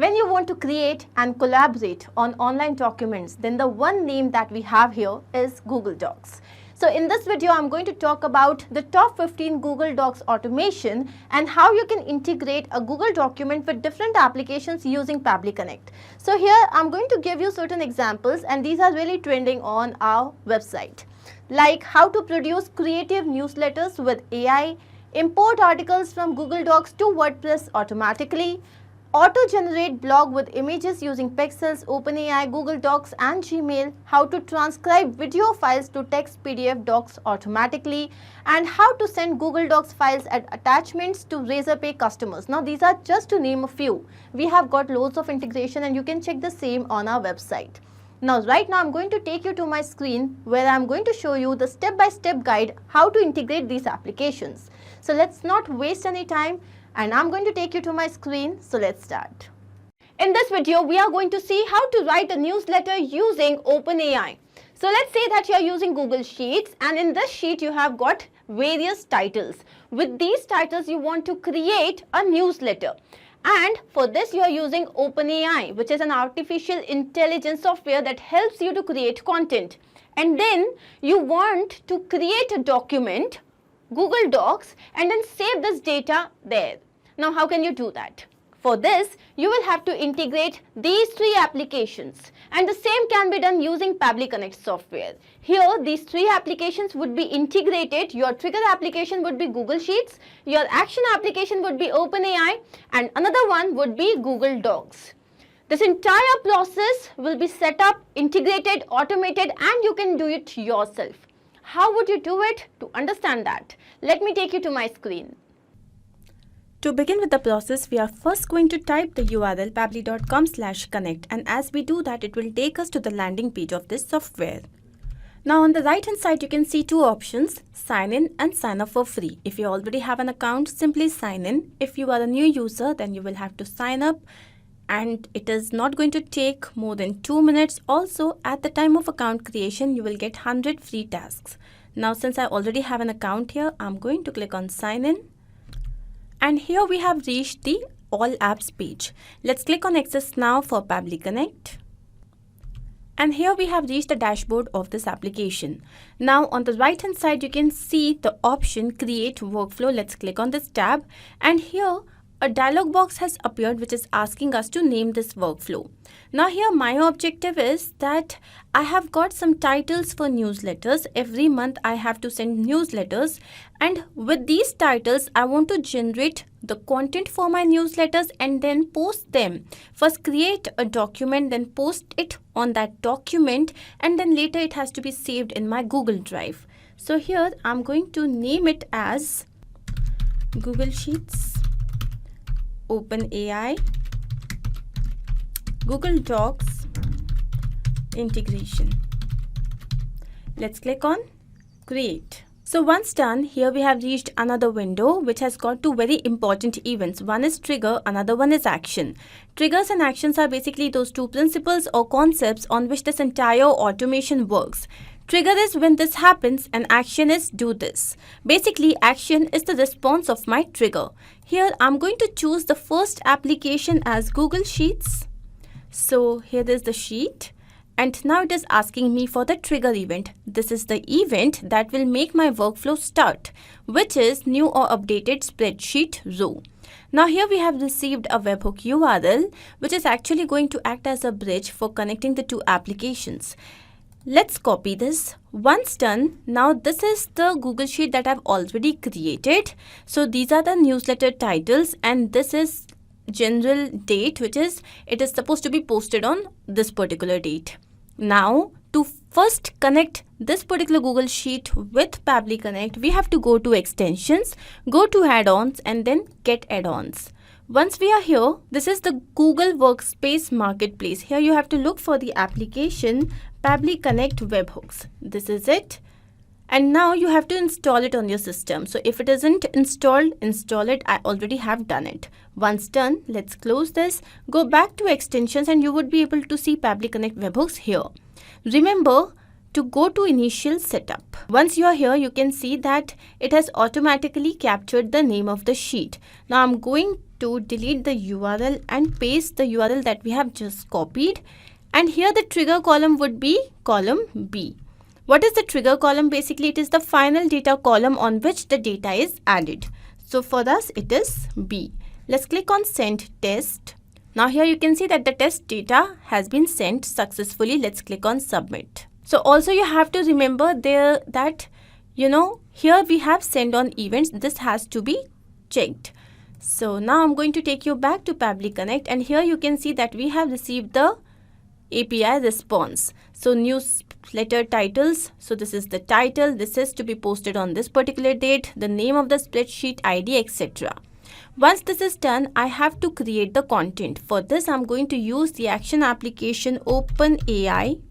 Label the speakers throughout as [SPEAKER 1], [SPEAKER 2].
[SPEAKER 1] When you want to create and collaborate on online documents, then the one name that we have here is Google Docs. So in this video, I'm going to talk about the top 15 Google Docs automation and how you can integrate a Google document with different applications using Pabbly Connect. So here I'm going to give you certain examples, and these are really trending on our website. Like how to produce creative newsletters with AI, import articles from Google Docs to WordPress automatically, auto-generate blog with images using Pexels, OpenAI, Google Docs and Gmail, how to transcribe video files to text PDF docs automatically, and how to send Google Docs files as attachments to Razorpay customers. Now these are just to name a few. We have got loads of integration and you can check the same on our website. Now right now I'm going to take you to my screen where I'm going to show you the step-by-step guide how to integrate these applications. So let's not waste any time. And I'm going to take you to my screen, so let's start. In this video, we are going to see how to write a newsletter using OpenAI. So let's say that you are using Google Sheets, and in this sheet you have got various titles. With these titles, you want to create a newsletter. And for this, you are using OpenAI, which is an artificial intelligence software that helps you to create content. And then you want to create a document, Google Docs, and then save this data there. Now how can you do that? For this, you will have to integrate these three applications, and the same can be done using Pabbly Connect software. Here these three applications would be integrated. Your trigger application would be Google Sheets, your action application would be OpenAI, and another one would be Google Docs. This entire process will be set up, integrated, automated, and you can do it yourself. How would you do it? To understand that, let me take you to my screen.
[SPEAKER 2] To begin with the process, we are first going to type the URL pabbly.com/connect, and as we do that, it will take us to the landing page of this software. Now on the right hand side, you can see two options, sign in and sign up for free. If you already have an account, simply sign in. If you are a new user, then you will have to sign up, and it is not going to take more than 2 minutes. Also, at the time of account creation, you will get 100 free tasks. Now, since I already have an account here, I'm going to click on sign in. And here we have reached the all apps page. Let's click on access now for Pabbly Connect. And here we have reached the dashboard of this application. Now on the right hand side, you can see the option create workflow. Let's click on this tab, and here a dialog box has appeared which is asking us to name this workflow. Now here my objective is that I have got some titles for newsletters. Every month I have to send newsletters, and with these titles I want to generate the content for my newsletters and then post them. First create a document, then post it on that document, and then later it has to be saved in my Google Drive. So here I'm going to name it as Google Sheets, OpenAI, Google Docs integration. Let's click on create. So once done, here we have reached another window which has got two very important events. One is trigger, another one is action. Triggers and actions are basically those two principles or concepts on which this entire automation works. Trigger is when this happens, and action is do this. Basically, action is the response of my trigger. Here I'm going to choose the first application as Google Sheets. So here is the sheet, and now it is asking me for the trigger event. This is the event that will make my workflow start, which is new or updated spreadsheet row. Now here we have received a webhook URL which is actually going to act as a bridge for connecting the two applications. Let's copy this. Once done, now this is the Google Sheet that I've already created. So these are the newsletter titles, and this is general date, which is it is supposed to be posted on this particular date. Now to first connect this particular Google Sheet with Pabbly Connect, we have to go to extensions, go to add-ons, and then get add-ons. Once we are here, this is the Google Workspace Marketplace. Here you have to look for the application Pabbly Connect Webhooks. This is it. And now you have to install it on your system. So if it isn't installed, install it. I already have done it. Once done, let's close this, go back to extensions, and you would be able to see Pabbly Connect Webhooks here. Remember, to go to initial setup. Once you are here, you can see that it has automatically captured the name of the sheet. Now I'm going to delete the URL and paste the URL that we have just copied. And here the trigger column would be column B. What is the trigger column? Basically, it is the final data column on which the data is added. So for us, it is B. Let's click on send test. Now here you can see that the test data has been sent successfully. Let's click on submit. So also you have to remember there that, here we have send on events. This has to be checked. So now I'm going to take you back to Pabbly Connect, and here you can see that we have received the API response. So newsletter titles. So this is the title. This is to be posted on this particular date, the name of the spreadsheet ID, etc. Once this is done, I have to create the content. For this, I'm going to use the action application OpenAI.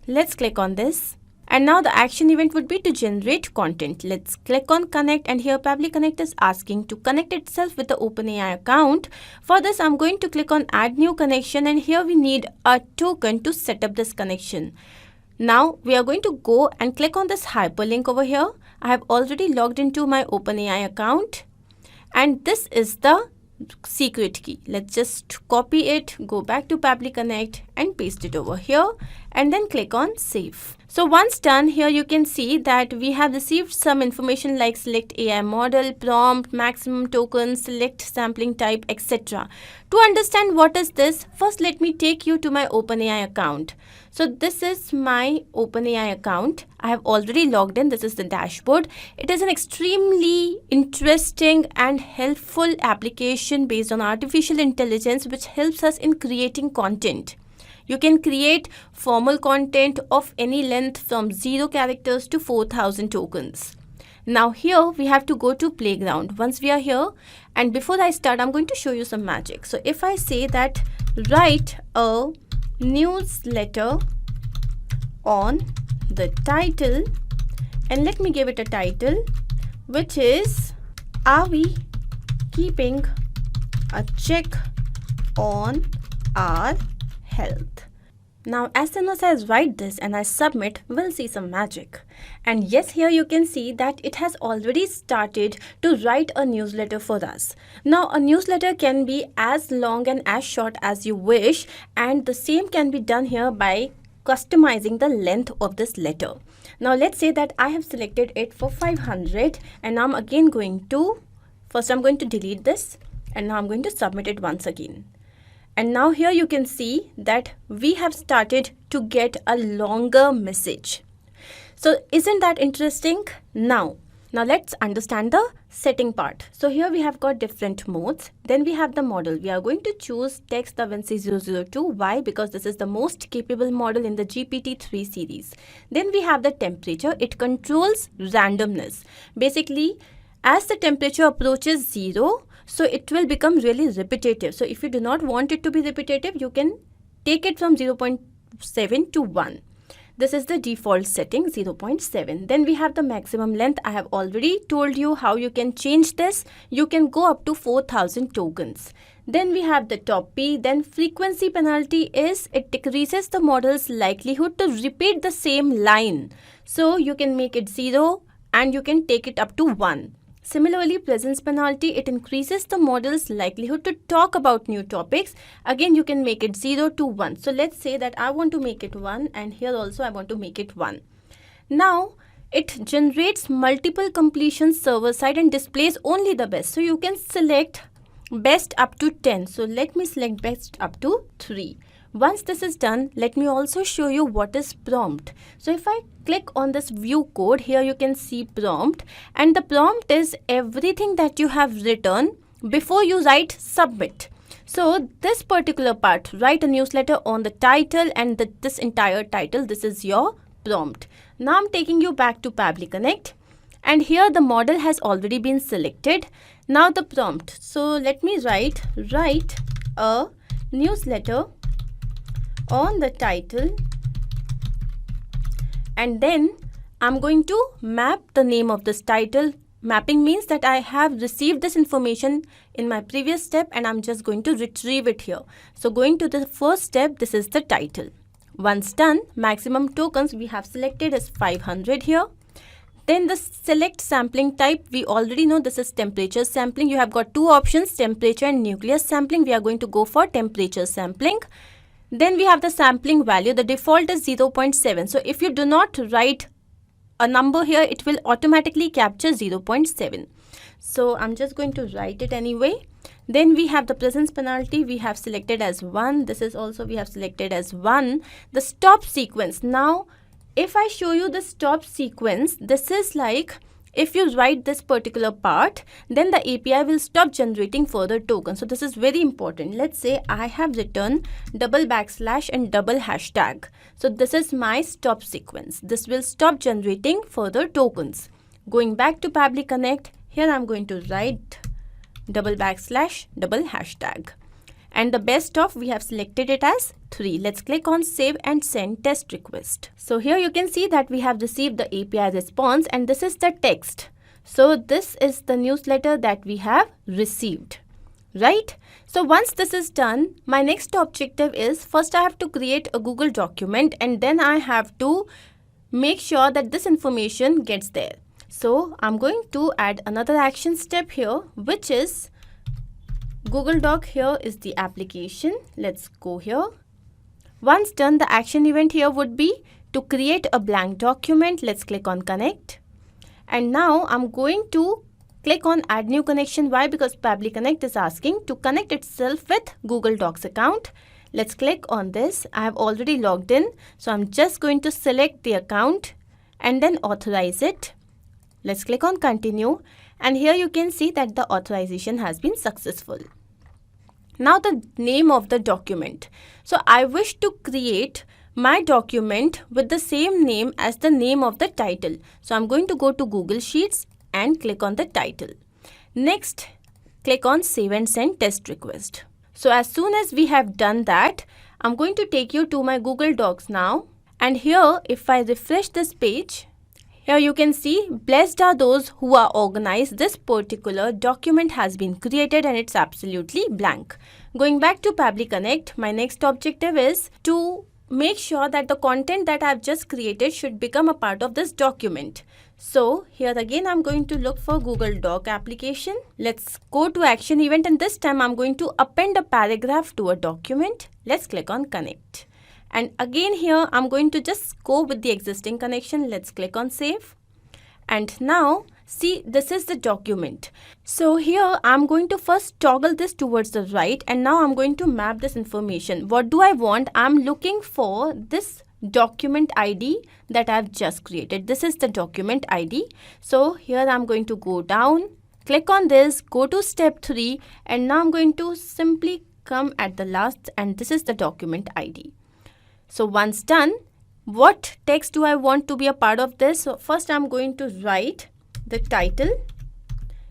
[SPEAKER 2] Let's click on this. And now the action event would be to generate content. Let's click on connect, and here Pabbly Connect is asking to connect itself with the OpenAI account. For this, I'm going to click on add new connection, and here we need a token to set up this connection. Now we are going to go and click on this hyperlink over here. I have already logged into my OpenAI account, and this is the secret key. Let's just copy it, go back to Pabbly Connect and paste it over here, and then click on save. So once done, here you can see that we have received some information like select AI model, prompt, maximum token, select sampling type, etc. To understand what is this, first let me take you to my OpenAI account. So this is my OpenAI account. I have already logged in. This is the dashboard. It is an extremely interesting and helpful application based on artificial intelligence, which helps us in creating content. You can create formal content of any length from 0 characters to 4,000 tokens. Now here we have to go to playground. Once we are here, and before I start, I'm going to show you some magic. So if I say that write a newsletter on the title, and let me give it a title, which is, are we keeping a check on our health? Now as soon as I write this and I submit, we'll see some magic. And yes, here you can see that it has already started to write a newsletter for us. Now a newsletter can be as long and as short as you wish, and the same can be done here by customizing the length of this letter. Now let's say that I have selected it for 500, and now I'm again going to, first I'm going to delete this, and now I'm going to submit it once again. And now here you can see that we have started to get a longer message. So isn't that interesting? Now let's understand the setting part. So here we have got different modes. Then we have the model. We are going to choose text Da Vinci 002. Why? Because this is the most capable model in the GPT-3 series. Then we have the temperature. It controls randomness. Basically, as the temperature approaches 0, so it will become really repetitive. So if you do not want it to be repetitive, you can take it from 0.7 to 1. This is the default setting, 0.7. Then we have the maximum length. I have already told you how you can change this. You can go up to 4,000 tokens. Then we have the top P. Then frequency penalty is it decreases the model's likelihood to repeat the same line. So you can make it 0 and you can take it up to 1. Similarly, presence penalty, it increases the model's likelihood to talk about new topics. Again, you can make it 0 to 1. So let's say that I want to make it 1, and here also I want to make it 1. Now, it generates multiple completions server side and displays only the best. So you can select best up to 10. So let me select best up to 3. Once this is done, let me also show you what is prompt. So if I click on this view code, here you can see prompt, and the prompt is everything that you have written before you write submit. So this particular part, write a newsletter on the title, and this entire title, this is your prompt. Now I'm taking you back to Pabbly Connect, and here the model has already been selected. Now the prompt. So let me write a newsletter on the title, and then I'm going to map the name of this title. Mapping means that I have received this information in my previous step and I'm just going to retrieve it here. So going to the first step, this is the title. Once done, maximum tokens we have selected is 500 here. Then the select sampling type, we already know this is temperature sampling. You have got two options, temperature and nucleus sampling. We are going to go for temperature sampling. Then we have the sampling value. The default is 0.7. So if you do not write a number here, it will automatically capture 0.7. So I'm just going to write it anyway. Then we have the presence penalty. We have selected as 1. This is also we have selected as 1. The stop sequence. Now, if I show you the stop sequence, this is like if you write this particular part, then the API will stop generating further tokens. So this is very important. Let's say I have written double backslash and double hashtag. So this is my stop sequence. This will stop generating further tokens. Going back to Pabbly Connect, here I'm going to write double backslash double hashtag. And the best of, we have selected it as 3. Let's click on save and send test request. So here you can see that we have received the API response and this is the text. So this is the newsletter that we have received, right? So once this is done, my next objective is first I have to create a Google document and then I have to make sure that this information gets there. So I'm going to add another action step here, which is Google Doc. Here is the application. Let's go here. Once done, the action event here would be to create a blank document. Let's click on connect. And now I'm going to click on add new connection. Why? Because Pabbly Connect is asking to connect itself with Google Docs account. Let's click on this. I have already logged in. So I'm just going to select the account and then authorize it. Let's click on continue. And here you can see that the authorization has been successful. Now the name of the document. So I wish to create my document with the same name as the name of the title. So I'm going to go to Google Sheets and click on the title. Next, click on save and send test request. So as soon as we have done that, I'm going to take you to my Google Docs now. And here, if I refresh this page, here you can see, blessed are those who are organized. This particular document has been created and it's absolutely blank. Going back to Pabbly Connect, my next objective is to make sure that the content that I've just created should become a part of this document. So here again, I'm going to look for Google Doc application. Let's go to action event and this time I'm going to append a paragraph to a document. Let's click on connect. And again here, I'm going to just go with the existing connection. Let's click on save. And now, see, this is the document. So here, I'm going to first toggle this towards the right. And now I'm going to map this information. What do I want? I'm looking for this document ID that I've just created. This is the document ID. So here, I'm going to go down, click on this, go to step 3. And now I'm going to simply come at the last. And this is the document ID. So once done, what text do I want to be a part of this? So first I'm going to write the title.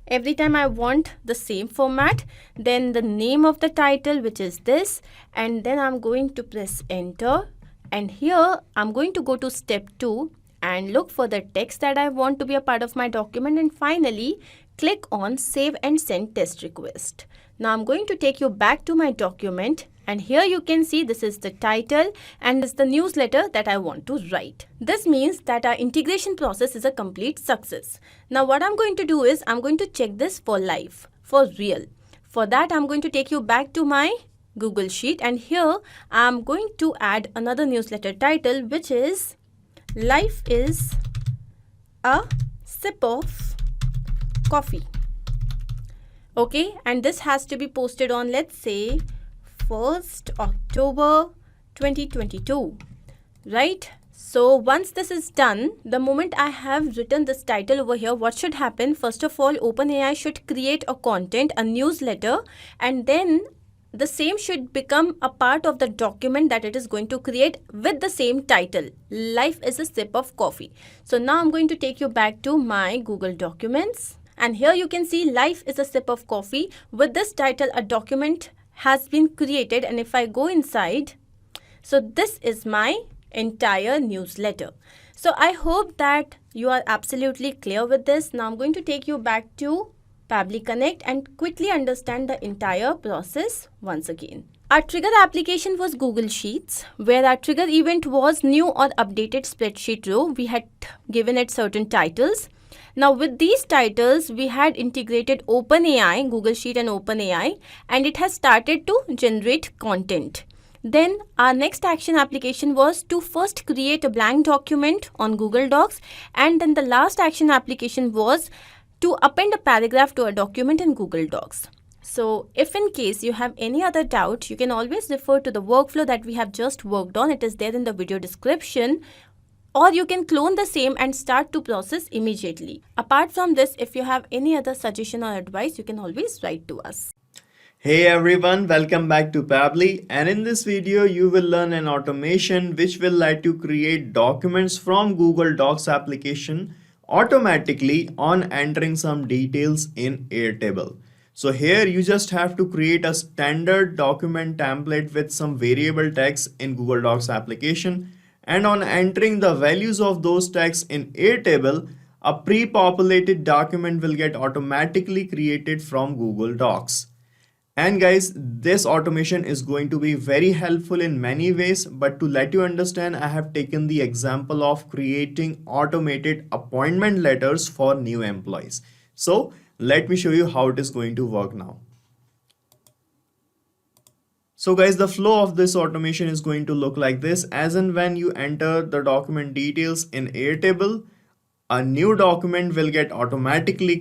[SPEAKER 2] Every time I want the same format, then the name of the title, which is this, and then I'm going to press enter. And here I'm going to go to step 2 and look for the text that I want to be a part of my document. And finally, click on save and send test request. Now I'm going to take you back to my document. And here you can see this is the title and this is the newsletter that I want to write. This means that our integration process is a complete success. Now what I'm going to do is I'm going to check this for live, for real. For that, I'm going to take you back to my Google Sheet and here I'm going to add another newsletter title, which is Life is a Sip of Coffee. Okay, and this has to be posted on, let's say, 1st October 2022, right? So once this is done, the moment I have written this title over here, what should happen? First of all, OpenAI should create a content, a newsletter, and then the same should become a part of the document that it is going to create with the same title. Life is a sip of coffee. So now I'm going to take you back to my Google Documents. And here you can see life is a sip of coffee. With this title, a document has been created. And if I go inside, so this is my entire newsletter. So I hope that you are absolutely clear with this. Now I'm going to take you back to Pabbly Connect and quickly understand the entire process once again. Our trigger application was Google Sheets, where our trigger event was new or updated spreadsheet row. We had given it certain titles. Now with these titles, we had integrated OpenAI, Google Sheet and OpenAI, and it has started to generate content. Then our next action application was to first create a blank document on Google Docs, and then the last action application was to append a paragraph to a document in Google Docs. So if in case you have any other doubt, you can always refer to the workflow that we have just worked on. It is there in the video description. Or you can clone the same and start to process immediately. Apart from this, if you have any other suggestion or advice, you can always write to us.
[SPEAKER 3] Hey everyone, welcome back to Pabbly, and in this video you will learn an automation which will let you create documents from Google Docs application automatically on entering some details in Airtable. So here you just have to create a standard document template with some variable text in Google Docs application, and on entering the values of those texts in Airtable, a pre-populated document will get automatically created from Google Docs. And guys, this automation is going to be very helpful in many ways, but to let you understand, I have taken the example of creating automated appointment letters for new employees. So let me show you how it is going to work now. So guys, the flow of this automation is going to look like this. As and when you enter the document details in Airtable, a new document will get automatically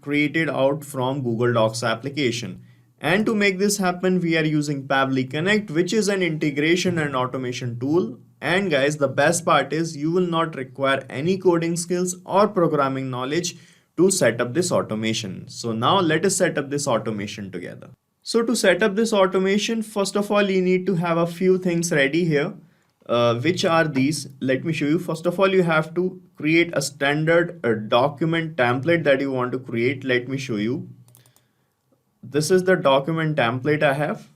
[SPEAKER 3] created out from Google Docs application. And to make this happen, we are using Pabbly Connect, which is an integration and automation tool. And guys, the best part is you will not require any coding skills or programming knowledge to set up this automation. So now let us set up this automation together. So to set up this automation, first of all, you need to have a few things ready here, which are these. Let me show you. First of all, you have to create a standard document template that you want to create. Let me show you. This is the document template I have,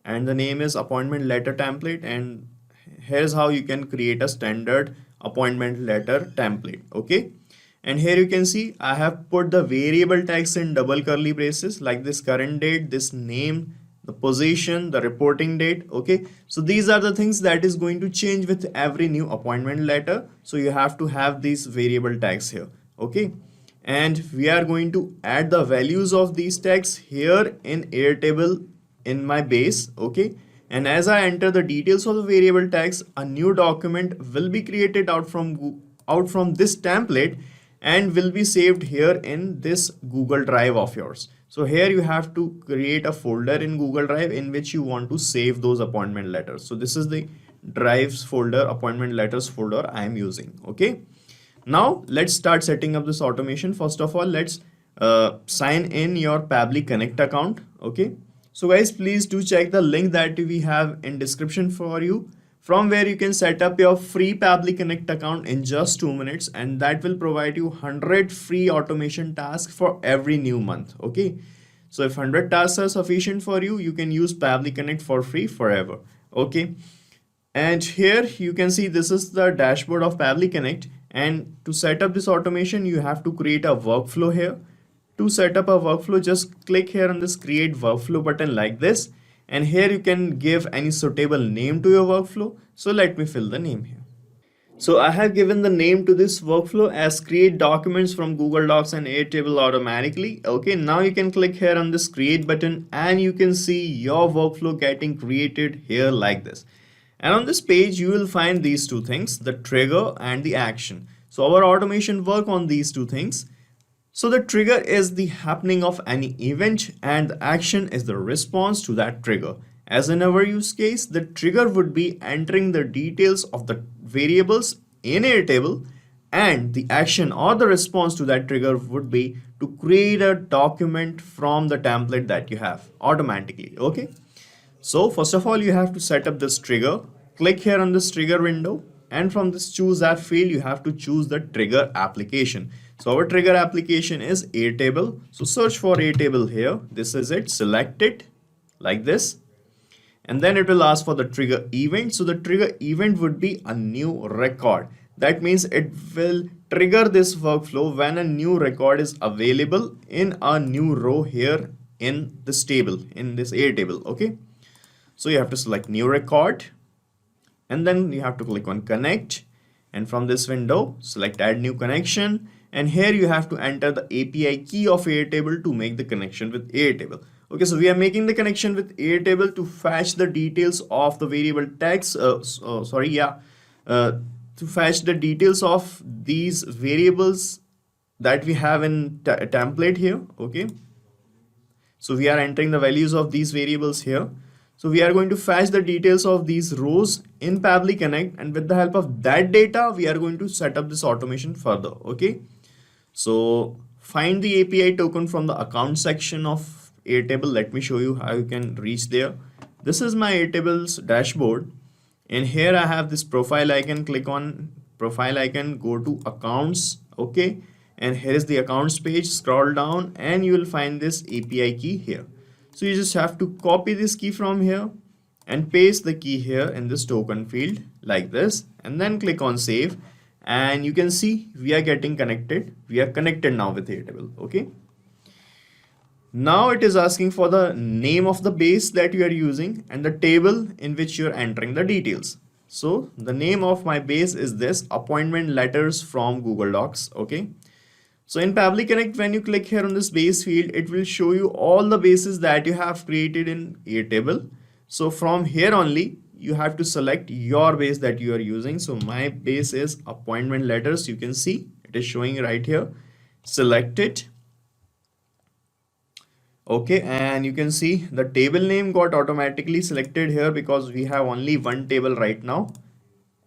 [SPEAKER 3] and the name is appointment letter template, and here's how you can create a standard appointment letter template. Okay, and here you can see I have put the variable text in double curly braces like this: current date, this name, the position, the reporting date. Okay, so these are the things that is going to change with every new appointment letter, so you have to have these variable tags here. Okay, and we are going to add the values of these tags here in Airtable in my base. Okay, and as I enter the details of the variable tags, a new document will be created out from this template and will be saved here in this Google Drive of yours. So here you have to create a folder in Google Drive in which you want to save those appointment letters. So this is the drives folder, appointment letters folder I am using. Okay, now let's start setting up this automation. First of all, let's sign in your Pabbly Connect account. Okay, so guys, please do check the link that we have in description for you, from where you can set up your free Pabbly Connect account in just 2 minutes, and that will provide you 100 free automation tasks for every new month. Okay, so if 100 tasks are sufficient for you, you can use Pabbly Connect for free forever. Okay, and here you can see this is the dashboard of Pabbly Connect, and to set up this automation, you have to create a workflow here. To set up a workflow, just click here on this create workflow button like this, and here you can give any suitable name to your workflow. So let me fill the name here. So I have given the name to this workflow as create documents from Google Docs and Airtable automatically. Okay, now you can click here on this create button and you can see your workflow getting created here like this. And on this page, you will find these two things, the trigger and the action. So our automation work on these two things. So the trigger is the happening of any event and the action is the response to that trigger. As in our use case, the trigger would be entering the details of the variables in Airtable, and the action or the response to that trigger would be to create a document from the template that you have automatically. Okay. So first of all, you have to set up this trigger. Click here on this trigger window, and from this choose app field, you have to choose the trigger application. So our trigger application is Airtable. So search for Airtable here. This is it. Select it like this. And then it will ask for the trigger event. So the trigger event would be a new record. That means it will trigger this workflow when a new record is available in a new row here in this table, in this Airtable. Okay. So you have to select new record, and then you have to click on connect, and from this window select add new connection, and here you have to enter the API key of Airtable to make the connection with Airtable. Okay, so we are making the connection with Airtable to fetch the details of the variable text to fetch the details of these variables that we have in template here. Okay, so we are entering the values of these variables here. So we are going to fetch the details of these rows in Pabbly Connect, and with the help of that data, we are going to set up this automation further. Okay, so find the API token from the account section of Airtable. Let me show you how you can reach there. This is my Airtable's dashboard, and here I have this profile icon. Click on profile icon, go to accounts. Okay, and here is the accounts page. Scroll down and you will find this API key here. So you just have to copy this key from here and paste the key here in this token field like this, and then click on save, and you can see we are getting connected. We are connected now with Airtable. Okay, now it is asking for the name of the base that you are using and the table in which you are entering the details. So the name of my base is this appointment letters from Google Docs. Okay, so in Pabbly Connect, when you click here on this base field, it will show you all the bases that you have created in Airtable. So from here only, you have to select your base that you are using. So my base is appointment letters. You can see it is showing right here. Select it. Okay, and you can see the table name got automatically selected here because we have only one table right now,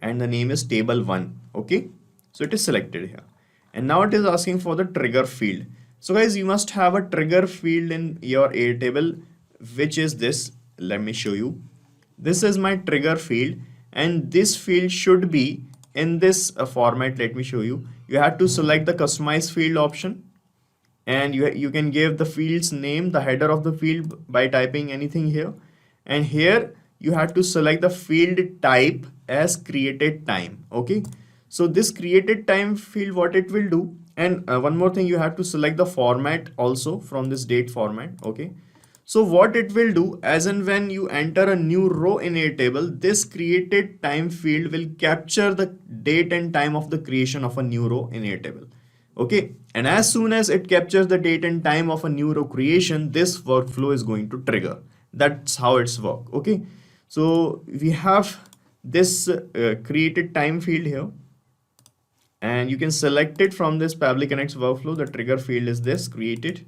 [SPEAKER 3] and the name is table 1. Okay, so it is selected here. And now it is asking for the trigger field. So guys, you must have a trigger field in your Airtable, which is this. Let me show you. This is my trigger field, and this field should be in this format. Let me show you. You have to select the customize field option, and you can give the field's name, the header of the field, by typing anything here. And here you have to select the field type as created time. Okay, so this created time field, what it will do, and one more thing, you have to select the format also from this date format. Okay, so what it will do, as and when you enter a new row in Airtable, this created time field will capture the date and time of the creation of a new row in Airtable. Okay, and as soon as it captures the date and time of a new row creation, this workflow is going to trigger. That's how it's work. Okay, so we have this created time field here, and you can select it from this Pabbly Connect's workflow. The trigger field is this created.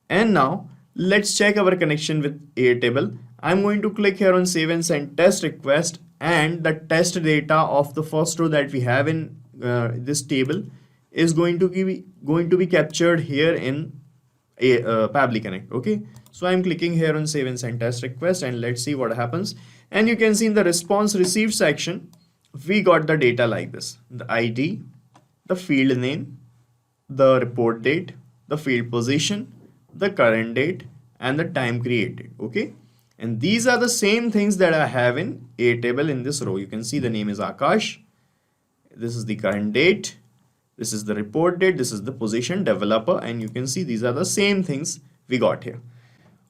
[SPEAKER 3] And now let's check our connection with Airtable. I'm going to click here on save and send test request, and the test data of the first row that we have in this table is going to be captured here in Pabbly Connect. Okay, so I'm clicking here on save and send test request, and let's see what happens. And you can see in the response received section, we got the data like this: the ID, the field name, the report date, the field position, the current date, and the time created. Okay, and these are the same things that I have in Airtable in this row. You can see the name is Akash, this is the current date, this is the report date, this is the position, developer, and you can see these are the same things we got here.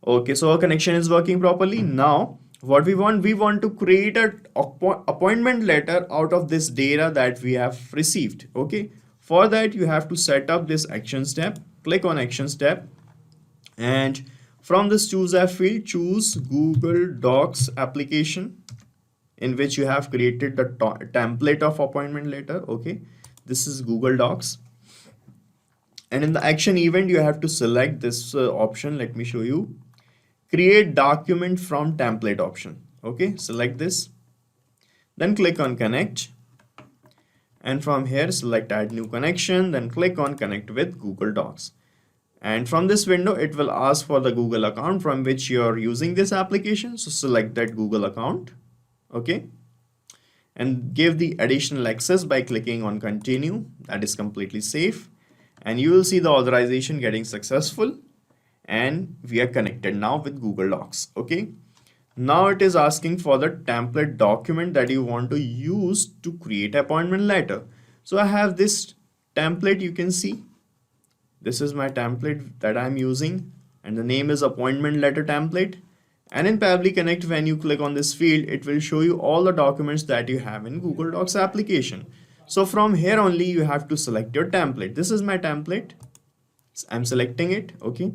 [SPEAKER 3] Okay, so our connection is working properly. Now what we want to create an appointment letter out of this data that we have received. Okay, for that you have to set up this action step. Click on action step, and from this choose app field, choose Google Docs application in which you have created the template of appointment letter. Okay, this is Google Docs, and in the action event you have to select this option. Let me show you. Create document from template option. Okay, select this, then click on connect, and from here select add new connection, then click on connect with Google Docs. And from this window it will ask for the Google account from which you are using this application, so select that Google account. Okay, and give the additional access by clicking on continue. That is completely safe, and you will see the authorization getting successful, and we are connected now with Google Docs. Okay, now it is asking for the template document that you want to use to create appointment letter. So I have this template. You can see this is my template that I'm using, and the name is appointment letter template. And in Pabbly Connect, when you click on this field, it will show you all the documents that you have in Google Docs application. So from here only, you have to select your template. This is my template. I'm selecting it. Okay.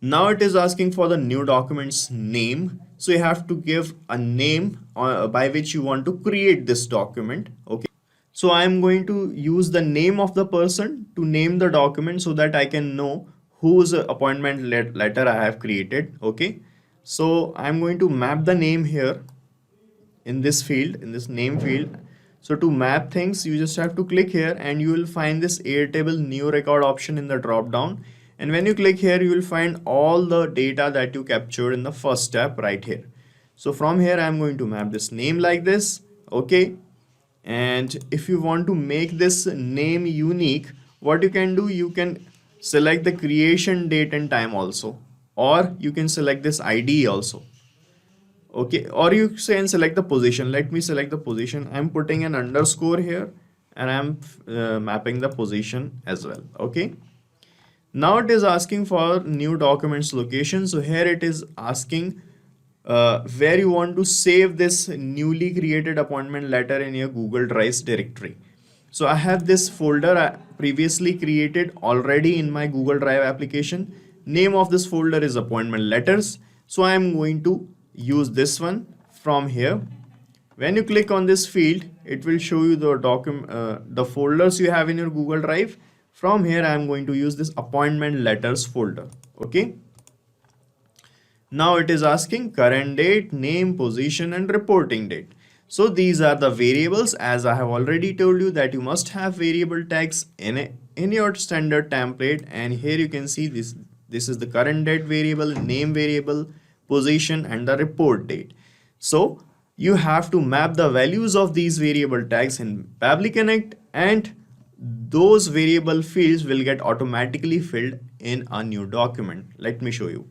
[SPEAKER 3] Now it is asking for the new document's name. So you have to give a name by which you want to create this document. Okay. So I'm going to use the name of the person to name the document so that I can know whose appointment letter I have created. Okay. So I'm going to map the name here in this field, in this name field. So to map things, you just have to click here and you will find this Airtable new record option in the drop down. And when you click here, you will find all the data that you captured in the first step right here. So from here, I'm going to map this name like this. Okay. And if you want to make this name unique, what you can do, you can select the creation date and time also, or you can select this ID also. Okay, or you can select the position. Let me select the position. I'm putting an underscore here and I'm mapping the position as well. Okay. Now it is asking for new documents location. So here it is asking where you want to save this newly created appointment letter in your Google Drive directory. So I have this folder I previously created already in my Google Drive application. Name of this folder is appointment letters. So I am going to use this one from here. When you click on this field, it will show you the folders you have in your Google Drive. From here, I am going to use this appointment letters folder. Okay. Now it is asking current date, name, position, and reporting date. So these are the variables. As I have already told you that you must have variable tags in your standard template. And here you can see this is the current date variable, name variable, position, and the report date. So you have to map the values of these variable tags in Pabbly Connect, and those variable fields will get automatically filled in a new document. Let me show you.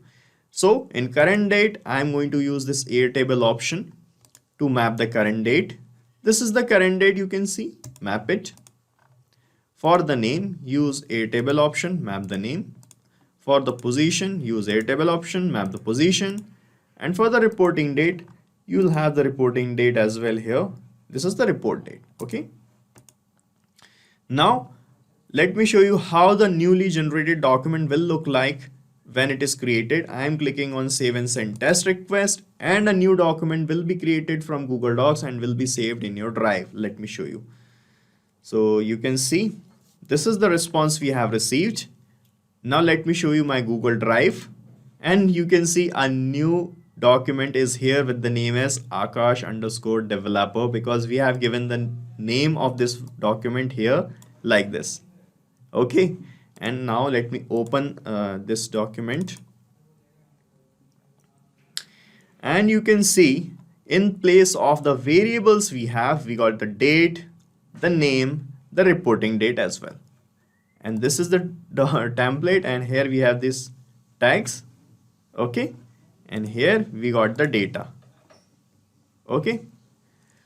[SPEAKER 3] So in current date, I'm going to use this Airtable option to map the current date. This is the current date, you can see, map it. For the name, use Airtable option, map the name. For the position, use Airtable option, map the position. And for the reporting date, you'll have the reporting date as well here. This is the report date. Okay. Now, let me show you how the newly generated document will look like when it is created. I am clicking on save and send test request, and a new document will be created from Google Docs and will be saved in your drive. Let me show you. So you can see this is the response we have received. Now let me show you my Google Drive, and you can see a new document is here with the name as Akash_developer, because we have given the name of this document here like this. Okay. And now let me open this document. And you can see in place of the variables we got the date, the name, the reporting date as well. And this is the template, and here we have these tags. Okay. And here we got the data. Okay.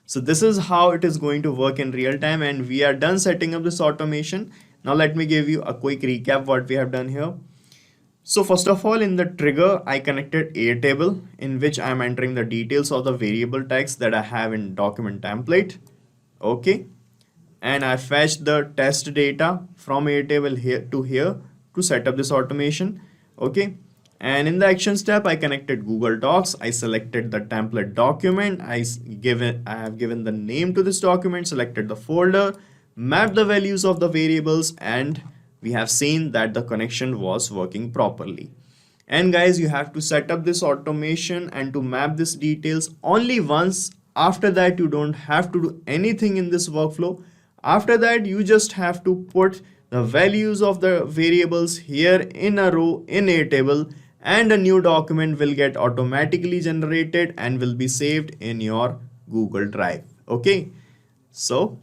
[SPEAKER 3] So this is how it is going to work in real time, and we are done setting up this automation. Now let me give you a quick recap what we have done here. So first of all, in the trigger, I connected Airtable, in which I am entering the details of the variable tags that I have in document template. Okay. And I fetched the test data from Airtable here to set up this automation. Okay. And in the action step, I connected Google Docs. I selected the template document. I have given the name to this document, selected the folder, mapped the values of the variables, and we have seen that the connection was working properly. And guys, you have to set up this automation and to map these details only once. After that, you don't have to do anything in this workflow. After that, you just have to put the values of the variables here in a row in Airtable, and a new document will get automatically generated and will be saved in your Google Drive. Okay. So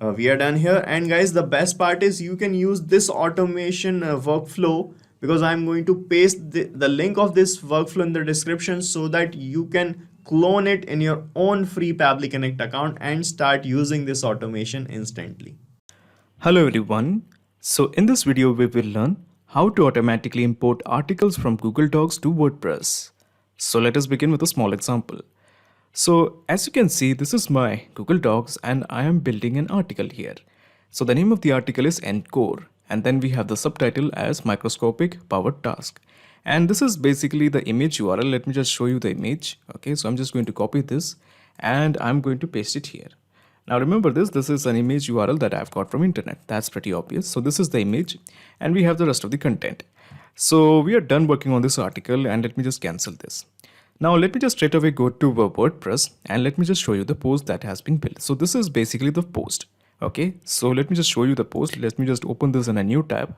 [SPEAKER 3] we are done here. And guys, the best part is you can use this automation workflow, because I'm going to paste the link of this workflow in the description so that you can clone it in your own free Pabbly Connect account and start using this automation instantly.
[SPEAKER 4] Hello everyone. So in this video we will learn how to automatically import articles from Google Docs to WordPress. So let us begin with a small example. So as you can see, this is my Google Docs and I am building an article here. So the name of the article is Encore, and then we have the subtitle as Microscopic Powered Task. And this is basically the image URL. Let me just show you the image. Okay, so I'm just going to copy this and I'm going to paste it here. Now remember this is an image URL that I've got from internet. That's pretty obvious. So this is the image and we have the rest of the content. So we are done working on this article and let me just cancel this. Now let me just straight away go to WordPress and let me just show you the post that has been built. So this is basically the post. Okay, so let me just show you the post. Let me just open this in a new tab.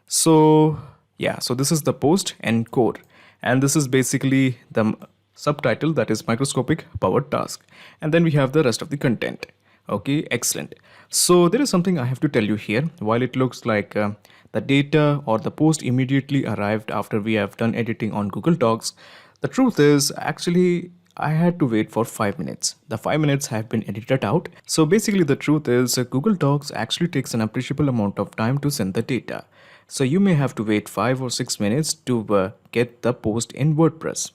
[SPEAKER 4] So yeah, so this is the post Encore and this is basically the subtitle, that is Microscopic Powered Task, and then we have the rest of the content. Okay, excellent. So there is something I have to tell you here. While it looks like the data or the post immediately arrived after we have done editing on Google Docs, the truth is actually I had to wait for 5 minutes. The 5 minutes have been edited out. So basically the truth is Google Docs actually takes an appreciable amount of time to send the data. So you may have to wait 5 or 6 minutes to get the post in WordPress.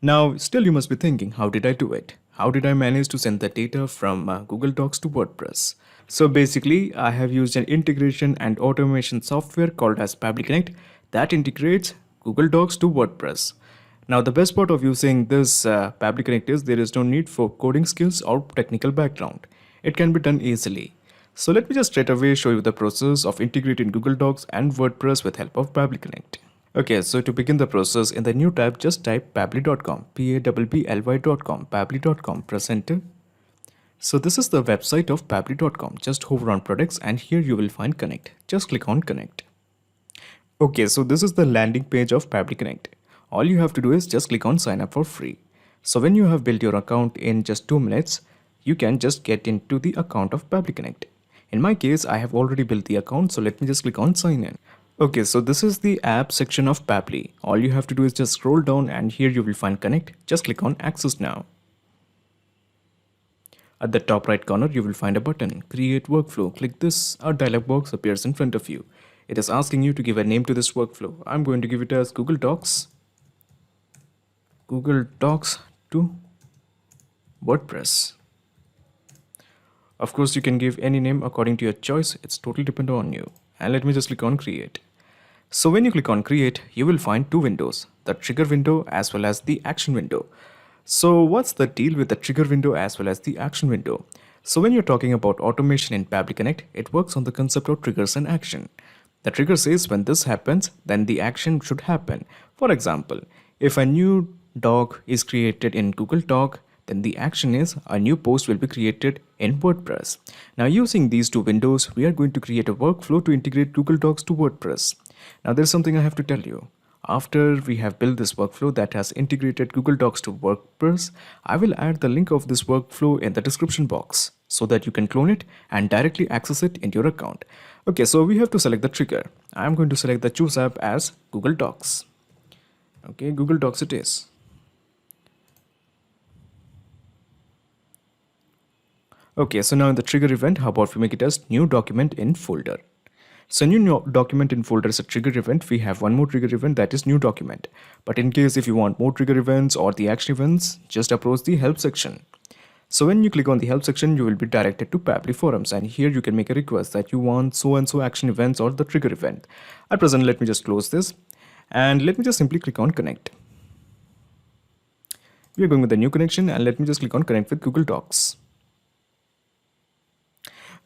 [SPEAKER 4] Now, still you must be thinking, how did I do it? How did I manage to send the data from Google Docs to WordPress? So basically, I have used an integration and automation software called as Pabbly Connect that integrates Google Docs to WordPress. Now, the best part of using this Pabbly Connect is there is no need for coding skills or technical background. It can be done easily. So let me just straight away show you the process of integrating Google Docs and WordPress with help of Pabbly Connect. Okay, so to begin the process, in the new tab, just type pabbly.com, Pabbly.com, pabbly.com, press enter. So this is the website of pabbly.com. Just hover on products and here you will find Connect. Just click on Connect. Okay, so this is the landing page of Pabbly Connect. All you have to do is just click on sign up for free. So when you have built your account in just 2 minutes, you can just get into the account of Pabbly Connect. In my case, I have already built the account, so let me just click on sign in. Okay, so this is the app section of Pabbly. All you have to do is just scroll down and here you will find Connect. Just click on Access Now. At the top right corner, you will find a button, Create Workflow. Click this, a dialog box appears in front of you. It is asking you to give a name to this workflow. I'm going to give it as Google Docs. Google Docs to WordPress. Of course, you can give any name according to your choice. It's totally dependent on you. And let me just click on Create. So when you click on Create, you will find 2 windows, the trigger window as well as the action window. So what's the deal with the trigger window as well as the action window? So when you're talking about automation in Pabbly Connect, it works on the concept of triggers and action. The trigger says when this happens, then the action should happen. For example, if a new doc is created in Google Doc, then the action is a new post will be created in WordPress. Now using these 2 windows, we are going to create a workflow to integrate Google Docs to WordPress. Now there's something I have to tell you. After we have built this workflow that has integrated Google Docs to WordPress, I will add the link of this workflow in the description box so that you can clone it and directly access it in your account. Okay, so we have to select the trigger. I'm going to select the choose app as Google Docs. Okay, Google Docs it is. Okay, so now in the trigger event, how about we make it as new document in folder. So new document in folder is a trigger event. We have one more trigger event, that is new document. But in case if you want more trigger events or the action events, just approach the help section. So when you click on the help section, you will be directed to Pabbly forums and here you can make a request that you want so and so action events or the trigger event. At present, let me just close this and let me just simply click on connect. We are going with the new connection and let me just click on connect with Google Docs.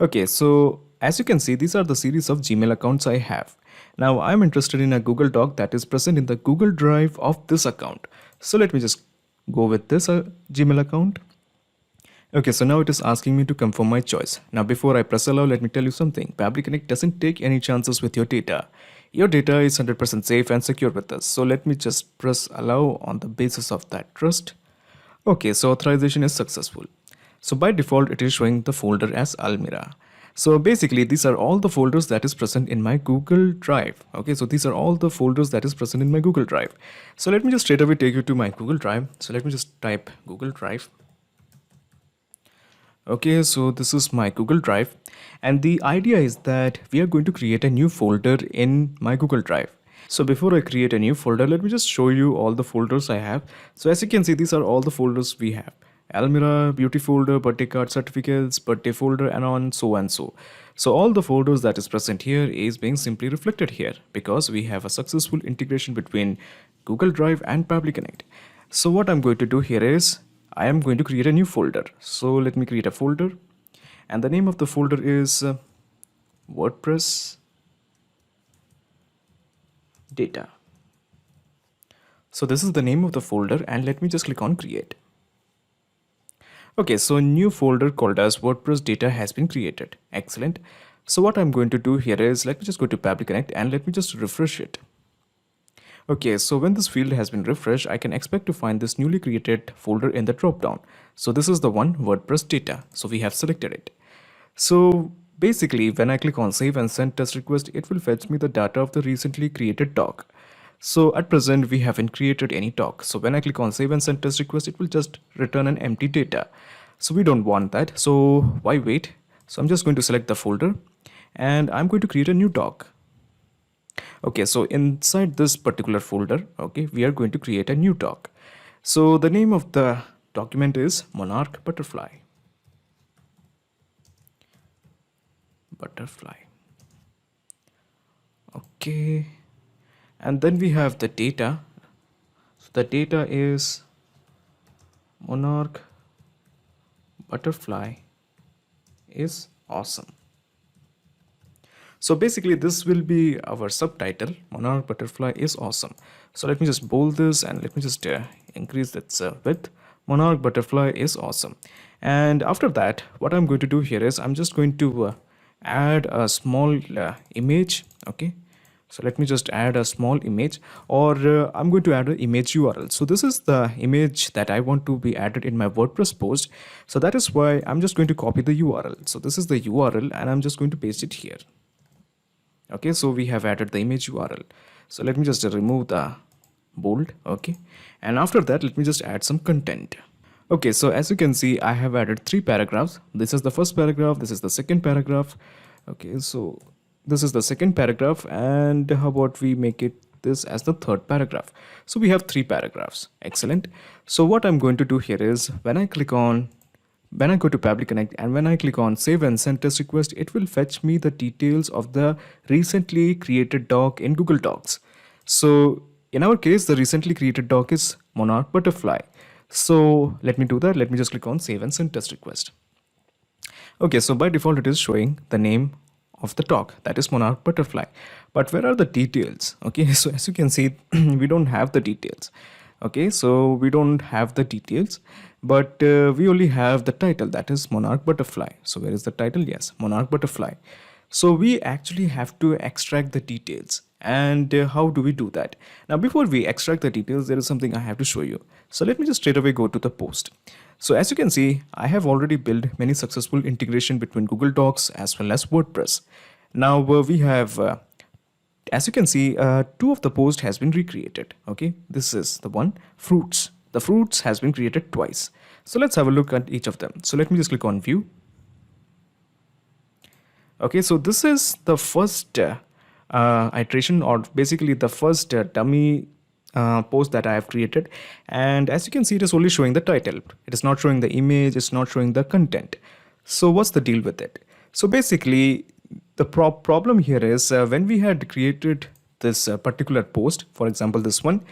[SPEAKER 4] Okay, so as you can see, these are the series of Gmail accounts I have. Now I'm interested in a Google Doc that is present in the Google Drive of this account. So let me just go with this Gmail account. Okay, so now it is asking me to confirm my choice. Now before I press allow, let me tell you something. Pabbly Connect doesn't take any chances with your data. Your data is 100% safe and secure with us. So let me just press allow on the basis of that trust. Okay, so authorization is successful. So by default, it is showing the folder as Almira. So basically, these are all the folders that is present in my Google Drive. Okay, so these are all the folders that is present in my Google Drive. So let me just straight away take you to my Google Drive. So let me just type Google Drive. Okay, so this is my Google Drive, and the idea is that we are going to create a new folder in my Google Drive. So before I create a new folder, let me just show you all the folders I have. So as you can see, these are all the folders we have. Almira, beauty folder, birthday card certificates, birthday folder, and on so and so. So all the folders that is present here is being simply reflected here because we have a successful integration between Google Drive and Pabbly Connect. So what I'm going to do here is I am going to create a new folder. So let me create a folder, and the name of the folder is WordPress data. So this is the name of the folder, and let me just click on create. Okay, so a new folder called as WordPress data has been created. Excellent. So what I'm going to do here is let me just go to Pabbly Connect and let me just refresh it. Okay, so when this field has been refreshed, I can expect to find this newly created folder in the dropdown. So this is the one, WordPress data. So we have selected it. So basically, when I click on save and send test request, it will fetch me the data of the recently created doc. So at present, we haven't created any doc. So when I click on save and send test request, it will just return an empty data. So we don't want that. So why wait? So I'm just going to select the folder and I'm going to create a new doc. Okay, so inside this particular folder, okay, we are going to create a new doc. So the name of the document is Monarch Butterfly. Okay, and then we have the data. So the data is Monarch Butterfly is awesome. So basically this will be our subtitle, Monarch Butterfly is awesome. So let me just bold this and let me just increase its width. Monarch Butterfly is awesome. And after that, what I'm going to do here is I'm just going to add a small image. Okay, so let me just add a small image, or I'm going to add an image URL. So this is the image that I want to be added in my WordPress post. So that is why I'm just going to copy the URL. So this is the URL and I'm just going to paste it here. Okay, so we have added the image URL. So let me just remove the bold. Okay, and after that, let me just add some content. Okay, so as you can see, I have added 3 paragraphs. This is the first paragraph, this is the second paragraph. Okay, so this is the second paragraph, and how about we make it this as the third paragraph? So we have 3 paragraphs. Excellent. So what I'm going to do here is when I go to Pabbly Connect and when I click on save and send test request, it will fetch me the details of the recently created doc in Google Docs. So in our case, the recently created doc is Monarch Butterfly. So let me do that. Let me just click on save and send test request. Okay, so by default, it is showing the name of the doc, that is Monarch Butterfly. But where are the details? Okay, so as you can see, we don't have the details. Okay, so we don't have the details, but we only have the title, that is Monarch Butterfly. So where is the title? Yes, Monarch Butterfly. So we actually have to extract the details. And how do we do that? Now, before we extract the details, there is something I have to show you. So let me just straight away go to the post. So as you can see, I have already built many successful integration between Google Docs as well as WordPress. Now we have as you can see, 2 of the post has been recreated. Okay, this is the one, fruits. The fruits has been created twice. So let's have a look at each of them. So let me just click on view. Okay, so this is the first iteration, or basically the first dummy post that I have created. And as you can see, it is only showing the title. It is not showing the image, it's not showing the content. So what's the deal with it? So basically, the problem here is when we had created this particular post, for example, this one,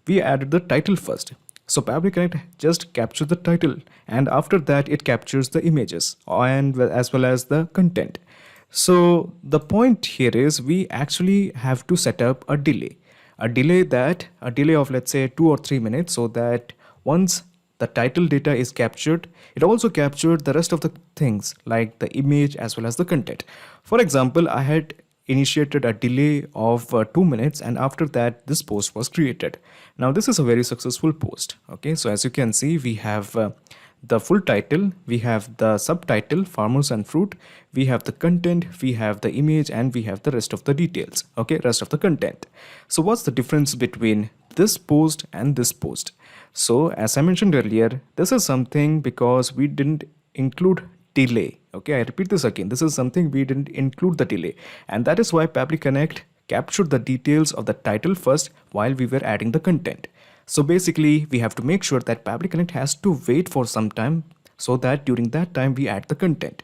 [SPEAKER 4] we added the title first. So Pabbly Connect just captures the title, and after that it captures the images and as well as the content. So the point here is we actually have to set up a delay of let's say 2 or 3 minutes, so that once the title data is captured, it also captured the rest of the things like the image as well as the content. For example, I had initiated a delay of 2 minutes, and after that this post was created. Now this is a very successful post. Okay, so as you can see, we have the full title, we have the subtitle, farmers and fruit, we have the content, we have the image, and we have the rest of the details. Okay, rest of the content. So what's the difference between this post and this post? So as I mentioned earlier, this is something because we didn't include delay. Okay, I repeat this again. This is something we didn't include the delay, and that is why Pabbly Connect captured the details of the title first while we were adding the content. So basically, we have to make sure that Pabbly Connect has to wait for some time so that during that time we add the content.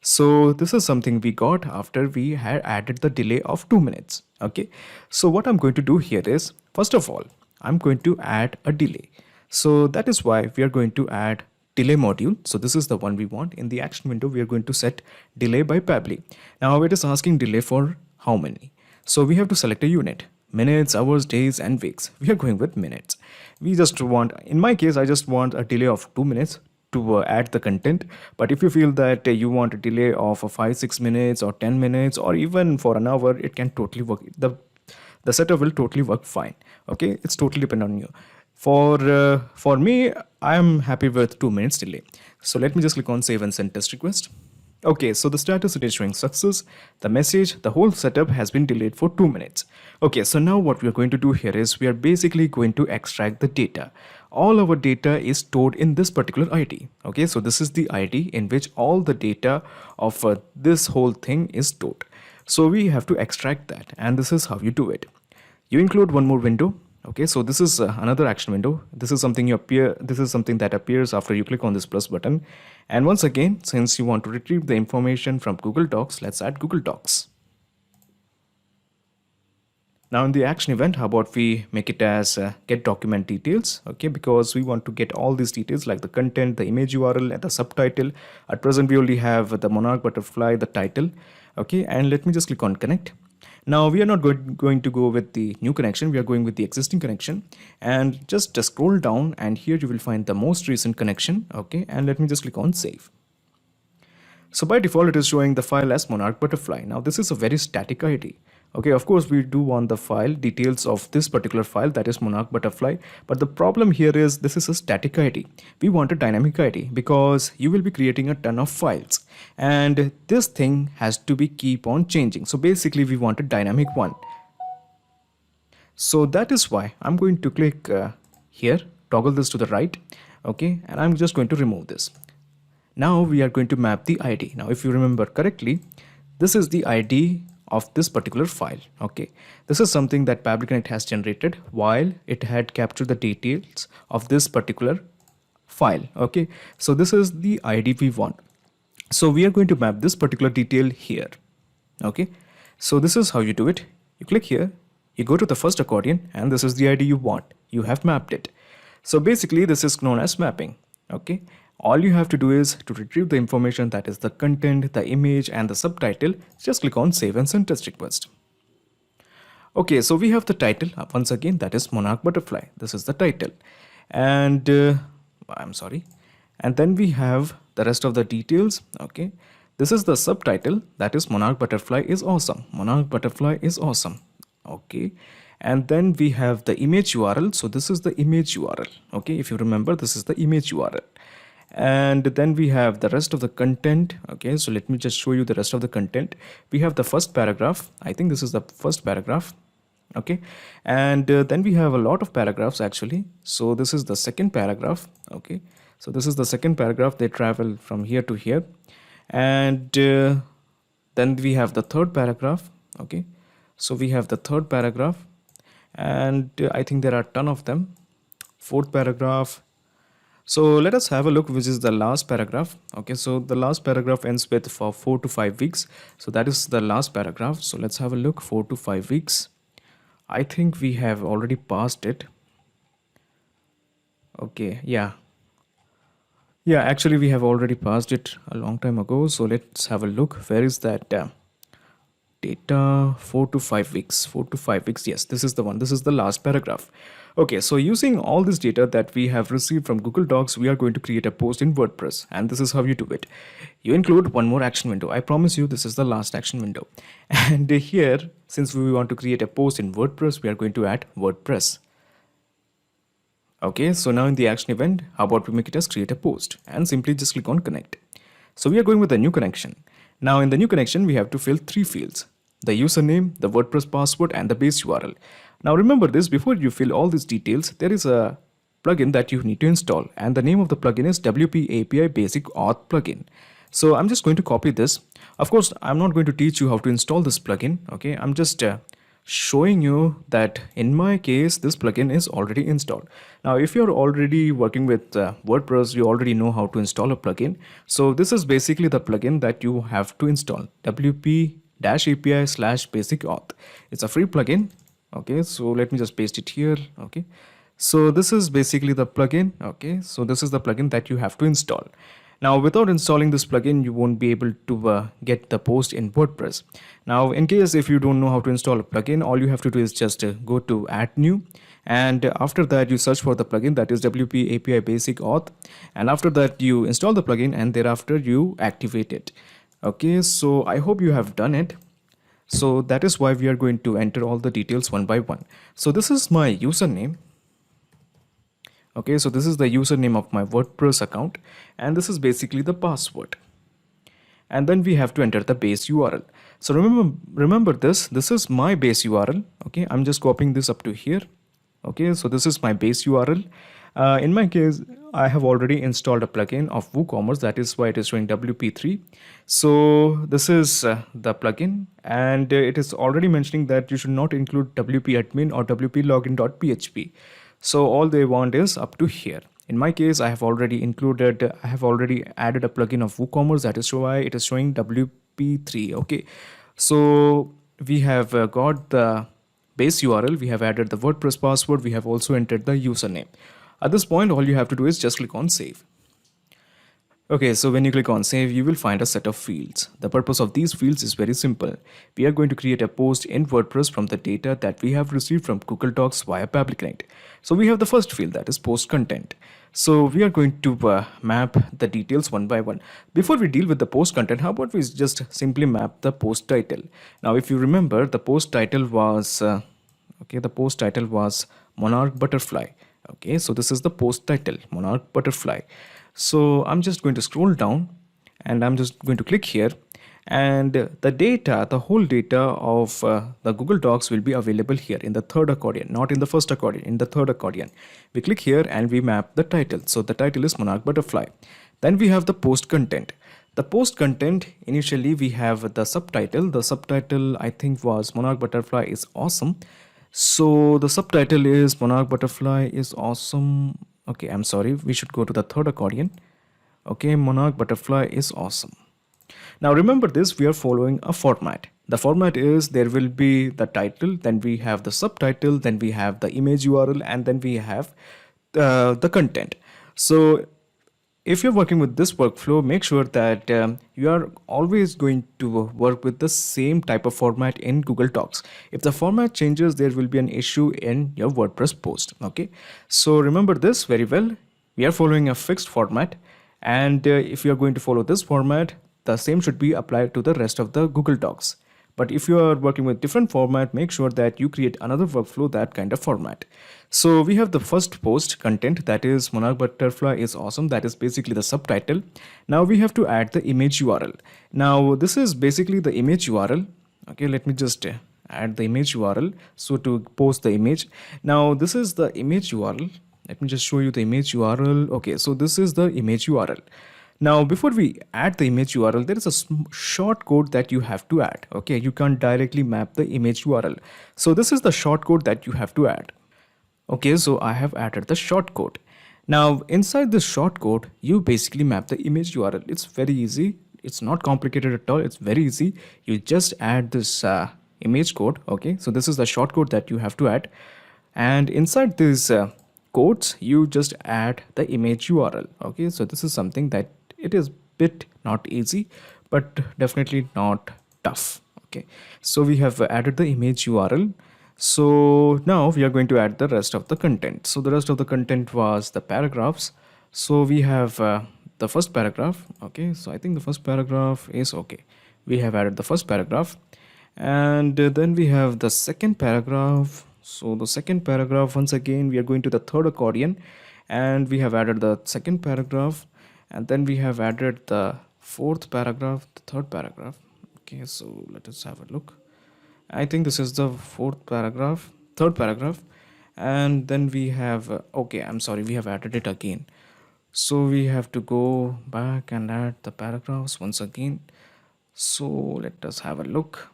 [SPEAKER 4] So this is something we got after we had added the delay of 2 minutes. Okay, so what I'm going to do here is, first of all, I'm going to add a delay. So that is why we are going to add delay module. So this is the one we want. In the action window, we are going to set delay by Pabbly. Now it is asking delay for how many. So we have to select a unit: minutes, hours, days, and weeks. We are going with minutes. We just want, in my case, I just want a delay of 2 minutes to add the content. But if you feel that you want a delay of 5-6 minutes or 10 minutes or even for an hour, it can totally work. The setup will totally work fine. Okay, it's totally dependent on you. For me, I am happy with 2 minutes delay. So let me just click on save and send test request. Okay, so the status, it is showing success. The message, the whole setup has been delayed for 2 minutes. Okay, so now what we are going to do here is we are basically going to extract the data. All our data is stored in this particular ID. Okay, so this is the ID in which all the data of this whole thing is stored. So we have to extract that, and this is how you do it. You include one more window. Okay, so this is another action window. This is something that appears after you click on this plus button. And once again, since you want to retrieve the information from Google Docs, let's add Google Docs. Now in the action event, how about we make it as get document details? Okay, because we want to get all these details like the content, the image URL, and the subtitle. At present, we only have the monarch butterfly, the title. Okay, and let me just click on connect. Now we are not going to go with the new connection, we are going with the existing connection, and just scroll down and here you will find the most recent connection. Okay, and let me just click on save. So by default it is showing the file as monarch butterfly. Now this is a very static ID. Okay, of course we do want the file details of this particular file, that is monarch butterfly, but the problem here is this is a static ID. We want a dynamic ID because you will be creating a ton of files and this thing has to be keep on changing. So basically we want a dynamic one. So that is why I'm going to click here, toggle this to the right. Okay, and I'm just going to remove this. Now we are going to map the ID. Now if you remember correctly, this is the ID of this particular file. Okay, this is something that Pabbly Connect has generated while it had captured the details of this particular file. Okay, so this is the ID we want. So we are going to map this particular detail here. Okay, so this is how you do it. You click here, you go to the first accordion, and this is the ID you want. You have mapped it. So basically this is known as mapping. Okay, all you have to do is to retrieve the information, that is the content, the image, and the subtitle. Just click on save and send test request. Okay, so we have the title once again, that is monarch butterfly. This is the title, and and then we have the rest of the details. Okay, this is the subtitle, that is monarch butterfly is awesome. Monarch butterfly is awesome. Okay, and then we have the image URL. So this is the image URL. Okay, if you remember, this is the image URL. And then we have the rest of the content. Okay, so let me just show you the rest of the content. We have the first paragraph. I think this is the first paragraph. Okay, and then we have a lot of paragraphs actually. So this is the second paragraph. Okay, so this is the second paragraph. They travel from here to here, and then we have the third paragraph. Okay, so we have the third paragraph, and I think there are a ton of them. Fourth paragraph. So let us have a look which is the last paragraph. Okay, so the last paragraph ends with for 4 to 5 weeks. So that is the last paragraph. So let's have a look. 4 to 5 weeks. I think we have already passed it. Okay, yeah, actually we have already passed it a long time ago. So let's have a look. Where is that data? 4 to 5 weeks. 4 to 5 weeks. Yes, this is the one. This is the last paragraph. Okay, so using all this data that we have received from Google Docs, we are going to create a post in WordPress, and this is how you do it. You include one more action window. I promise you this is the last action window. And here, since we want to create a post in WordPress, we are going to add WordPress. Okay, so now in the action event, how about we make it as create a post and simply just click on connect. So we are going with a new connection. Now in the new connection, we have to fill 3 fields: the username, the WordPress password, and the base URL. Now remember this, before you fill all these details, there is a plugin that you need to install, and the name of the plugin is WP API Basic Auth plugin. So I'm just going to copy this. Of course, I'm not going to teach you how to install this plugin. Okay, I'm just showing you that in my case this plugin is already installed. Now if you're already working with WordPress, you already know how to install a plugin. So this is basically the plugin that you have to install, wp-api/basic auth. It's a free plugin. Okay, so let me just paste it here. Okay, so this is basically the plugin. Okay, so this is the plugin that you have to install. Now, without installing this plugin, you won't be able to get the post in WordPress. Now, in case if you don't know how to install a plugin, all you have to do is just go to add new. And after that, you search for the plugin, that is WP API Basic Auth. And after that, you install the plugin and thereafter you activate it. Okay, so I hope you have done it. So that is why we are going to enter all the details one by one. So this is my username. Okay, so this is the username of my WordPress account, and this is basically the password. And then we have to enter the base URL. So remember this is my base URL. Okay, I'm just copying this up to here. Okay, so this is my base URL. In my case, I have already installed a plugin of WooCommerce. That is why it is showing WP3. So this is the plugin, and it is already mentioning that you should not include WP admin or WP login.php. So all they want is up to here. In my case, I have already added a plugin of WooCommerce. That is why it is showing WP3. Okay, so we have got the base URL. We have added the WordPress password. We have also entered the username. At this point, all you have to do is just click on save. Okay, so when you click on save, you will find a set of fields. The purpose of these fields is very simple. We are going to create a post in WordPress from the data that we have received from Google Docs via Pabbly Connect. So we have the first field, that is post content. So we are going to map the details one by one. Before we deal with the post content, how about we just simply map the post title? Now, if you remember, the post title was Monarch Butterfly. Okay, so this is the post title, Monarch Butterfly. So I'm just going to scroll down and I'm just going to click here, and the whole data of the Google Docs will be available here in the third accordion, not in the first accordion, in the third accordion. We click here and we map the title. So the title is Monarch Butterfly. Then we have the post content. The post content, initially we have the subtitle. The subtitle I think was Monarch Butterfly is awesome. So the subtitle is Monarch Butterfly is awesome. Okay, I'm sorry, we should go to the third accordion. Okay, Monarch Butterfly is awesome. Now remember this, we are following a format. The format is there will be the title, then we have the subtitle, then we have the image URL, and then we have the content. So if you're working with this workflow, make sure that you are always going to work with the same type of format in Google Docs. If the format changes, there will be an issue in your WordPress post. Okay, so remember this very well. We are following a fixed format, and if you are going to follow this format, the same should be applied to the rest of the Google Docs. But if you are working with different format, make sure that you create another workflow that kind of format. So we have the first post content, that is Monarch Butterfly is awesome. That is basically the subtitle. Now we have to add the image URL. Now this is basically the image URL. Okay, let me just add the image URL. So to post the image. Now this is the image URL. Let me just show you the image URL. Okay, so this is the image URL. Now, before we add the image URL, there is a short code that you have to add. Okay, you can't directly map the image URL. So this is the short code that you have to add. Okay, so I have added the short code. Now, inside this short code, you basically map the image URL. It's very easy. It's not complicated at all. It's very easy. You just add this image code. Okay, so this is the short code that you have to add. And inside this codes, you just add the image URL. Okay, so this is something that it is bit not easy, but definitely not tough. Okay, so we have added the image URL. So now we are going to add the rest of the content. So the rest of the content was the paragraphs. So we have the first paragraph. Okay, so I think the first paragraph is okay. We have added the first paragraph, and then we have the second paragraph. So the second paragraph, once again we are going to the third accordion, and we have added the second paragraph, and then we have added the fourth paragraph, the third paragraph. Okay, so let us have a look. I think this is the third paragraph, and then we have okay, I'm sorry, we have added it again. So we have to go back and add the paragraphs once again. So let us have a look.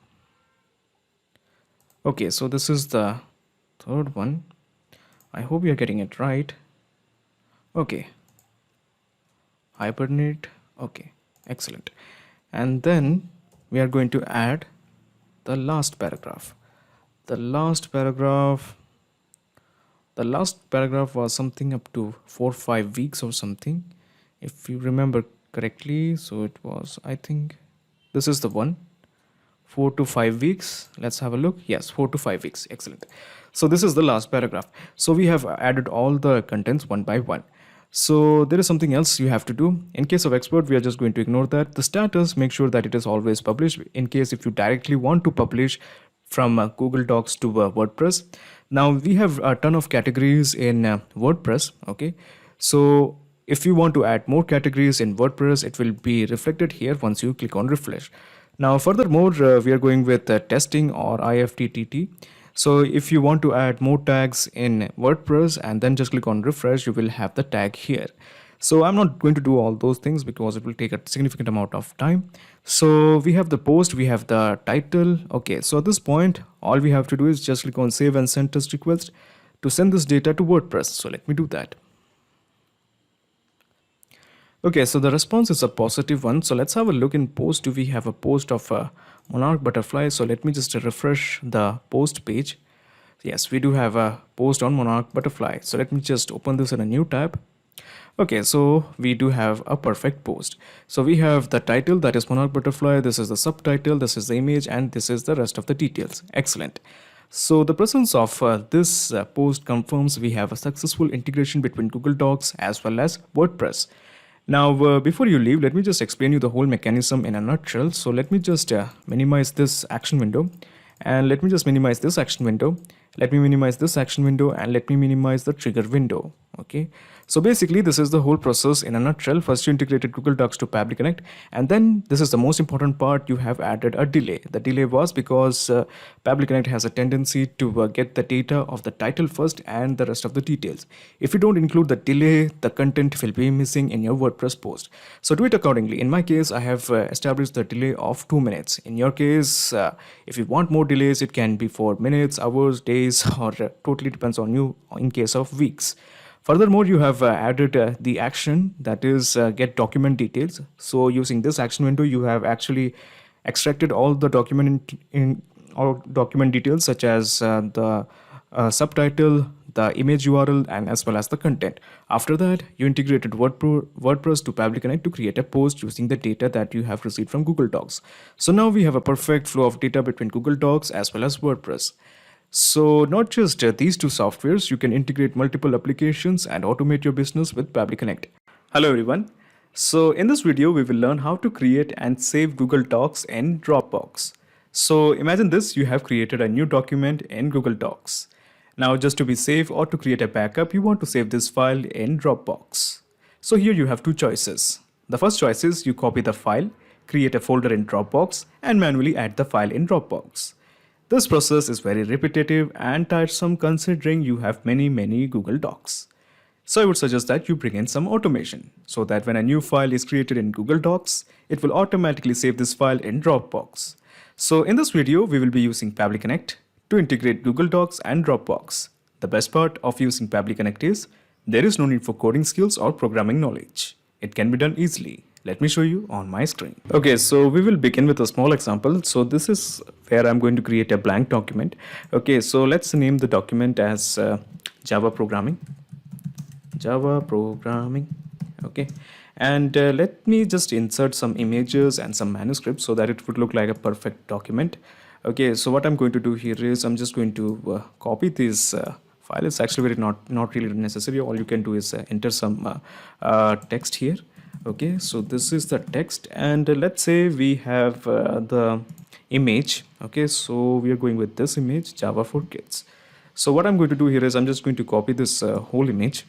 [SPEAKER 4] Okay, so this is the third one. I hope you're getting it right. Okay, hibernate. Okay, excellent. And then we are going to add the last paragraph. The last paragraph was something up to 4-5 weeks or something, if you remember correctly. So it was, I think this is the one, 4 to 5 weeks. Let's have a look. Yes, 4 to 5 weeks. Excellent. So this is the last paragraph. So we have added all the contents one by one. So there is something else you have to do. In case of export, we are just going to ignore that. The status, make sure that it is always published. In case if you directly want to publish from Google Docs to WordPress. Now we have a ton of categories in WordPress. Okay, so if you want to add more categories in WordPress, it will be reflected here once you click on refresh. Now furthermore, we are going with testing or IFTTT. So if you want to add more tags in WordPress and then just click on refresh, you will have the tag here. So I'm not going to do all those things because it will take a significant amount of time. So we have the post, we have the title. Okay, so at this point, all we have to do is just click on save and send test request to send this data to WordPress. So let me do that. Okay, so the response is a positive one. So let's have a look in post. Do we have a post of a monarch butterfly? So let me just refresh the post page. Yes, we do have a post on monarch butterfly. So let me just open this in a new tab. Okay, so we do have a perfect post. So we have the title, that is monarch butterfly. This is the subtitle, this is the image, and this is the rest of the details. Excellent. So the presence of this post confirms we have a successful integration between Google Docs as well as WordPress. Now, before you leave, let me just explain you the whole mechanism in a nutshell. So let me just minimize this action window, and let me just minimize this action window. Let me minimize this action window, and let me minimize the trigger window. Okay. So basically, this is the whole process in a nutshell. First, you integrated Google Docs to Pabbly Connect, and then this is the most important part. You have added a delay. The delay was because Pabbly Connect has a tendency to get the data of the title first and the rest of the details. If you don't include the delay, the content will be missing in your WordPress post. So do it accordingly. In my case, I have established the delay of 2 minutes. In your case, if you want more delays, it can be for minutes, hours, days, or totally depends on you in case of weeks. Furthermore, you have added the action, that is get document details. So using this action window, you have actually extracted all the document details such as the subtitle, the image URL, and as well as the content. After that, you integrated WordPress to Pabbly Connect to create a post using the data that you have received from Google Docs. So now we have a perfect flow of data between Google Docs as well as WordPress. So not just these two softwares, you can integrate multiple applications and automate your business with Pabbly Connect. Hello everyone. So in this video, we will learn how to create and save Google Docs in Dropbox. So imagine this, you have created a new document in Google Docs. Now just to be safe or to create a backup, you want to save this file in Dropbox. So here you have two choices. The first choice is you copy the file, create a folder in Dropbox, and manually add the file in Dropbox. This process is very repetitive and tiresome considering you have many Google Docs. So I would suggest that you bring in some automation so that when a new file is created in Google Docs, it will automatically save this file in Dropbox. So in this video, we will be using Pabbly Connect to integrate Google Docs and Dropbox. The best part of using Pabbly Connect is there is no need for coding skills or programming knowledge. It can be done easily. Let me show you on my screen. Okay, so we will begin with a small example. So this is where I'm going to create a blank document. Okay, so let's name the document as Java Programming. Okay, and let me just insert some images and some manuscripts so that it would look like a perfect document. Okay, so what I'm going to do here is I'm just going to copy this file. It's actually not really necessary. All you can do is enter some text here. Okay, so this is the text, and let's say we have the image. Okay, so we are going with this image, Java for Kids. So what I'm going to do here is I'm just going to copy this whole image,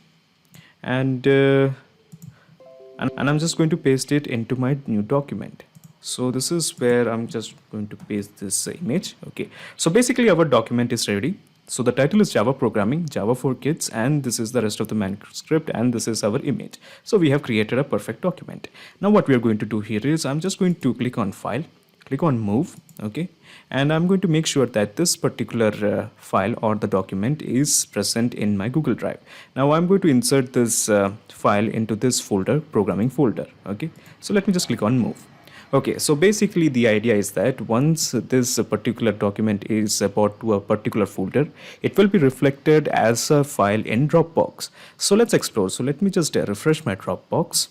[SPEAKER 4] and I'm just going to paste it into my new document. So this is where I'm just going to paste this image. Okay, so basically our document is ready. So the title is Java Programming, Java for Kids, and this is the rest of the manuscript, and this is our image. So we have created a perfect document. Now what we are going to do here is I'm just going to click on File, click on Move, okay, and I'm going to make sure that this particular file or the document is present in my Google Drive. Now I'm going to insert this file into this folder, programming folder, okay. So let me just click on Move. Okay, so basically the idea is that once this particular document is brought to a particular folder, it will be reflected as a file in Dropbox. So let's explore. So let me just refresh my Dropbox.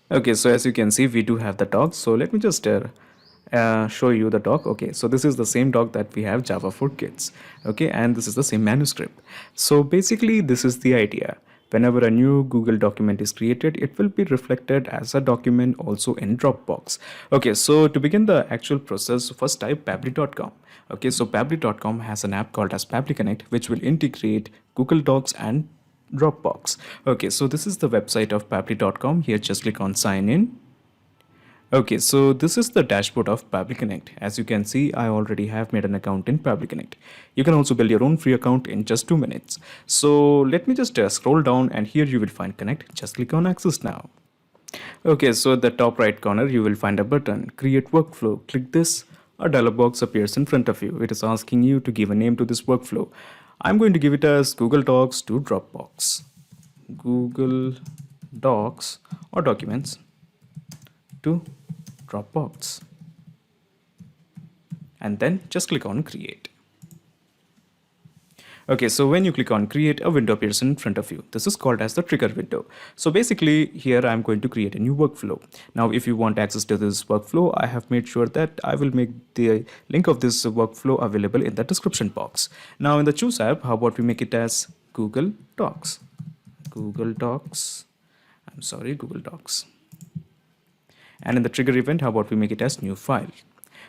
[SPEAKER 4] Okay, so as you can see, we do have the doc. So let me just show you the doc. Okay, so this is the same doc that we have, Java for Kids. Okay, and this is the same manuscript. So basically this is the idea. Whenever a new Google document is created, it will be reflected as a document also in Dropbox. Okay, so to begin the actual process, first type pabbly.com. Okay, so pabbly.com has an app called as Pabbly Connect, which will integrate Google Docs and Dropbox. Okay, so this is the website of pabbly.com. Here, just click on sign in. Okay, so this is the dashboard of Pabbly Connect. As you can see, I already have made an account in Pabbly Connect. You can also build your own free account in just 2 minutes. So let me just scroll down, and here you will find Connect. Just click on Access now. Okay, so at the top right corner, you will find a button, Create Workflow. Click this. A dialog box appears in front of you. It is asking you to give a name to this workflow. I'm going to give it as Google Docs to Dropbox. Google Docs or Documents to Dropbox, and then just click on Create. Okay, so when you click on Create, a window appears in front of you. This is called as the trigger window. So basically here I'm going to create a new workflow. Now if you want access to this workflow, I have made sure that I will make the link of this workflow available in the description box. Now in the Choose app, how about we make it as Google Docs. Google Docs. And in the trigger event, how about we make it as new file?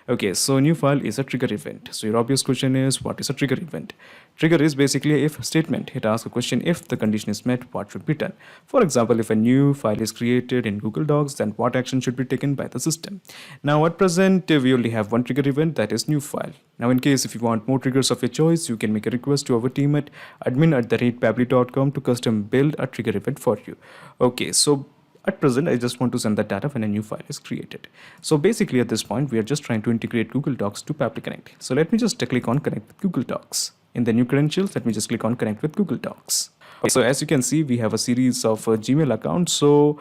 [SPEAKER 4] Okay, so new file is a trigger event. So your obvious question is, what is a trigger event? Trigger is basically a if statement. It asks a question, if the condition is met, what should be done? For example, if a new file is created in Google Docs, then what action should be taken by the system? Now at present, we only have one trigger event, that is new file. Now in case if you want more triggers of your choice, you can make a request to our team at admin@pabbly.com to custom build a trigger event for you. Okay, so at present, I just want to send the data when a new file is created. So basically at this point, we are just trying to integrate Google Docs to Pabbly Connect. So let me just click on Connect with Google Docs. In the new credentials, let me just click on Connect with Google Docs. Okay, so as you can see, we have a series of Gmail accounts. So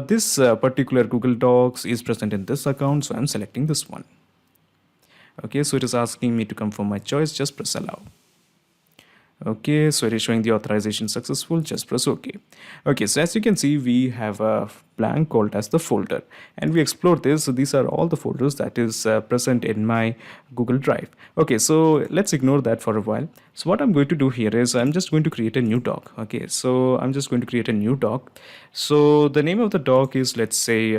[SPEAKER 4] this particular Google Docs is present in this account. So I'm selecting this one. Okay, so it is asking me to confirm my choice. Just press allow. Okay, so it is showing the authorization successful. Just press OK. Okay, so as you can see, we have a blank called as the folder, and we explore this. So these are all the folders that is present in my Google Drive. Okay, so let's ignore that for a while. So what I'm going to do here is I'm just going to create a new doc. Okay, so I'm just going to create a new doc. So the name of the doc is, let's say,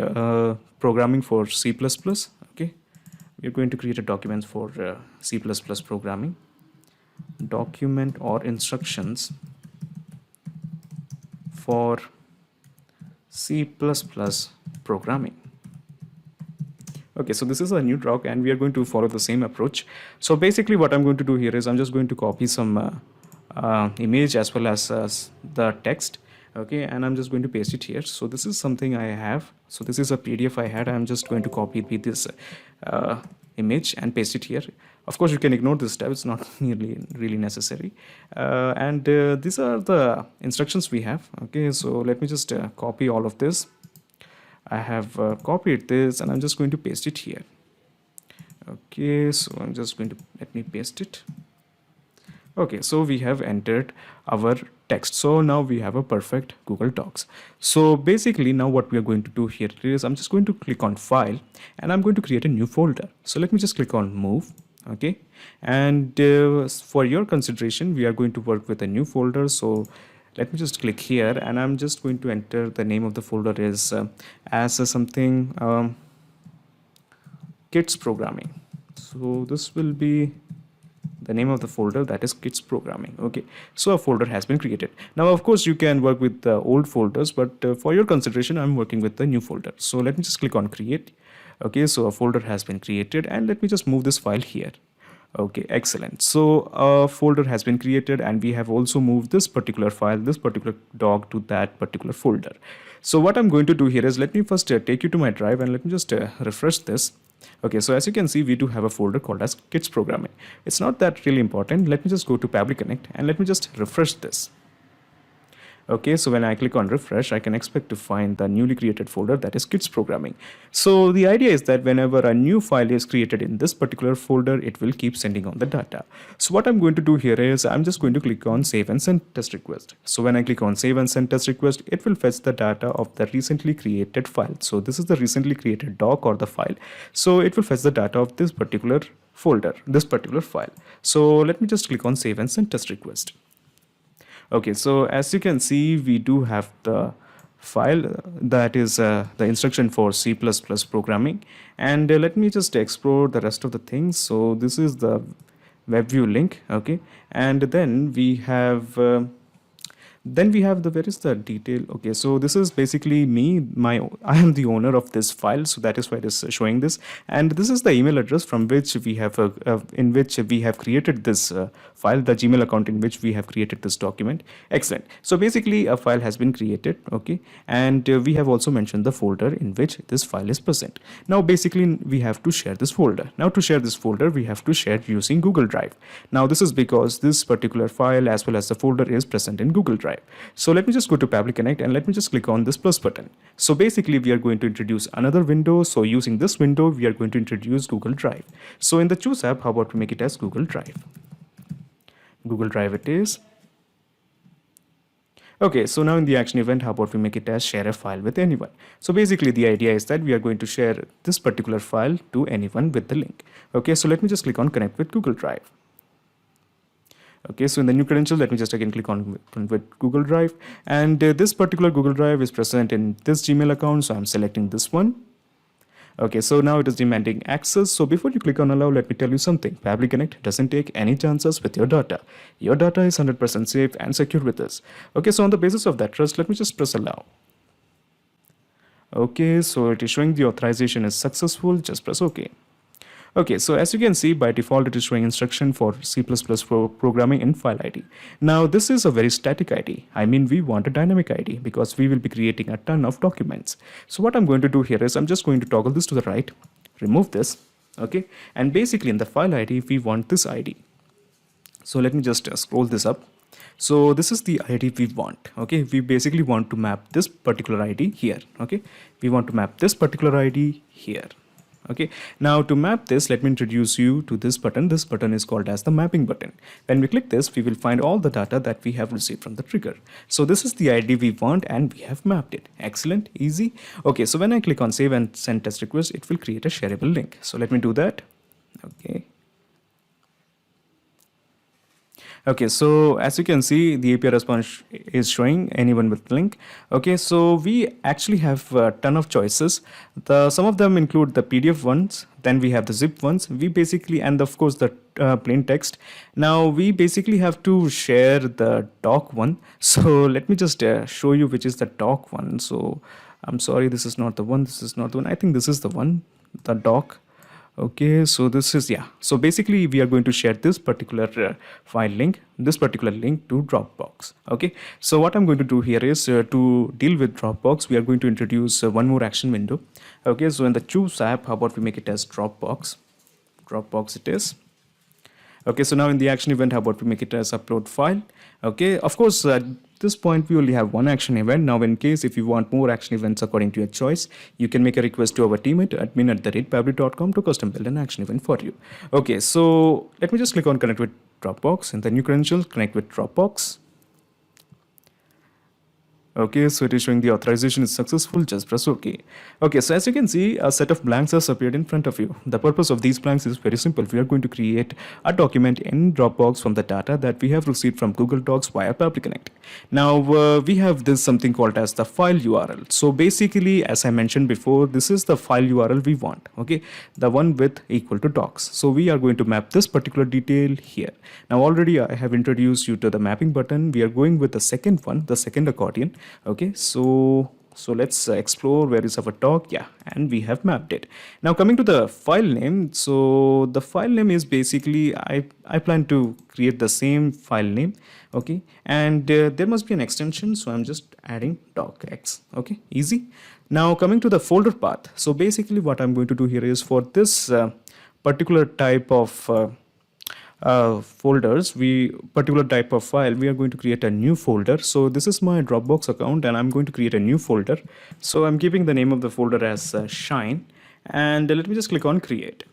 [SPEAKER 4] programming for C++. Okay, we're going to create a document for C++ programming. Document or instructions for C++ programming. Okay, so this is a new doc and we are going to follow the same approach. So basically what I'm going to do here is I'm just going to copy some image as well as the text. Okay, and I'm just going to paste it here. So this is something I have. So this is a PDF I had. I'm just going to copy this image and paste it here. Of course, you can ignore this step. It's not really necessary. And these are the instructions we have. Okay, so let me just copy all of this. I have copied this and I'm just going to paste it here. Okay, so I'm just going to let me paste it. Okay, so we have entered our text. So now we have a perfect Google Docs. So basically now what we are going to do here is I'm just going to click on File and I'm going to create a new folder. So let me just click on Move. Okay, and for your consideration, we are going to work with a new folder. So let me just click here and I'm just going to enter the name of the folder is as something kids programming. So this will be the name of the folder, that is kids programming. Okay, so a folder has been created. Now of course you can work with the old folders, but for your consideration I'm working with the new folder. So let me just click on create. Okay, so a folder has been created and let me just move this file here. Okay, excellent. So a folder has been created and we have also moved this particular file, this particular doc to that particular folder. So what I'm going to do here is let me first take you to my drive and let me just refresh this. Okay, so as you can see, we do have a folder called as kids programming. It's not that really important. Let me just go to Pabbly Connect and let me just refresh this. Okay, so when I click on refresh, I can expect to find the newly created folder that is kids programming. So the idea is that whenever a new file is created in this particular folder, it will keep sending on the data. So what I'm going to do here is I'm just going to click on save and send test request. So when I click on save and send test request, it will fetch the data of the recently created file. So this is the recently created doc or the file. So it will fetch the data of this particular folder, this particular file. So let me just click on save and send test request. Okay, so as you can see, we do have the file that is the instruction for C++ programming. And let me just explore the rest of the things. So this is the web view link. Okay, and then we have where is the detail. Okay, so this is basically me, I am the owner of this file, so that is why it is showing this. And this is the email address from which we have in which we have created this file, the Gmail account in which we have created this document. Excellent. So basically a file has been created. Okay, and we have also mentioned the folder in which this file is present. Now basically we have to share this folder. Now to share this folder, we have to share using Google Drive. Now this is because this particular file as well as the folder is present in Google Drive. So let me just go to Pabbly Connect and let me just click on this plus button. So basically we are going to introduce another window. So using this window, we are going to introduce Google Drive. So in the choose app, how about we make it as Google Drive? Google Drive it is. Okay, so now in the action event, how about we make it as share a file with anyone? So basically the idea is that we are going to share this particular file to anyone with the link. Okay, so let me just click on connect with Google Drive. Okay, so in the new credential, let me just again click on with Google Drive, and this particular Google Drive is present in this Gmail account, so I'm selecting this one. Okay, so now it is demanding access. So before you click on allow, let me tell you something. Pabbly Connect doesn't take any chances with your data. Your data is 100% safe and secure with us. Okay, so on the basis of that trust, let me just press allow. Okay, so it is showing the authorization is successful. Just press OK. Okay, so as you can see, by default, it is showing instruction for C++ programming in file ID. Now, this is a very static ID. I mean, we want a dynamic ID because we will be creating a ton of documents. So what I'm going to do here is I'm just going to toggle this to the right, remove this, okay? And basically in the file ID, we want this ID. So let me just scroll this up. So this is the ID we want. Okay, we basically want to map this particular ID here. Okay, we want to map this particular ID here. Okay, now to map this, let me introduce you to this button. This button is called as the mapping button. When we click this, we will find all the data that we have received from the trigger. So this is the ID we want and we have mapped it. Excellent, easy. Okay, so when I click on save and send test request, it will create a shareable link. So let me do that. Okay. Okay, so as you can see, the API response is showing anyone with link. Okay, so we actually have a ton of choices. Some of them include the PDF ones, then we have the zip ones. We basically, and of course the plain text. Now we basically have to share the doc one. So let me just show you which is the doc one. So I'm sorry, this is not the one. This is not the one. I think this is the one, the doc. Okay, so this is, yeah. So basically we are going to share this particular file link, this particular link to Dropbox. Okay, so what I'm going to do here is to deal with Dropbox, we are going to introduce one more action window. Okay, so in the choose app, how about we make it as Dropbox? Dropbox it is. Okay, so now in the action event, how about we make it as upload file? Okay, of course, at this point, we only have one action event. Now, in case if you want more action events according to your choice, you can make a request to our team at admin@pabbly.com to custom build an action event for you. Okay, so let me just click on connect with Dropbox. In the new credentials, connect with Dropbox. Okay, so it is showing the authorization is successful. Just press OK. Okay, so as you can see, a set of blanks has appeared in front of you. The purpose of these blanks is very simple. We are going to create a document in Dropbox from the data that we have received from Google Docs via Pabbly Connect. Now, we have this something called as the file URL. So basically, as I mentioned before, this is the file URL we want. Okay, the one with equal to docs. So we are going to map this particular detail here. Now, already I have introduced you to the mapping button. We are going with the second one, the second accordion. Okay, so So let's explore where is our doc. Yeah, and we have mapped it. Now coming to the file name. So the file name is basically I plan to create the same file name. Okay, and there must be an extension, so I'm just adding docx. Okay, easy. Now coming to the folder path. So basically what I'm going to do here is for this particular type of particular type of file, we are going to create a new folder. So this is my Dropbox account and I'm going to create a new folder. So I'm keeping the name of the folder as shine, and let me just click on create.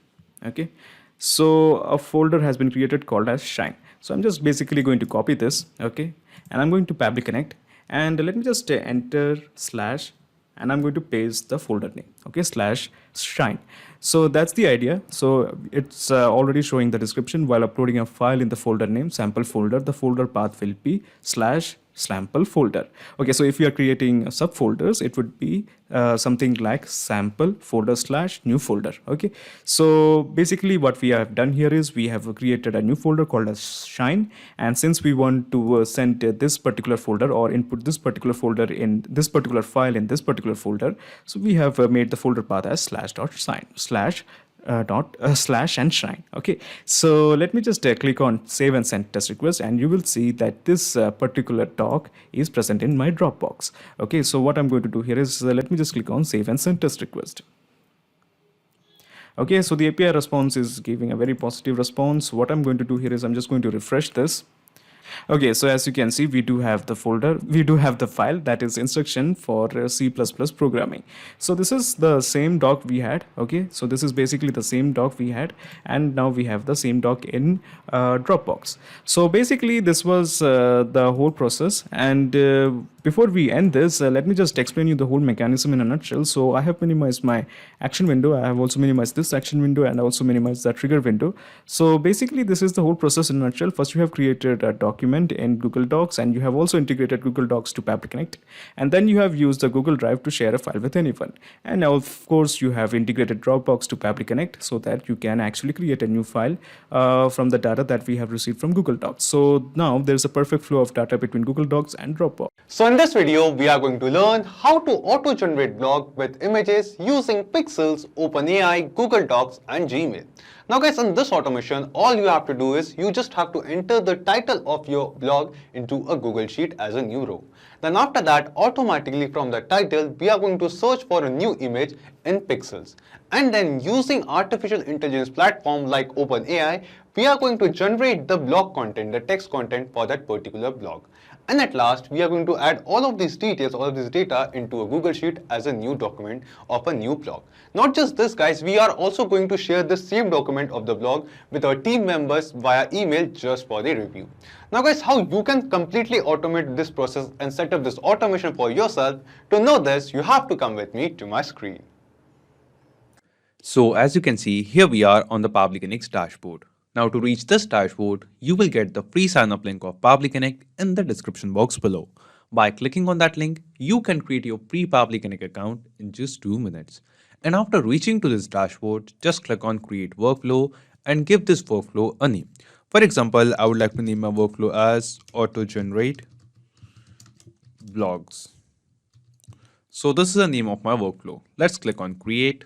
[SPEAKER 4] Okay, so a folder has been created called as shine. So I'm just basically going to copy this. Okay, and I'm going to Pabbly Connect, and let me just enter slash, and I'm going to paste the folder name. Okay, slash shine. So that's the idea. So it's already showing the description. While uploading a file in the folder name sample folder, the folder path will be slash sample folder. Okay, so if you are creating subfolders, it would be something like sample folder slash new folder. Okay, so basically what we have done here is we have created a new folder called as shine, and since we want to send this particular folder or input this particular folder in this particular file in this particular folder, so we have made the folder path as slash dot shine slash slash and shine. Okay, so let me just click on save and send test request, and you will see that this particular doc is present in my Dropbox. Okay, so what I'm going to do here is let me just click on save and send test request. Okay, so the API response is giving a very positive response. What I'm going to do here is I'm just going to refresh this. Okay, so as you can see, we do have the folder, we do have the file, that is instruction for C++ programming. So this is the same doc we had. Okay, so this is basically the same doc we had, and now we have the same doc in Dropbox. So basically this was the whole process, and before we end this, let me just explain you the whole mechanism in a nutshell. So I have minimized my action window, I have also minimized this action window, and also minimized the trigger window. So basically this is the whole process in a nutshell. First, you have created a document in Google Docs, and you have also integrated Google Docs to Pabbly Connect, and then you have used the Google Drive to share a file with anyone. And now of course you have integrated Dropbox to Pabbly Connect so that you can actually create a new file from the data that we have received from Google Docs. So now there's a perfect flow of data between Google Docs and Dropbox.
[SPEAKER 5] So in this video, we are going to learn how to auto-generate blog with images using Pexels, OpenAI, Google Docs and Gmail. Now guys, in this automation, all you have to do is you just have to enter the title of your blog into a Google Sheet as a new row. Then after that, automatically from the title, we are going to search for a new image in Pexels. And then using artificial intelligence platform like OpenAI, we are going to generate the blog content, the text content for that particular blog. And at last, we are going to add all of these details, all of this data into a Google Sheet as a new document of a new blog. Not just this guys, we are also going to share the same document of the blog with our team members via email just for the review. Now guys, how you can completely automate this process and set up this automation for yourself, to know this, you have to come with me to my screen.
[SPEAKER 6] So as you can see, here we are on the Pabbly Connect dashboard. Now to reach this dashboard, you will get the free sign-up link of Pabbly Connect in the description box below. By clicking on that link, you can create your free Pabbly Connect account in just 2 minutes. And after reaching to this dashboard, just click on Create Workflow and give this workflow a name. For example, I would like to name my workflow as Auto Generate Blogs. So this is the name of my workflow. Let's click on Create.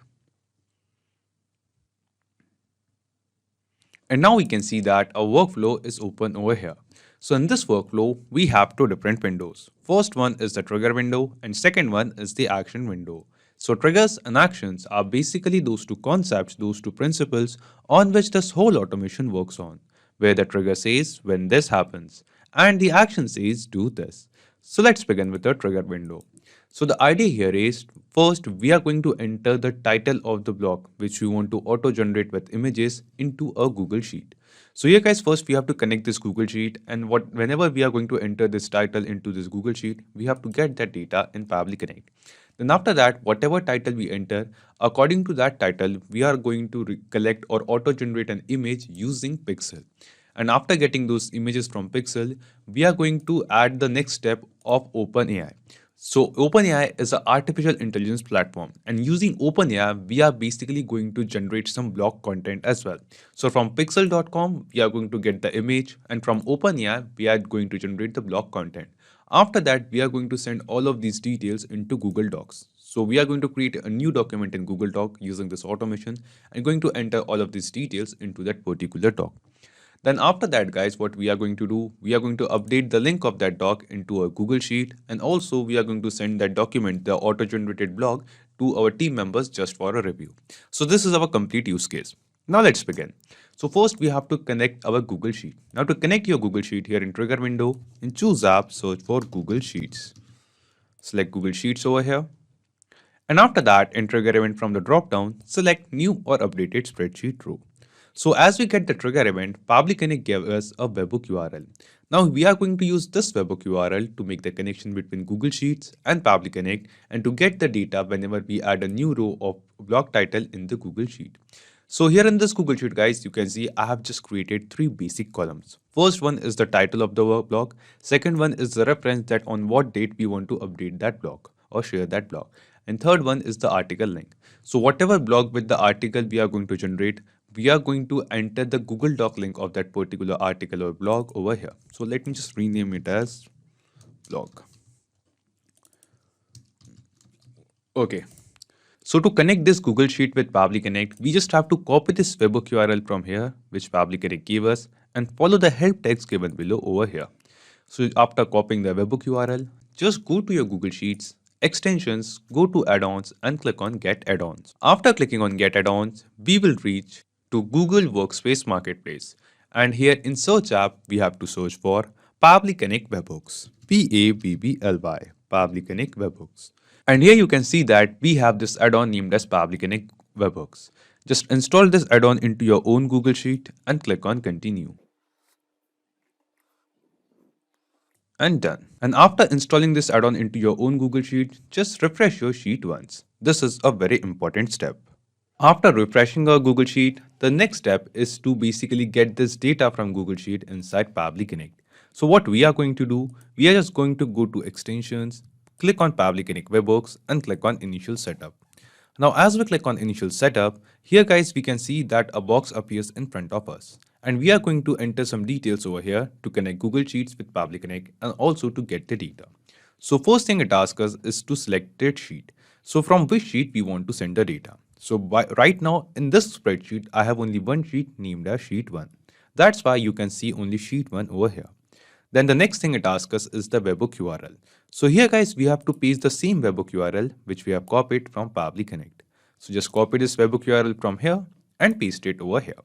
[SPEAKER 6] And now we can see that our workflow is open over here. So in this workflow, we have 2 different windows. First one is the trigger window and second one is the action window. So triggers and actions are basically those 2 concepts, those 2 principles on which this whole automation works on, where the trigger says when this happens and the action says do this. So let's begin with the trigger window. So the idea here is, first we are going to enter the title of the blog which we want to auto generate with images into a Google Sheet. So here guys, first we have to connect this Google Sheet, and whenever we are going to enter this title into this Google Sheet, we have to get that data in Pabbly Connect. Then after that, whatever title we enter, according to that title, we are going to collect or auto generate an image using Pexel. And after getting those images from Pexel, we are going to add the next step of OpenAI. So OpenAI is an artificial intelligence platform, and using OpenAI, we are basically going to generate some blog content as well. So from pexel.com, we are going to get the image, and from OpenAI, we are going to generate the blog content. After that, we are going to send all of these details into Google Docs. So we are going to create a new document in Google Doc using this automation and going to enter all of these details into that particular doc. Then after that, guys, what we are going to do, we are going to update the link of that doc into a Google Sheet, and also we are going to send that document, the auto-generated blog, to our team members just for a review. So this is our complete use case. Now let's begin. So first we have to connect our Google Sheet. Now to connect your Google Sheet, here in Trigger window, in Choose App, search for Google Sheets. Select Google Sheets over here. And after that, in Trigger Event from the drop-down, select New or Updated Spreadsheet row. So as we get the trigger event, Pabbly Connect gave us a webhook URL. Now we are going to use this webhook URL to make the connection between Google Sheets and Pabbly Connect and to get the data whenever we add a new row of blog title in the Google Sheet. So here in this Google Sheet, guys, you can see I have just created 3 basic columns. First one is the title of the blog. Second one is the reference that on what date we want to update that blog or share that blog. And third one is the article link. So whatever blog with the article we are going to generate, we are going to enter the Google Doc link of that particular article or blog over here. So let me just rename it as blog. Okay. So to connect this Google Sheet with Pabbly Connect, we just have to copy this webhook URL from here, which Pabbly Connect gave us, and follow the help text given below over here. So after copying the webhook URL, just go to your Google Sheets, extensions, go to add-ons and click on Get Add-ons. After clicking on Get Add-ons, we will reach to Google Workspace Marketplace. And here in Search app, we have to search for Pabbly Connect Webhooks. Pabbly, Pabbly Connect Webhooks. And here you can see that we have this add-on named as Pabbly Connect Webhooks. Just install this add-on into your own Google Sheet and click on Continue. And done. And after installing this add-on into your own Google Sheet, just refresh your sheet once. This is a very important step. After refreshing our Google Sheet, the next step is to basically get this data from Google Sheet inside Pabbly Connect. So what we are going to do, we are just going to go to Extensions, click on Pabbly Connect Webhooks and click on Initial Setup. Now as we click on Initial Setup, here guys we can see that a box appears in front of us. And we are going to enter some details over here to connect Google Sheets with Pabbly Connect and also to get the data. So first thing it asks us is to select that sheet. So from which sheet we want to send the data. So right now in this spreadsheet, I have only one sheet named as Sheet 1. That's why you can see only Sheet 1 over here. Then the next thing it asks us is the webhook URL. So here guys, we have to paste the same webhook URL which we have copied from Pabbly Connect. So just copy this webhook URL from here and paste it over here.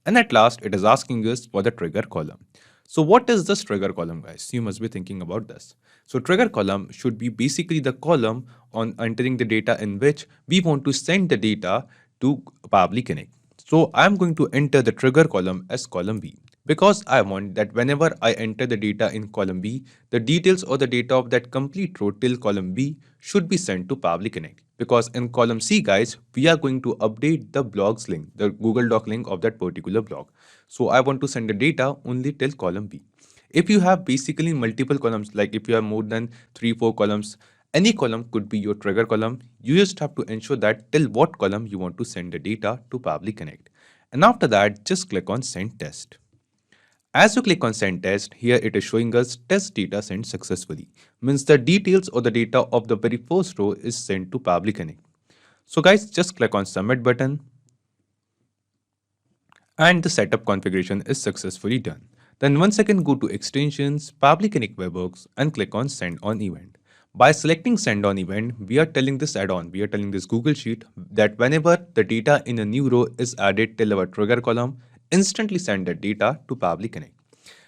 [SPEAKER 6] And at last, it is asking us for the trigger column. So what is this trigger column, guys? You must be thinking about this. So trigger column should be basically the column on entering the data in which we want to send the data to Pabbly Connect. So I'm going to enter the trigger column as column B because I want that whenever I enter the data in column B, the details or the data of that complete row till column B should be sent to Pabbly Connect. Because in column C, guys, we are going to update the blog's link, the Google Doc link of that particular blog. So I want to send the data only till column B. If you have basically multiple columns, like if you have more than 3-4 columns, any column could be your trigger column. You just have to ensure that till what column you want to send the data to Pabbly Connect. And after that, just click on Send Test. As you click on Send Test, here it is showing us test data sent successfully. Means the details or the data of the very first row is sent to Pabbly Connect. So guys, just click on Submit button. And the setup configuration is successfully done. Then once again go to Extensions, Pabbly Connect Webhooks and click on Send on Event. By selecting Send on Event, we are telling this add-on, we are telling this Google Sheet that whenever the data in a new row is added till our trigger column, instantly send that data to Pabbly Connect.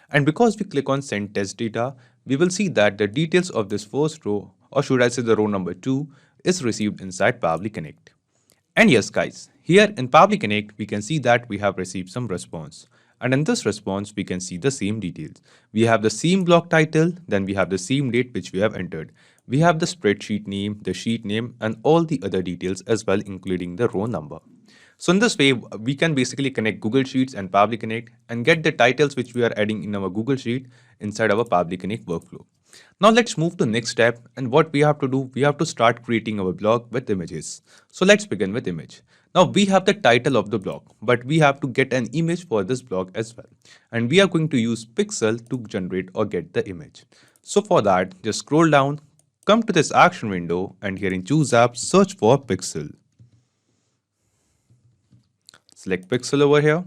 [SPEAKER 6] And because we click on Send Test Data, we will see that the details of this first row, or should I say the row number 2, is received inside Pabbly Connect. And yes guys, here in Pabbly Connect, we can see that we have received some response. And in this response, we can see the same details. We have the same blog title, then we have the same date which we have entered. We have the spreadsheet name, the sheet name, and all the other details as well, including the row number. So in this way, we can basically connect Google Sheets and Pabbly Connect and get the titles which we are adding in our Google Sheet inside our Pabbly Connect workflow. Now let's move to next step, and what we have to do, we have to start creating our blog with images. So let's begin with image. Now we have the title of the blog, but we have to get an image for this blog as well. And we are going to use Pexels to generate or get the image. So for that, just scroll down, come to this action window, and here in choose app, search for Pexel. Select Pexel over here.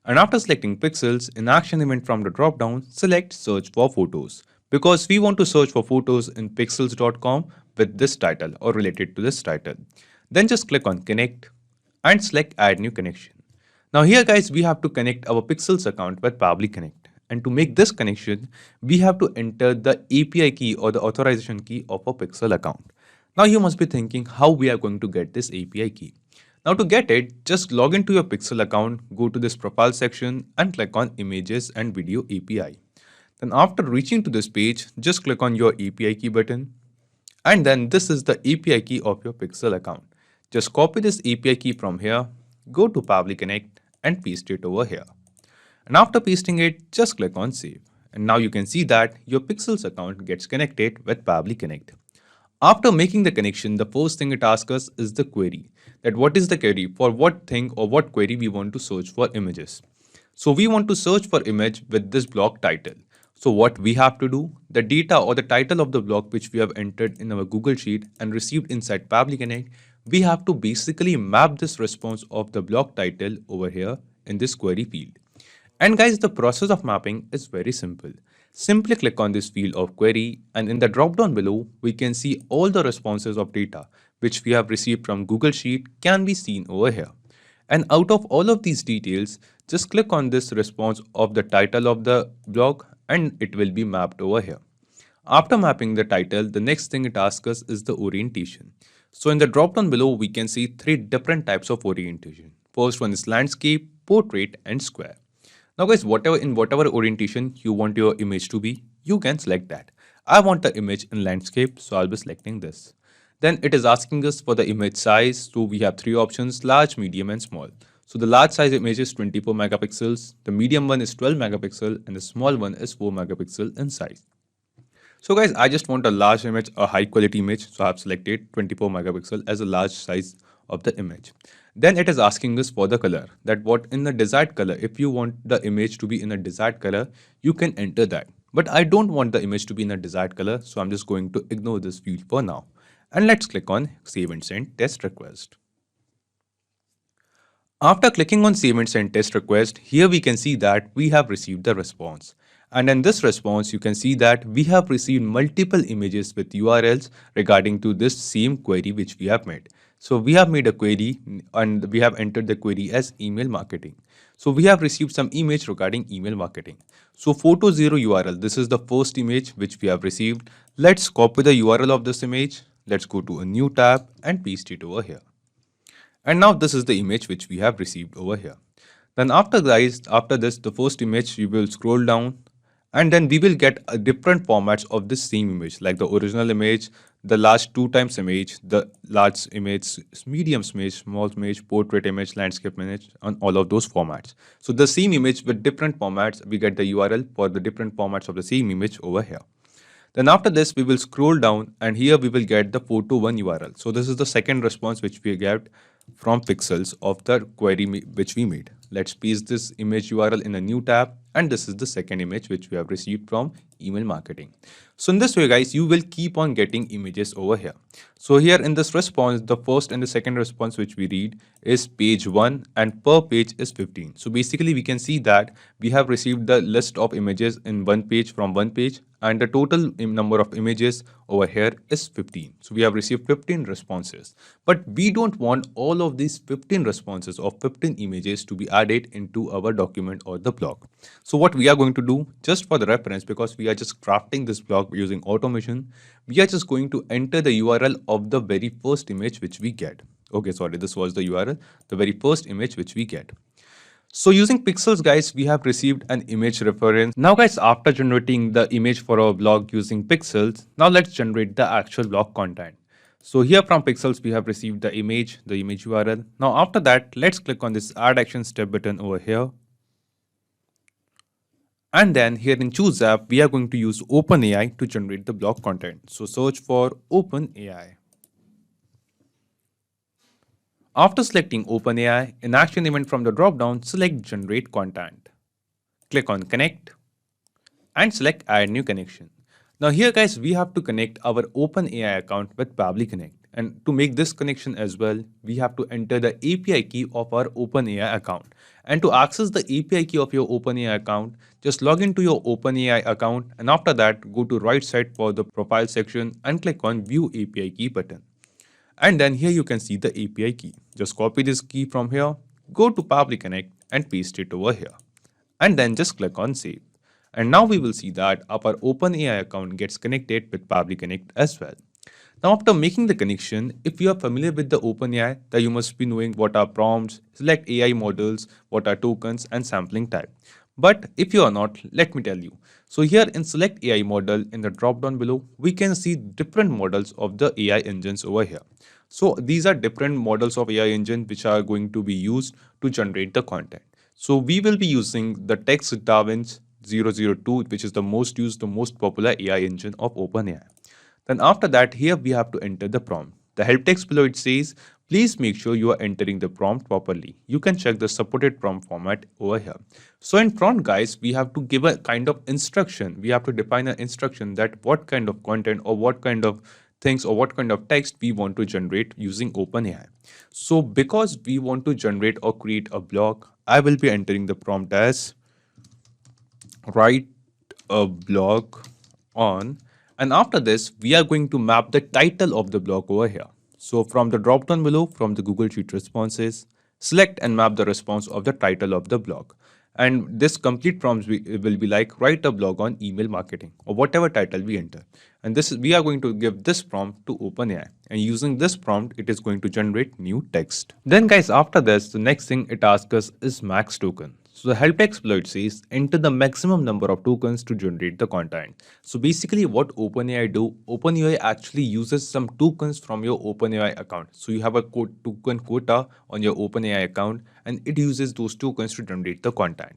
[SPEAKER 6] And after selecting Pexels, in action event from the drop down, select search for photos, because we want to search for photos in pexels.com with this title or related to this title. Then just click on connect and select add new connection. Now here guys, we have to connect our Pexels account with Pabbly Connect. And to make this connection, we have to enter the API key or the authorization key of a Pexel account. Now you must be thinking how we are going to get this API key. Now to get it, just log into your Pexel account, go to this profile section and click on Images and Video API. Then after reaching to this page, just click on your API key button. And then this is the API key of your Pexel account. Just copy this API key from here, go to Pabbly Connect and paste it over here. And after pasting it, just click on Save. And now you can see that your Pexels account gets connected with Pabbly Connect. After making the connection, the first thing it asks us is the query. That what is the query, for what thing or what query we want to search for images. So we want to search for image with this blog title. So what we have to do, the data or the title of the blog which we have entered in our Google Sheet and received inside Pabbly Connect, we have to basically map this response of the blog title over here in this query field. And guys, the process of mapping is very simple. Simply click on this field of query, and in the drop down below, we can see all the responses of data which we have received from Google Sheet can be seen over here. And out of all of these details, just click on this response of the title of the blog and it will be mapped over here. After mapping the title, the next thing it asks us is the orientation. So in the drop down below, we can see 3 different types of orientation. First one is landscape, portrait and square. Now guys, whatever orientation you want your image to be, you can select that. I want the image in landscape, so I'll be selecting this. Then it is asking us for the image size. So we have 3 options: large, medium and small. So the large size image is 24 megapixels, the medium one is 12 megapixel and the small one is 4 megapixel in size. So guys, I just want a large image, a high quality image. So I have selected 24 megapixel as a large size of the image. Then it is asking us for the color, that what in the desired color. If you want the image to be in a desired color, you can enter that. But I don't want the image to be in a desired color, so I'm just going to ignore this field for now. And let's click on Save and Send Test Request. After clicking on Save and Send Test Request, here we can see that we have received the response. And in this response, you can see that we have received multiple images with URLs regarding to this same query which we have made. So we have made a query and we have entered the query as email marketing. So we have received some image regarding email marketing. So photo 0 URL, this is the first image which we have received. Let's copy the URL of this image. Let's go to a new tab and paste it over here. And now this is the image which we have received over here. Then after this, the first image, we will scroll down and then we will get different formats of this same image, like the original image, the large 2 times image, the large image, medium image, small image, portrait image, landscape image, on all of those formats. So the same image with different formats, we get the URL for the different formats of the same image over here. Then after this, we will scroll down and here we will get the photo 1 URL. So this is the second response which we get from Pexels of the query which we made. Let's paste this image URL in a new tab, and this is the second image which we have received from email marketing. So in this way guys, you will keep on getting images over here. So here in this response, the first and the second response which we read is page 1 and per page is 15. So basically we can see that we have received the list of images in one page from one page, and the total number of images over here is 15. So we have received 15 responses, but we don't want all of these 15 responses of 15 images to be added into our document or the blog. So what we are going to do, just for the reference, because we are just crafting this blog using automation, we are just going to enter the URL of the very first image which we get. Okay, sorry, this was the URL, the very first image which we get. So using Pexels guys, we have received an image reference. Now guys, after generating the image for our blog using Pexels, now let's generate the actual blog content. So here from Pexels, we have received the image URL. Now after that, let's click on this add action step button over here. And then here in Choose App, we are going to use OpenAI to generate the blog content. So search for OpenAI. After selecting OpenAI, in action event from the dropdown, select Generate Content. Click on Connect and select Add New Connection. Now here guys, we have to connect our OpenAI account with Pabbly Connect. And to make this connection as well, we have to enter the API key of our OpenAI account. And to access the API key of your OpenAI account, just log into your OpenAI account and after that, go to right side for the profile section and click on View API Key button. And then here you can see the API key. Just copy this key from here, go to Pabbly Connect and paste it over here. And then just click on Save. And now we will see that our OpenAI account gets connected with Pabbly Connect as well. Now after making the connection, if you are familiar with the OpenAI, then you must be knowing what are prompts, select AI models, what are tokens and sampling type. But if you are not, let me tell you. So here in select AI model in the drop down below, we can see different models of the AI engines over here. So these are different models of AI engine which are going to be used to generate the content. So we will be using the Text DaVinci 002, which is the most used, the most popular AI engine of OpenAI. Then after that, here we have to enter the prompt. The help text below it says, please make sure you are entering the prompt properly. You can check the supported prompt format over here. So in prompt guys, we have to give a kind of instruction. We have to define an instruction that what kind of content or what kind of things or what kind of text we want to generate using OpenAI. So because we want to generate or create a blog, I will be entering the prompt as write a blog on, and after this we are going to map the title of the blog over here. So from the drop down below, from the Google Sheet responses, select and map the response of the title of the blog. And this complete prompt will be like write a blog on email marketing or whatever title we enter. And we are going to give this prompt to OpenAI, and using this prompt it is going to generate new text. Then guys, after this the next thing it asks us is max token. So the help text below it says enter the maximum number of tokens to generate the content. So basically what OpenAI do, OpenAI actually uses some tokens from your OpenAI account. So you have a token quota on your OpenAI account and it uses those tokens to generate the content.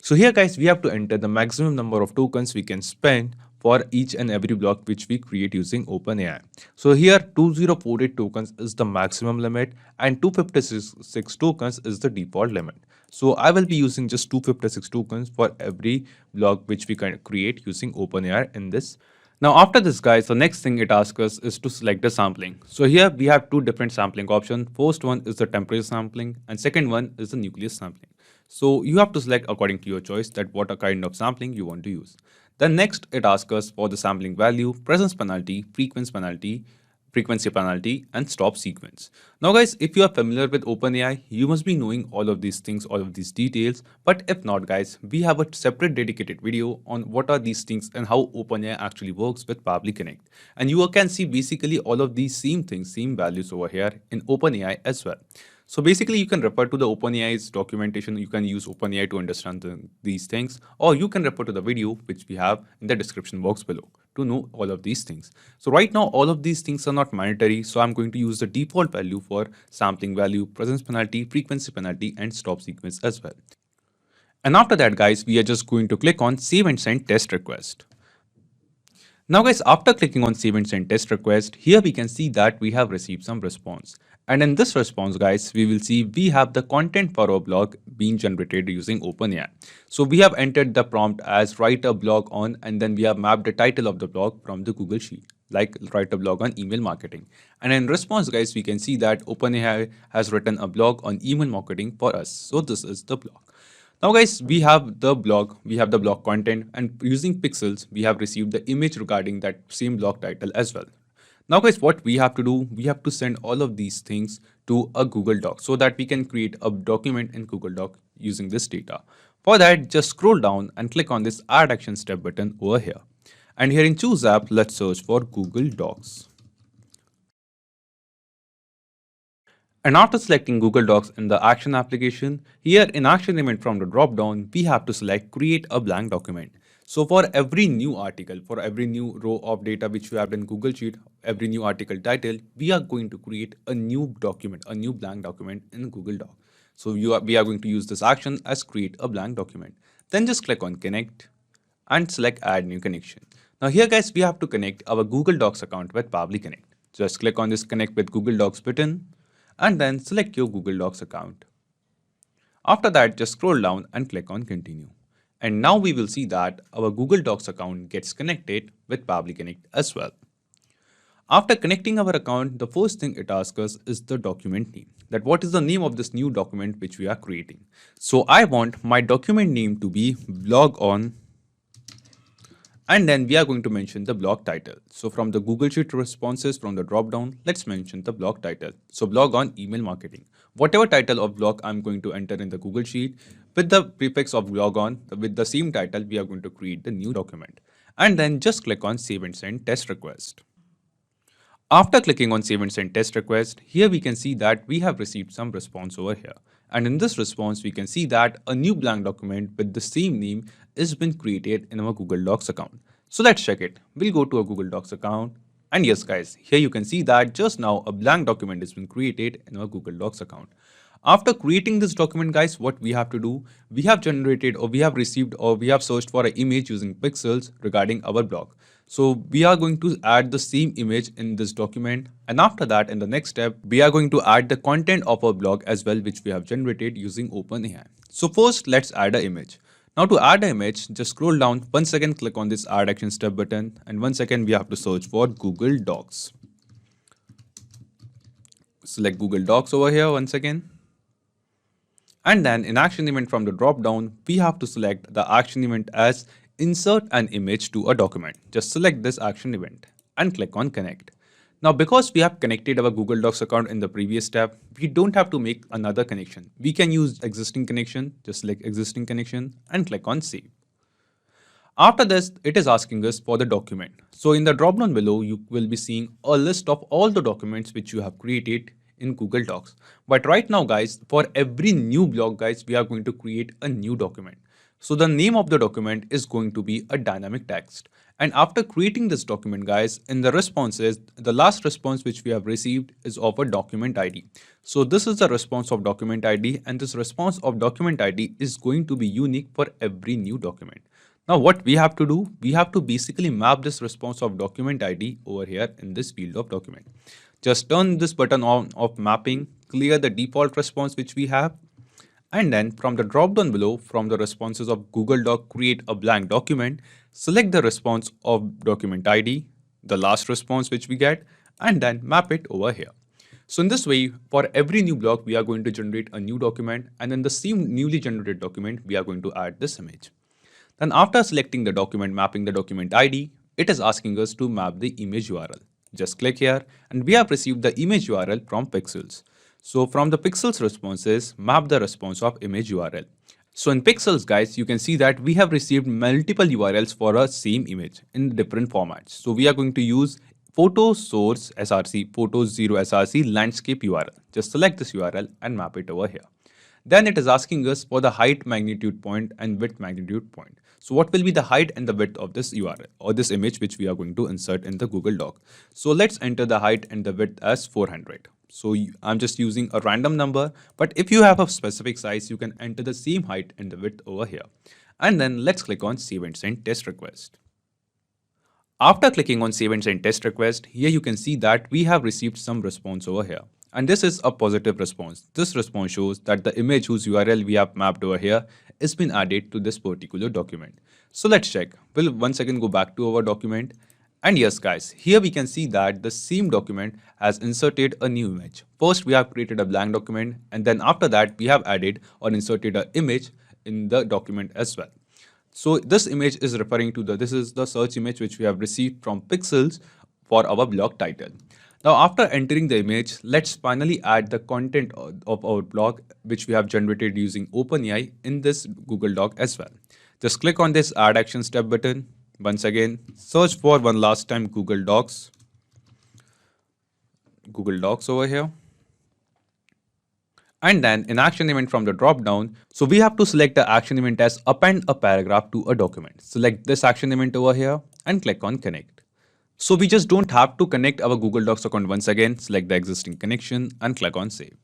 [SPEAKER 6] So here guys, we have to enter the maximum number of tokens we can spend for each and every block which we create using OpenAI. So here 2048 tokens is the maximum limit and 256 tokens is the default limit. So I will be using just 256 tokens for every block which we can create using OpenAI in this. Now after this guys, the next thing it asks us is to select the sampling. So here we have two different sampling options. First one is the temperature sampling and second one is the nucleus sampling. So you have to select according to your choice that what a kind of sampling you want to use. Then next it asks us for the sampling value, presence penalty, frequency penalty and stop sequence. Now guys, if you are familiar with OpenAI, you must be knowing all of these things, all of these details. But if not guys, we have a separate dedicated video on what are these things and how OpenAI actually works with Pabbly Connect. And you can see basically all of these same things, same values over here in OpenAI as well. So basically you can refer to the OpenAI's documentation. You can use OpenAI to understand these things, or you can refer to the video which we have in the description box below to know all of these things. So right now all of these things are not mandatory. So I'm going to use the default value for sampling value, presence penalty, frequency penalty and stop sequence as well. And after that guys, we are just going to click on save and send test request. Now guys, after clicking on save and send test request, here we can see that we have received some response. And in this response guys, we will see we have the content for our blog being generated using OpenAI. So we have entered the prompt as write a blog on, and then we have mapped the title of the blog from the Google Sheet, like write a blog on email marketing. And in response guys, we can see that OpenAI has written a blog on email marketing for us. So this is the blog. Now guys, we have the blog content, and using Pexels, we have received the image regarding that same blog title as well. Now guys, what we have to do, we have to send all of these things to a Google Doc so that we can create a document in Google Doc using this data. For that, just scroll down and click on this Add Action Step button over here. And here in Choose App, let's search for Google Docs. And after selecting Google Docs in the Action application, here in Action Event from the drop-down, we have to select Create a Blank Document. So for every new article, for every new row of data which we have in Google Sheet, every new article title, we are going to create a new document, a new blank document in Google Doc. So we are going to use this action as create a blank document. Then just click on Connect and select add new connection. Now here guys, we have to connect our Google Docs account with Pabbly Connect. Just click on this connect with Google Docs button and then select your Google Docs account. After that, just scroll down and click on continue. And now we will see that our Google Docs account gets connected with Pabbly Connect as well. After connecting our account, the first thing it asks us is the document name. That what is the name of this new document which we are creating. So I want my document name to be blog on, and then we are going to mention the blog title. So from the Google Sheet responses from the drop down, let's mention the blog title. So blog on email marketing. Whatever title of blog I'm going to enter in the Google Sheet with the prefix of blog on, with the same title, we are going to create the new document. And then just click on save and send test request. After clicking on save and send test request, here we can see that we have received some response over here. And in this response, we can see that a new blank document with the same name is been created in our Google Docs account. So let's check it. We'll go to our Google Docs account. And yes guys, here you can see that just now a blank document has been created in our Google Docs account. After creating this document guys, what we have to do, we have generated or we have received or we have searched for an image using Pexels regarding our blog. So we are going to add the same image in this document, and after that in the next step we are going to add the content of our blog as well, which we have generated using OpenAI. So first let's add an image. Now to add an image, just scroll down, once again click on this add action step button, and once again we have to search for Google Docs. Select Google Docs over here once again. And then in action event from the drop down, we have to select the action event as insert an image to a document. Just select this action event and click on connect. Now because we have connected our Google Docs account in the previous step, we don't have to make another connection. We can use existing connection, just select existing connection and click on save. After this, it is asking us for the document. So in the drop down below, you will be seeing a list of all the documents which you have created in Google Docs. But right now guys, for every new blog guys, we are going to create a new document. So the name of the document is going to be a dynamic text. And after creating this document guys, in the responses, the last response which we have received is of a document ID. So this is the response of document ID, and this response of document ID is going to be unique for every new document. Now what we have to do, we have to basically map this response of document ID over here in this field of document. Just turn this button on of mapping, clear the default response which we have, and then from the drop down below, from the responses of Google Doc, create a blank document, select the response of document ID, the last response which we get, and then map it over here. So in this way, for every new block, we are going to generate a new document, and in the same newly generated document, we are going to add this image. Then after selecting the document, mapping the document ID, it is asking us to map the image URL. Just click here, and we have received the image URL from Pexels. So from the Pexels responses, map the response of image URL. So in Pexels guys, you can see that we have received multiple URLs for a same image in different formats. So we are going to use photo source src, photo 0 src landscape URL. Just select this URL and map it over here. Then it is asking us for the height magnitude point and width magnitude point. So what will be the height and the width of this URL or this image which we are going to insert in the Google Doc. So let's enter the height and the width as 400. So I'm just using a random number, but if you have a specific size, you can enter the same height and the width over here. And then let's click on save and send test request. After clicking on save and send test request, here you can see that we have received some response over here. And this is a positive response. This response shows that the image whose URL we have mapped over here is been added to this particular document. So let's check. We'll once again go back to our document. And yes guys, here we can see that the same document has inserted a new image. First we have created a blank document, and then after that we have added or inserted an image in the document as well. So this image is referring to this is the search image which we have received from Pexels for our blog title. Now after entering the image, let's finally add the content of our blog which we have generated using OpenAI in this Google Doc as well. Just click on this add action step button. Once again, search for one last time Google Docs over here. And then in action event from the drop down, so we have to select the action event as append a paragraph to a document. Select this action event over here and click on connect. So we just don't have to connect our Google Docs account once again. Select the existing connection and click on save.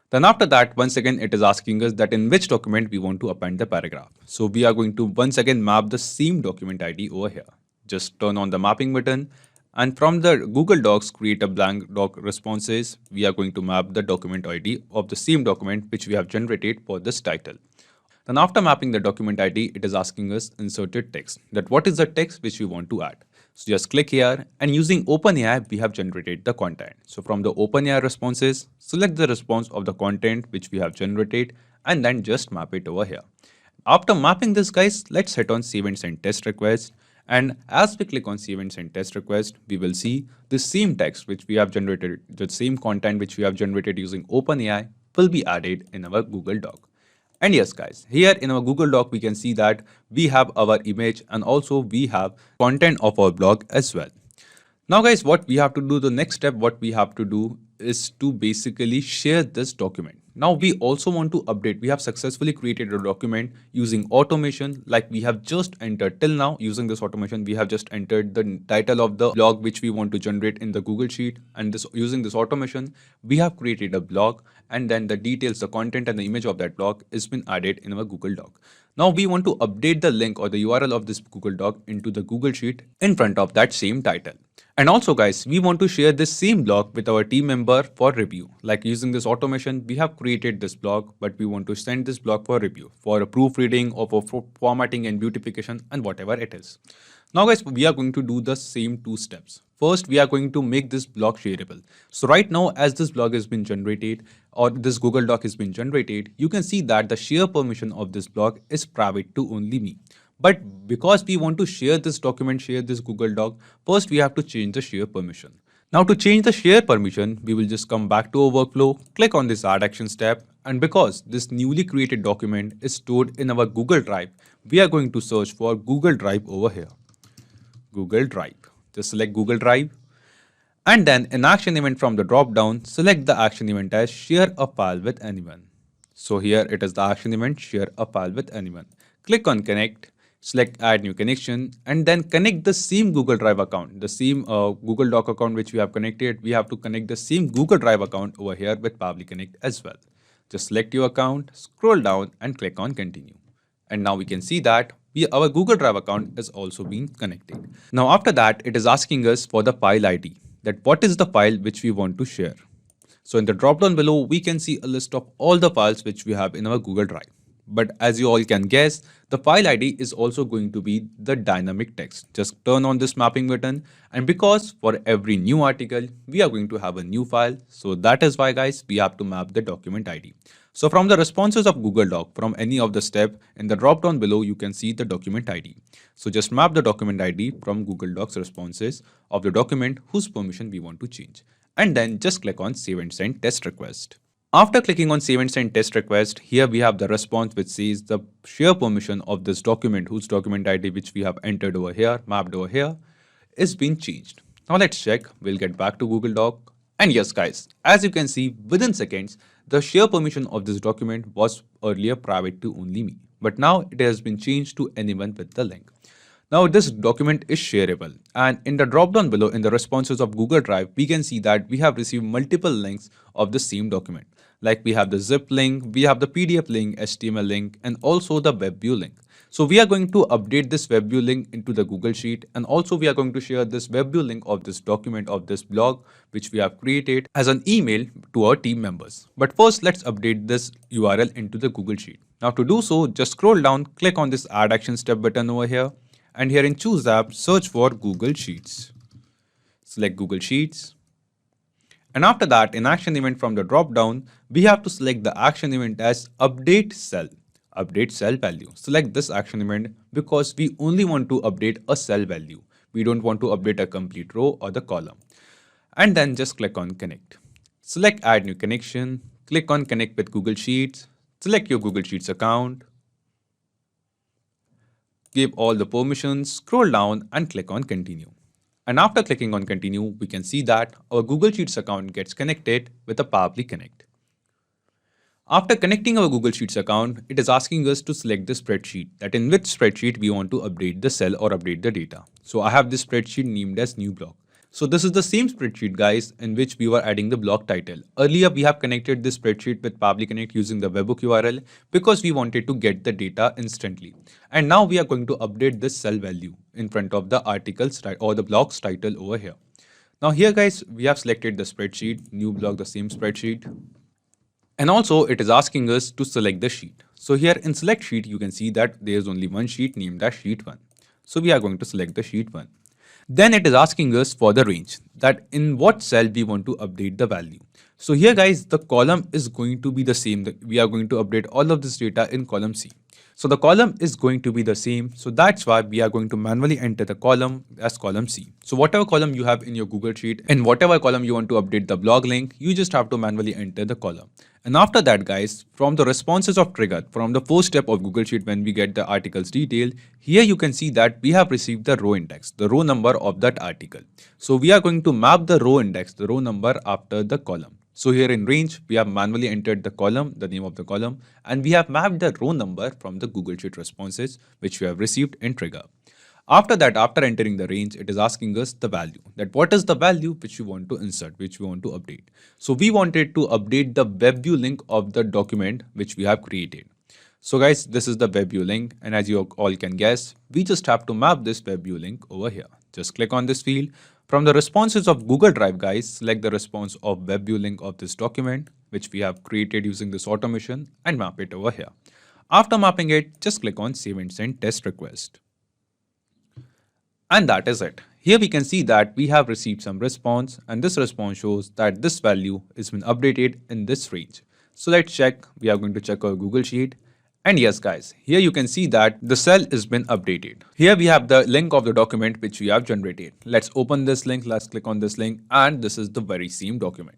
[SPEAKER 6] Then after that, once again, it is asking us that in which document we want to append the paragraph. So we are going to once again map the same document ID over here. Just turn on the mapping button, and from the Google Docs, create a blank doc responses. We are going to map the document ID of the same document which we have generated for this title. Then after mapping the document ID, it is asking us inserted text, that what is the text which we want to add. So just click here, and using OpenAI, we have generated the content. So from the OpenAI responses, select the response of the content which we have generated, and then just map it over here. After mapping this, guys, let's hit on save and send test request. And as we click on save and send test request, we will see the same text which we have generated, the same content which we have generated using OpenAI will be added in our Google Doc. And yes, guys, here in our Google Doc, we can see that we have our image and also we have content of our blog as well. Now, guys, what we have to do, the next step, what we have to do is to basically share this document. Now, we also want to update. We have successfully created a document using automation, like we have just entered till now. Using this automation, we have just entered the title of the blog which we want to generate in the Google Sheet. And using this automation, we have created a blog, and then the details, the content and the image of that blog has been added in our Google Doc. Now we want to update the link or the URL of this Google Doc into the Google Sheet in front of that same title. And also, guys, we want to share this same blog with our team member for review. Like using this automation, we have created this blog, but we want to send this blog for review, for a proofreading or for formatting and beautification and whatever it is. Now, guys, we are going to do the same two steps. First, we are going to make this blog shareable. So right now, as this blog has been generated or this Google Doc has been generated, you can see that the share permission of this blog is private to only me. But because we want to share this document, share this Google Doc, first we have to change the share permission. Now to change the share permission, we will just come back to our workflow, click on this Add Actions tab, and because this newly created document is stored in our Google Drive, we are going to search for Google Drive over here. Google Drive. Just select Google Drive. And then in action event from the drop down, select the action event as share a file with anyone. So here it is the action event, share a file with anyone. Click on connect. Select add new connection, and then connect the same Google Drive account, the same Google Doc account which we have connected. We have to connect the same Google Drive account over here with Pabbly Connect as well. Just select your account, scroll down and click on continue. And now we can see that our Google Drive account is also being connected. Now after that, it is asking us for the file ID, that what is the file which we want to share. So in the drop down below, we can see a list of all the files which we have in our Google Drive. But as you all can guess, the file ID is also going to be the dynamic text. Just turn on this mapping button, and because for every new article, we are going to have a new file. So that is why, guys, we have to map the document ID. So from the responses of Google Doc, from any of the step in the drop down below, you can see the document ID. So just map the document ID from Google Docs responses of the document whose permission we want to change. And then just click on save and send test request. After clicking on save and send test request, here we have the response which says the share permission of this document, whose document ID which we have entered over here, mapped over here, is being changed. Now let's check. We'll get back to Google Doc. And yes, guys, as you can see, within seconds, the share permission of this document was earlier private to only me. But now it has been changed to anyone with the link. Now this document is shareable, and in the drop down below in the responses of Google Drive, we can see that we have received multiple links of the same document. Like we have the zip link, we have the PDF link, HTML link, and also the web view link. So we are going to update this web view link into the Google Sheet, and also we are going to share this web view link of this document of this blog which we have created as an email to our team members. But first, let's update this URL into the Google Sheet. Now to do so, just scroll down, click on this Add Action Step button over here. And here in Choose App, search for Google Sheets. Select Google Sheets. And after that, in action event from the drop down, we have to select the action event as update cell value. Select this action event because we only want to update a cell value. We don't want to update a complete row or the column. And then just click on connect. Select add new connection. Click on connect with Google Sheets. Select your Google Sheets account. Give all the permissions, scroll down and click on continue. And after clicking on continue, we can see that our Google Sheets account gets connected with a Pabbly Connect. After connecting our Google Sheets account, it is asking us to select the spreadsheet, that in which spreadsheet we want to update the cell or update the data. So I have this spreadsheet named as new blog. So this is the same spreadsheet, guys, in which we were adding the blog title. Earlier, we have connected this spreadsheet with Pabbly Connect using the webhook URL because we wanted to get the data instantly. And now we are going to update this cell value in front of the articles or the blog's title over here. Now here, guys, we have selected the spreadsheet, new blog, the same spreadsheet. And also it is asking us to select the sheet. So here in select sheet, you can see that there is only one sheet named as sheet 1. So we are going to select the sheet 1. Then it is asking us for the range, that in what cell we want to update the value. So here, guys, the column is going to be the same. We are going to update all of this data in column C. So the column is going to be the same. So that's why we are going to manually enter the column as column C. So whatever column you have in your Google Sheet, in whatever column you want to update the blog link, you just have to manually enter the column. And after that, guys, from the responses of trigger, from the first step of Google Sheet when we get the article's detail, here you can see that we have received the row index, the row number of that article. So we are going to map the row index, the row number after the column. So here in range, we have manually entered the column, the name of the column, and we have mapped the row number from the Google Sheet responses, which we have received in trigger. After that, after entering the range, it is asking us the value, that what is the value which we want to insert, which we want to update. So we wanted to update the web view link of the document which we have created. So guys, this is the web view link, and as you all can guess, we just have to map this web view link over here. Just click on this field. From the responses of Google Drive, guys, select the response of web view link of this document, which we have created using this automation, and map it over here. After mapping it, just click on Save and Send Test Request. And that is it. Here we can see that we have received some response, and this response shows that this value has been updated in this range. So let's check. We are going to check our Google Sheet. And yes, guys, here you can see that the cell has been updated. Here we have the link of the document which we have generated. Let's open this link. Let's click on this link, and this is the very same document.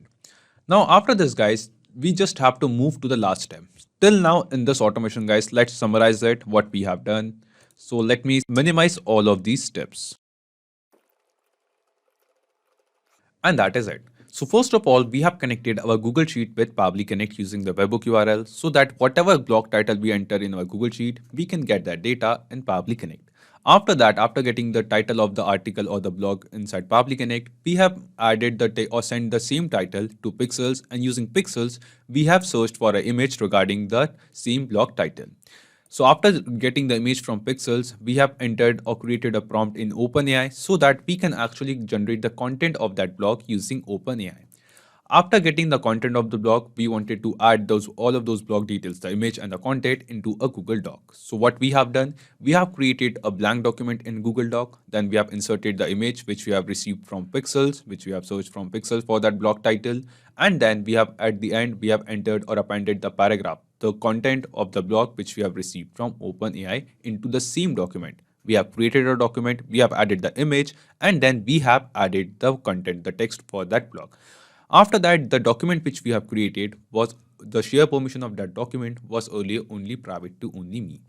[SPEAKER 6] Now, after this, guys, we just have to move to the last step. Till now in this automation, guys, let's summarize it, what we have done. So let me minimize all of these steps. And that is it. So first of all, we have connected our Google Sheet with Pabbly Connect using the webhook URL so that whatever blog title we enter in our Google Sheet, we can get that data in Pabbly Connect. After that, after getting the title of the article or the blog inside Pabbly Connect, we have added or sent the same title to Pexels, and using Pexels, we have searched for an image regarding the same blog title. So after getting the image from Pexels, we have entered or created a prompt in OpenAI so that we can actually generate the content of that blog using OpenAI. After getting the content of the blog, we wanted to add all of those blog details, the image and the content, into a Google Doc. So what we have done, we have created a blank document in Google Doc. Then we have inserted the image which we have received from Pexels, which we have searched from Pexels for that blog title. And then we have at the end, we have entered or appended the paragraph, the content of the blog which we have received from OpenAI into the same document. We have created a document, we have added the image, and then we have added the content, the text for that blog. After that, the document which we have created was the share permission of that document was earlier only private to only me.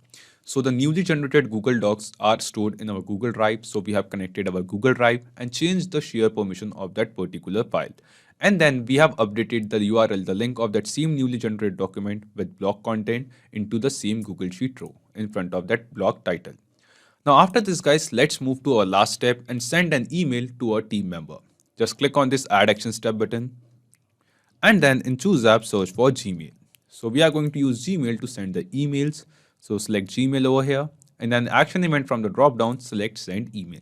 [SPEAKER 6] So the newly generated Google Docs are stored in our Google Drive. So we have connected our Google Drive and changed the share permission of that particular file. And then we have updated the URL, the link of that same newly generated document with blog content into the same Google Sheet row in front of that blog title. Now after this, guys, let's move to our last step and send an email to our team member. Just click on this Add Action Step button, and then in Choose App, search for Gmail. So we are going to use Gmail to send the emails. So select Gmail over here, and then action event from the drop down, select Send Email.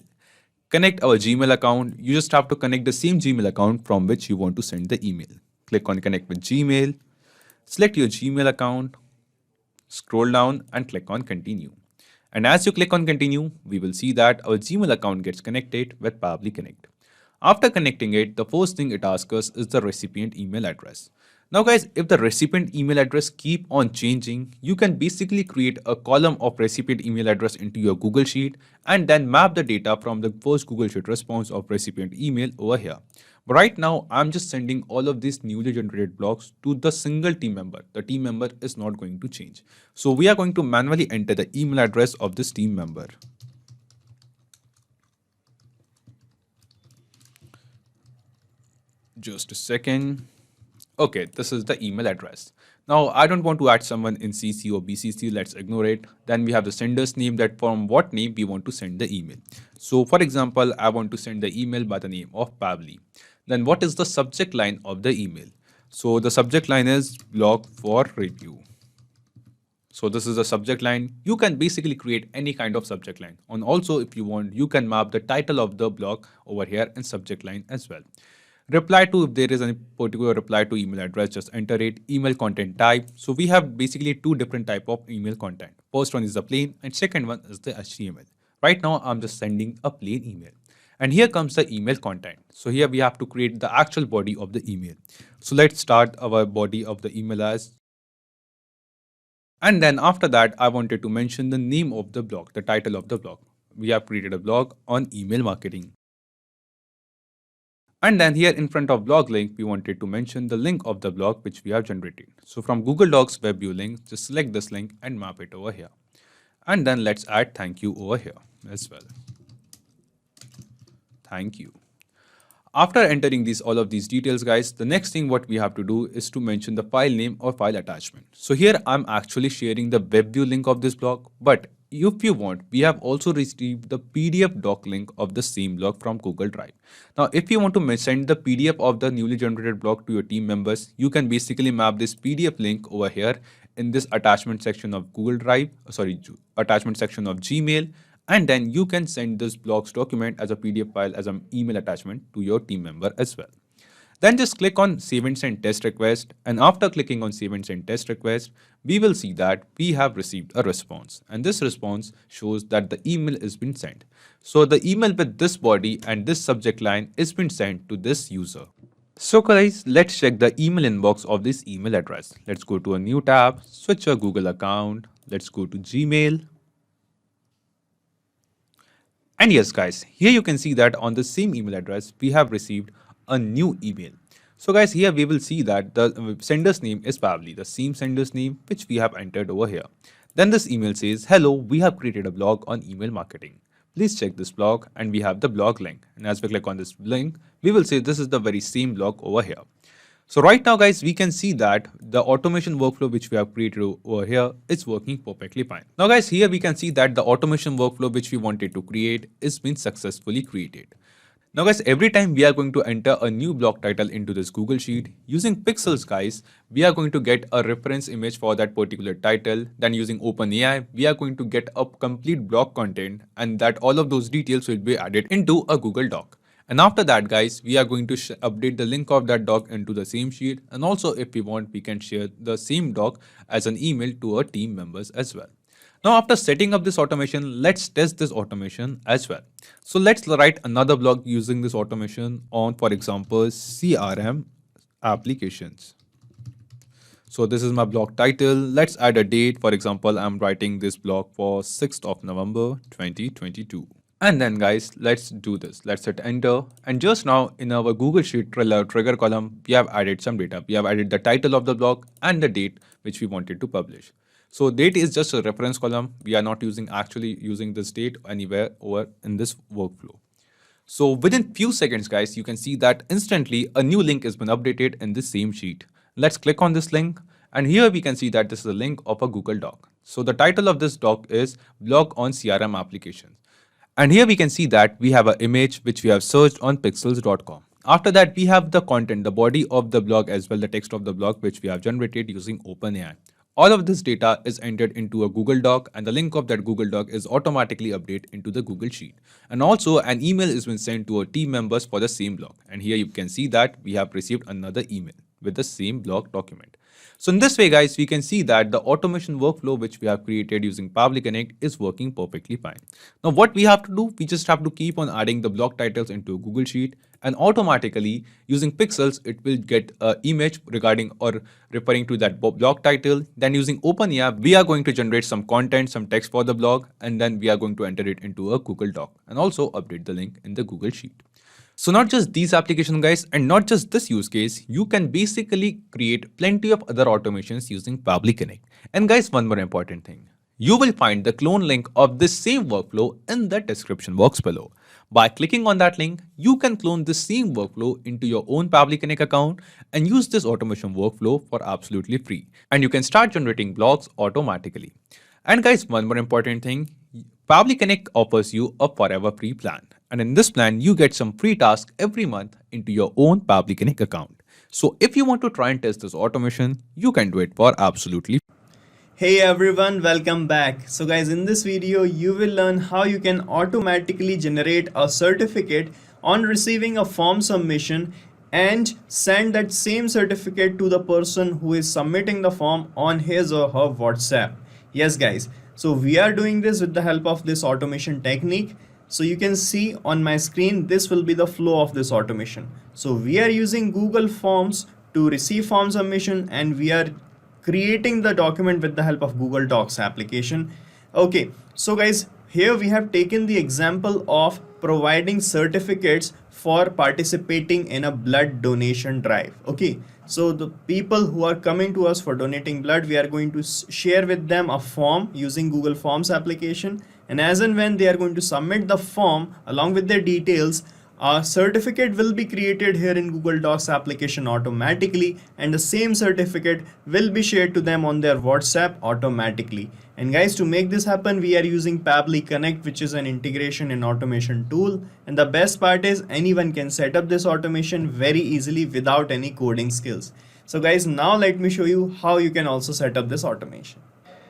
[SPEAKER 6] Connect our Gmail account. You just have to connect the same Gmail account from which you want to send the email. Click on Connect with Gmail, select your Gmail account, scroll down and click on Continue. And as you click on Continue, we will see that our Gmail account gets connected with Pabbly Connect. After connecting it, the first thing it asks us is the recipient email address. Now guys, if the recipient email address keep on changing, you can basically create a column of recipient email address into your Google Sheet and then map the data from the first Google Sheet response of recipient email over here. But right now, I'm just sending all of these newly generated blogs to the single team member. The team member is not going to change. So we are going to manually enter the email address of this team member. Just a second. Okay, this is the email address. Now, I don't want to add someone in CC or BCC. Let's ignore it. Then we have the sender's name, that from what name we want to send the email. So, for example, I want to send the email by the name of Pabbly. Then what is the subject line of the email? So, the subject line is blog for review. So this is the subject line. You can basically create any kind of subject line. And also, if you want, you can map the title of the blog over here in subject line as well. Reply to, if there is any particular reply to email address, just enter it. Email content type. So we have basically two different type of email content. First one is the plain and second one is the HTML. Right now, I'm just sending a plain email. And here comes the email content. So here we have to create the actual body of the email. So let's start our body of the email as. And then after that, I wanted to mention the name of the blog, the title of the blog. We have created a blog on email marketing. And then here in front of blog link, we wanted to mention the link of the blog which we have generated. So from Google Docs web view link, just select this link and map it over here. And then let's add thank you over here as well. Thank you. After entering all of these details, guys, the next thing what we have to do is to mention the file name or file attachment. So here I'm actually sharing the web view link of this blog, but if you want, we have also received the PDF doc link of the same blog from Google Drive. Now, if you want to send the PDF of the newly generated blog to your team members, you can basically map this PDF link over here in this attachment section of Google Drive, attachment section of Gmail. And then you can send this blog's document as a PDF file as an email attachment to your team member as well. Then just click on Save and Send Test Request. And after clicking on Save and Send Test Request, we will see that we have received a response. And this response shows that the email has been sent. So the email with this body and this subject line is been sent to this user. So guys, let's check the email inbox of this email address. Let's go to a new tab, switch your Google account. Let's go to Gmail. And yes, guys, here you can see that on the same email address, we have received a new email. So guys, here we will see that the sender's name is Pabbly, the same sender's name which we have entered over here. Then this email says, hello, we have created a blog on email marketing. Please check this blog, and we have the blog link. And as we click on this link, we will see this is the very same blog over here. So right now, guys, we can see that the automation workflow which we have created over here is working perfectly fine. Now, guys, here we can see that the automation workflow which we wanted to create is been successfully created. Now, guys, every time we are going to enter a new blog title into this Google Sheet, using Pexels, guys, we are going to get a reference image for that particular title. Then using OpenAI, we are going to get a complete blog content, and that all of those details will be added into a Google Doc. And after that, guys, we are going to update the link of that doc into the same sheet. And also, if we want, we can share the same doc as an email to our team members as well. Now, after setting up this automation, let's test this automation as well. So let's write another blog using this automation on, for example, CRM applications. So this is my blog title. Let's add a date. For example, I'm writing this blog for 6th of November, 2022. And then, guys, let's do this. Let's hit enter. And just now in our Google Sheet Trello trigger column, we have added some data. We have added the title of the blog and the date which we wanted to publish. So date is just a reference column. We are not actually using this date anywhere over in this workflow. So within few seconds, guys, you can see that instantly a new link has been updated in the same sheet. Let's click on this link. And here we can see that this is a link of a Google Doc. So the title of this doc is Blog on CRM Applications. And here we can see that we have an image which we have searched on pexels.com. After that, we have the content, the body of the blog as well, the text of the blog which we have generated using OpenAI. All of this data is entered into a Google Doc, and the link of that Google Doc is automatically updated into the Google Sheet. And also an email is been sent to our team members for the same blog. And here you can see that we have received another email with the same blog document. So in this way, guys, we can see that the automation workflow which we have created using Pabbly Connect is working perfectly fine. Now, what we have to do, we just have to keep on adding the blog titles into a Google Sheet, and automatically using Pexels, it will get an image regarding or referring to that blog title. Then using OpenAI, we are going to generate some content, some text for the blog, and then we are going to enter it into a Google Doc and also update the link in the Google Sheet. So not just these applications, guys, and not just this use case, you can basically create plenty of other automations using Pabbly Connect. And guys, one more important thing. You will find the clone link of this same workflow in the description box below. By clicking on that link, you can clone this same workflow into your own Pabbly Connect account and use this automation workflow for absolutely free. And you can start generating blogs automatically. And guys, one more important thing, Pabbly Connect offers you a forever free plan. And in this plan, you get some free tasks every month into your own Pabbly Connect account. So if you want to try and test this automation, you can do it for absolutely free.
[SPEAKER 3] Hey everyone, welcome back. So guys, in this video you will learn how you can automatically generate a certificate on receiving a form submission and send that same certificate to the person who is submitting the form on his or her WhatsApp. Yes guys, so we are doing this with the help of this automation technique. So you can see on my screen, this will be the flow of this automation. So we are using Google Forms to receive form submission, and we are creating the document with the help of Google Docs application. Okay, so guys, here we have taken the example of providing certificates for participating in a blood donation drive. Okay, so the people who are coming to us for donating blood, we are going to share with them a form using Google Forms application, and as and when they are going to submit the form along with their details, a certificate will be created here in Google Docs application automatically, and the same certificate will be shared to them on their WhatsApp automatically. And guys, to make this happen, we are using Pabbly Connect, which is an integration and automation tool. And the best part is anyone can set up this automation very easily without any coding skills. So guys, now let me show you how you can also set up this automation.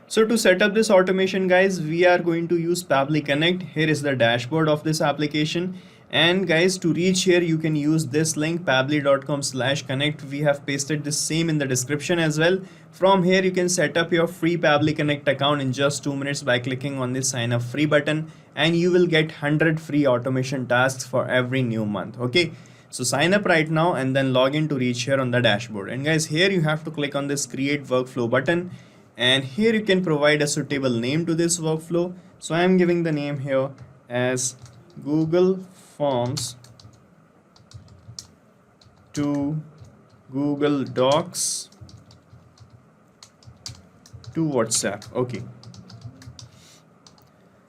[SPEAKER 3] So to set up this automation, guys, we are going to use Pabbly Connect. Here is the dashboard of this application. And guys, to reach here, you can use this link pabbly.com/connect. We have pasted the same in the description as well. From here, you can set up your free Pabbly Connect account in just 2 minutes by clicking on this sign up free button, and you will get 100 free automation tasks for every new month. Okay, so sign up right now and then log in to reach here on the dashboard. And guys, here you have to click on this create workflow button, and here you can provide a suitable name to this workflow. So I am giving the name here as Google Forms to Google Docs to WhatsApp. Okay,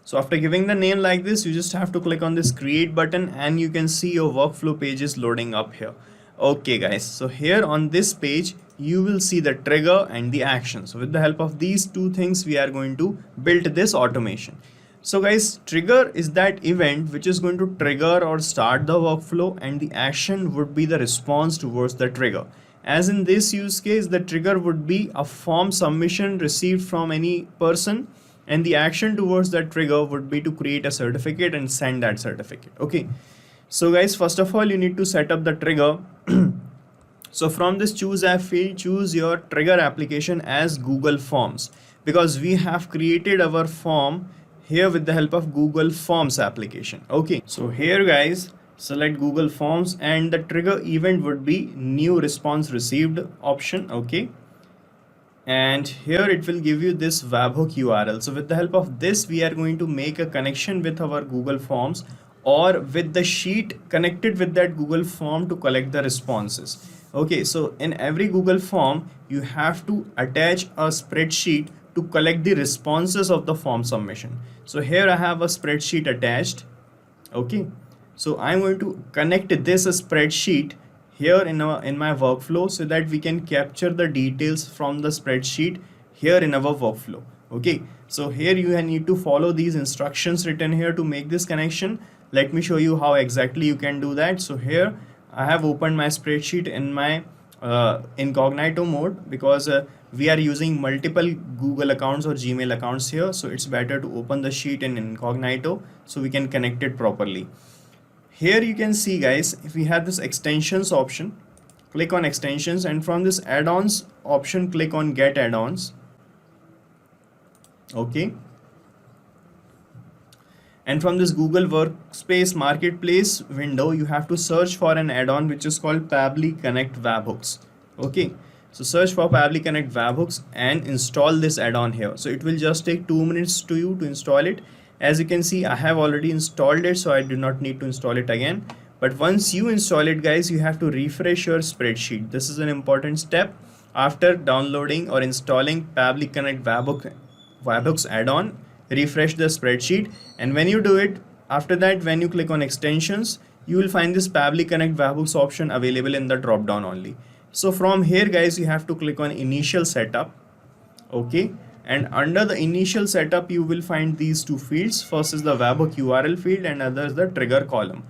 [SPEAKER 3] so after giving the name like this, you just have to click on this create button, and you can see your workflow page is loading up here. Okay guys, so here on this page you will see the trigger and the action. So with the help of these two things, we are going to build this automation. So guys, trigger is that event which is going to trigger or start the workflow, and the action would be the response towards the trigger. As in this use case, the trigger would be a form submission received from any person, and the action towards that trigger would be to create a certificate and send that certificate. Okay, so guys, first of all, you need to set up the trigger. So from this choose app field, choose your trigger application as Google Forms, because we have created our form here with the help of Google Forms application. Okay, so here guys, select Google Forms, and the trigger event would be new response received option. Okay, and here it will give you this webhook URL. So with the help of this, we are going to make a connection with our Google Forms or with the sheet connected with that Google form to collect the responses. Okay, so in every Google form, you have to attach a spreadsheet to collect the responses of the form submission. So here I have a spreadsheet attached. Okay, so I'm going to connect this spreadsheet here in my workflow, so that we can capture the details from the spreadsheet here in our workflow. Okay, so here you need to follow these instructions written here to make this connection. Let me show you how exactly you can do that. So here I have opened my spreadsheet in my incognito mode, because we are using multiple Google accounts or Gmail accounts here, so it's better to open the sheet in incognito so we can connect it properly. Here you can see guys, if we have this extensions option, click on extensions, and from this add-ons option, click on get add-ons. Okay, and from this Google Workspace Marketplace window, you have to search for an add-on which is called Pabbly Connect Webhooks. Okay, so search for Pabbly Connect Webhooks and install this add-on here. So it will just take 2 minutes to you to install it. As you can see, I have already installed it, so I do not need to install it again. But once you install it guys, you have to refresh your spreadsheet. This is an important step after downloading or installing Pabbly Connect Webhooks add-on. Refresh the spreadsheet, and when you do it, after that, when you click on extensions, you will find this Pabbly Connect webhooks option available in the drop down only. So from here guys, you have to click on initial setup. Okay, and under the initial setup you will find these two fields. First is the webhook URL field and other is the trigger column.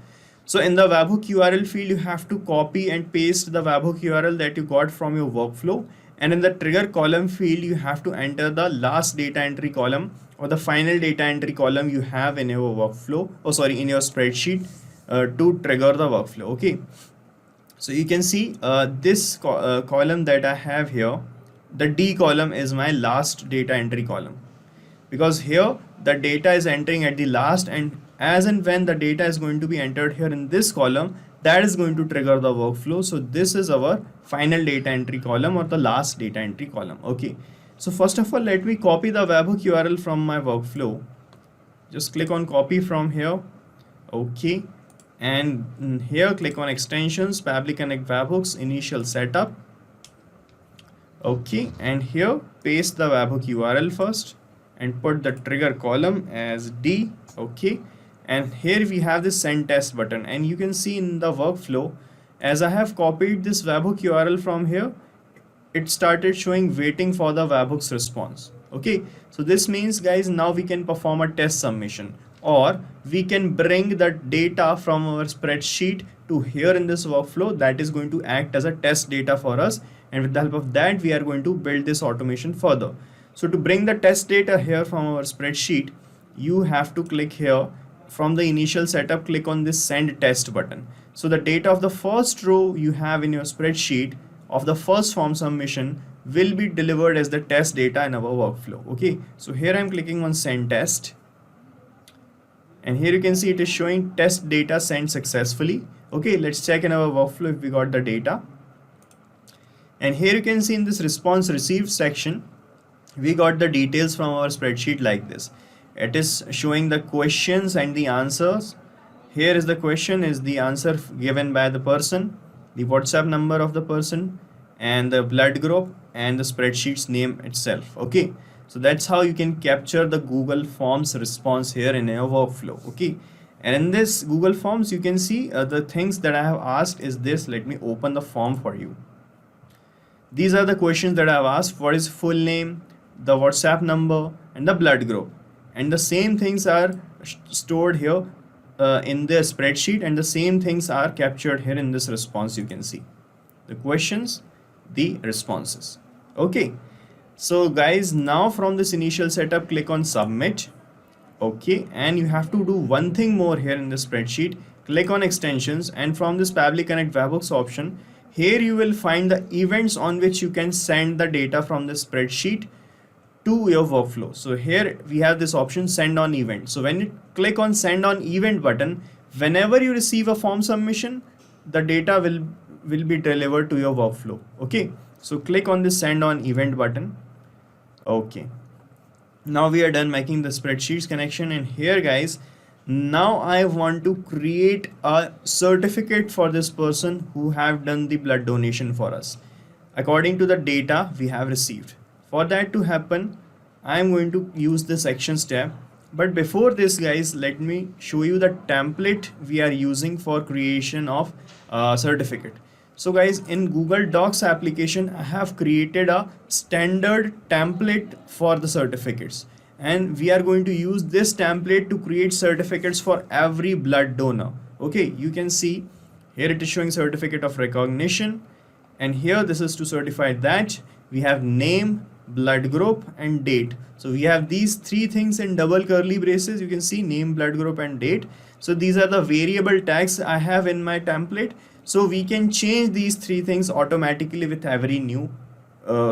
[SPEAKER 3] So in the webhook URL field, you have to copy and paste the webhook URL that you got from your workflow, and in the trigger column field you have to enter the last data entry column or the final data entry column you have in your workflow, in your spreadsheet to trigger the workflow. Okay, so you can see this column that I have here, the D column is my last data entry column, because here the data is entering at the last, and as and when the data is going to be entered here in this column, that is going to trigger the workflow. So this is our final data entry column or the last data entry column. Okay, so first of all, let me copy the webhook URL from my workflow. Just click on copy from here. Okay, and here click on extensions, Pabbly Connect webhooks, initial setup. Okay, and here paste the webhook URL first and put the trigger column as D. Okay, and here we have this send test button, and you can see in the workflow, as I have copied this webhook URL from here, it started showing waiting for the webhook's response. Okay, so this means guys, now we can perform a test submission, or we can bring the data from our spreadsheet to here in this workflow that is going to act as a test data for us, and with the help of that we are going to build this automation further. So to bring the test data here from our spreadsheet, you have to click here from the initial setup, click on this send test button. So the data of the first row you have in your spreadsheet of the first form submission will be delivered as the test data in our workflow. Okay, so here I'm clicking on send test, and here you can see it is showing test data sent successfully. Okay, let's check in our workflow if we got the data. And here you can see in this response received section, we got the details from our spreadsheet like this. It is showing the questions and the answers. Here is the question, is the answer given by the person, the WhatsApp number of the person, and the blood group, and the spreadsheet's name itself. Okay, so that's how you can capture the Google Forms response here in your workflow. Okay, and in this Google Forms you can see the things that I have asked is this. Let me open the form for you. These are the questions that I have asked. What is full name, the WhatsApp number, and the blood group, and the same things are stored here in the spreadsheet, and the same things are captured here in this response. You can see the questions, the responses. Okay, so guys, now from this initial setup, click on submit. Okay, and you have to do one thing more here in the spreadsheet. Click on extensions, and from this Pabbly Connect webhooks option, here you will find the events on which you can send the data from the spreadsheet to your workflow. So here we have this option, send on event. So when you click on send on event button, whenever you receive a form submission, the data will be delivered to your workflow. Okay, so click on this send on event button. Okay, now we are done making the spreadsheets connection, and here guys, now I want to create a certificate for this person who have done the blood donation for us according to the data we have received. For that to happen, I am going to use this actions tab. But before this guys, let me show you the template we are using for creation of a certificate. So guys, in Google Docs application, I have created a standard template for the certificates, and we are going to use this template to create certificates for every blood donor. Okay, you can see here it is showing certificate of recognition, and here this is to certify that we have name, blood group, and date. So we have these three things in double curly braces. You can see name, blood group, and date. So these are the variable tags I have in my template. So we can change these three things automatically with every new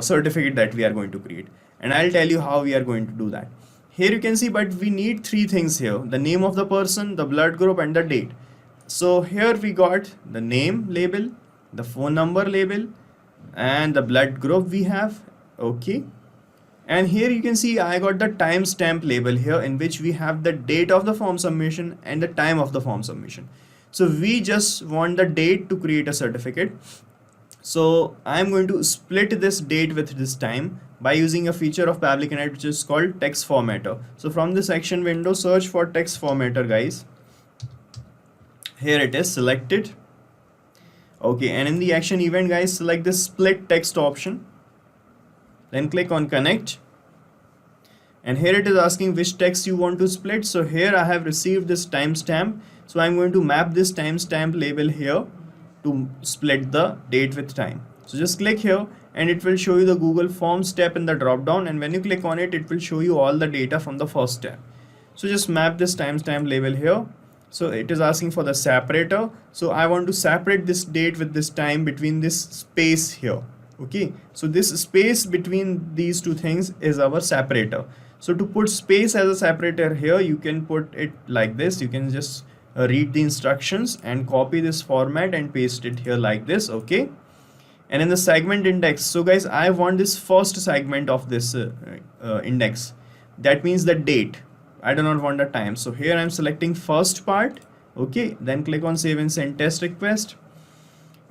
[SPEAKER 3] certificate that we are going to create, and I'll tell you how we are going to do that. Here you can see, but we need three things here: the name of the person, the blood group, and the date. So here we got the name label, the phone number label, and the blood group we have. Okay, and here you can see I got the timestamp label here, in which we have the date of the form submission and the time of the form submission. So we just want the date to create a certificate. So I'm going to split this date with this time by using a feature of Pabbly Connect which is called text formatter. So from this action window, search for text formatter guys, Here it is selected. Okay, and in the action event, guys, select the split text option, then click on connect, and here it is asking which text you want to split. So here I have received this timestamp, so I'm going to map this timestamp label here to split the date with time. So just click here and it will show you the Google Forms step in the drop down, and when you click on it, it will show you all the data from the first step. So just map this timestamp label here. So it is asking for the separator, so I want to separate this date with this time between this space here. Okay, so this space between these two things is our separator. So to put space as a separator here, you can put it like this. You can just read the instructions and copy this format and paste it here like this. Okay, and in the segment index, so guys, I want this first segment of this index, that means the date. I do not want the time, so here I'm selecting first part. Okay, then click on save and send test request,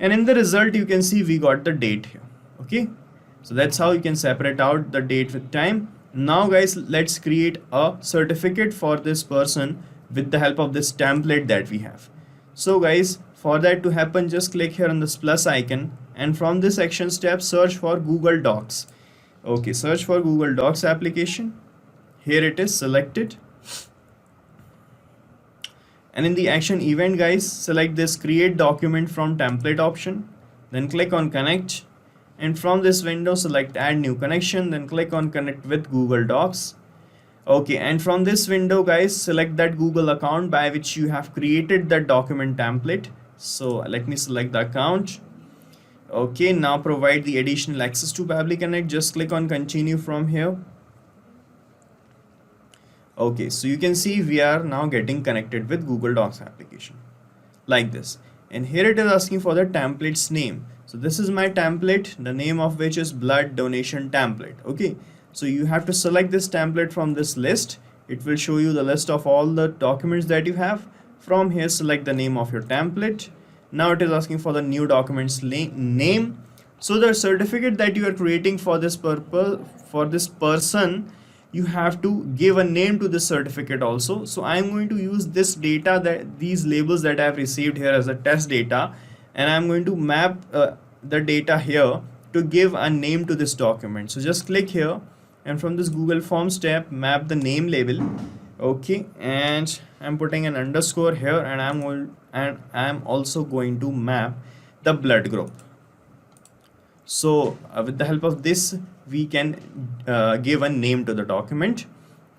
[SPEAKER 3] and in the result you can see we got the date here. Okay, so that's how you can separate out the date with time. Now guys, let's create a certificate for this person with the help of this template that we have. So guys, for that to happen, just click here on this plus icon, and from this action step, search for Google Docs. Okay, search for Google Docs application. Here it is selected, and in the action event, guys, select this create document from template option, then click on connect, and from this window select add new connection, then click on connect with Google Docs. Okay, and from this window, guys, select that Google account by which you have created that document template. So let me select the account. Okay, now provide the additional access to Pabbly Connect. Just click on continue from here. Okay, so you can see we are now getting connected with Google Docs application like this, and here it is asking for the template's name. So this is my template, the name of which is blood donation template. Okay, so you have to select this template from this list. It will show you the list of all the documents that you have. From here, select the name of your template. Now it is asking for the new document's name. So the certificate that you are creating for this purpose, for this person, you have to give a name to this certificate also. So I'm going to use this data, that these labels that I have received here as a test data, and I'm going to map the data here to give a name to this document. So just click here, and from this Google Forms tab, map the name label. Okay, and I'm putting an underscore here, and I'm also going to map the blood group. So with the help of this, we can give a name to the document,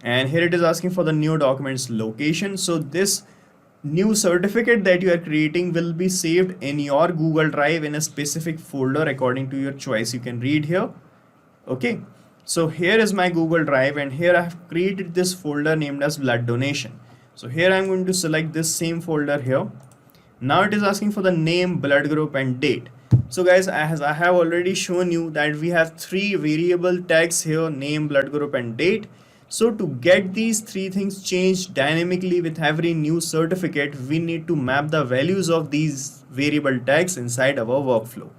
[SPEAKER 3] and here it is asking for the new document's location. So this new certificate that you are creating will be saved in your Google Drive in a specific folder according to your choice. You can read here. Okay, so here is my Google Drive, and here I have created this folder named as blood donation. So here I'm going to select this same folder here. Now it is asking for the name, blood group, and date. So guys, as I have already shown you that we have three variable tags here, name, blood group, and date. So to get these three things changed dynamically with every new certificate, we need to map the values of these variable tags inside our workflow.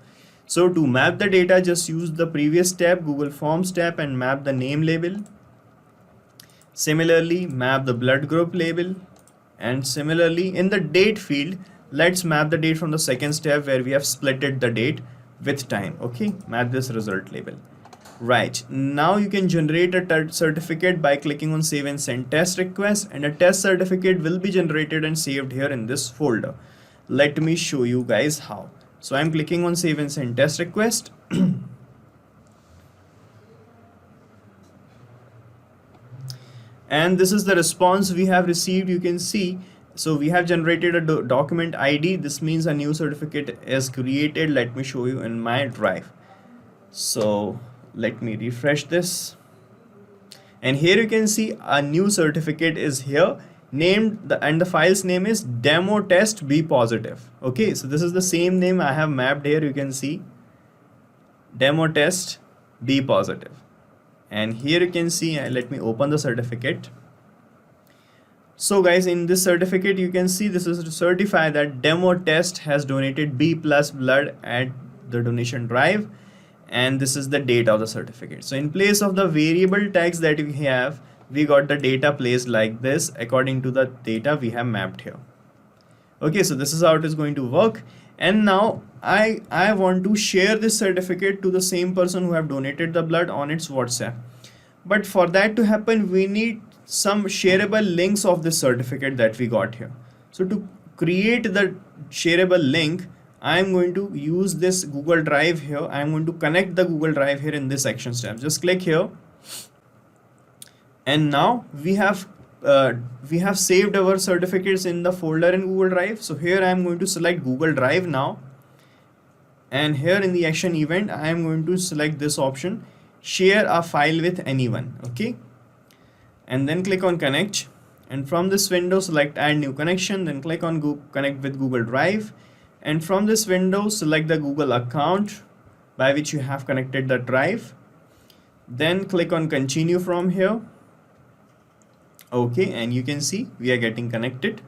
[SPEAKER 3] So to map the data, just use the previous tab, Google Forms tab, and map the name label. Similarly, map the blood group label, and similarly in the date field, let's map the date from the second step where we have splitted the date with time. Okay, map this result label. Right, now you can generate a certificate by clicking on save and send test request, and a test certificate will be generated and saved here in this folder. Let me show you guys how. So I'm clicking on save and send test request. And this is the response we have received. You can see, so we have generated a document ID. This means a new certificate is created. Let me show you in my drive. So let me refresh this, and here you can see a new certificate is here named and the file's name is demo test be positive. Okay, so this is the same name I have mapped here. You can see demo test be positive, and here you can see, let me open the certificate. So guys, in this certificate you can see this is to certify that demo test has donated B+ blood at the donation drive, and this is the date of the certificate. So in place of the variable tags that we have, we got the data placed like this according to the data we have mapped here. Okay, so this is how it is going to work. And now I want to share this certificate to the same person who have donated the blood on its WhatsApp. But for that to happen, we need some shareable links of this certificate that we got here. So to create the shareable link, I'm going to use this Google Drive here. I'm going to connect the Google Drive here in this Actions tab. Just click here. And now we have saved our certificates in the folder in Google Drive. So here I am going to select Google Drive now. And here in the action event, I am going to select this option, share a file with anyone. Okay. And then click on connect. And from this window, select add new connection. Then click on connect with Google Drive. And from this window, select the Google account by which you have connected the drive. Then click on continue from here. Okay, and you can see we are getting connected.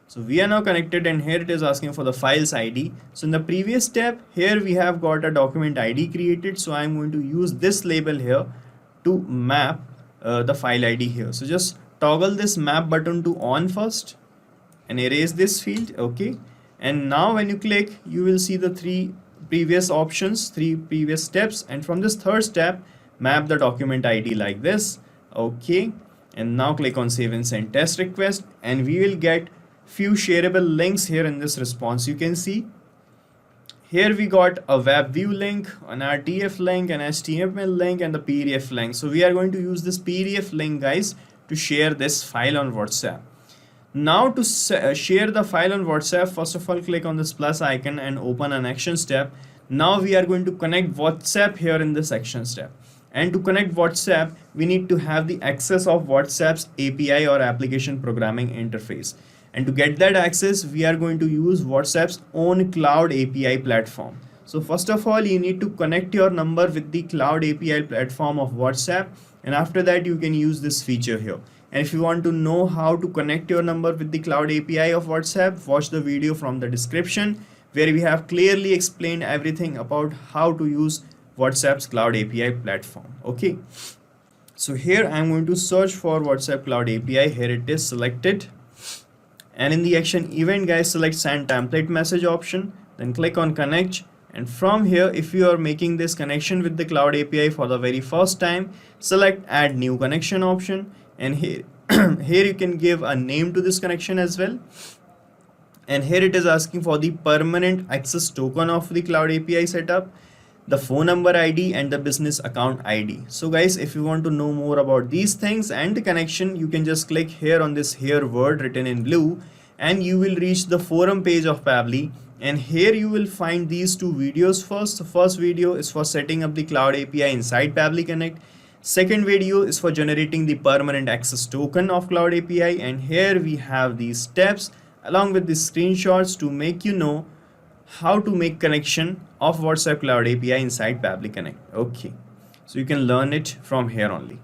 [SPEAKER 3] So we are now connected, and here it is asking for the files ID. So in the previous step, here we have got a document ID created. So I'm going to use this label here to map the file ID here. So just toggle this map button to on first and erase this field. Okay. And now when you click, you will see the three previous options, three previous steps. And from this third step, map the document ID like this. Okay. And now click on save and send test request, and we will get few shareable links here in this response. You can see here we got a web view link, an RTF link, an HTML link, and the PDF link. So we are going to use this PDF link, guys, to share this file on WhatsApp. Now to share the file on WhatsApp, first of all, click on this plus icon and open an Actions tab. Now we are going to connect WhatsApp here in this Actions tab. And to connect WhatsApp, we need to have the access of WhatsApp's API or application programming interface. And to get that access, we are going to use WhatsApp's own cloud API platform. So first of all, you need to connect your number with the cloud API platform of WhatsApp. And after that, you can use this feature here. And if you want to know how to connect your number with the cloud API of WhatsApp, watch the video from the description, where we have clearly explained everything about how to use WhatsApp's cloud API platform. Okay, so here I'm going to search for WhatsApp cloud API. Here it is selected, and in the action event, guys, select send template message option, then click on connect. And from here, if you are making this connection with the cloud API for the very first time, select add new connection option, and here here you can give a name to this connection as well. And here it is asking for the permanent access token of the cloud API setup, the phone number ID, and the business account ID. So guys, if you want to know more about these things and the connection, you can just click here on this here word written in blue, and you will reach the forum page of Pabbly. And here you will find these two videos. First, the first video is for setting up the cloud API inside Pabbly Connect. Second video is for generating the permanent access token of cloud API. And here we have these steps along with the screenshots to make you know how to make connection of WhatsApp cloud API inside Pabbly Connect. Okay, so you can learn it from here only.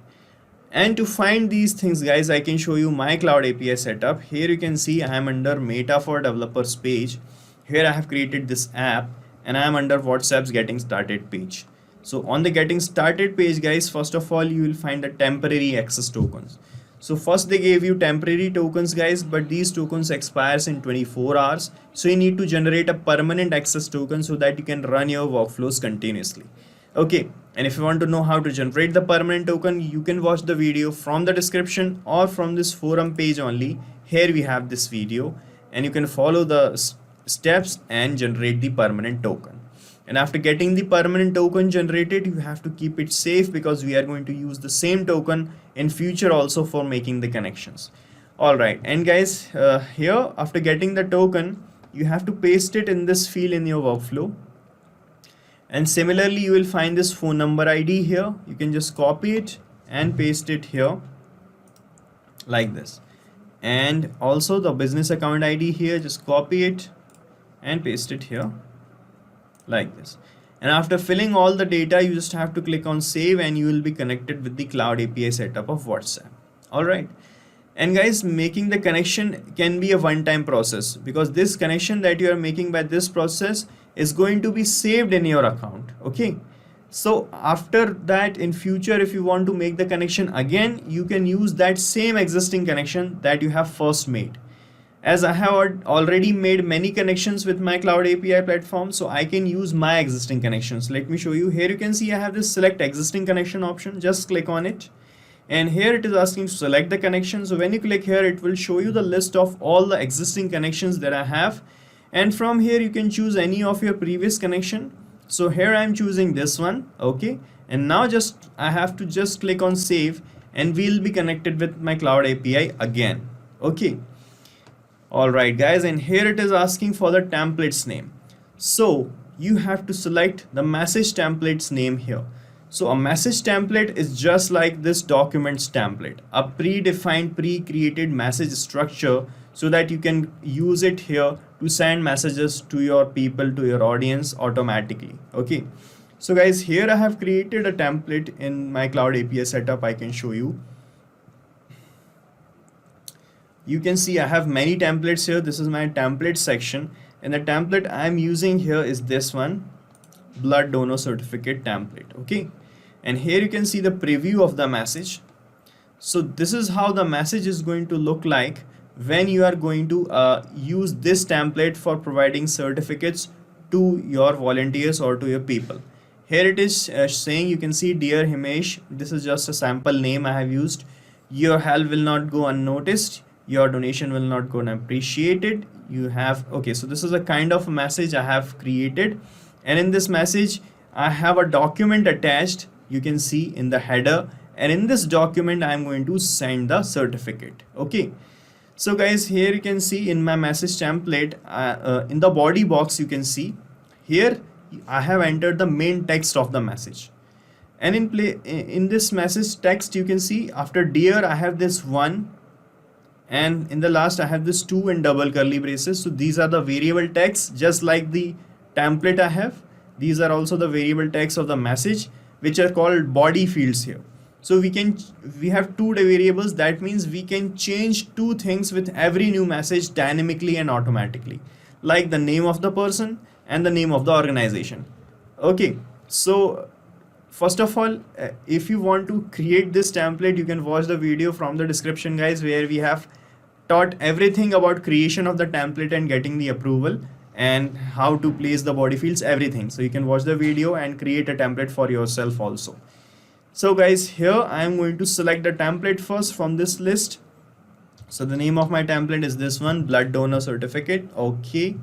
[SPEAKER 3] And to find these things, guys, I can show you my cloud API setup. Here you can see I am under Meta for Developers page. Here I have created this app, and I am under WhatsApp's getting started page. So on the getting started page, guys, first of all, you will find the temporary access tokens. So first they gave you temporary tokens, guys, but these tokens expires in 24 hours. So you need to generate a permanent access token so that you can run your workflows continuously. Okay, and if you want to know how to generate the permanent token, you can watch the video from the description or from this forum page only. Here we have this video, and you can follow the steps and generate the permanent token. And after getting the permanent token generated, you have to keep it safe because we are going to use the same token in future also for making the connections. All right, and guys, here after getting the token, you have to paste it in this field in your workflow. And similarly, you will find this phone number ID here. You can just copy it and paste it here like this. And also the business account ID here, just copy it and paste it here like this. And after filling all the data, you just have to click on save, and you will be connected with the cloud API setup of WhatsApp. All right. And guys, making the connection can be a one-time process, because this connection that you are making by this process is going to be saved in your account. Okay. So after that, in future, if you want to make the connection again, you can use that same existing connection that you have first made. as I have already made many connections with my cloud API platform, so I can use my existing connections. Let me show you. Here you can see I have this select existing connection option. Just click on it. And here it is asking to select the connection. So when you click here, it will show you the list of all the existing connections that I have. And from here, you can choose any of your previous connection. So here I'm choosing this one. Okay. And now I have to just click on save, and we'll be connected with my cloud API again. Okay. Alright guys, and here it is asking for the template's name. So you have to select the message template's name here. So a message template is just like this document's template, a predefined, pre-created message structure so that you can use it here to send messages to your people, to your audience automatically. Okay. So guys, here I have created a template in my cloud API setup. I can show you. You can see I have many templates here. This is my template section, and the template I'm using here is this one, blood donor certificate template. Okay, and here you can see the preview of the message. So this is how the message is going to look like when you are going to use this template for providing certificates to your volunteers or to your people. Here it is saying, you can see, dear Himesh, this is just a sample name I have used. Your help will not go unnoticed. Your donation will not go unappreciated. You have, okay, so this is a kind of message I have created, and in this message I have a document attached, you can see in the header, and in this document I am going to send the certificate. Okay, so guys, here you can see in my message template, in the body box, you can see here I have entered the main text of the message, and in this message text, you can see after dear I have this one, and in the last I have this 2 in double curly braces. So these are the variable text, just like the template I have. These are also the variable text of the message, which are called body fields here. So we have 2 variables. That means we can change 2 things with every new message dynamically and automatically, like the name of the person and the name of the organization. Okay, so first of all, if you want to create this template, you can watch the video from the description, guys, where we have taught everything about creation of the template and getting the approval and how to place the body fields, everything. So you can watch the video and create a template for yourself also. So guys, here I am going to select the template first from this list. So the name of my template is this one, blood donor certificate. Okay,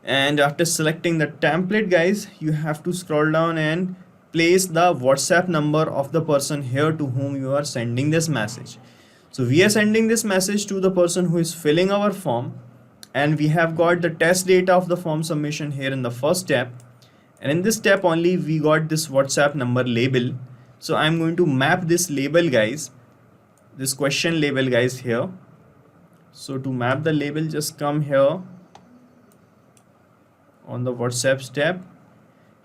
[SPEAKER 3] and after selecting the template, guys, you have to scroll down and place the WhatsApp number of the person here to whom you are sending this message. So we are sending this message to the person who is filling our form, and we have got the test data of the form submission here in the first step, and in this step only we got this WhatsApp number label. So I'm going to map this label, guys, this question label, guys, here. So to map the label, just come here on the WhatsApp step.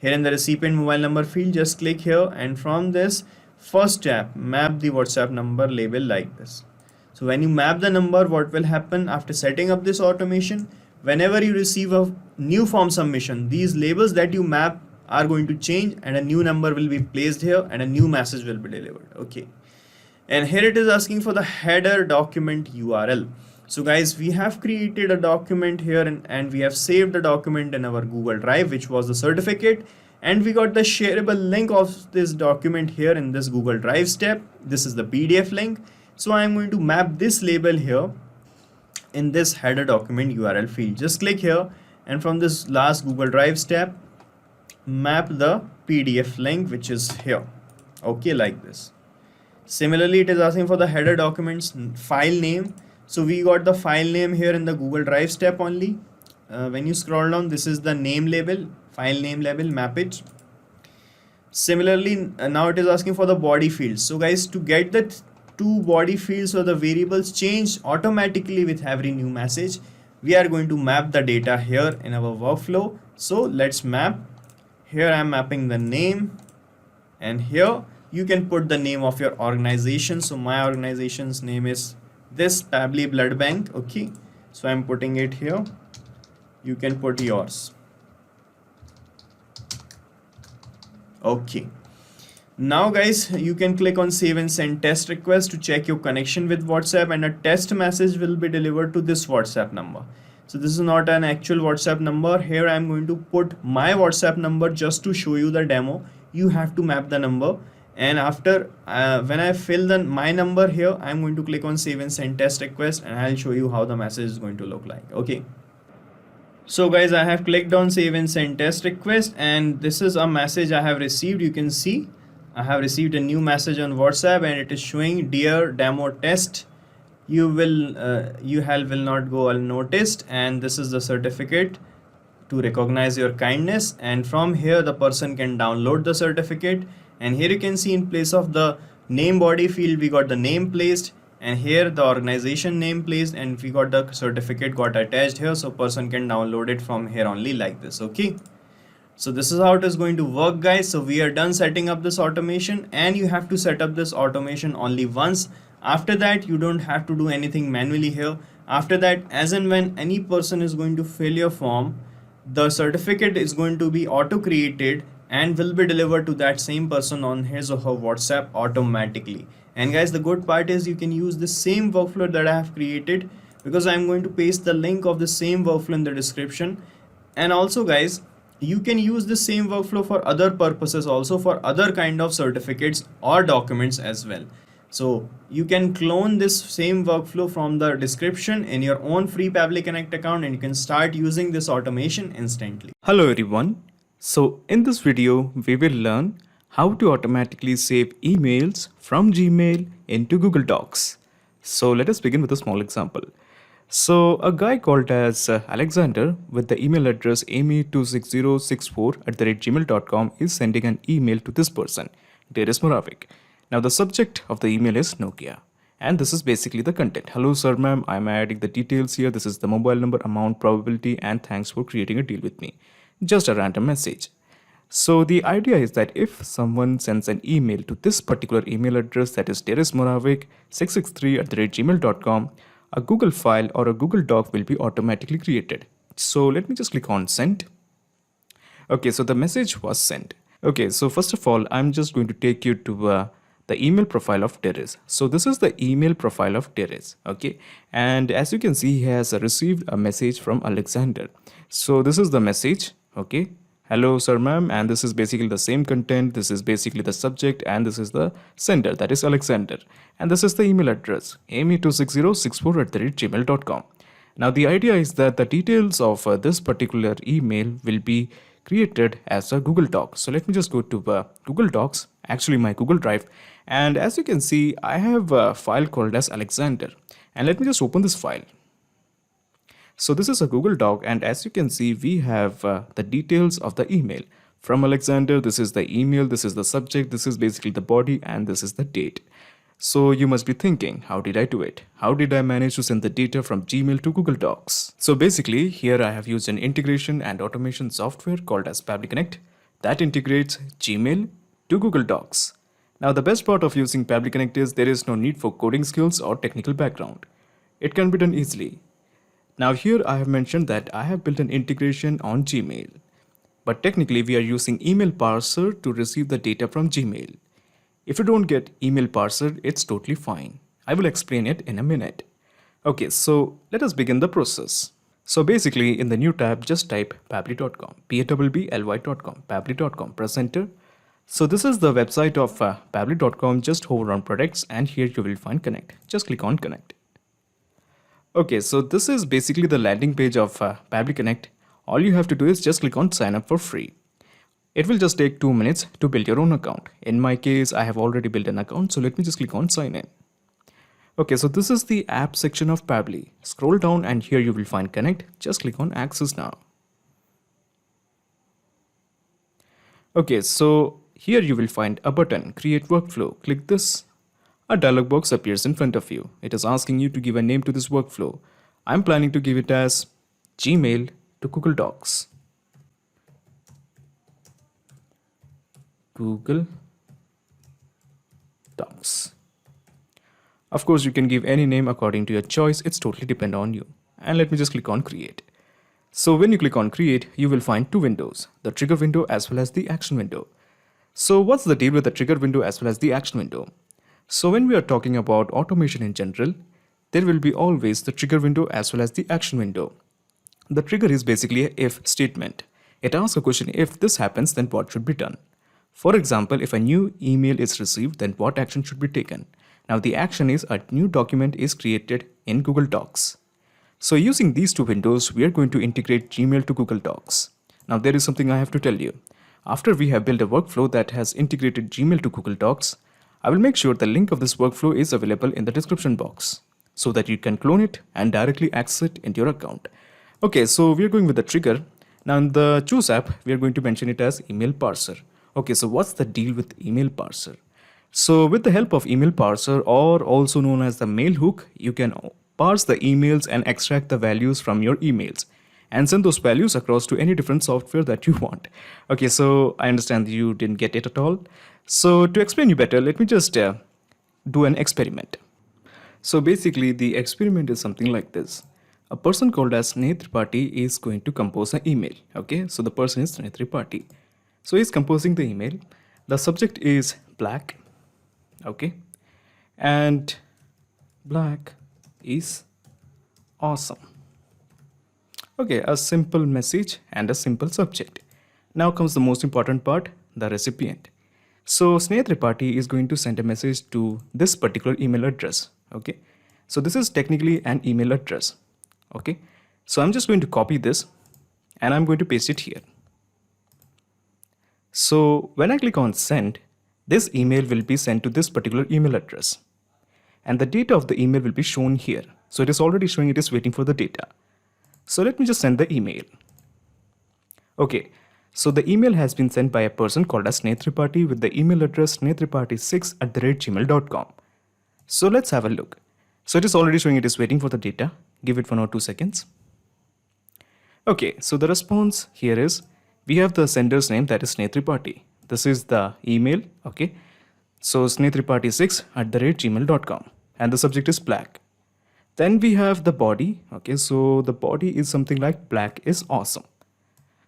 [SPEAKER 3] Here in the recipient mobile number field, just click here, and from this first tab, map the WhatsApp number label like this. So when you map the number, what will happen after setting up this automation? Whenever you receive a new form submission, these labels that you map are going to change, and a new number will be placed here, and a new message will be delivered. Okay, and here it is asking for the header document URL. So guys, we have created a document here, and we have saved the document in our Google Drive, which was the certificate, and we got the shareable link of this document here in this Google Drive step. This is the PDF link. So I am going to map this label here in this header document URL field. Just click here, and from this last Google Drive step, map the PDF link which is here. Okay, like this. Similarly, it is asking for the header documents file name. So we got the file name here in the Google Drive step only. When you scroll down, this is the name label, file name label, map it. Similarly, now it is asking for the body fields. So guys, to get the 2 body fields or the variables changed automatically with every new message, we are going to map the data here in our workflow. So let's map. Here I am mapping the name, and here you can put the name of your organization. So my organization's name is this Pabbly Blood Bank. Okay, so I'm putting it here. You can put yours. Okay, Now guys, you can click on save and send test request to check your connection with WhatsApp, and a test message will be delivered to this WhatsApp number. So this is not an actual WhatsApp number. Here I am going to put my WhatsApp number just to show you the demo. You have to map the number, and after when I fill my number here, I'm going to click on save and send test request, and I'll show you how the message is going to look like. Okay. So guys, I have clicked on save and send test request, and this is a message I have received. You can see I have received a new message on WhatsApp, and it is showing, dear demo test, you will not go unnoticed, and this is the certificate to recognize your kindness. And from here the person can download the certificate, and here you can see in place of the name body field we got the name placed, and here the organization name placed, and we got the certificate got attached here, so person can download it from here only like this. Okay, so this is how it is going to work, guys. So we are done setting up this automation, and you have to set up this automation only once. After that you don't have to do anything manually here. After that, as and when any person is going to fill your form, the certificate is going to be auto created and will be delivered to that same person on his or her WhatsApp automatically. And guys, the good part is you can use the same workflow that I have created, because I'm going to paste the link of the same workflow in the description. And also guys, you can use the same workflow for other purposes also, for other kind of certificates or documents as well. So you can clone this same workflow from the description in your own free Pabbly Connect account, and you can start using this automation instantly.
[SPEAKER 4] Hello everyone. So in this video, we will learn how to automatically save emails from Gmail into Google Docs. So let us begin with a small example. So a guy called as Alexander with the email address amy26064@gmail.com is sending an email to this person, Darius Moravik. Now the subject of the email is Nokia, and this is basically the content. Hello sir, ma'am, I'm adding the details here. This is the mobile number, amount, probability, and thanks for creating a deal with me. Just a random message. So the idea is that if someone sends an email to this particular email address, that is dariusmoravik663@gmail.com, a Google file or a Google Doc will be automatically created. So let me just click on send. Okay, so the message was sent. Okay, so first of all, I'm just going to take you to the email profile of Darius. So this is the email profile of Darius. Okay, and as you can see, he has received a message from Alexander. So this is the message. Okay, hello sir, ma'am, and this is basically the same content. This is basically the subject, and this is the sender, that is Alexander, and this is the email address amy26064@gmail.com. Now the idea is that the details of this particular email will be created as a Google Doc. So let me just go to Google Docs, actually my Google Drive, and as you can see, I have a file called as Alexander, and let me just open this file. So this is a Google Doc, and as you can see, we have the details of the email from Alexander. This is the email, this is the subject, this is basically the body, and this is the date. So you must be thinking, how did I do it? How did I manage to send the data from Gmail to Google Docs? So basically, here I have used an integration and automation software called as Pabbly Connect that integrates Gmail to Google Docs. Now the best part of using Pabbly Connect is there is no need for coding skills or technical background. It can be done easily. Now here I have mentioned that I have built an integration on Gmail. But technically we are using email parser to receive the data from Gmail. If you don't get email parser, it's totally fine. I will explain it in a minute. Okay, so let us begin the process. So basically in the new tab, just type pabbly.com, pabbly.com, pabbly.com, press enter. So this is the website of pabbly.com. Just hover on products, and here you will find connect. Just click on connect. Okay, so this is basically the landing page of Pabbly Connect. All you have to do is just click on sign up for free. It will just take 2 minutes to build your own account. In my case, I have already built an account, so let me just click on sign in. Okay, so this is the app section of Pabbly. Scroll down and here you will find connect. Just click on access now. Okay, so here you will find a button, create workflow. Click this. A dialog box appears in front of you. It is asking you to give a name to this workflow. I'm planning to give it as Gmail to Google Docs. Google Docs. Of course, you can give any name according to your choice. It's totally depend on you. And let me just click on create. So when you click on create, you will find two windows, the trigger window as well as the action window. So what's the deal with the trigger window as well as the action window? So when we are talking about automation in general, there will be always the trigger window as well as the action window. The trigger is basically a if statement. It asks a question: if this happens, then what should be done? For example, if a new email is received, then what action should be taken? Now the action is a new document is created in Google Docs. So using these two windows, we are going to integrate Gmail to Google Docs. Now there is something I have to tell you. After we have built a workflow that has integrated Gmail to Google Docs, I will make sure the link of this workflow is available in the description box so that you can clone it and directly access it into your account. Okay, so we are going with the trigger. Now in the Choose app, we are going to mention it as email parser. Okay, so what's the deal with email parser? So with the help of email parser, or also known as the mail hook, you can parse the emails and extract the values from your emails and send those values across to any different software that you want. Okay, so I understand you didn't get it at all. So to explain you better, let me just do an experiment. So basically the experiment is something like this. A person called as Sneha Tripathi is going to compose an email. Okay, so the person is Sneha Tripathi. So he's composing the email. The subject is black. Okay, and black is awesome. Okay, a simple message and a simple subject. Now comes the most important part, the recipient. So Sneha Tripathi is going to send a message to this particular email address. Okay, so this is technically an email address. Okay, so I'm just going to copy this and I'm going to paste it here. So when I click on send, this email will be sent to this particular email address. And the data of the email will be shown here. So it is already showing it is waiting for the data. So let me just send the email. Okay, so the email has been sent by a person called as Sneha Tripathi with the email address snehatripathi6@gmail.com. So let's have a look. So it is already showing it is waiting for the data. Give it 1 or 2 seconds. Okay, so the response here is, we have the sender's name, that is Sneha Tripathi. This is the email, okay. So snehatripathi6@gmail.com and the subject is black. Then we have the body, okay, so the body is something like black is awesome.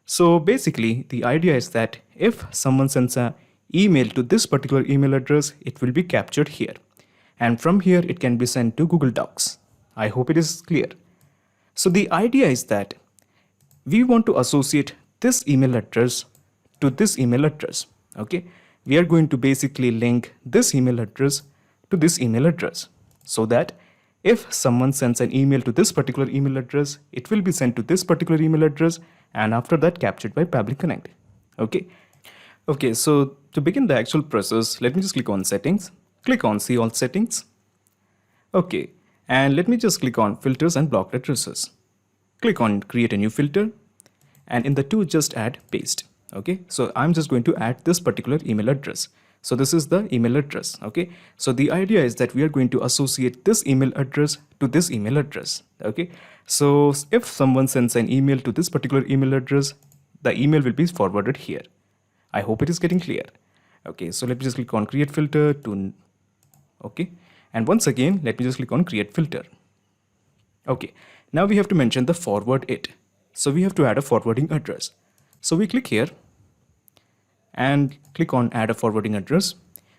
[SPEAKER 4] So basically the idea is that if someone sends an email to this particular email address, it will be captured here. And from here it can be sent to Google Docs. I hope it is clear. So the idea is that we want to associate this email address to this email address. Okay, we are going to basically link this email address to this email address so that if someone sends an email to this particular email address, it will be sent to this particular email address and after that captured by Pabbly Connect. Okay, so to begin the actual process, let me just click on settings, click on see all settings. Okay, and let me just click on filters and blocked addresses. Click on create a new filter and in the to just add paste. Okay, so I'm just going to add this particular email address. So this is the email address. Okay, so the idea is that we are going to associate this email address to this email address. Okay, so if someone sends an email to this particular email address, the email will be forwarded here. I hope it is getting clear. Okay, so let me just click on create filter to, okay, and once again let me just click on create filter. Okay, now we have to mention the forward it. So we have to add a forwarding address. So we click here and click on add a forwarding address,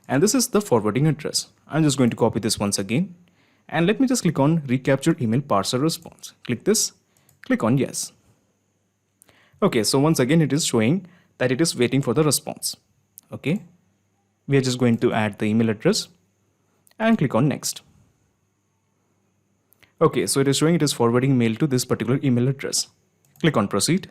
[SPEAKER 4] and this is the forwarding address. I'm just going to copy this once again and let me just click on recapture email parser response. Click this, click on yes. Okay, so once again it is showing that it is waiting for the response. Okay, we are just going to add the email address and click on next. Okay, so it is showing it is forwarding mail to this particular email address. Click on proceed.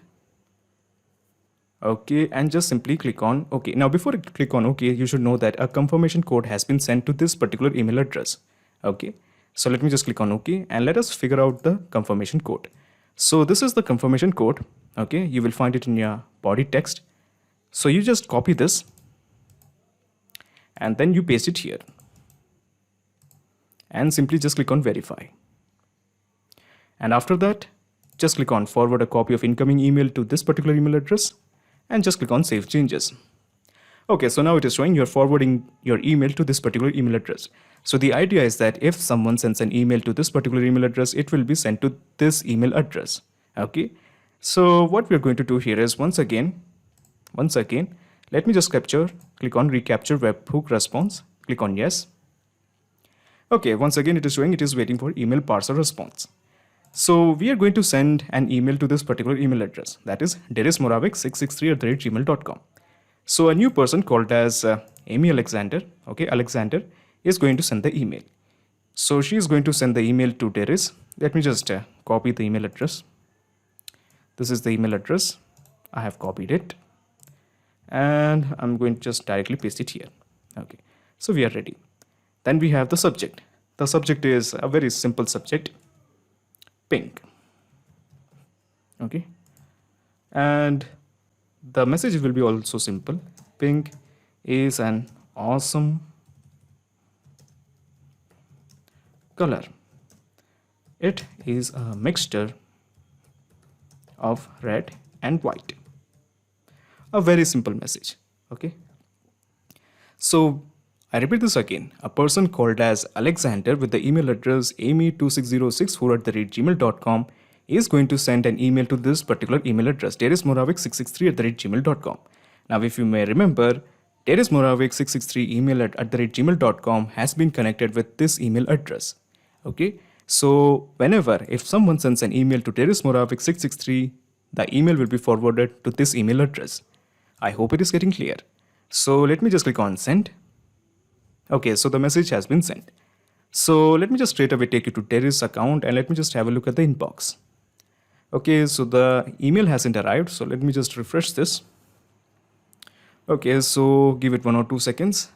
[SPEAKER 4] Okay, and just simply click on OK. Now before you click on OK, you should know that a confirmation code has been sent to this particular email address. Okay, so let me just click on OK and let us figure out the confirmation code. So this is the confirmation code. Okay, you will find it in your body text. So you just copy this and then you paste it here and simply just click on verify. And after that, just click on forward a copy of incoming email to this particular email address and just click on save changes. Okay, so now it is showing you're forwarding your email to this particular email address. So the idea is that if someone sends an email to this particular email address, it will be sent to this email address. Okay, so what we're going to do here is once again, Let me just click on recapture webhook response, click on yes. Okay, once again it is showing it is waiting for email parser response. So we are going to send an email to this particular email address, that is derismoravik663@gmail.com. So a new person called as Amy Alexander, okay, Alexander is going to send the email. So she is going to send the email to Deris. Let me just copy the email address. This is the email address. I have copied it. And I'm going to just directly paste it here. Okay, so we are ready. Then we have the subject. The subject is a very simple subject, pink. Okay, and the message will be also simple. Pink is an awesome color. It is a mixture of red and white. A very simple message. Okay, so I repeat this again. A person called as Alexander with the email address amy26064@gmail.com is going to send an email to this particular email address, derismoravik663@gmail.com. Now, if you may remember, derismoravik663 email at @gmail.com has been connected with this email address. Okay, so if someone sends an email to derismoravik663, the email will be forwarded to this email address. I hope it is getting clear. So let me just click on send. Okay, so the message has been sent. So let me just straight away take you to Deris account and let me just have a look at the inbox. Okay, so the email hasn't arrived. So let me just refresh this. Okay, so give it 1 or 2 seconds.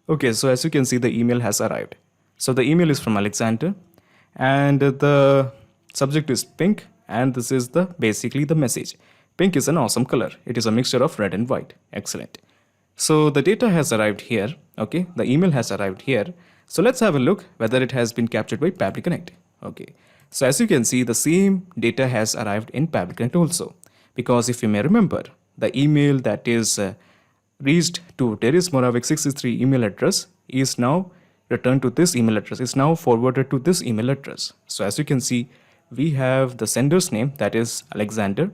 [SPEAKER 4] Okay, so as you can see, the email has arrived. So the email is from Alexander and the subject is pink, and this is basically the message. Pink is an awesome color. It is a mixture of red and white. Excellent. So the data has arrived here. Okay, the email has arrived here. So let's have a look whether it has been captured by Pabbly Connect. Okay, so as you can see, the same data has arrived in Pabbly Connect also, because if you may remember, the email that is reached to derismoravik663 email address is now returned to this email address, is now forwarded to this email address. So as you can see, we have the sender's name, that is Alexander.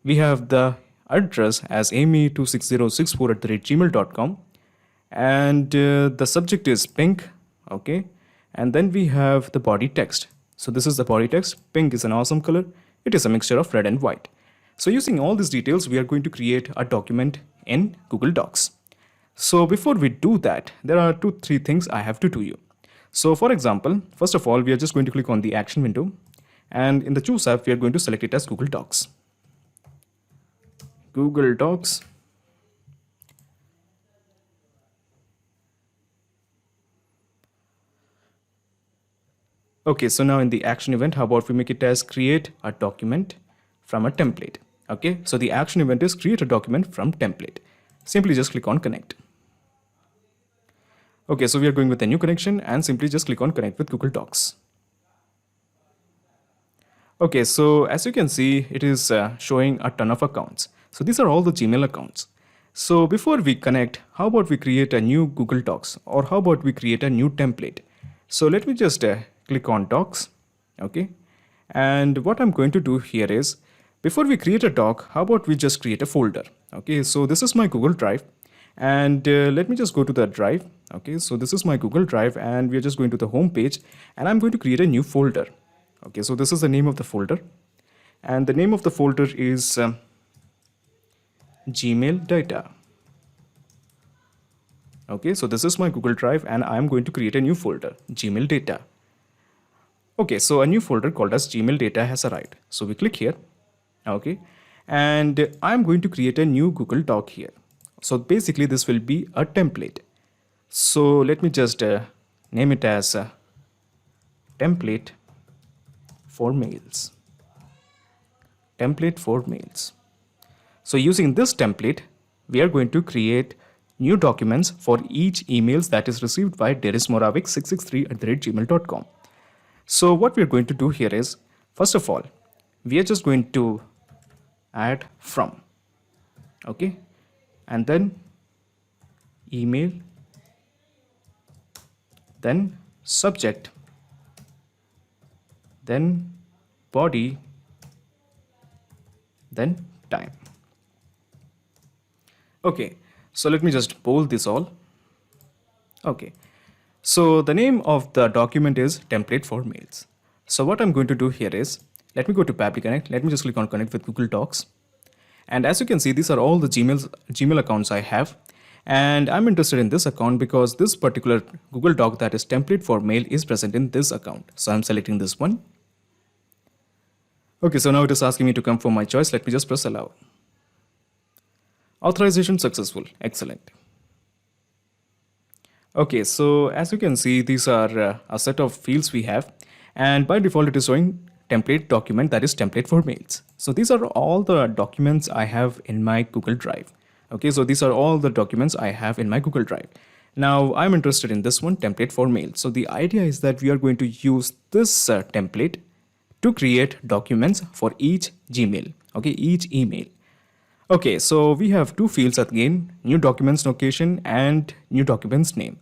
[SPEAKER 4] We have the address as amy26064@gmail.com, and the subject is pink. Okay, and then we have the body text. So this is the body text. Pink is an awesome color. It is a mixture of red and white. So using all these details, we are going to create a document in Google Docs. So before we do that, there are 2-3 things I have to do you. So for example, first of all, we are just going to click on the action window, and in the choose app, we are going to select it as Google Docs. Google Docs. Okay, so now in the action event, how about we make it as create a document from a template. Okay, so the action event is create a document from template. Simply just click on connect. Okay, so we are going with a new connection and simply just click on connect with Google Docs. Okay, so as you can see, it is showing a ton of accounts. So these are all the Gmail accounts. So before we connect, how about we create a new Google Docs, or how about we create a new template? So let me just click on Docs. Okay, and what I'm going to do here is, before we create a doc, how about we just create a folder? Okay, so this is my Google Drive, and let me just go to the drive. Okay, so this is my Google Drive, and we are just going to the home page, and I'm going to create a new folder. Okay, so this is the name of the folder, and the name of the folder is Gmail data. Okay, so this is my Google Drive, and I'm going to create a new folder, Gmail data. Okay, so a new folder called as Gmail data has arrived. So we click here. Okay, and I'm going to create a new Google Doc here. So basically this will be a template. So let me just name it as template for mails. Template for mails. So using this template, we are going to create new documents for each emails that is received by derismoravik663@gmail.com. So what we are going to do here is, first of all, we are just going to add from. Okay, and then email, then subject, then body, then time. Okay, so let me just bold this all. Okay, so the name of the document is template for mails. So what I'm going to do here is, let me go to Pabbly Connect. Let me just click on connect with Google Docs. And as you can see, these are all the Gmail accounts I have. And I'm interested in this account because this particular Google Doc that is template for mail is present in this account. So I'm selecting this one. Okay, so now it is asking me to confirm my choice. Let me just press allow. Authorization successful. Excellent. Okay, so as you can see, these are a set of fields we have. And by default, it is showing template document, that is template for mails. So these are all the documents I have in my Google Drive. Okay, so these are all the documents I have in my Google Drive. Now I'm interested in this one, template for mail. So the idea is that we are going to use this template to create documents for each Gmail, okay, each email. Okay, so we have two fields again, new documents location and new documents name.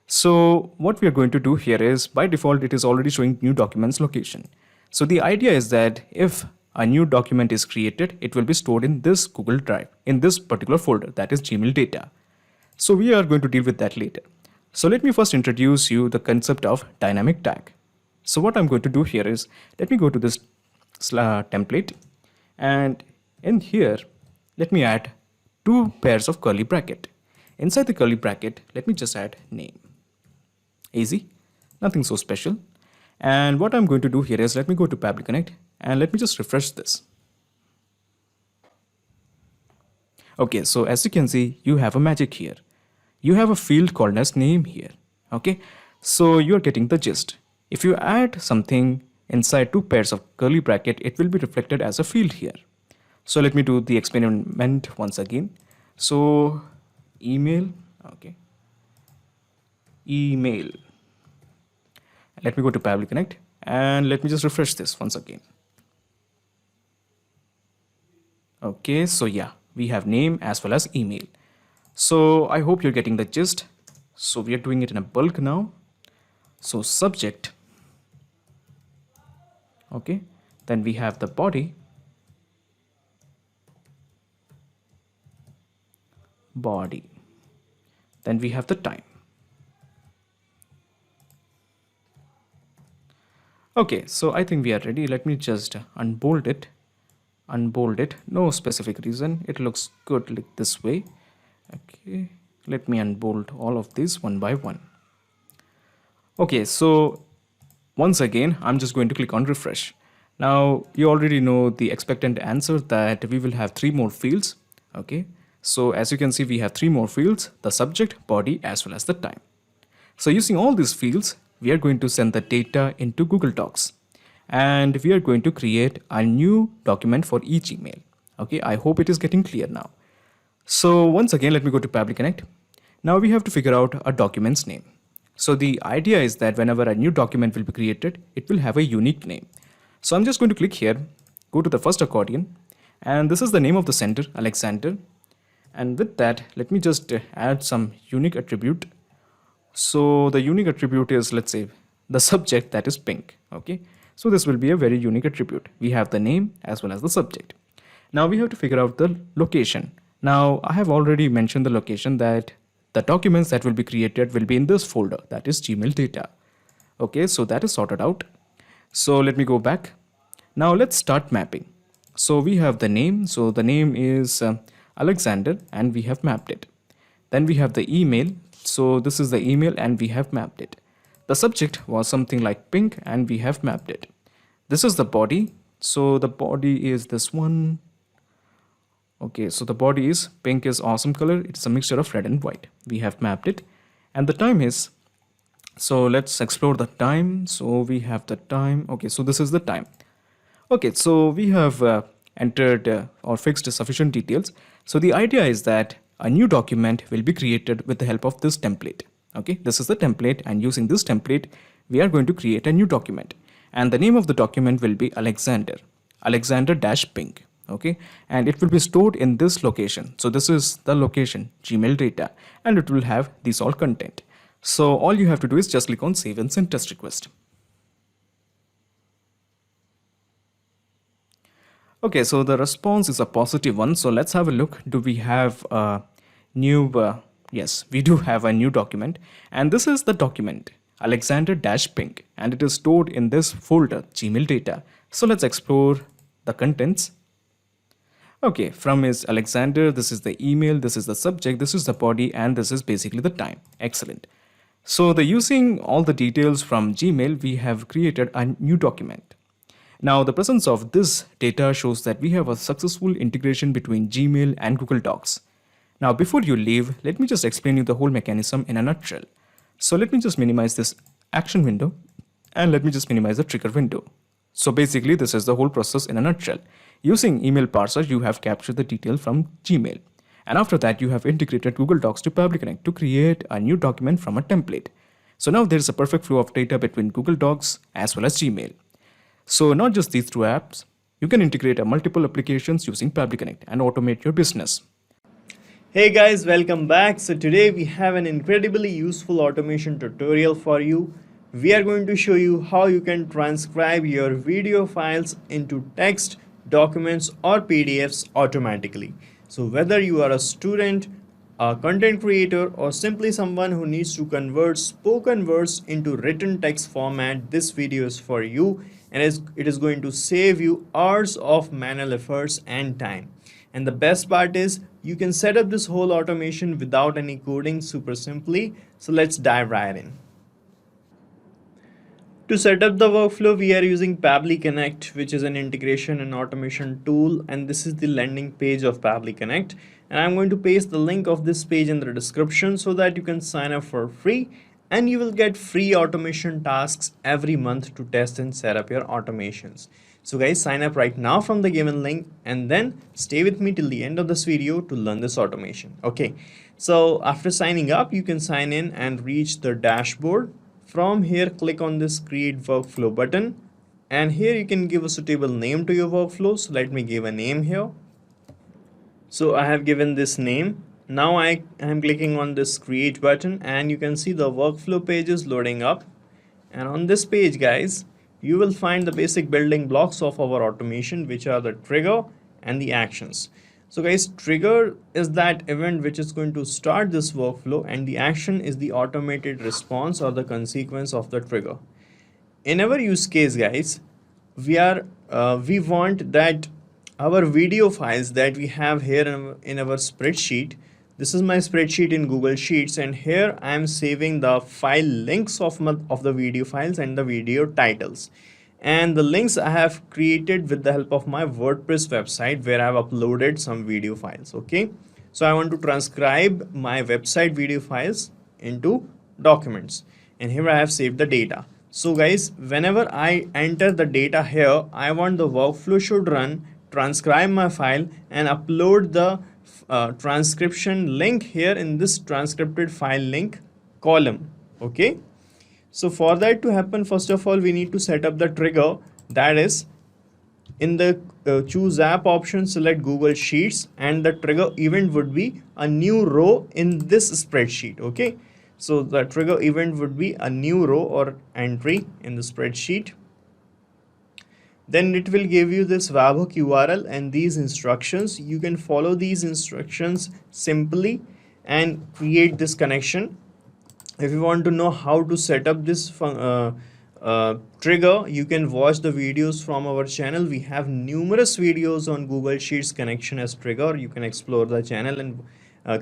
[SPEAKER 4] So what we are going to do here is, by default, it is already showing new documents location. So the idea is that if a new document is created, it will be stored in this Google Drive, in this particular folder, that is Gmail data. So we are going to deal with that later. So let me first introduce you the concept of dynamic tag. So what I'm going to do here is, let me go to this template, and in here, let me add two pairs of curly bracket. Inside the curly bracket, let me just add name. Easy, nothing so special. And what I'm going to do here is, let me go to Pabbly Connect and let me just refresh this. Okay, so as you can see, you have a magic here. You have a field called as name here. Okay, so you're getting the gist. If you add something inside two pairs of curly bracket, it will be reflected as a field here. So let me do the experiment once again. So email, okay, email. Let me go to Pabbly Connect and let me just refresh this once again. Okay, so yeah, we have name as well as email. So I hope you're getting the gist. So we are doing it in a bulk now. So subject, okay, then we have the body, then we have the time. Okay, so I think we are ready. Let me just unbold it, no specific reason, it looks good like this way. Okay, let me unbold all of these one by one. Okay, so once again, I'm just going to click on refresh. Now you already know the expectant answer that we will have three more fields. Okay, so as you can see, we have three more fields, the subject, body, as well as the time. So using all these fields, we are going to send the data into Google Docs, and we are going to create a new document for each email. Okay, I hope it is getting clear now. So once again, let me go to Pabbly Connect. Now we have to figure out a document's name. So the idea is that whenever a new document will be created, it will have a unique name. So I'm just going to click here, go to the first accordion, and this is the name of the sender, Alexander. And with that, let me just add some unique attribute. So the unique attribute is, let's say, the subject, that is pink. Okay, so this will be a very unique attribute. We have the name as well as the subject. Now we have to figure out the location. Now I have already mentioned the location, that the documents that will be created will be in this folder, that is Gmail data. Okay, so that is sorted out. So let me go back. Now let's start mapping. So we have the name. So the name is Alexander, and we have mapped it. Then we have the email. So this is the email and we have mapped it. The subject was something like pink and we have mapped it. This is the body. So the body is this one. Okay, so the body is pink, is awesome color. It's a mixture of red and white. We have mapped it. And the time is, so let's explore the time. So we have the time. Okay, so this is the time. Okay, so we have entered or fixed sufficient details. So the idea is that a new document will be created with the help of this template. Okay, this is the template, and using this template, we are going to create a new document. And the name of the document will be Alexander-pink. Okay, and it will be stored in this location. So this is the location, Gmail data, and it will have this all content. So all you have to do is just click on save and send test request. Okay, so the response is a positive one. So let's have a look. Do we have yes, we do have a new document, and this is the document Alexander-Pink, and it is stored in this folder Gmail data. So let's explore the contents. Okay, from is Alexander, this is the email, this is the subject, this is the body, and this is basically the time. Excellent. So using all the details from Gmail, we have created a new document. Now the presence of this data shows that we have a successful integration between Gmail and Google Docs. Now before you leave, let me just explain you the whole mechanism in a nutshell. So let me just minimize this action window, and let me just minimize the trigger window. So basically this is the whole process in a nutshell. Using email parser, you have captured the detail from Gmail. And after that, you have integrated Google Docs to Pabbly Connect to create a new document from a template. So now there is a perfect flow of data between Google Docs as well as Gmail. So not just these two apps, you can integrate multiple applications using Pabbly Connect and automate your business.
[SPEAKER 3] Hey guys, welcome back. So today we have an incredibly useful automation tutorial for you. We are going to show you how you can transcribe your video files into text, documents or PDFs automatically. So whether you are a student, a content creator or simply someone who needs to convert spoken words into written text format, this video is for you, and it is going to save you hours of manual efforts and time. And the best part is you can set up this whole automation without any coding super simply. So let's dive right in. To set up the workflow, we are using Pabbly Connect, which is an integration and automation tool, and this is the landing page of Pabbly Connect. And I'm going to paste the link of this page in the description so that you can sign up for free, and you will get free automation tasks every month to test and set up your automations. So guys, sign up right now from the given link and then stay with me till the end of this video to learn this automation. Okay, so after signing up, you can sign in and reach the dashboard. From here, click on this create workflow button, and here you can give a suitable name to your workflow. So let me give a name here. So I have given this name. Now I am clicking on this create button, and you can see the workflow page is loading up. And on this page, guys, you will find the basic building blocks of our automation, which are the trigger and the actions. So guys, trigger is that event which is going to start this workflow, and the action is the automated response or the consequence of the trigger. In our use case, guys, we want that our video files that we have here in our spreadsheet. This is my spreadsheet in Google Sheets, and here I am saving the file links of the video files and the video titles. And the links I have created with the help of my WordPress website, where I have uploaded some video files. Okay, so I want to transcribe my website video files into documents, and here I have saved the data. So guys, whenever I enter the data here, I want the workflow should run, transcribe my file and upload the transcription link here in this transcripted file link column. Okay, so for that to happen, first of all, we need to set up the trigger. That is, in the choose app option, select Google Sheets, and the trigger event would be a new row in this spreadsheet. Okay, so the trigger event would be a new row or entry in the spreadsheet. Then it will give you this webhook URL and these instructions. You can follow these instructions simply and create this connection. If you want to know how to set up this trigger, you can watch the videos from our channel. We have numerous videos on Google Sheets connection as trigger. You can explore the channel and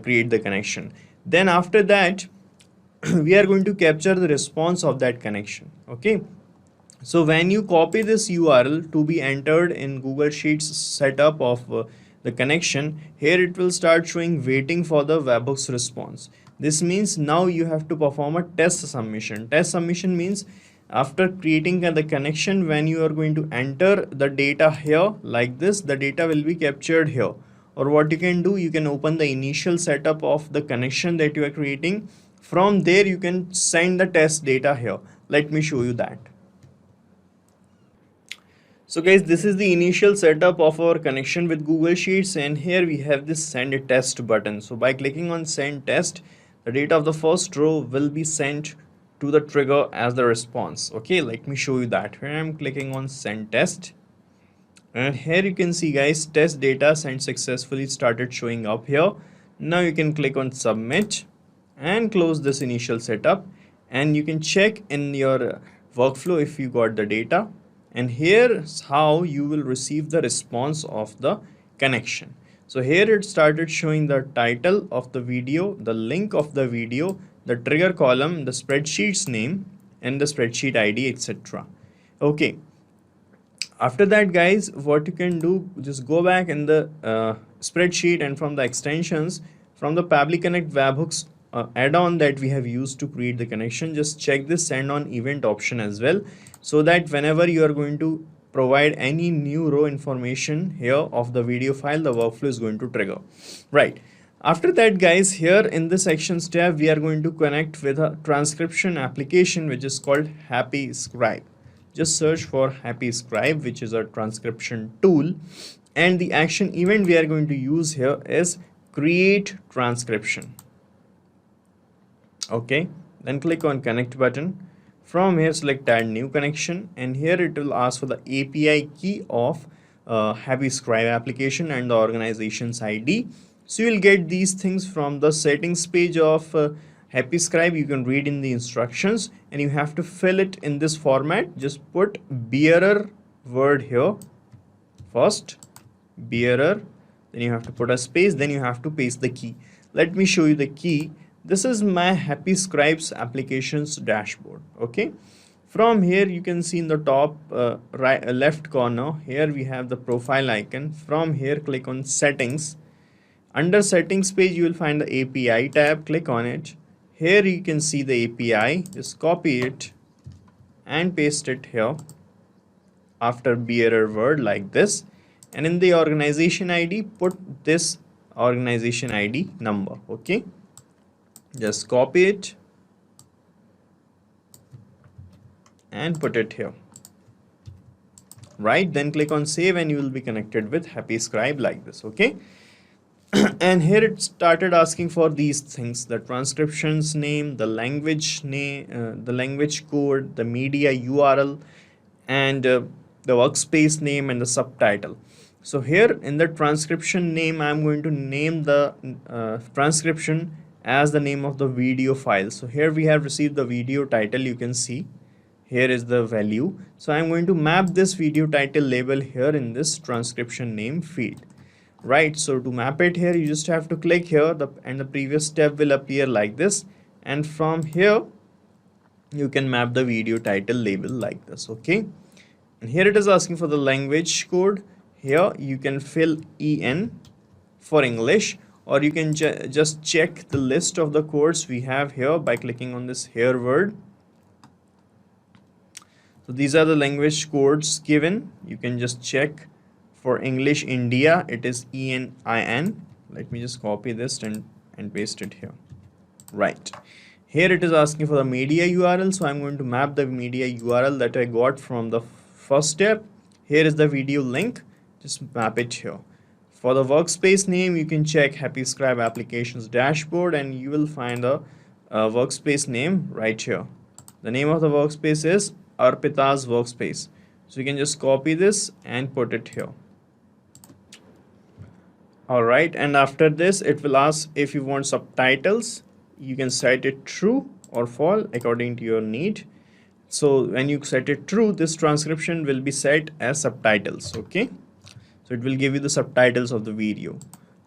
[SPEAKER 3] create the connection. Then after that, we are going to capture the response of that connection. Okay, so when you copy this URL to be entered in Google Sheets setup of the connection, here it will start showing waiting for the webhook's response. This means now you have to perform a test submission. Test submission means after creating the connection, when you are going to enter the data here like this, the data will be captured here. Or what you can do, you can open the initial setup of the connection that you are creating. From there, you can send the test data here. Let me show you that. So guys, this is the initial setup of our connection with Google Sheets, and here we have this send a test button. So by clicking on send test, the data of the first row will be sent to the trigger as the response. Okay, let me show you that. Here I'm clicking on send test, and here you can see, guys, test data sent successfully started showing up here. Now you can click on submit and close this initial setup, and you can check in your workflow if you got the data. And here's how you will receive the response of the connection. So here it started showing the title of the video, the link of the video, the trigger column, the spreadsheet's name, and the spreadsheet ID, etc. Okay. After that, guys, what you can do, just go back in the spreadsheet, and from the extensions, from the Pabbly Connect webhooks add-on that we have used to create the connection, just check this send on event option as well, so that whenever you are going to provide any new row information here of the video file, the workflow is going to trigger. Right. After that, guys, here in this actions tab, we are going to connect with a transcription application which is called Happy Scribe. Just search for Happy Scribe, which is a transcription tool, and the action event we are going to use here is create transcription. Okay, then click on connect button. From here select add new connection, and here it will ask for the API key of Happy Scribe application and the organization's ID. So you will get these things from the settings page of Happy Scribe. You can read in the instructions, and you have to fill it in this format. Just put bearer word here first, bearer, then you have to put a space, then you have to paste the key. Let me show you the key. This is my Happy Scribe's applications dashboard. Okay, from here you can see in the top left corner, here we have the profile icon. From here click on settings. Under settings page you will find the API tab. Click on it. Here you can see the API. Just copy it and paste it here after bearer word like this, and in the organization ID put this organization ID number. Okay, just copy it and put it here. Right, then click on save, and you will be connected with Happy Scribe like this. Okay. And here it started asking for these things: the transcription's name, the language name, the language code, the media URL, and the workspace name and the subtitle. So here in the transcription name, I'm going to name the transcription as the name of the video file. So here we have received the video title. You can see here is the value. So I'm going to map this video title label here in this transcription name field. Right, so to map it here, you just have to click here, and the previous step will appear like this, and from here you can map the video title label like this. Okay, and here it is asking for the language code. Here you can fill EN for English, or you can just check the list of the codes we have here by clicking on this here word. So these are the language codes given. You can just check. For English India, it is ENIN. Let me just copy this and paste it here. Right. Here it is asking for the media URL. So I'm going to map the media URL that I got from the first step. Here is the video link. Just map it here. For the workspace name, you can check Happy Scribe applications dashboard, and you will find the workspace name right here. The name of the workspace is Arpita's workspace. So you can just copy this and put it here. Alright, and after this it will ask if you want subtitles. You can set it true or false according to your need. So when you set it true, this transcription will be set as subtitles. Okay, so it will give you the subtitles of the video.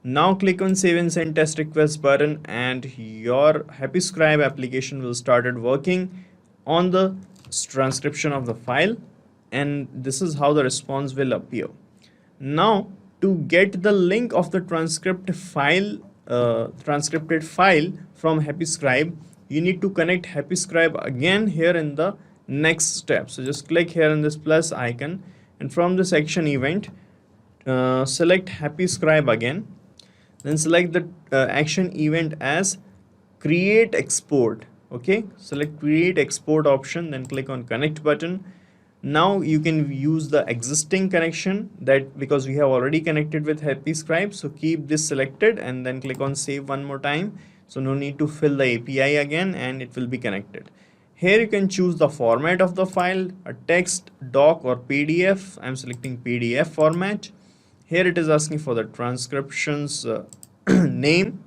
[SPEAKER 3] Now click on save and send test request button, and your Happy Scribe application will started working on the transcription of the file, and this is how the response will appear. Now to get the link of the transcripted file from Happy Scribe, you need to connect Happy Scribe again here in the next step. So just click here in this plus icon, and from this action event select Happy Scribe again, then select the action event as create export. Okay, select create export option, then click on connect button. Now you can use the existing connection, that because we have already connected with Happy Scribe, so keep this selected and then click on save one more time. So no need to fill the API again, and it will be connected. Here you can choose the format of the file, a text, doc or PDF. I'm selecting PDF format. Here it is asking for the transcriptions name.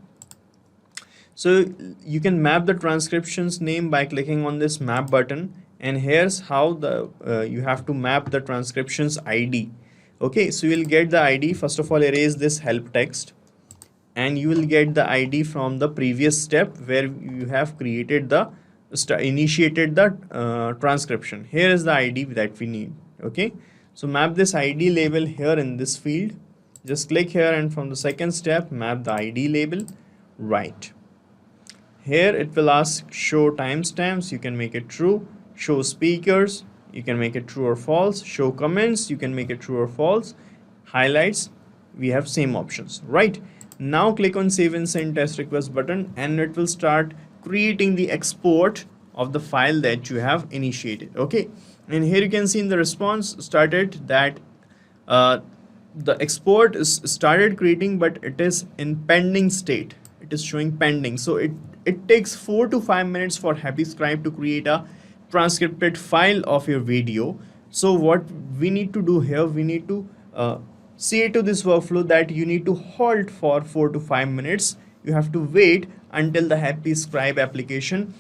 [SPEAKER 3] So you can map the transcription's name by clicking on this map button, and here's how the you have to map the transcription's ID. Okay, so you'll get the ID. First of all, erase this help text, and you will get the ID from the previous step where you have created the initiated the transcription. Here is the ID that we need. Okay, so map this ID label here in this field. Just click here, and from the second step map the ID label. Right here it will ask show timestamps, you can make it true. Show speakers, you can make it true or false. Show comments, you can make it true or false. Highlights, we have same options. Right now click on save and send test request button, and it will start creating the export of the file that you have initiated. Okay, and here you can see in the response started that the export is started creating, but it is in pending state. It is showing pending. So it takes 4 to 5 minutes for Happy Scribe to create a transcripted file of your video. So what we need to do here, we need to say to this workflow that you need to halt for 4 to 5 minutes. You have to wait until the Happy Scribe application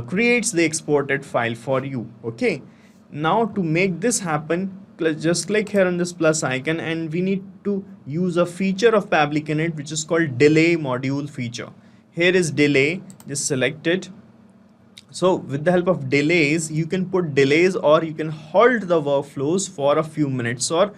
[SPEAKER 3] creates the exported file for you. Okay, now to make this happen, just click here on this plus icon, and we need to use a feature of Pabbly Connect which is called delay module feature. Here is delay, just select it. So with the help of delays, you can put delays, or you can halt the workflows for a few minutes, or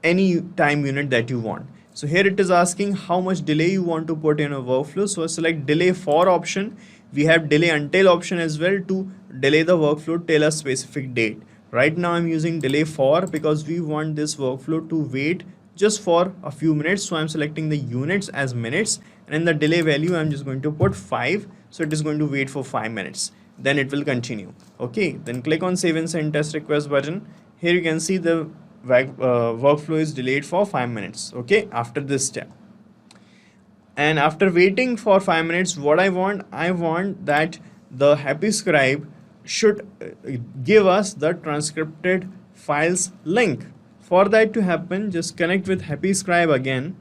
[SPEAKER 3] any time unit that you want. So here it is asking how much delay you want to put in a workflow. So select delay for option. We have delay until option as well to delay the workflow till a specific date. Right now I'm using delay for because we want this workflow to wait just for a few minutes. So I'm selecting the units as minutes, and in the delay value I'm just going to put 5. So it is going to wait for 5 minutes, then it will continue. Okay, then click on save and send test request button. Here you can see the workflow is delayed for 5 minutes. Okay, after this step, and after waiting for 5 minutes, what I want that the Happy Scribe should give us the transcripted files link. For that to happen, just connect with Happy Scribe again.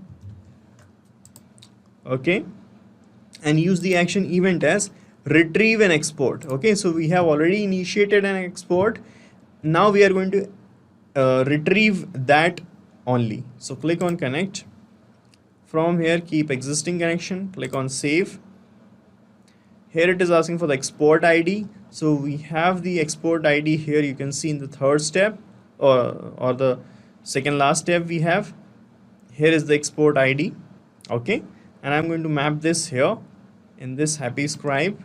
[SPEAKER 3] Okay, and use the action event as retrieve and export. Okay, so we have already initiated an export. Now we are going to retrieve that only. So click on connect. From here, keep existing connection, click on save. Here it is asking for the export ID. So we have the export ID here. You can see in the third step, or the second last step we have. Here is the export ID. Okay, and I'm going to map this here in this Happy Scribe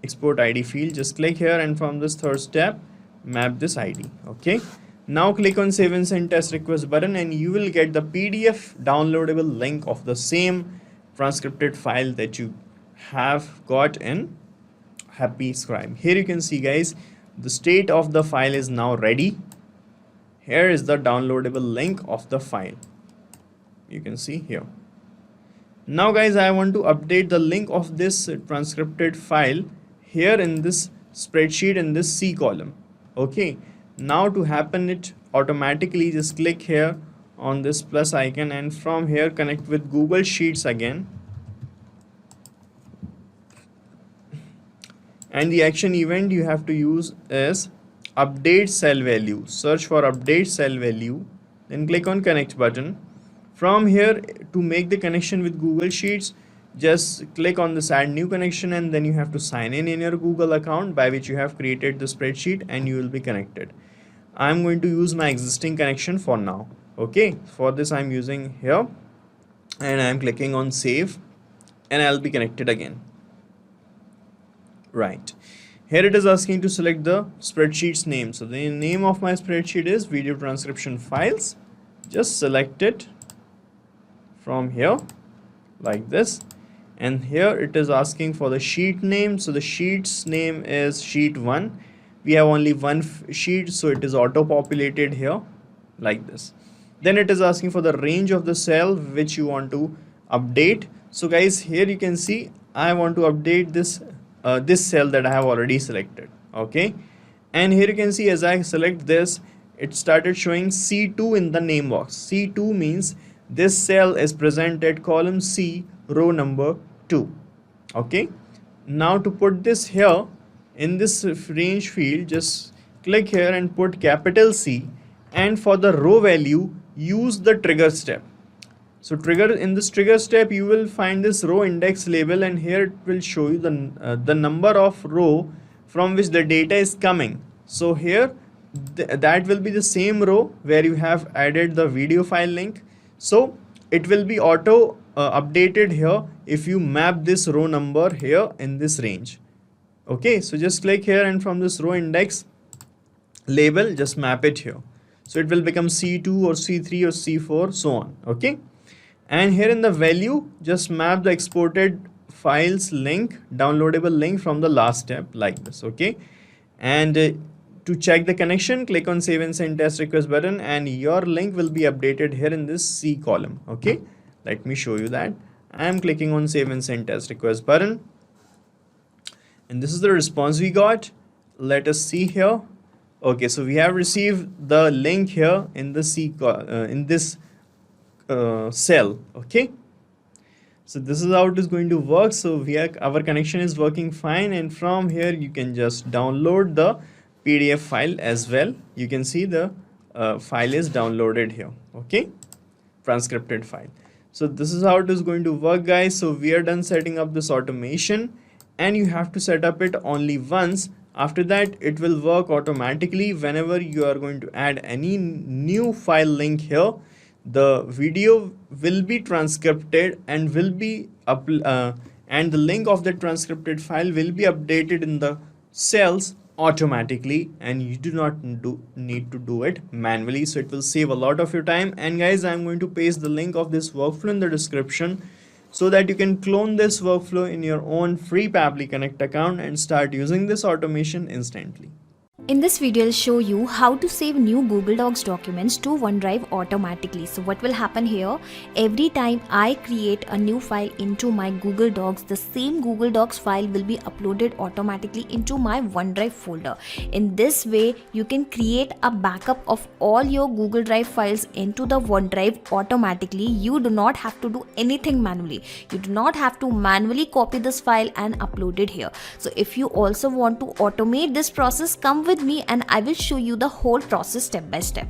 [SPEAKER 3] export ID field. Just click here, and from this third step map this ID. Okay, now click on save and send test request button, and you will get the PDF downloadable link of the same transcripted file that you have got in Happy Scribe. Here you can see, guys, the state of the file is now ready. Here is the downloadable link of the file. You can see here. Now guys, I want to update the link of this transcripted file here in this spreadsheet in this C column. Okay, now to happen it automatically, just click here on this plus icon, and from here connect with Google Sheets again, and the action event you have to use is update cell value. Search for update cell value, then click on connect button. From here, to make the connection with Google Sheets, just click on this add new connection, and then you have to sign in your Google account by which you have created the spreadsheet, and you will be connected. I'm going to use my existing connection for now. Okay, for this I'm using here, and I'm clicking on save, and I'll be connected again. Right, here it is asking to select the spreadsheet's name. So the name of my spreadsheet is video transcription files. Just select it from here like this, and here it is asking for the sheet name. So the sheet's name is sheet 1. We have only one sheet, so it is auto populated here like this. Then it is asking for the range of the cell which you want to update. So guys, here you can see I want to update this this cell that I have already selected. Okay, and here you can see as I select this, it started showing C2 in the name box. C2 means this cell is present at column C, row number 2. Okay, now to put this here in this range field, just click here and put capital C, and for the row value use the trigger step. So in this trigger step you will find this row index label, and here it will show you the number of row from which the data is coming. So here that will be the same row where you have added the video file link. So it will be auto updated here if you map this row number here in this range. Okay, so just click here and from this row index label just map it here. So it will become C2 or C3 or C4, so on. Okay, and here in the value just map the exported files link, downloadable link from the last step like this. Okay, and to check the connection, click on save and send test request button, and your link will be updated here in this C column. Okay, let me show you that. I am clicking on save and send test request button, and this is the response we got. Let us see here. Okay, so we have received the link here in the cell. Okay, so this is how it is going to work. So our connection is working fine, and from here you can just download the PDF file as well. You can see the file is downloaded here. Okay, transcripted file. So this is how it is going to work, guys. So we are done setting up this automation, and you have to set up it only once. After that it will work automatically. Whenever you are going to add any new file link here, the video will be transcribed and will be and the link of the transcripted file will be updated in the cells automatically, and you do not need to do it manually. So it will save a lot of your time. And guys, I'm going to paste the link of this workflow in the description so that you can clone this workflow in your own free Pabbly Connect account and start using this automation instantly.
[SPEAKER 7] In this video, I'll show you how to save new Google Docs documents to OneDrive automatically. So what will happen here, every time I create a new file into my Google Docs, the same Google Docs file will be uploaded automatically into my OneDrive folder. In this way, you can create a backup of all your Google Drive files into the OneDrive automatically. You do not have to do anything manually. You do not have to manually copy this file and upload it here. So if you also want to automate this process, come with me and I will show you the whole process step by step.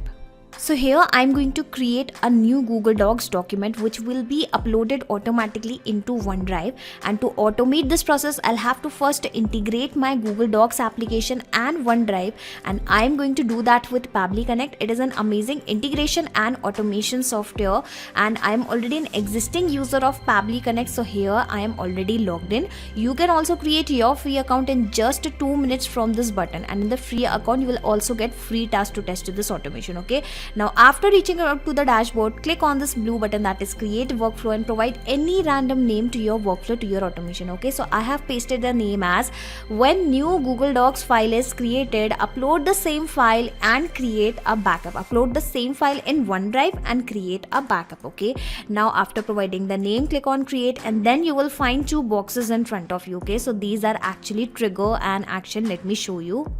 [SPEAKER 7] So here I'm going to create a new Google Docs document which will be uploaded automatically into OneDrive, and to automate this process I'll have to first integrate my Google Docs application and OneDrive, and I'm going to do that with Pabbly Connect. It is an amazing integration and automation software, and I'm already an existing user of Pabbly Connect, so here I am already logged in. You can also create your free account in just 2 minutes from this button, and in the free account you will also get free tasks to test this automation. Okay, now after reaching out to the dashboard, click on this blue button that is create workflow and provide any random name to your workflow, to your automation. Okay, so I have pasted the name as when new Google Docs file is created, upload the same file and create a backup. Upload the same file in OneDrive and create a backup. Okay, now after providing the name, click on create, and then you will find 2 boxes in front of you. Okay, so these are actually trigger and action. Let me show you.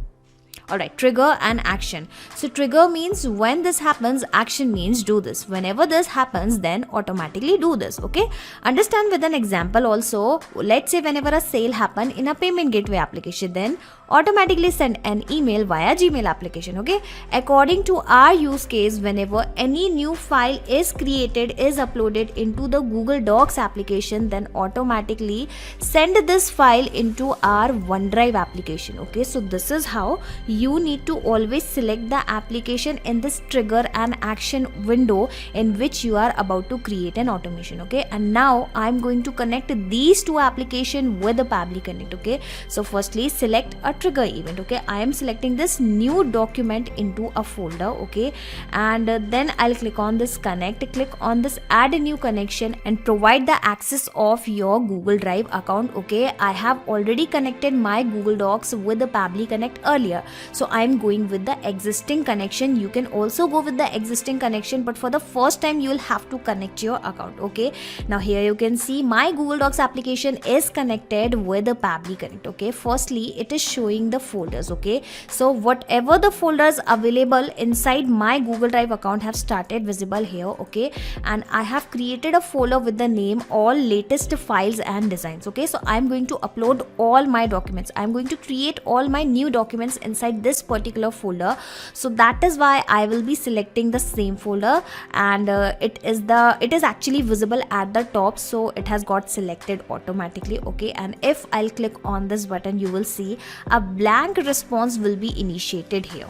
[SPEAKER 7] Alright, trigger and action. So trigger means when this happens, action means do this. Whenever this happens, then automatically do this. Okay, understand with an example also. Let's say whenever a sale happen in a payment gateway application, then automatically send an email via Gmail application. Okay, according to our use case, whenever any new file is created, is uploaded into the Google Docs application, then automatically send this file into our OneDrive application. Okay, so this is how you need to always select the application in this trigger and action window in which you are about to create an automation. Okay, and now I'm going to connect these 2 applications with the Pabbly Connect. Okay, so firstly select a trigger event. Okay, I am selecting this new document into a folder. Okay, and then I'll click on this connect, click on this add a new connection and provide the access of your Google Drive account. Okay, I have already connected my Google Docs with the Pabbly Connect earlier. So I'm going with the existing connection. You can also go with the existing connection, but for the first time you will have to connect your account. Okay, now here you can see my Google Docs application is connected with the Pabbly Connect. Okay, firstly it is showing the folders. Okay, so whatever the folders available inside my Google Drive account have started visible here. Okay, and I have created a folder with the name all latest files and designs. Okay, so I'm going to upload all my documents. I'm going to create all my new documents inside this particular folder. So that is why I will be selecting the same folder, and it is actually visible at the top, so it has got selected automatically. Okay, and if I'll click on this button, you will see a blank response will be initiated here.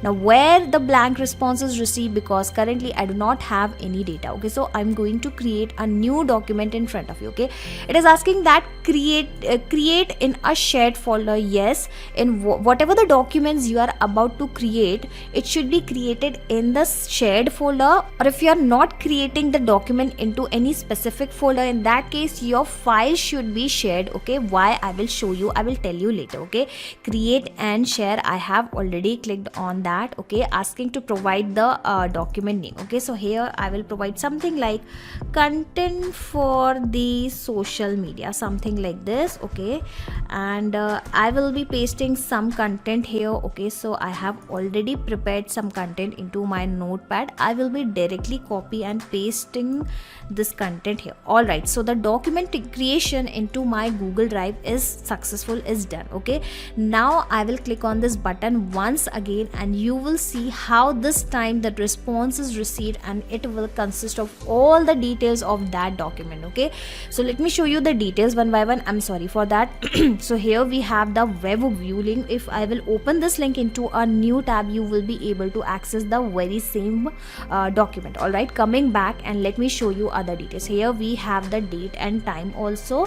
[SPEAKER 7] Now where the blank response is received, because currently I do not have any data. Okay, so I'm going to create a new document in front of you. Okay, it is asking that create in a shared folder. Yes, in whatever the documents you are about to create, it should be created in the shared folder, or if you are not creating the document into any specific folder, in that case your file should be shared. Okay, why? I will show you, I will tell you later. Okay, create and share, I have already clicked on that. Okay, asking to provide the document name. Okay, so here I will provide something like content for the social media, something like this. Okay, and I will be pasting some content here. Okay, so I have already prepared some content into my notepad. I will be directly copy and pasting this content here. Alright, so the document creation into my Google Drive is successful, is done. Okay, now I will click on this button once again, and you will see how this time the response is received, and it will consist of all the details of that document. Okay, so let me show you the details one by one. I'm sorry for that. So here we have the web view link. If I will open this link into a new tab, you will be able to access the very same document. All right, coming back, and let me show you other details. Here we have the date and time also.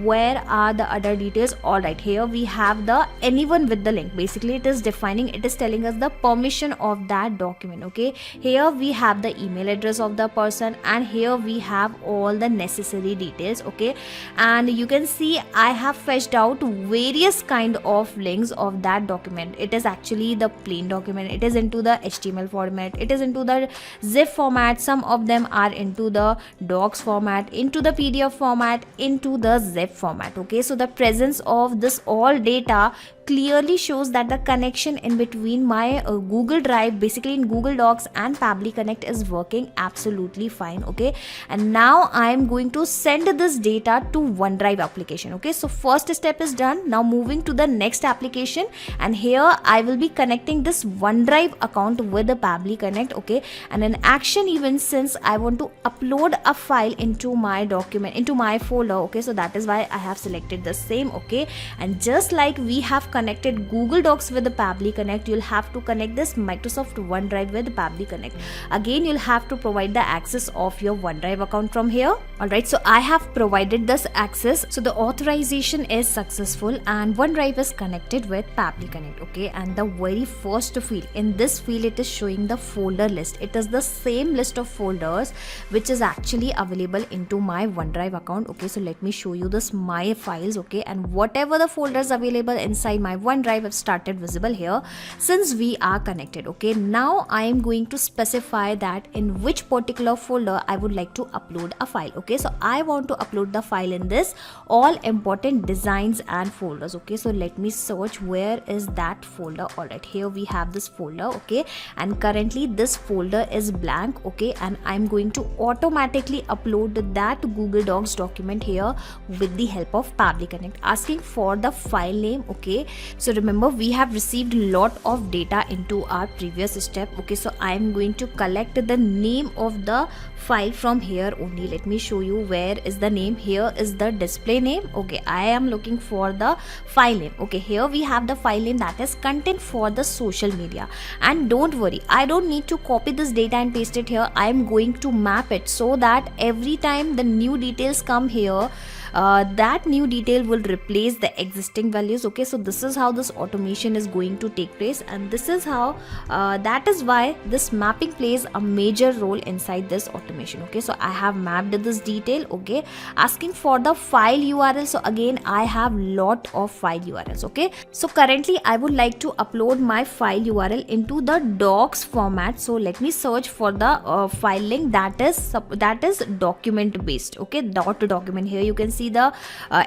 [SPEAKER 7] Where are the other details? All right, here we have the anyone with the link. Basically it is defining, it is telling us the permission of that document. Okay, here we have the email address of the person, and here we have all the necessary details. Okay, and you can see I have fetched out various kind of links of that document. It is actually the plain document, it is into the HTML format, it is into the zip format, some of them are into the docs format, into the PDF format, into the zip format. Okay, so the presence of this all data clearly shows that the connection in between my Google Drive, basically in Google Docs and Pabbly Connect, is working absolutely fine. Okay, and now I am going to send this data to OneDrive application. Okay, so first step is done. Now moving to the next application, and here I will be connecting this OneDrive account with the Pabbly Connect. Okay, and an action event, since I want to upload a file into my document, into my folder. Okay, so that is why I have selected the same. Okay, and just like we have connected Google Docs with the Pabbly Connect, you'll have to connect this Microsoft OneDrive with Pabbly Connect. Again, you'll have to provide the access of your OneDrive account from here. Alright, so I have provided this access, so the authorization is successful and OneDrive is connected with Pabbly Connect. Okay, and the very first field, in this field it is showing the folder list. It is the same list of folders which is actually available into my OneDrive account. Okay, so let me show you this my files. Okay, and whatever the folders available inside my OneDrive have started visible here since we are connected. Okay, now I am going to specify that in which particular folder I would like to upload a file. Okay, so I want to upload the file in this all important designs and folders. Okay, so let me search where is that folder. Alright, here we have this folder. Okay, and currently this folder is blank. Okay, and I'm going to automatically upload that Google Docs document here with the help of Pabbly Connect, asking for the file name. Okay, so remember we have received a lot of data into our previous step. Okay, so I am going to collect the name of the file from here only. Let me show you where is the name. Here is the display name. Okay, I am looking for the file name. Okay, here we have the file name, that is content for the social media. And don't worry, I don't need to copy this data and paste it here. I am going to map it so that every time the new details come here, that new detail will replace the existing values. Okay, so this is how this automation is going to take place, and this is how that is why this mapping plays a major role inside this automation. Okay, so I have mapped this detail. Okay, asking for the file URL. So again, I have lot of file URLs. Okay, so currently I would like to upload my file URL into the docs format. So let me search for the file link that is document based. Okay, .document. Here you can see the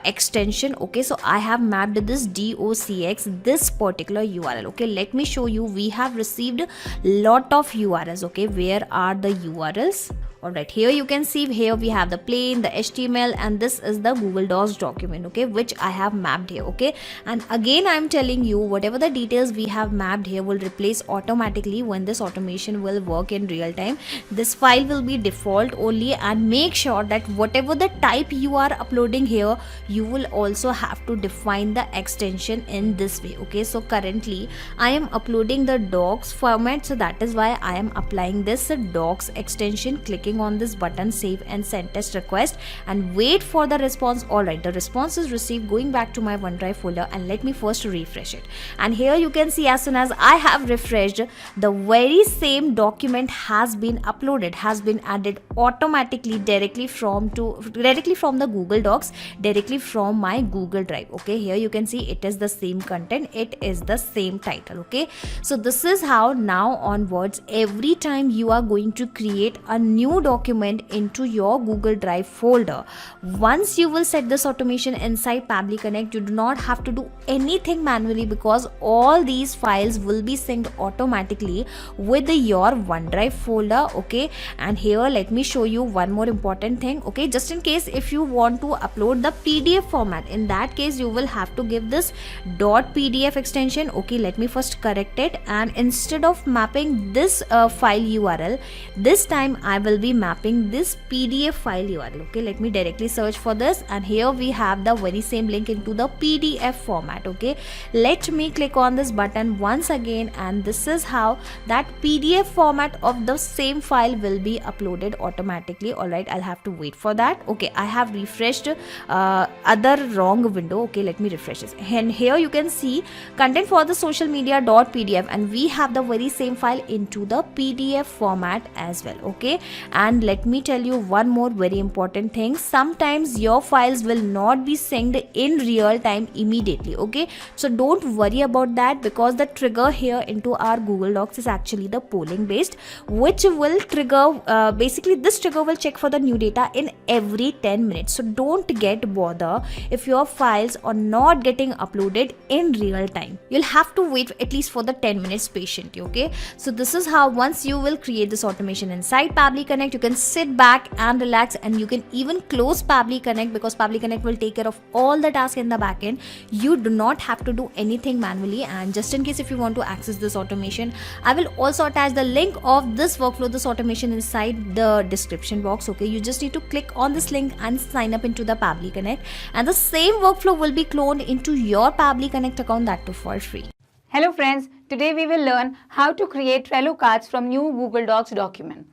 [SPEAKER 7] extension. Okay, so I have mapped this docx, this particular URL. Okay, let me show you. We have received lot of URLs. Okay, where are the URLs? Alright, here you can see, here we have the plain, the HTML, and this is the Google Docs document, okay, which I have mapped here. Okay, and again I am telling you, whatever the details we have mapped here will replace automatically when this automation will work in real time. This file will be default only, and make sure that whatever the type you are uploading here, you will also have to define the extension in this way. Okay, so currently I am uploading the docs format, so that is why I am applying this docs extension. Clicking on this button, save and send test request, and wait for the response. Alright, the response is received. Going back to my OneDrive folder, and let me first refresh it. And here you can see, as soon as I have refreshed, the very same document has been uploaded, has been added automatically directly from the Google Docs, directly from my Google Drive. Okay, here you can see it is the same content, it is the same title. Okay, so this is how now onwards, every time you are going to create a new document into your Google Drive folder, once you will set this automation inside Pabbly Connect, you do not have to do anything manually, because all these files will be synced automatically with your OneDrive folder. Okay, and here let me show you one more important thing. Okay, just in case if you want to upload the PDF format, in that case you will have to give this .pdf extension. Okay, let me first correct it, and instead of mapping this file URL, this time I will be mapping this PDF file URL. Okay, let me directly search for this, and here we have the very same link into the PDF format. Okay, let me click on this button once again, and this is how that PDF format of the same file will be uploaded automatically. Alright, I'll have to wait for that. Okay, I have refreshed other wrong window. Okay, let me refresh this, and here you can see content for the social media .pdf, and we have the very same file into the PDF format as well. Okay, and let me tell you one more very important thing. Sometimes your files will not be synced in real time immediately. Okay, so don't worry about that, because the trigger here into our Google Docs is actually the polling based, which will trigger basically this trigger will check for the new data in every 10 minutes. So don't get bothered if your files are not getting uploaded in real time. You'll have to wait at least for the 10 minutes patiently. Okay, so this is how once you will create this automation inside Pabbly Connect, you can sit back and relax, and you can even close Pabbly Connect, because Pabbly Connect will take care of all the tasks in the backend. You do not have to do anything manually. And just in case if you want to access this automation, I will also attach the link of this workflow, this automation, inside the description box. Okay, you just need to click on this link and sign up into the Pabbly Connect, and the same workflow will be cloned into your Pabbly Connect account, that too for free.
[SPEAKER 8] Hello friends, today we will learn how to create Trello cards from new Google Docs document.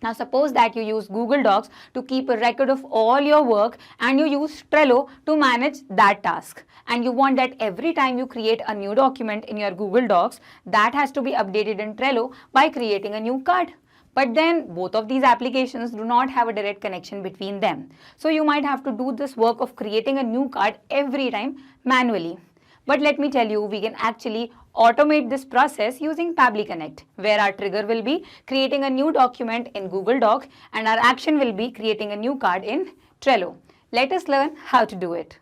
[SPEAKER 8] Now suppose that you use Google Docs to keep a record of all your work, and you use Trello to manage that task, and you want that every time you create a new document in your Google Docs, that has to be updated in Trello by creating a new card. But then both of these applications do not have a direct connection between them. So you might have to do this work of creating a new card every time manually. But let me tell you, we can actually automate this process using Pabbly Connect, where our trigger will be creating a new document in Google Doc, and our action will be creating a new card in Trello. Let us learn how to do it.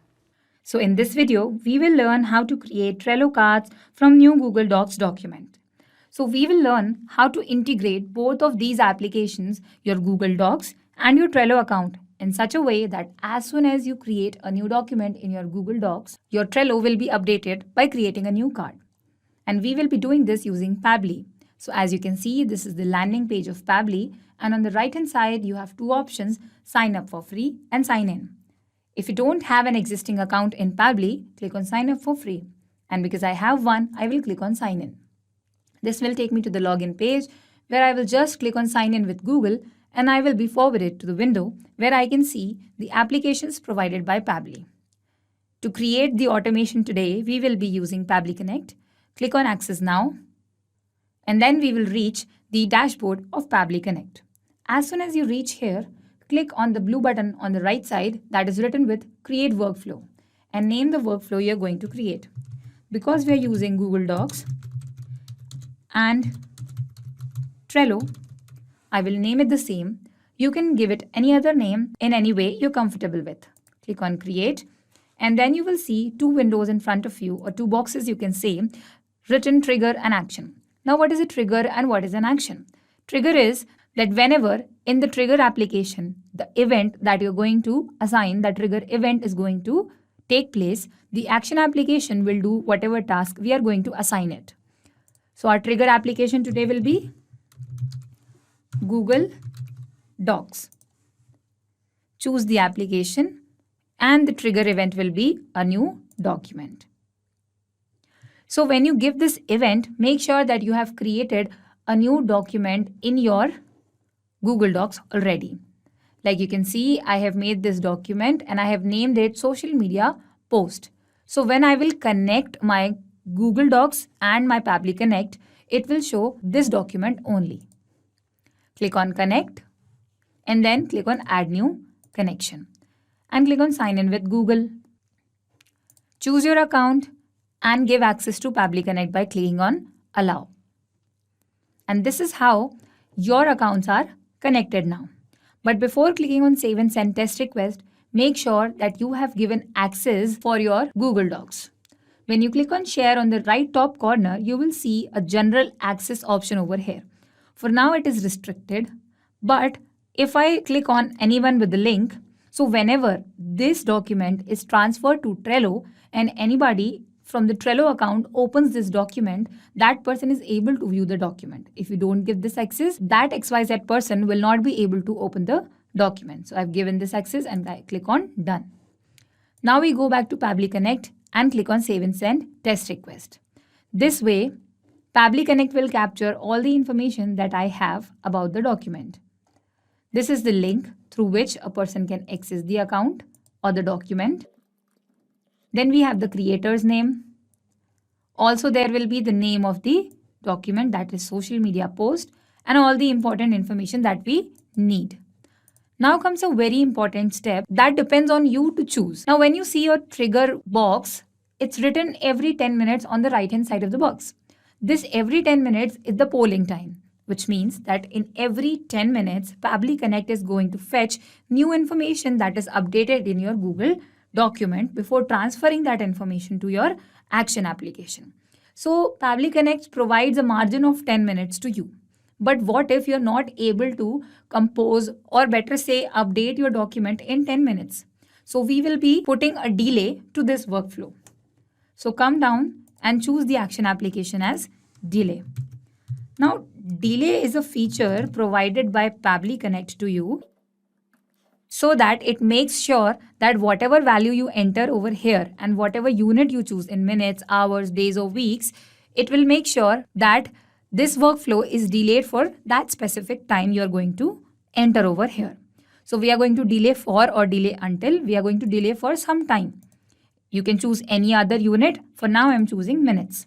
[SPEAKER 9] So in this video, we will learn how to create Trello cards from new Google Docs document. So we will learn how to integrate both of these applications, your Google Docs and your Trello account, in such a way that as soon as you create a new document in your Google Docs, your Trello will be updated by creating a new card. And we will be doing this using Pabbly. So as you can see, this is the landing page of Pabbly, and on the right hand side, you have two options: sign up for free and sign in. If you don't have an existing account in Pabbly, click on sign up for free. And because I have one, I will click on sign in. This will take me to the login page, where I will just click on sign in with Google, and I will be forwarded to the window where I can see the applications provided by Pabbly. To create the automation today, we will be using Pabbly Connect. Click on Access Now, and then we will reach the dashboard of Pabbly Connect. As soon as you reach here, click on the blue button on the right side that is written with Create Workflow and name the workflow you're going to create. Because we are using Google Docs and Trello, I will name it the same. You can give it any other name in any way you're comfortable with. Click on Create, and then you will see two windows in front of you, or two boxes you can say, written trigger and action. Now what is a trigger and what is an action? Trigger is that whenever in the trigger application, the event that you're going to assign, that trigger event is going to take place, the action application will do whatever task we are going to assign it. So our trigger application today will be Google Docs. Choose the application, and the trigger event will be a new document. So when you give this event, make sure that you have created a new document in your Google Docs already. Like you can see, I have made this document and I have named it social media post. So when I will connect my Google Docs and my Pabbly Connect, it will show this document only. Click on Connect and then click on Add New Connection and click on Sign in with Google. Choose your account and give access to Pabbly Connect by clicking on Allow. And this is how your accounts are connected now. But before clicking on Save and Send Test Request, make sure that you have given access for your Google Docs. When you click on Share on the right top corner, you will see a General Access option over here. For now, it is restricted. But if I click on Anyone with the link, so whenever this document is transferred to Trello and anybody from the Trello account opens this document, that person is able to view the document. If you don't give this access, that XYZ person will not be able to open the document. So I've given this access and I click on Done. Now we go back to Pabbly Connect and click on Save and Send Test Request. This way, Pabbly Connect will capture all the information that I have about the document. This is the link through which a person can access the account or the document. Then we have the creator's name. Also, there will be the name of the document, that is social media post, and all the important information that we need. Now comes a very important step that depends on you to choose. Now, when you see your trigger box, it's written every 10 minutes on the right-hand side of the box. This every 10 minutes is the polling time, which means that in every 10 minutes, Pabbly Connect is going to fetch new information that is updated in your Google document before transferring that information to your action application. So Pabbly Connect provides a margin of 10 minutes to you. But what if you're not able to compose, or better say update your document in 10 minutes? So we will be putting a delay to this workflow. So come down and choose the action application as delay. Now delay is a feature provided by Pabbly Connect to you, so that it makes sure that whatever value you enter over here and whatever unit you choose in minutes, hours, days or weeks, it will make sure that this workflow is delayed for that specific time you're going to enter over here. So we are going to delay for or delay until. We are going to delay for some time. You can choose any other unit. For now, I'm choosing minutes.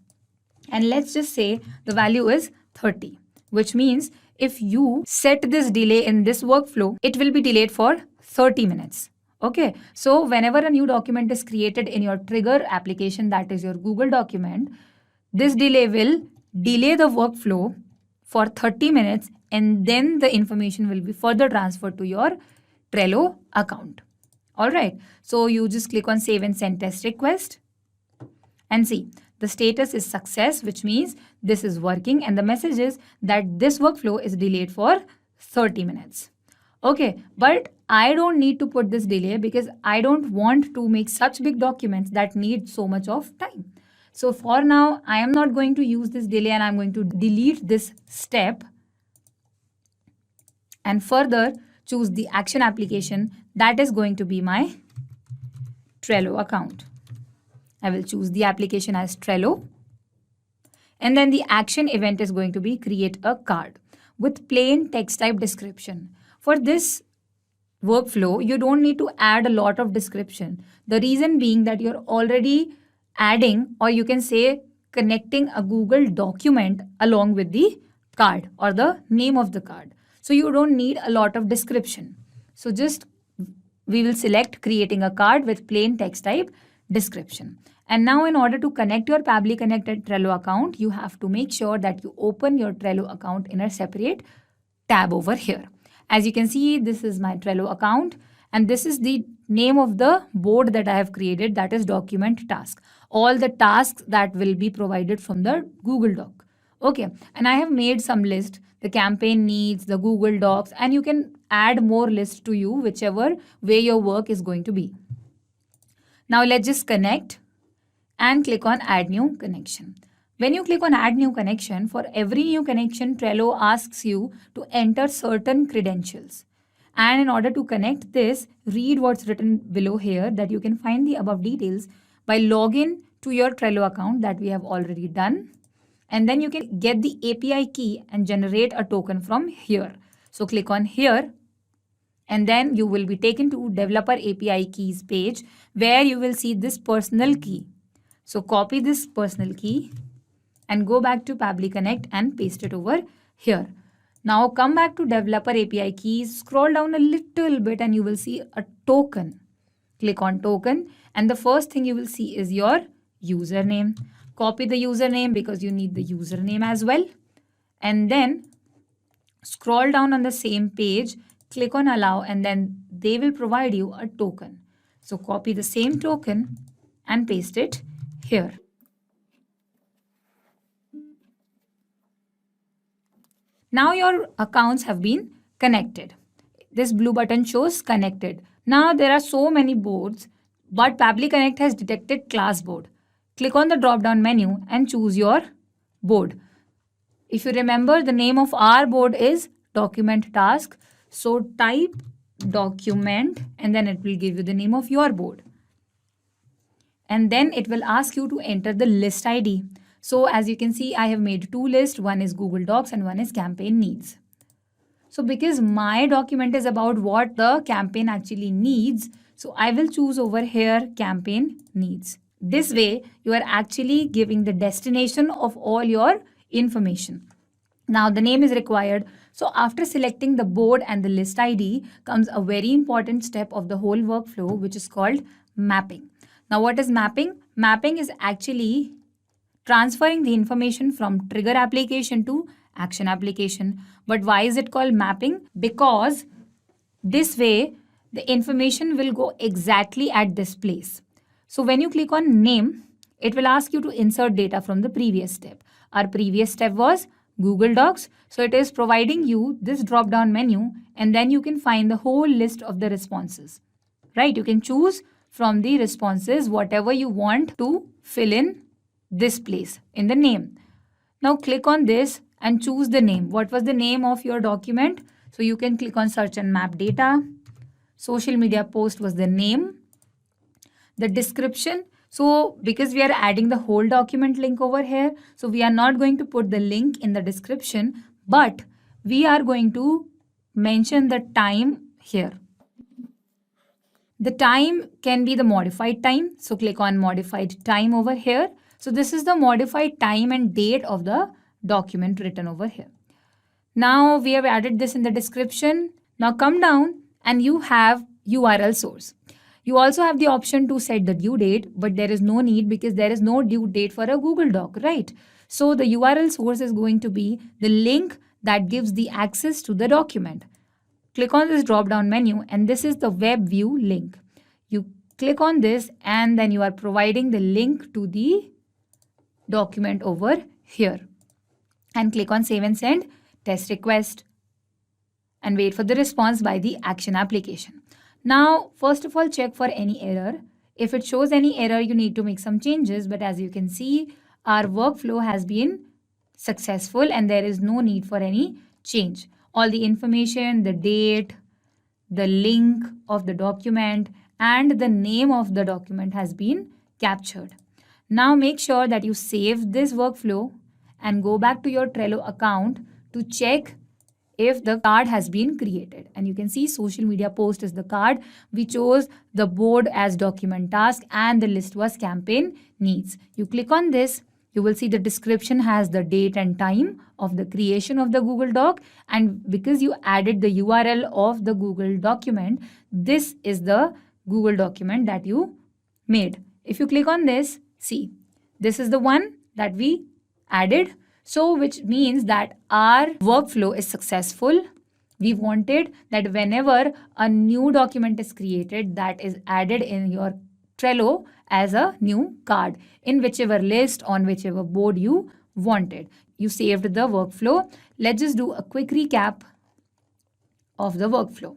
[SPEAKER 9] And let's just say the value is 30, which means if you set this delay in this workflow, it will be delayed for 30 minutes. Okay, so whenever a new document is created in your trigger application, that is your Google document, this delay will delay the workflow for 30 minutes and then the information will be further transferred to your Trello account. All right, so you just click on Save and Send Test Request and see the status is success, which means this is working, and the message is that this workflow is delayed for 30 minutes. Okay, but I don't need to put this delay because I don't want to make such big documents that need so much of time. So for now, I am not going to use this delay and I'm going to delete this step and further choose the action application that is going to be my Trello account. I will choose the application as Trello, and then the action event is going to be create a card with plain text type description. For this workflow, you don't need to add a lot of description. The reason being that you're already adding, or you can say connecting a Google document along with the card or the name of the card. So you don't need a lot of description. So just we will select creating a card with plain text type description. And now in order to connect your Pabbly Connect and Trello account, you have to make sure that you open your Trello account in a separate tab over here. As you can see, this is my Trello account and this is the name of the board that I have created, that is document task. All the tasks that will be provided from the Google Doc. Okay, and I have made some list, the campaign needs, the Google Docs, and you can add more lists to you, whichever way your work is going to be. Now let's just connect and click on add new connection. When you click on add new connection, for every new connection, Trello asks you to enter certain credentials. And in order to connect this, read what's written below here, that you can find the above details by login to your Trello account that we have already done. And then you can get the API key and generate a token from here. So click on here and then you will be taken to developer API keys page where you will see this personal key. So copy this personal key and go back to Pabbly Connect and paste it over here. Now come back to developer API keys, scroll down a little bit and you will see a token. Click on token and the first thing you will see is your username. Copy the username because you need the username as well. And then scroll down on the same page, click on allow and then they will provide you a token. So copy the same token and paste it here. Now your accounts have been connected. This blue button shows connected. Now there are so many boards, but Pabbly Connect has detected class board. Click on the drop down menu and choose your board. If you remember, the name of our board is document task. So type document and then it will give you the name of your board. And then it will ask you to enter the list ID. So as you can see, I have made two lists. One is Google Docs and one is campaign needs. So because my document is about what the campaign actually needs, so I will choose over here campaign needs. This way, you are actually giving the destination of all your information. Now the name is required. So after selecting the board and the list ID comes a very important step of the whole workflow, which is called mapping. Now what is mapping? Mapping is actually transferring the information from trigger application to action application. But why is it called mapping? Because this way the information will go exactly at this place. So when you click on name, it will ask you to insert data from the previous step. Our previous step was Google Docs. So it is providing you this drop down menu and then you can find the whole list of the responses. Right? You can choose from the responses whatever you want to fill in this place in the name. Now click on this and choose the name. What was the name of your document? So you can click on search and map data. Social media post was the name. The description. So because we are adding the whole document link over here, so we are not going to put the link in the description, but we are going to mention the time here. The time can be the modified time. So click on modified time over here. So this is the modified time and date of the document written over here. Now we have added this in the description. Now come down and you have URL source. You also have the option to set the due date, but there is no need because there is no due date for a Google Doc, right? So the URL source is going to be the link that gives the access to the document. Click on this drop down menu and this is the web view link. You click on this and then you are providing the link to the document over here. And click on save and send test request and wait for the response by the action application. Now, first of all, check for any error. If it shows any error, you need to make some changes. But as you can see, our workflow has been successful and there is no need for any change. All the information, the date, the link of the document and the name of the document has been captured. Now make sure that you save this workflow and go back to your Trello account to check if the card has been created. And you can see social media post is the card. We chose the board as document task and the list was campaign needs. You click on this, you will see the description has the date and time of the creation of the Google Doc. And because you added the URL of the Google document, this is the Google document that you made. If you click on this, see, this is the one that we added. So which means that our workflow is successful. We wanted that whenever a new document is created, that is added in your Trello as a new card in whichever list, on whichever board you wanted. You saved the workflow. Let's just do a quick recap of the workflow.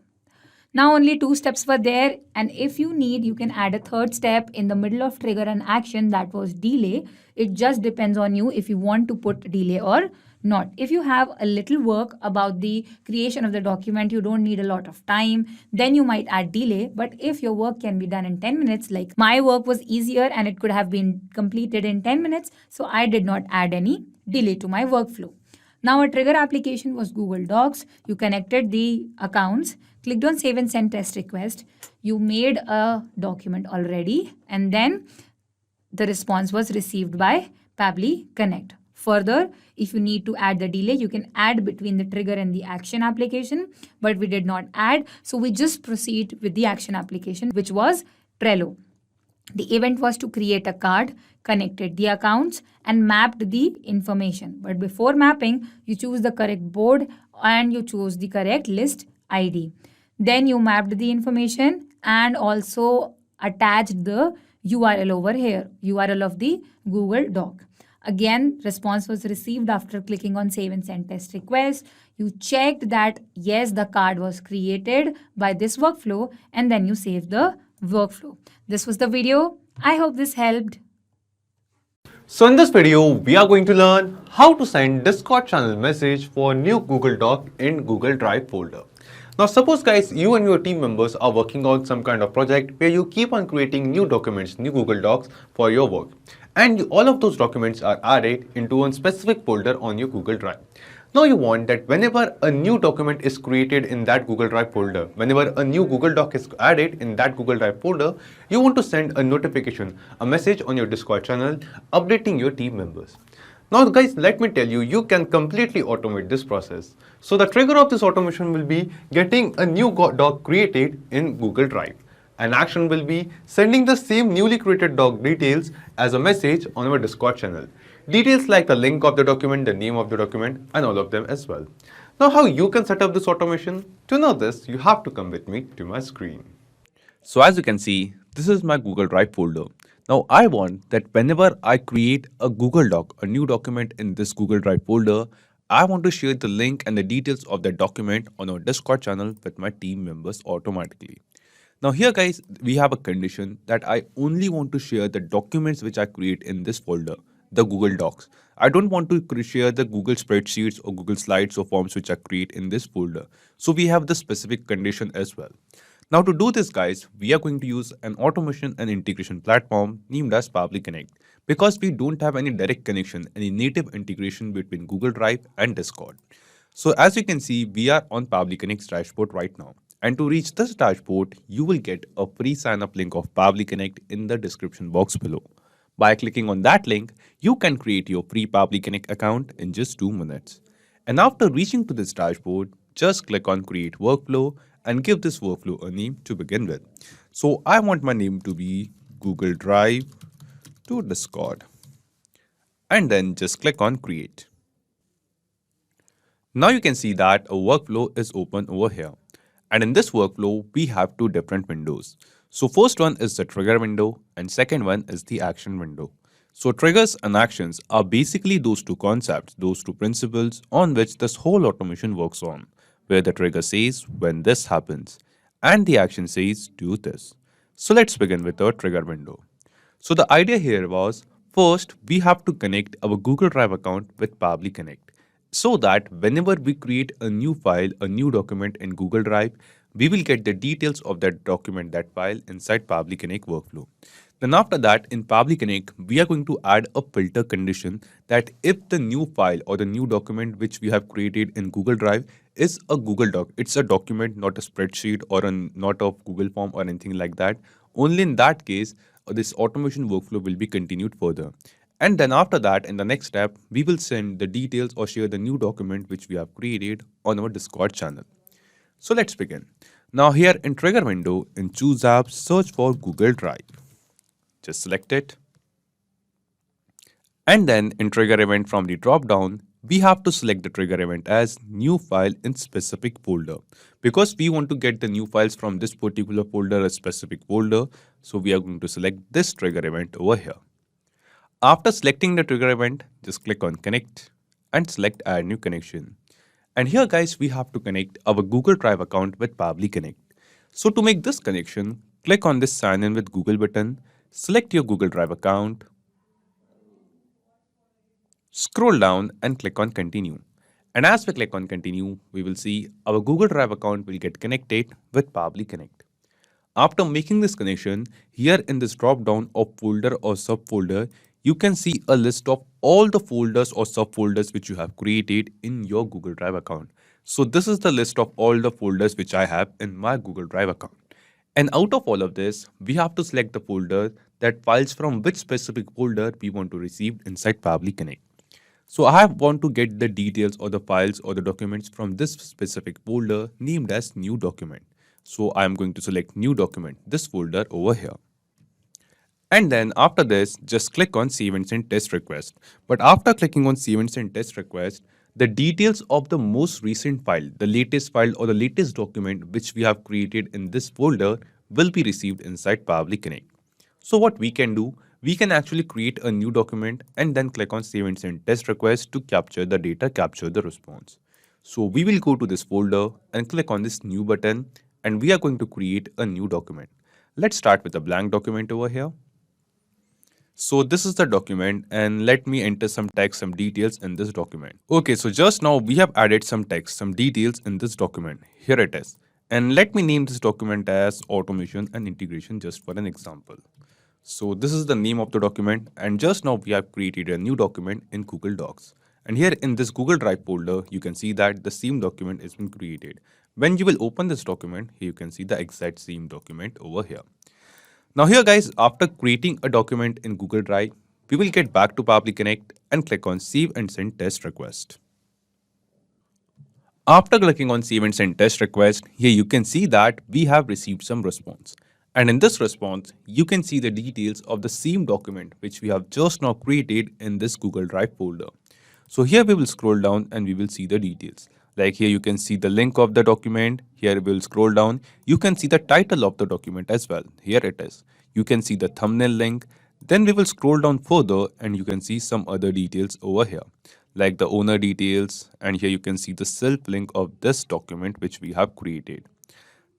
[SPEAKER 9] Now only 2 steps were there, and if you need, you can add a third step in the middle of trigger and action, that was delay. It just depends on you if you want to put delay or not. If you have a little work about the creation of the document, you don't need a lot of time, then you might add delay. But if your work can be done in 10 minutes, like my work was easier and it could have been completed in 10 minutes, so I did not add any delay to my workflow. Now a trigger application was Google Docs. You connected the accounts, clicked on save and send test request. You made a document already, and then the response was received by Pabbly Connect. Further, if you need to add the delay, you can add between the trigger and the action application, but we did not add. So we just proceed with the action application, which was Trello. The event was to create a card, connected the accounts and mapped the information. But before mapping, you choose the correct board and you choose the correct list ID. Then you mapped the information and also attached the URL over here, URL of the Google Doc. Again, response was received after clicking on save and send test request. You checked that yes, the card was created by this workflow, and then you save the workflow. This was the video. I hope this helped.
[SPEAKER 5] So in this video, we are going to learn how to send Discord channel message for new Google Doc in Google Drive folder. Now suppose guys, you and your team members are working on some kind of project where you keep on creating new documents, new Google Docs for your work. And all of those documents are added into a specific folder on your Google Drive. Now you want that whenever a new document is created in that Google Drive folder, whenever a new Google Doc is added in that Google Drive folder, you want to send a notification, a message on your Discord channel updating your team members. Now guys, let me tell you, you can completely automate this process. So the trigger of this automation will be getting a new doc created in Google Drive. An action will be sending the same newly created doc details as a message on our Discord channel. Details like the link of the document, the name of the document, and all of them as well. Now how you can set up this automation? To know this, you have to come with me to my screen.
[SPEAKER 6] So as you can see, this is my Google Drive folder. Now I want that whenever I create a Google Doc, a new document in this Google Drive folder, I want to share the link and the details of that document on our Discord channel with my team members automatically. Now here guys, we have a condition that I only want to share the documents which I create in this folder, the Google Docs. I don't want to share the Google spreadsheets or Google Slides or forms which I create in this folder. So we have the specific condition as well. Now to do this guys, we are going to use an automation and integration platform named as Pabbly Connect, because we don't have any direct connection, any native integration between Google Drive and Discord. So as you can see, we are on Pabbly Connect's dashboard right now. And to reach this dashboard, you will get a free sign-up link of Pabbly Connect in the description box below. By clicking on that link, you can create your free Pabbly Connect account in just 2 minutes. And after reaching to this dashboard, just click on Create Workflow and give this workflow a name to begin with. So I want my name to be Google Drive to Discord. And then just click on Create. Now you can see that a workflow is open over here. And in this workflow, we have 2 different windows. So first one is the trigger window and second one is the action window. So triggers and actions are basically those 2 concepts, those 2 principles on which this whole automation works on, where the trigger says when this happens and the action says do this. So let's begin with the trigger window. So the idea here was, first we have to connect our Google Drive account with Pabbly Connect, so that whenever we create a new file, a new document in Google Drive, we will get the details of that document, that file inside Pabbly Connect workflow. Then after that, in Pabbly Connect, we are going to add a filter condition that if the new file or the new document which we have created in Google Drive is a Google Doc, it's a document, not a spreadsheet or not a Google form or anything like that. Only in that case, this automation workflow will be continued further. And then after that, in the next step, we will send the details or share the new document which we have created on our Discord channel. So let's begin. Now here in trigger window, in choose apps, search for Google Drive. Just select it. And then in trigger event from the drop down, we have to select the trigger event as new file in specific folder because we want to get the new files from this particular folder, a specific folder. So we are going to select this trigger event over here. After selecting the trigger event, just click on connect and select add new connection. And here guys, we have to connect our Google Drive account with Pabbly Connect. So to make this connection, click on this sign in with Google button. Select your Google Drive account, scroll down and click on continue. And as we click on continue, we will see our Google Drive account will get connected with Pabbly Connect. After making this connection, here in this drop down of folder or subfolder, you can see a list of all the folders or subfolders which you have created in your Google Drive account. So this is the list of all the folders which I have in my Google Drive account. And out of all of this, we have to select the folder that files from which specific folder we want to receive inside Pabbly Connect. So I want to get the details or the files or the documents from this specific folder named as new document. So I am going to select new document, this folder over here. And then after this, just click on save and send test request. But after clicking on save and send test request, the details of the most recent file, the latest file or the latest document which we have created in this folder will be received inside Pabbly Connect. So what we can do, we can actually create a new document and then click on save and send test request to capture the data, capture the response. So we will go to this folder and click on this new button and we are going to create a new document. Let's start with a blank document over here. So this is the document and let me enter some text, some details in this document. Okay, so just now we have added some text, some details in this document. Here it is. And let me name this document as automation and integration just for an example. So this is the name of the document and just now we have created a new document in Google Docs. And here in this Google Drive folder, you can see that the same document has been created. When you will open this document, here you can see the exact same document over here. Now here guys, after creating a document in Google Drive, we will get back to Pabbly Connect and click on save and send test request. After clicking on save and send test request, here you can see that we have received some response. And in this response, you can see the details of the same document which we have just now created in this Google Drive folder. So here we will scroll down and we will see the details. Like here you can see the link of the document. Here we will scroll down. You can see the title of the document as well. Here it is. You can see the thumbnail link. Then we will scroll down further and you can see some other details over here, like the owner details. And here you can see the self link of this document which we have created.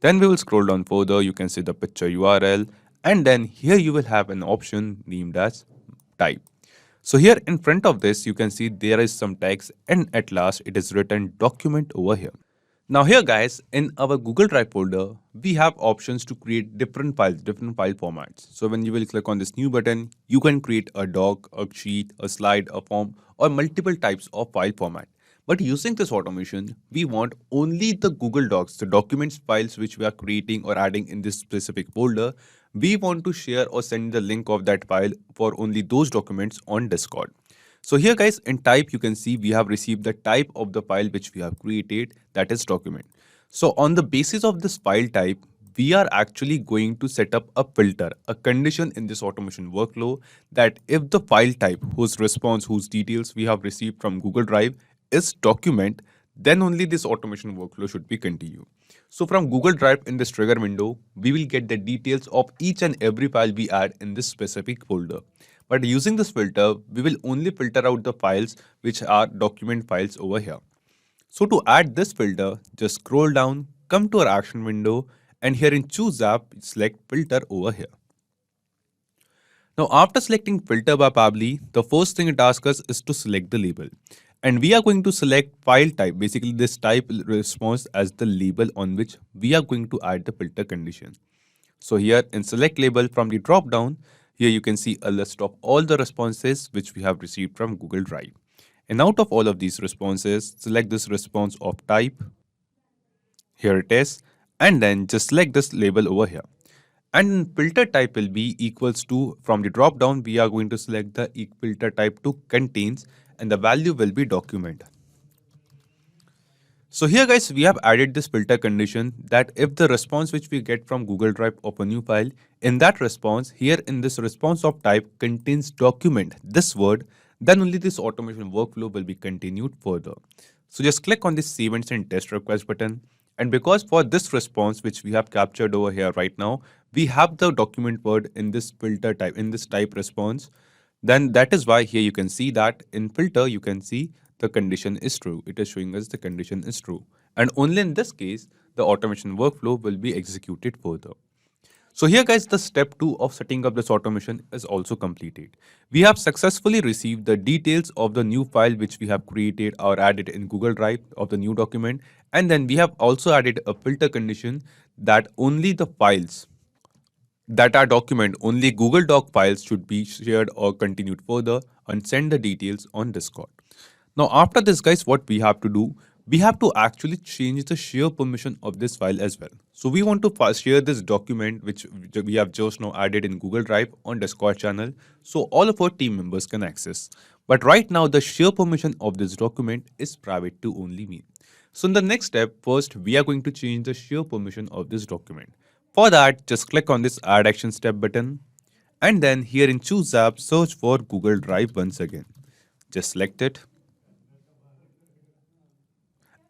[SPEAKER 6] Then we will scroll down further. You can see the picture URL. And then here you will have an option named as type. So here in front of this, you can see there is some text and at last it is written document over here. Now here guys, in our Google Drive folder, we have options to create different files, different file formats. So when you will click on this new button, you can create a doc, a sheet, a slide, a form, or multiple types of file format. But using this automation, we want only the Google Docs, the documents files which we are creating or adding in this specific folder. We want to share or send the link of that file for only those documents on Discord. So here guys, in type, you can see we have received the type of the file which we have created, that is document. So on the basis of this file type, we are actually going to set up a filter, a condition in this automation workflow that if the file type whose response, whose details we have received from Google Drive is document, then only this automation workflow should be continued. So from Google Drive in this trigger window, we will get the details of each and every file we add in this specific folder. But using this filter, we will only filter out the files which are document files over here. So to add this filter, just scroll down, come to our action window, and here in choose app, select filter over here. Now after selecting filter by Pabbly, the first thing it asks us is to select the label. And we are going to select file type, basically this type response as the label on which we are going to add the filter condition. So here in select label from the drop down, Here you can see a list of all the responses which we have received from Google Drive. And out of all of these responses, select this response of type. Here it is. And then just select this label over here. And filter type will be equals to, from the drop down, we are going to select the filter type to contains, and the value will be document. So here guys, we have added this filter condition that if the response which we get from Google Drive of a new file, in that response, here in this response of type contains document, this word, then only this automation workflow will be continued further. So just click on this save and send test request button. And because for this response which we have captured over here right now, we have the document word in this filter type, in this type response, then that is why here you can see that in filter you can see the condition is true. It is showing us the condition is true. And only in this case, the automation workflow will be executed further. So here guys, the step 2 of setting up this automation is also completed. We have successfully received the details of the new file which we have created or added in Google Drive of the new document. And then we have also added a filter condition that only the files that are document, only Google Doc files should be shared or continued further, and send the details on Discord. Now after this guys, what we have to do, we have to actually change the share permission of this file as well. So we want to share this document which we have just now added in Google Drive on Discord channel, so all of our team members can access. But right now the share permission of this document is private to only me. So in the next step, first we are going to change the share permission of this document. For that, just click on this add action step button, and then here in choose app, search for Google Drive once again. Just select it.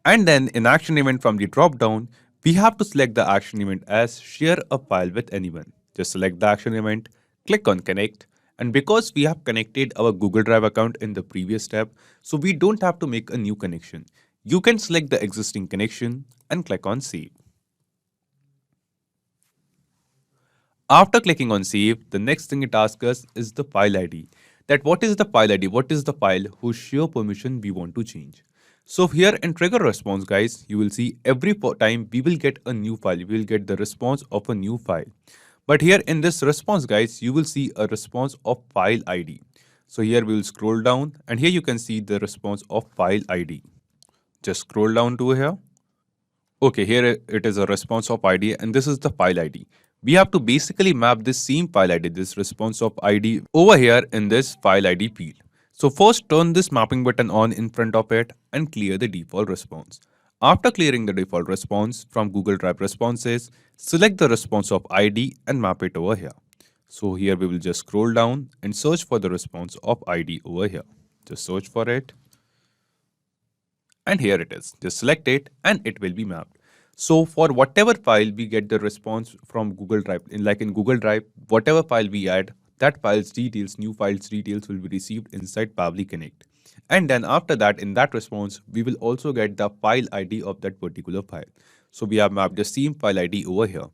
[SPEAKER 6] And then in action event from the drop down, we have to select the action event as share a file with anyone. Just select the action event, click on connect. And because we have connected our Google Drive account in the previous step, so we don't have to make a new connection. You can select the existing connection and click on save. After clicking on save, the next thing it asks us is the file ID. That what is the file ID? What is the file whose share permission we want to change? So here in trigger response guys, you will see every time we will get a new file, we will get the response of a new file. But here in this response guys, you will see a response of file ID. So here we will scroll down and here you can see the response of file ID. Just scroll down to here. Okay, here it is a response of ID and this is the file ID. We have to basically map this same file ID, this response of ID over here in this file ID field. So first turn this mapping button on in front of it and clear the default response. After clearing the default response from Google Drive responses, select the response of ID and map it over here. So here we will just scroll down and search for the response of ID over here. Just search for it. And here it is. Just select it and it will be mapped. So for whatever file we get the response from Google Drive, like in Google Drive, whatever file we add, that file's details, new file's details will be received inside Pabbly Connect. And then after that, in that response, we will also get the file ID of that particular file. So we have mapped the same file ID over here.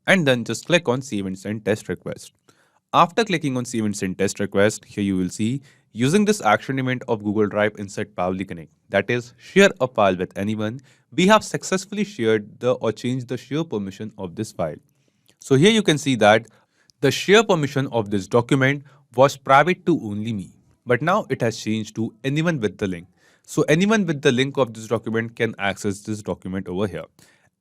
[SPEAKER 6] And then just click on save and send test request. After clicking on save and send test request, here you will see using this action event of Google Drive inside Pabbly Connect, that is share a file with anyone, we have successfully shared or changed the share permission of this file. So here you can see that the share permission of this document was private to only me, but now it has changed to anyone with the link. So anyone with the link of this document can access this document over here.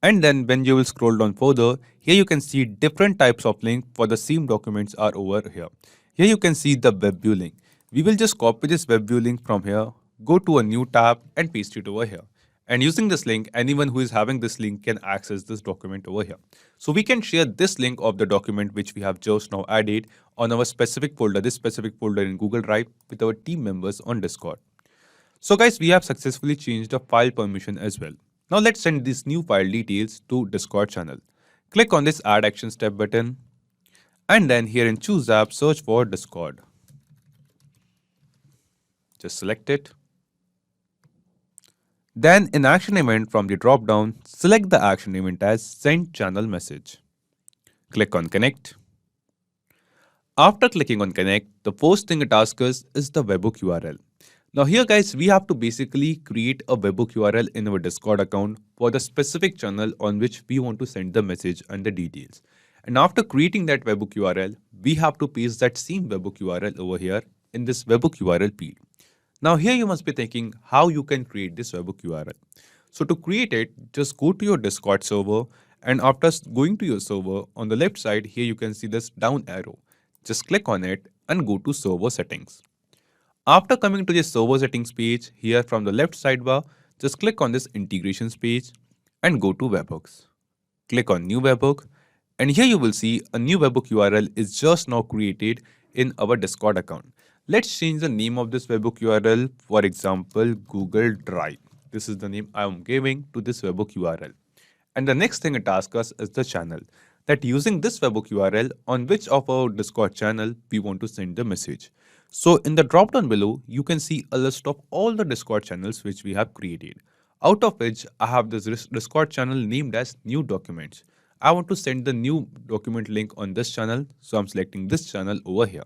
[SPEAKER 6] And then when you will scroll down further, here you can see different types of link for the same documents are over here. Here you can see the web view link. We will just copy this web view link from here, go to a new tab and paste it over here. And using this link, anyone who is having this link can access this document over here. So we can share this link of the document which we have just now added on our specific folder, this specific folder in Google Drive with our team members on Discord. So guys, we have successfully changed the file permission as well. Now let's send these new file details to Discord channel. Click on this add action step button and then here in choose app, search for Discord. Just select it. Then in action event from the drop down, select the action event as send channel message. Click on connect. After clicking on connect, the first thing it asks us is the webhook URL. Now here guys, we have to basically create a webhook URL in our Discord account for the specific channel on which we want to send the message and the details. And after creating that webhook URL, we have to paste that same webhook URL over here in this webhook URL field. Now here you must be thinking how you can create this webhook URL. So to create it, just go to your Discord server, and after going to your server, on the left side here you can see this down arrow. Just click on it and go to server settings. After coming to the server settings page, here from the left sidebar, just click on this integrations page and go to webhooks. Click on new webhook, and here you will see a new webhook URL is just now created in our Discord account. Let's change the name of this webhook URL, for example, Google Drive. This is the name I am giving to this webhook URL. And the next thing it asks us is the channel, that using this webhook URL, on which of our Discord channel we want to send the message. So in the drop down below, you can see a list of all the Discord channels which we have created. Out of which I have this Discord channel named as new documents. I want to send the new document link on this channel, so I'm selecting this channel over here.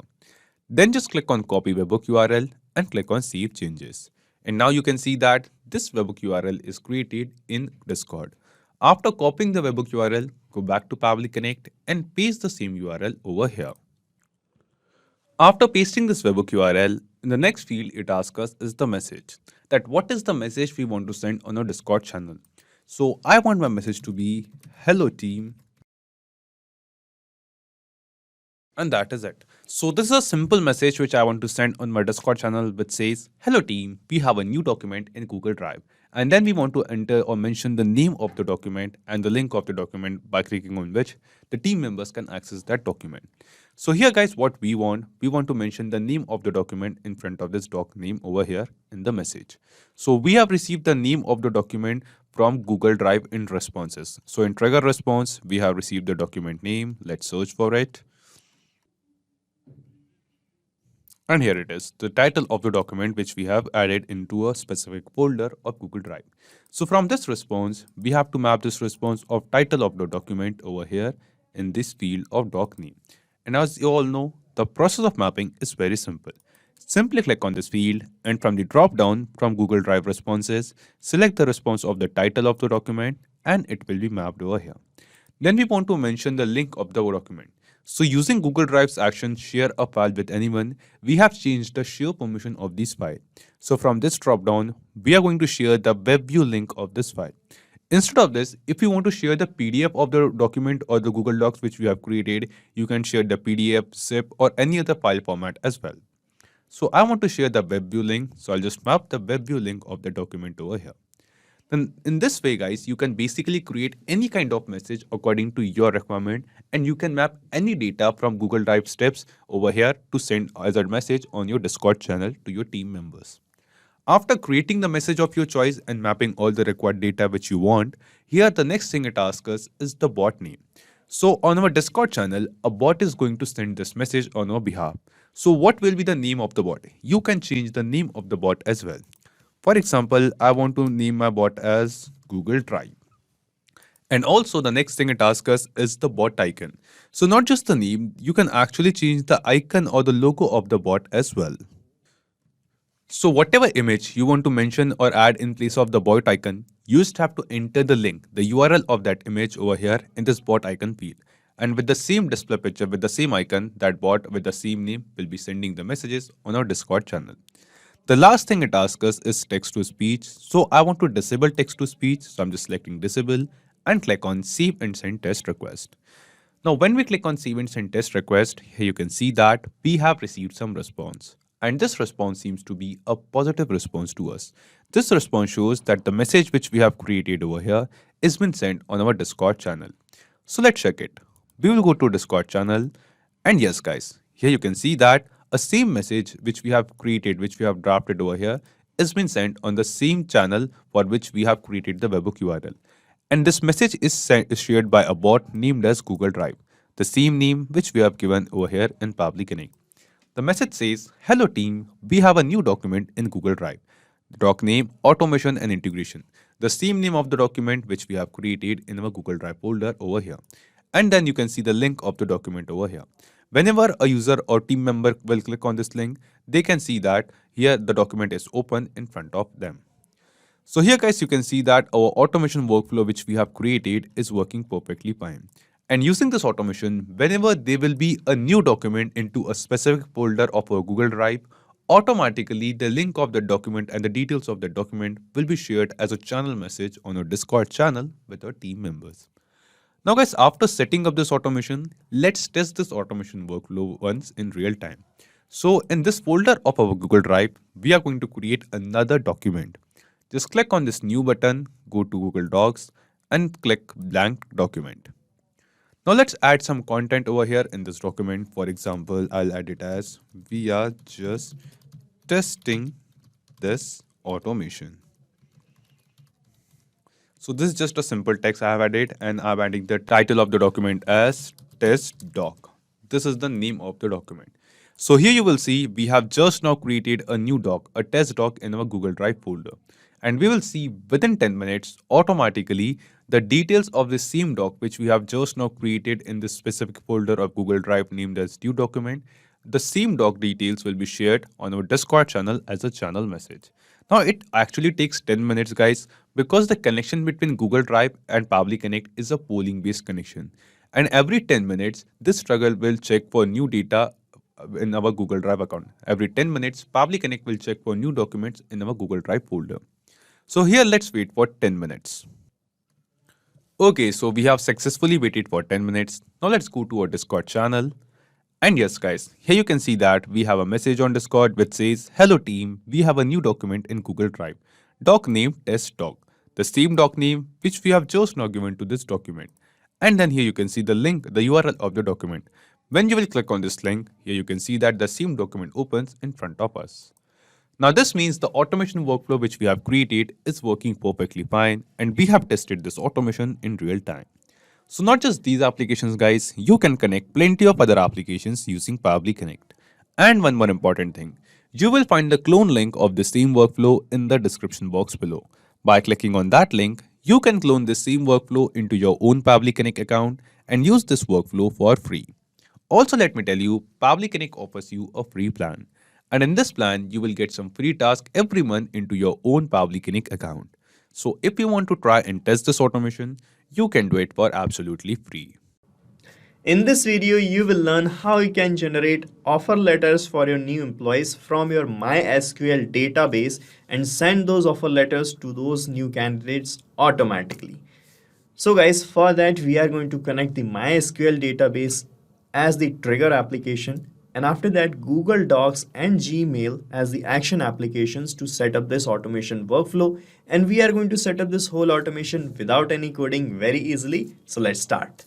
[SPEAKER 6] Then just click on copy webhook URL and click on save changes. And now you can see that this webhook URL is created in Discord. After copying the webhook URL, go back to Pabbly Connect and paste the same URL over here. After pasting this webhook URL, in the next field it asks us is the message. That what is the message we want to send on our Discord channel. So I want my message to be hello team. And that is it. So this is a simple message which I want to send on my Discord channel which says, hello team, we have a new document in Google Drive. And then we want to enter or mention the name of the document and the link of the document by clicking on which the team members can access that document. So here guys, what we want to mention the name of the document in front of this doc name over here in the message. So we have received the name of the document from Google Drive in responses. So in trigger response, we have received the document name. Let's search for it. And here it is, the title of the document which we have added into a specific folder of Google Drive. So from this response, we have to map this response of title of the document over here in this field of doc name. And as you all know, the process of mapping is very simple. Simply click on this field and from the drop down from Google Drive responses, select the response of the title of the document and it will be mapped over here. Then we want to mention the link of the document. So using Google Drive's action share a file with anyone, we have changed the share permission of this file. So from this drop down, we are going to share the web view link of this file. Instead of this, if you want to share the PDF of the document or the Google Docs which we have created, you can share the PDF, zip or any other file format as well. So I want to share the web view link, so I'll just map the web view link of the document over here. Then in this way guys, you can basically create any kind of message according to your requirement and you can map any data from Google Drive steps over here to send as a message on your Discord channel to your team members. After creating the message of your choice and mapping all the required data which you want, here the next thing it asks us is the bot name. So on our Discord channel, a bot is going to send this message on our behalf. So what will be the name of the bot? You can change the name of the bot as well. For example, I want to name my bot as Google Drive. And also the next thing it asks us is the bot icon. So not just the name, you can actually change the icon or the logo of the bot as well. So whatever image you want to mention or add in place of the bot icon, you just have to enter the link, the URL of that image over here in this bot icon field. And with the same display picture, with the same icon, that bot with the same name will be sending the messages on our Discord channel. The last thing it asks us is text to speech. So I want to disable text to speech. So I'm just selecting disable and click on save and send test request. Now when we click on save and send test request, here you can see that we have received some response. And this response seems to be a positive response to us. This response shows that the message which we have created over here is been sent on our Discord channel. So let's check it. We will go to Discord channel and yes guys, here you can see that a same message which we have created, which we have drafted over here is been sent on the same channel for which we have created the webhook URL. And this message is shared by a bot named as Google Drive, the same name which we have given over here in Pabbly Connect. The message says, hello team, we have a new document in Google Drive. The doc name, automation and integration. The same name of the document which we have created in our Google Drive folder over here. And then you can see the link of the document over here. Whenever a user or team member will click on this link, they can see that here the document is open in front of them. So here guys, you can see that our automation workflow which we have created is working perfectly fine. And using this automation, whenever there will be a new document into a specific folder of our Google Drive, automatically the link of the document and the details of the document will be shared as a channel message on our Discord channel with our team members. Now guys, after setting up this automation, let's test this automation workflow once in real time. So in this folder of our Google Drive, we are going to create another document. Just click on this new button, go to Google Docs and click blank document. Now let's add some content over here in this document. For example, I'll add it as we are just testing this automation. So this is just a simple text I have added, and I'm adding the title of the document as test doc. This is the name of the document. So here you will see we have just now created a new doc, a test doc in our Google Drive folder. And we will see within 10 minutes automatically the details of the same doc which we have just now created in this specific folder of Google Drive named as new document. The same doc details will be shared on our Discord channel as a channel message. Now it actually takes 10 minutes guys, because the connection between Google Drive and Pabbly Connect is a polling based connection. And every 10 minutes this Trello will check for new data in our Google Drive account. Every 10 minutes Pabbly Connect will check for new documents in our Google Drive folder. So here let's wait for 10 minutes. Okay, so we have successfully waited for 10 minutes. Now let's go to our Discord channel. And yes guys, here you can see that we have a message on Discord which says, hello team, we have a new document in Google Drive. Doc name test doc. The same doc name which we have just now given to this document. And then here you can see the link, the URL of the document. When you will click on this link, here you can see that the same document opens in front of us. Now this means the automation workflow which we have created is working perfectly fine, and we have tested this automation in real time. So not just these applications guys, you can connect plenty of other applications using Pabbly Connect. And one more important thing, you will find the clone link of the same workflow in the description box below. By clicking on that link, you can clone the same workflow into your own Pabbly Connect account and use this workflow for free. Also let me tell you, Pabbly Connect offers you a free plan. And in this plan, you will get some free tasks every month into your own Pabbly Connect account. So if you want to try and test this automation, you can do it for absolutely free.
[SPEAKER 3] In this video, you will learn how you can generate offer letters for your new employees from your MySQL database and send those offer letters to those new candidates automatically. So guys, for that, we are going to connect the MySQL database as the trigger application, and after that Google Docs and Gmail as the action applications to set up this automation workflow. And we are going to set up this whole automation without any coding very easily. So let's start.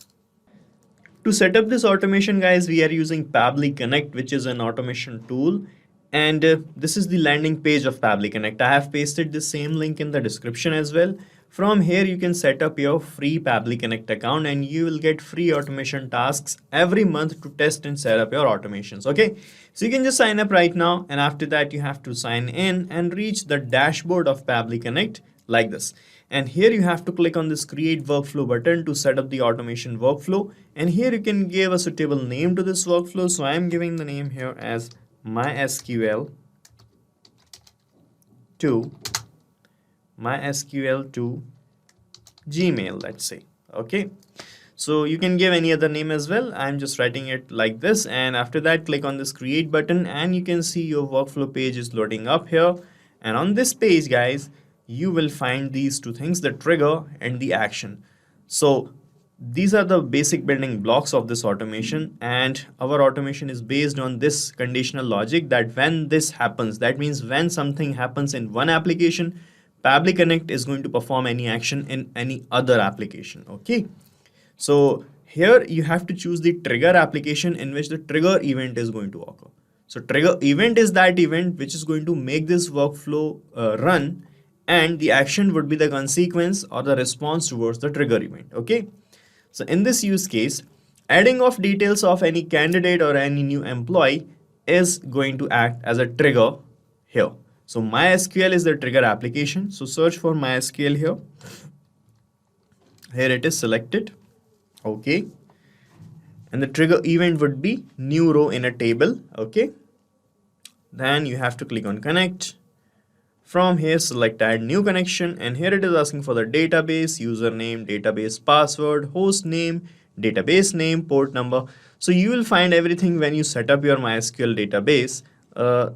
[SPEAKER 3] To set up this automation guys, we are using Pabbly Connect, which is an automation tool. And this is the landing page of Pabbly Connect. I have pasted the same link in the description as well. From here, you can set up your free Pabbly Connect account and you will get free automation tasks every month to test and set up your automations. Okay, so you can just sign up right now, and after that you have to sign in and reach the dashboard of Pabbly Connect like this. And here you have to click on this create workflow button to set up the automation workflow. And here you can give a suitable name to this workflow. So I am giving the name here as MySQL to Gmail, let's say. Okay, so you can give any other name as well. I'm just writing it like this, and after that click on this create button and you can see your workflow page is loading up here. And on this page guys, you will find these two things, the trigger and the action. So these are the basic building blocks of this automation, and our automation is based on this conditional logic that when this happens, that means when something happens in one application, Pabbly Connect is going to perform any action in any other application. Okay, so here you have to choose the trigger application in which the trigger event is going to occur. So trigger event is that event which is going to make this workflow run, and the action would be the consequence or the response towards the trigger event. Okay, so in this use case, adding of details of any candidate or any new employee is going to act as a trigger here. So MySQL is the trigger application. So search for MySQL here. Here it is selected. Okay. And the trigger event would be new row in a table. Okay. Then you have to click on connect. From here, select add new connection. And here it is asking for the database, username, database password, host name, database name, port number. So you will find everything when you set up your MySQL database.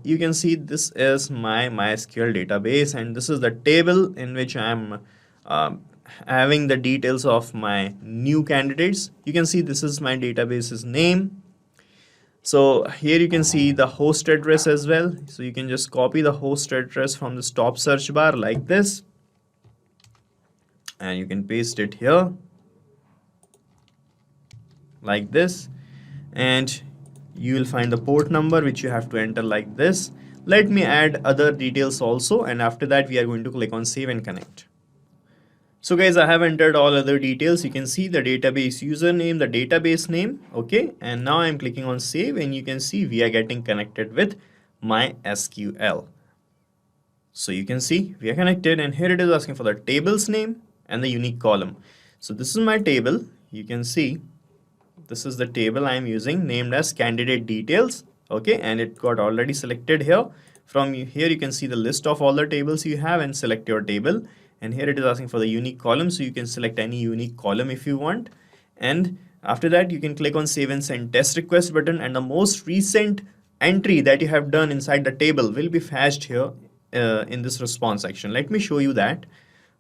[SPEAKER 3] You can see this is my MySQL database, and this is the table in which I'm having the details of my new candidates. You can see this is my database's name. So here you can see the host address as well. So you can just copy the host address from this top search bar like this, and you can paste it here like this, and you will find the port number which you have to enter like this. Let me add other details also, and after that we are going to click on save and connect. So guys, I have entered all other details. You can see the database username, the database name, okay, and now I'm clicking on save, and you can see we are getting connected with MySQL. So you can see we are connected, and here it is asking for the table's name and the unique column. So this is my table. You can see this is the table I am using, named as candidate details, okay, and it got already selected here. From here you can see the list of all the tables you have and select your table. And here it is asking for the unique column, so you can select any unique column if you want. And after that you can click on save and send test request button, and the most recent entry that you have done inside the table will be fetched here in this response section. Let me show you that.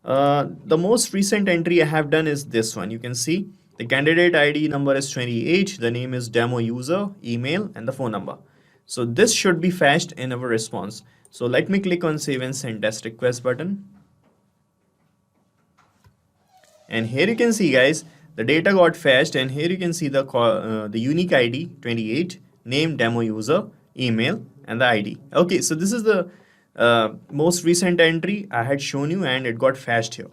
[SPEAKER 3] The most recent entry I have done is this one. You can see the candidate ID number is 28, the name is demo user, email, and the phone number. So this should be fetched in our response. So let me click on save and send test request button. And here you can see guys, the data got fetched, and here you can see the unique ID 28, name, demo user, email, and the ID. Okay, so this is the most recent entry I had shown you, and it got fetched here.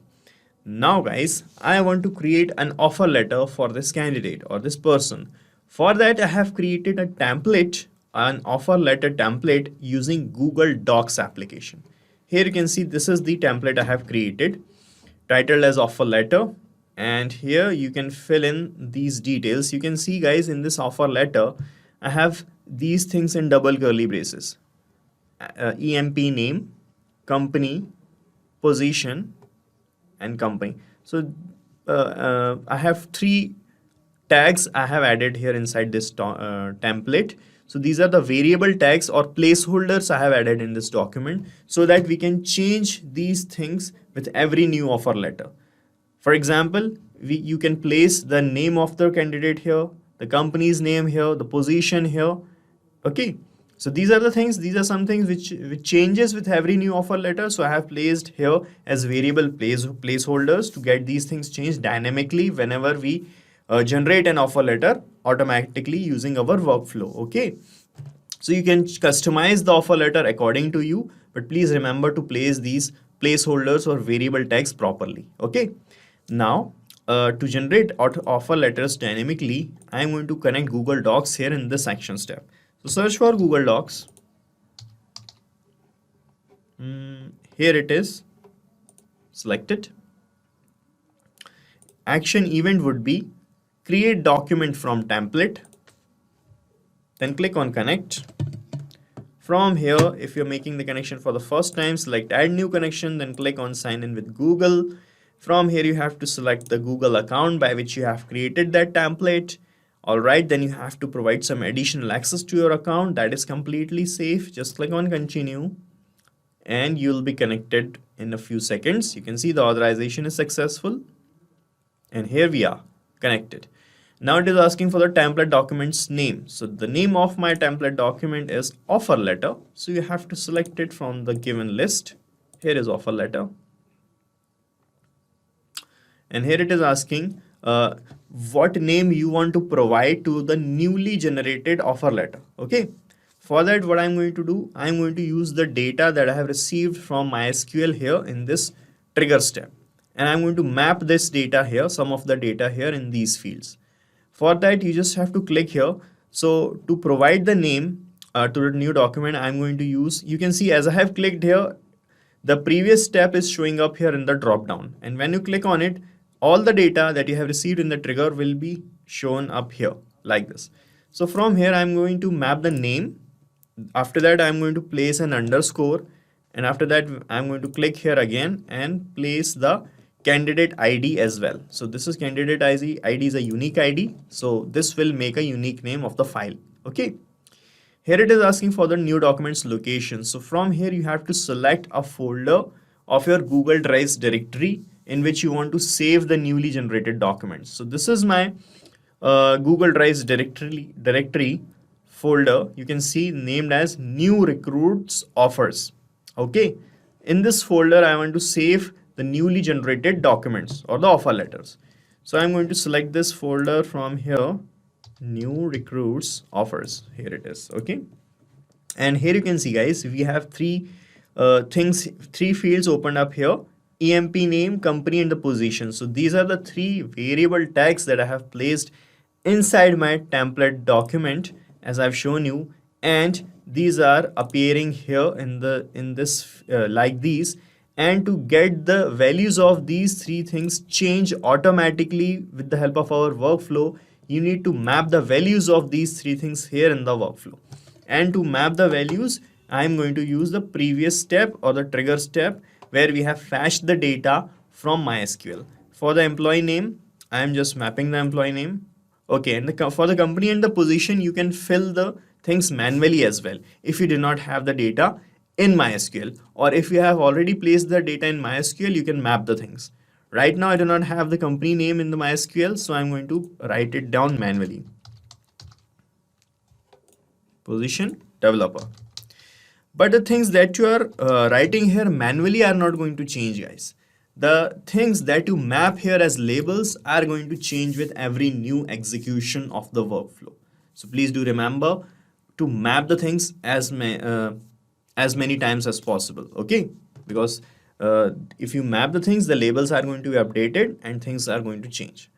[SPEAKER 3] Now guys, I want to create an offer letter for this candidate or this person. For that I have created a template, an offer letter template using Google Docs application. Here you can see this is the template I have created, titled as offer letter, and here you can fill in these details. You can see guys, in this offer letter I have these things in double curly braces: EMP name, company, position, and company. So I have 3 tags I have added here inside this template. So these are the variable tags or placeholders I have added in this document, so that we can change these things with every new offer letter. For example, you can place the name of the candidate here, the company's name here, the position here. Okay, so these are the things, these are some things which changes with every new offer letter. So I have placed here as variable placeholders to get these things changed dynamically whenever we generate an offer letter automatically using our workflow. Okay, so you can customize the offer letter according to you, but please remember to place these placeholders or variable tags properly. Okay, now to generate offer letters dynamically, I am going to connect Google Docs here in this Actions tab. So search for Google Docs. Here it is. Select it. Action event would be create document from template. Then click on connect. From here, if you're making the connection for the first time, select add new connection, then click on sign in with Google. From here, you have to select the Google account by which you have created that template. Alright, then you have to provide some additional access to your account. That is completely safe. Just click on continue and you'll be connected in a few seconds. You can see the authorization is successful. And here we are connected. Now it is asking for the template document's name. So the name of my template document is offer letter. So you have to select it from the given list. Here is offer letter. And here it is asking what name you want to provide to the newly generated offer letter. Okay. For that, what I'm going to do, I'm going to use the data that I have received from MySQL here in this trigger step. And I'm going to map this data here, some of the data here in these fields. For that, you just have to click here. So to provide the name to the new document, I'm going to use, you can see as I have clicked here, the previous step is showing up here in the drop down. And when you click on it, all the data that you have received in the trigger will be shown up here like this. So from here, I'm going to map the name. After that, I'm going to place an underscore. And after that, I'm going to click here again and place the candidate ID as well. So this is candidate ID is a unique ID. So this will make a unique name of the file. Okay. Here it is asking for the new documents location. So from here you have to select a folder of your Google Drive's directory in which you want to save the newly generated documents. So this is my Google Drive's directory folder. You can see named as new recruits offers. Okay. In this folder, I want to save the newly generated documents or the offer letters. So I'm going to select this folder from here, new recruits offers. Here it is. Okay. And here you can see, guys, we have three fields opened up here: EMP name, company, and the position. So these are the three variable tags that I have placed inside my template document as I've shown you, and these are appearing here in this like these. And to get the values of these three things change automatically with the help of our workflow, you need to map the values of these three things here in the workflow. And to map the values, I'm going to use the previous step or the trigger step where we have fetched the data from MySQL. For the employee name, I'm just mapping the employee name. Okay, and for the company and the position, you can fill the things manually as well if you do not have the data in MySQL, or if you have already placed the data in MySQL, you can map the things. Right now I do not have the company name in the MySQL, so I'm going to write it down manually. Position developer. But the things that you are writing here manually are not going to change, guys. The things that you map here as labels are going to change with every new execution of the workflow. So please do remember to map the things as many times as possible. Okay, because if you map the things, the labels are going to be updated and things are going to change.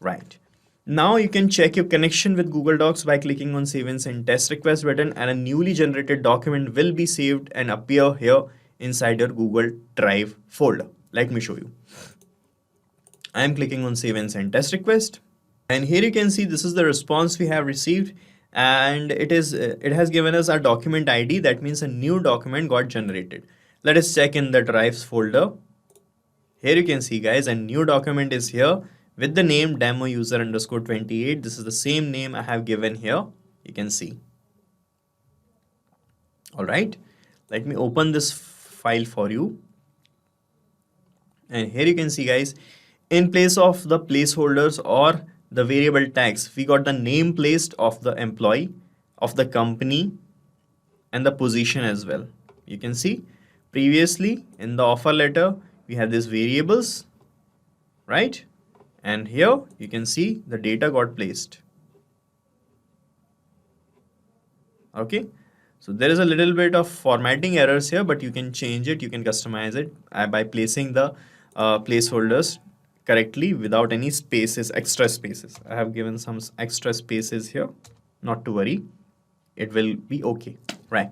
[SPEAKER 3] Right. Now you can check your connection with Google Docs by clicking on Save and Send Test Request button, and a newly generated document will be saved and appear here inside your Google Drive folder. Let me show you. I am clicking on Save and Send Test Request, and here you can see this is the response we have received, and it has given us a document ID. That means a new document got generated. Let us check in the Drives folder. Here you can see, guys, a new document is here with the name demo user underscore 28. This is the same name I have given here. You can see. All right. Let me open this file for you. And here you can see, guys, in place of the placeholders or the variable tags, we got the name placed of the employee, of the company, and the position as well. You can see previously in the offer letter, we have these variables, right? And here you can see the data got placed. Okay. So there is a little bit of formatting errors here, but you can change it. You can customize it by placing the placeholders correctly without any spaces, extra spaces. I have given some extra spaces here. Not to worry. It will be okay. Right.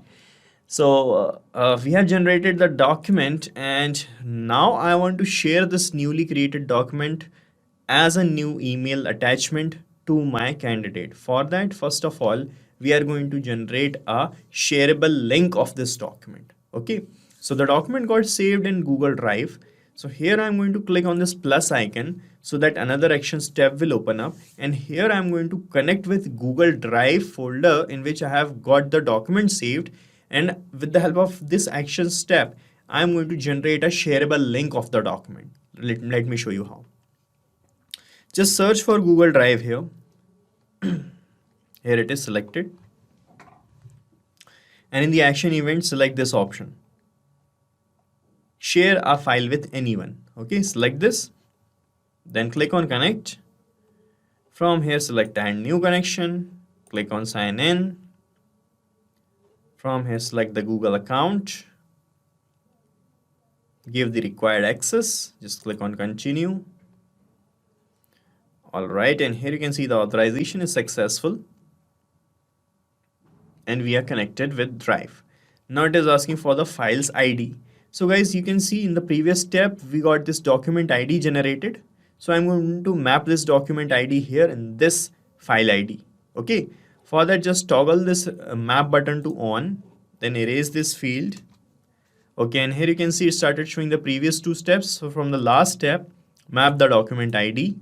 [SPEAKER 3] So we have generated the document, and now I want to share this newly created document as a new email attachment to my candidate. For that, first of all, we are going to generate a shareable link of this document. Okay, so the document got saved in Google Drive. So here I'm going to click on this plus icon so that another action step will open up, and here I'm going to connect with Google Drive folder in which I have got the document saved, and with the help of this action step I'm going to generate a shareable link of the document. Let me show you how. Just search for Google Drive here. Here it is selected. And in the action event, select this option. Share a file with anyone. Okay, select this. Then click on connect. From here, select add new connection. Click on sign in. From here, select the Google account. Give the required access. Just click on continue. All right, and here you can see the authorization is successful. And we are connected with Drive. Now it is asking for the file's ID. So guys, you can see in the previous step, we got this document ID generated. So I'm going to map this document ID here in this file ID. Okay. For that, just toggle this map button to on, then erase this field. Okay. And here you can see it started showing the previous two steps. So from the last step, map the document ID.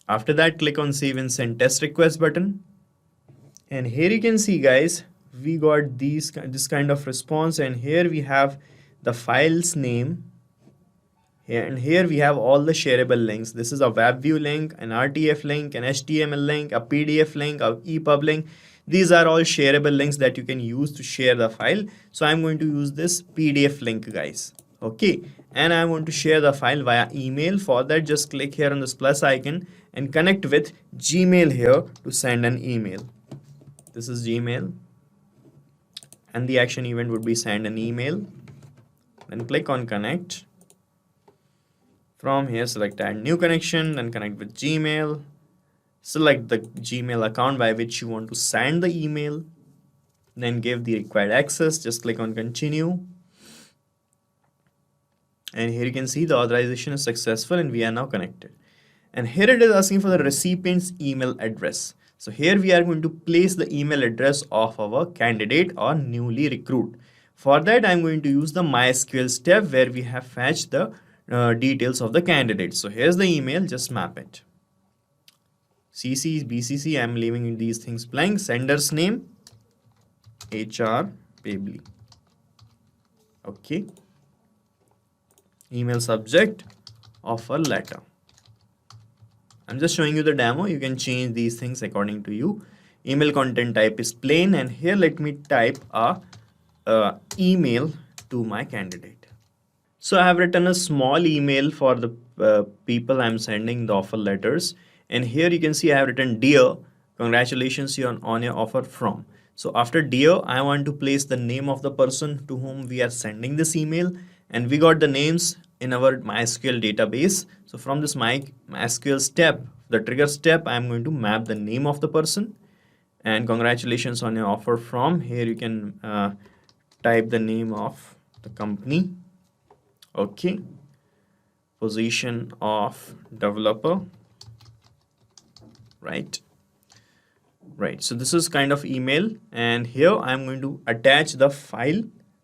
[SPEAKER 3] After that, click on save and send test request button. And here you can see, guys, we got this kind of response, and here we have the file's name. And here we have all the shareable links. This is a web view link, an RTF link, an HTML link, a PDF link, a EPUB link. These are all shareable links that you can use to share the file. So I'm going to use this PDF link, guys. Okay, and I want to share the file via email. For that, just click here on this plus icon and connect with Gmail here to send an email. This is Gmail, and the action event would be send an email. Then click on connect. From here, select add new connection, then connect with Gmail. Select the Gmail account by which you want to send the email. Then give the required access. Just click on continue. And here you can see the authorization is successful and we are now connected. And here it is asking for the recipient's email address. So here we are going to place the email address of our candidate or newly recruit. For that, I'm going to use the MySQL step where we have fetched the details of the candidate. So here's the email, just map it. CC, BCC, I'm leaving these things blank. Sender's name, HR Pabbly. Okay. Email subject, offer letter. I'm just showing you the demo. You can change these things according to you. Email content type is plain, and here let me type a email to my candidate. So I have written a small email for the people I'm sending the offer letters. And here you can see I have written, dear, congratulations on your offer from. So after dear, I want to place the name of the person to whom we are sending this email. And we got the names in our MySQL database. So from this MySQL step, the trigger step, I'm going to map the name of the person. And congratulations on your offer from. Here you can type the name of the company. Okay. Position of developer. Right. So this is kind of email, and here I'm going to attach the file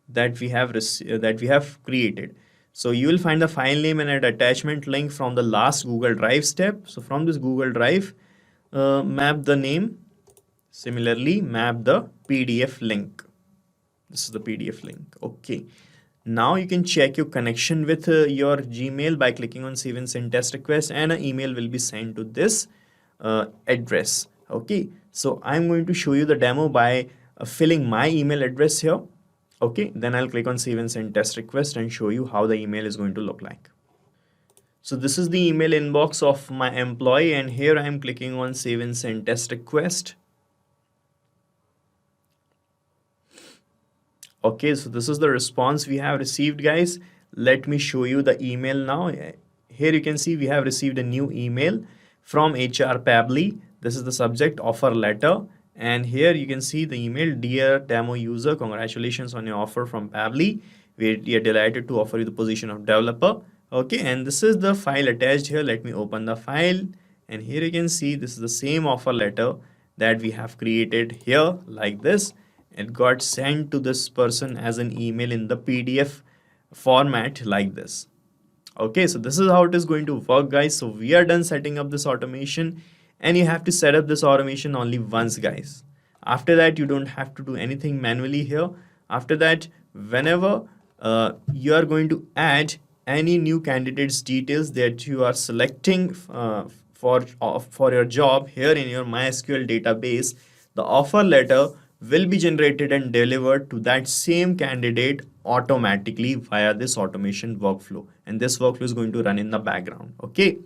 [SPEAKER 3] that we have created. So you will find the file name and an attachment link from the last Google Drive step. So from this Google Drive, map the name. Similarly, map the PDF link. This is the PDF link. Okay. Now you can check your connection with your Gmail by clicking on save and send test request, and an email will be sent to this address. Okay, so I'm going to show you the demo by filling my email address here. Okay, then I'll click on save and send test request and show you how the email is going to look like. So this is the email inbox of my employee, and here I'm clicking on save and send test request. Okay, so this is the response we have received, guys. Let me show you the email now. Here you can see we have received a new email from HR Pabbly. This is the subject, offer letter. And here you can see the email, dear demo user, congratulations on your offer from Pabbly. We are delighted to offer you the position of developer. Okay, and this is the file attached here. Let me open the file. And here you can see this is the same offer letter that we have created here like this. It got sent to this person as an email in the PDF format like this. Okay, so this is how it is going to work, guys. So we are done setting up this automation, and you have to set up this automation only once, guys. After that, you don't have to do anything manually here. After that, whenever you are going to add any new candidate's details that you are selecting for your job here in your MySQL database, the offer letter will be generated and delivered to that same candidate automatically via this automation workflow, and this workflow is going to run in the background. Okay,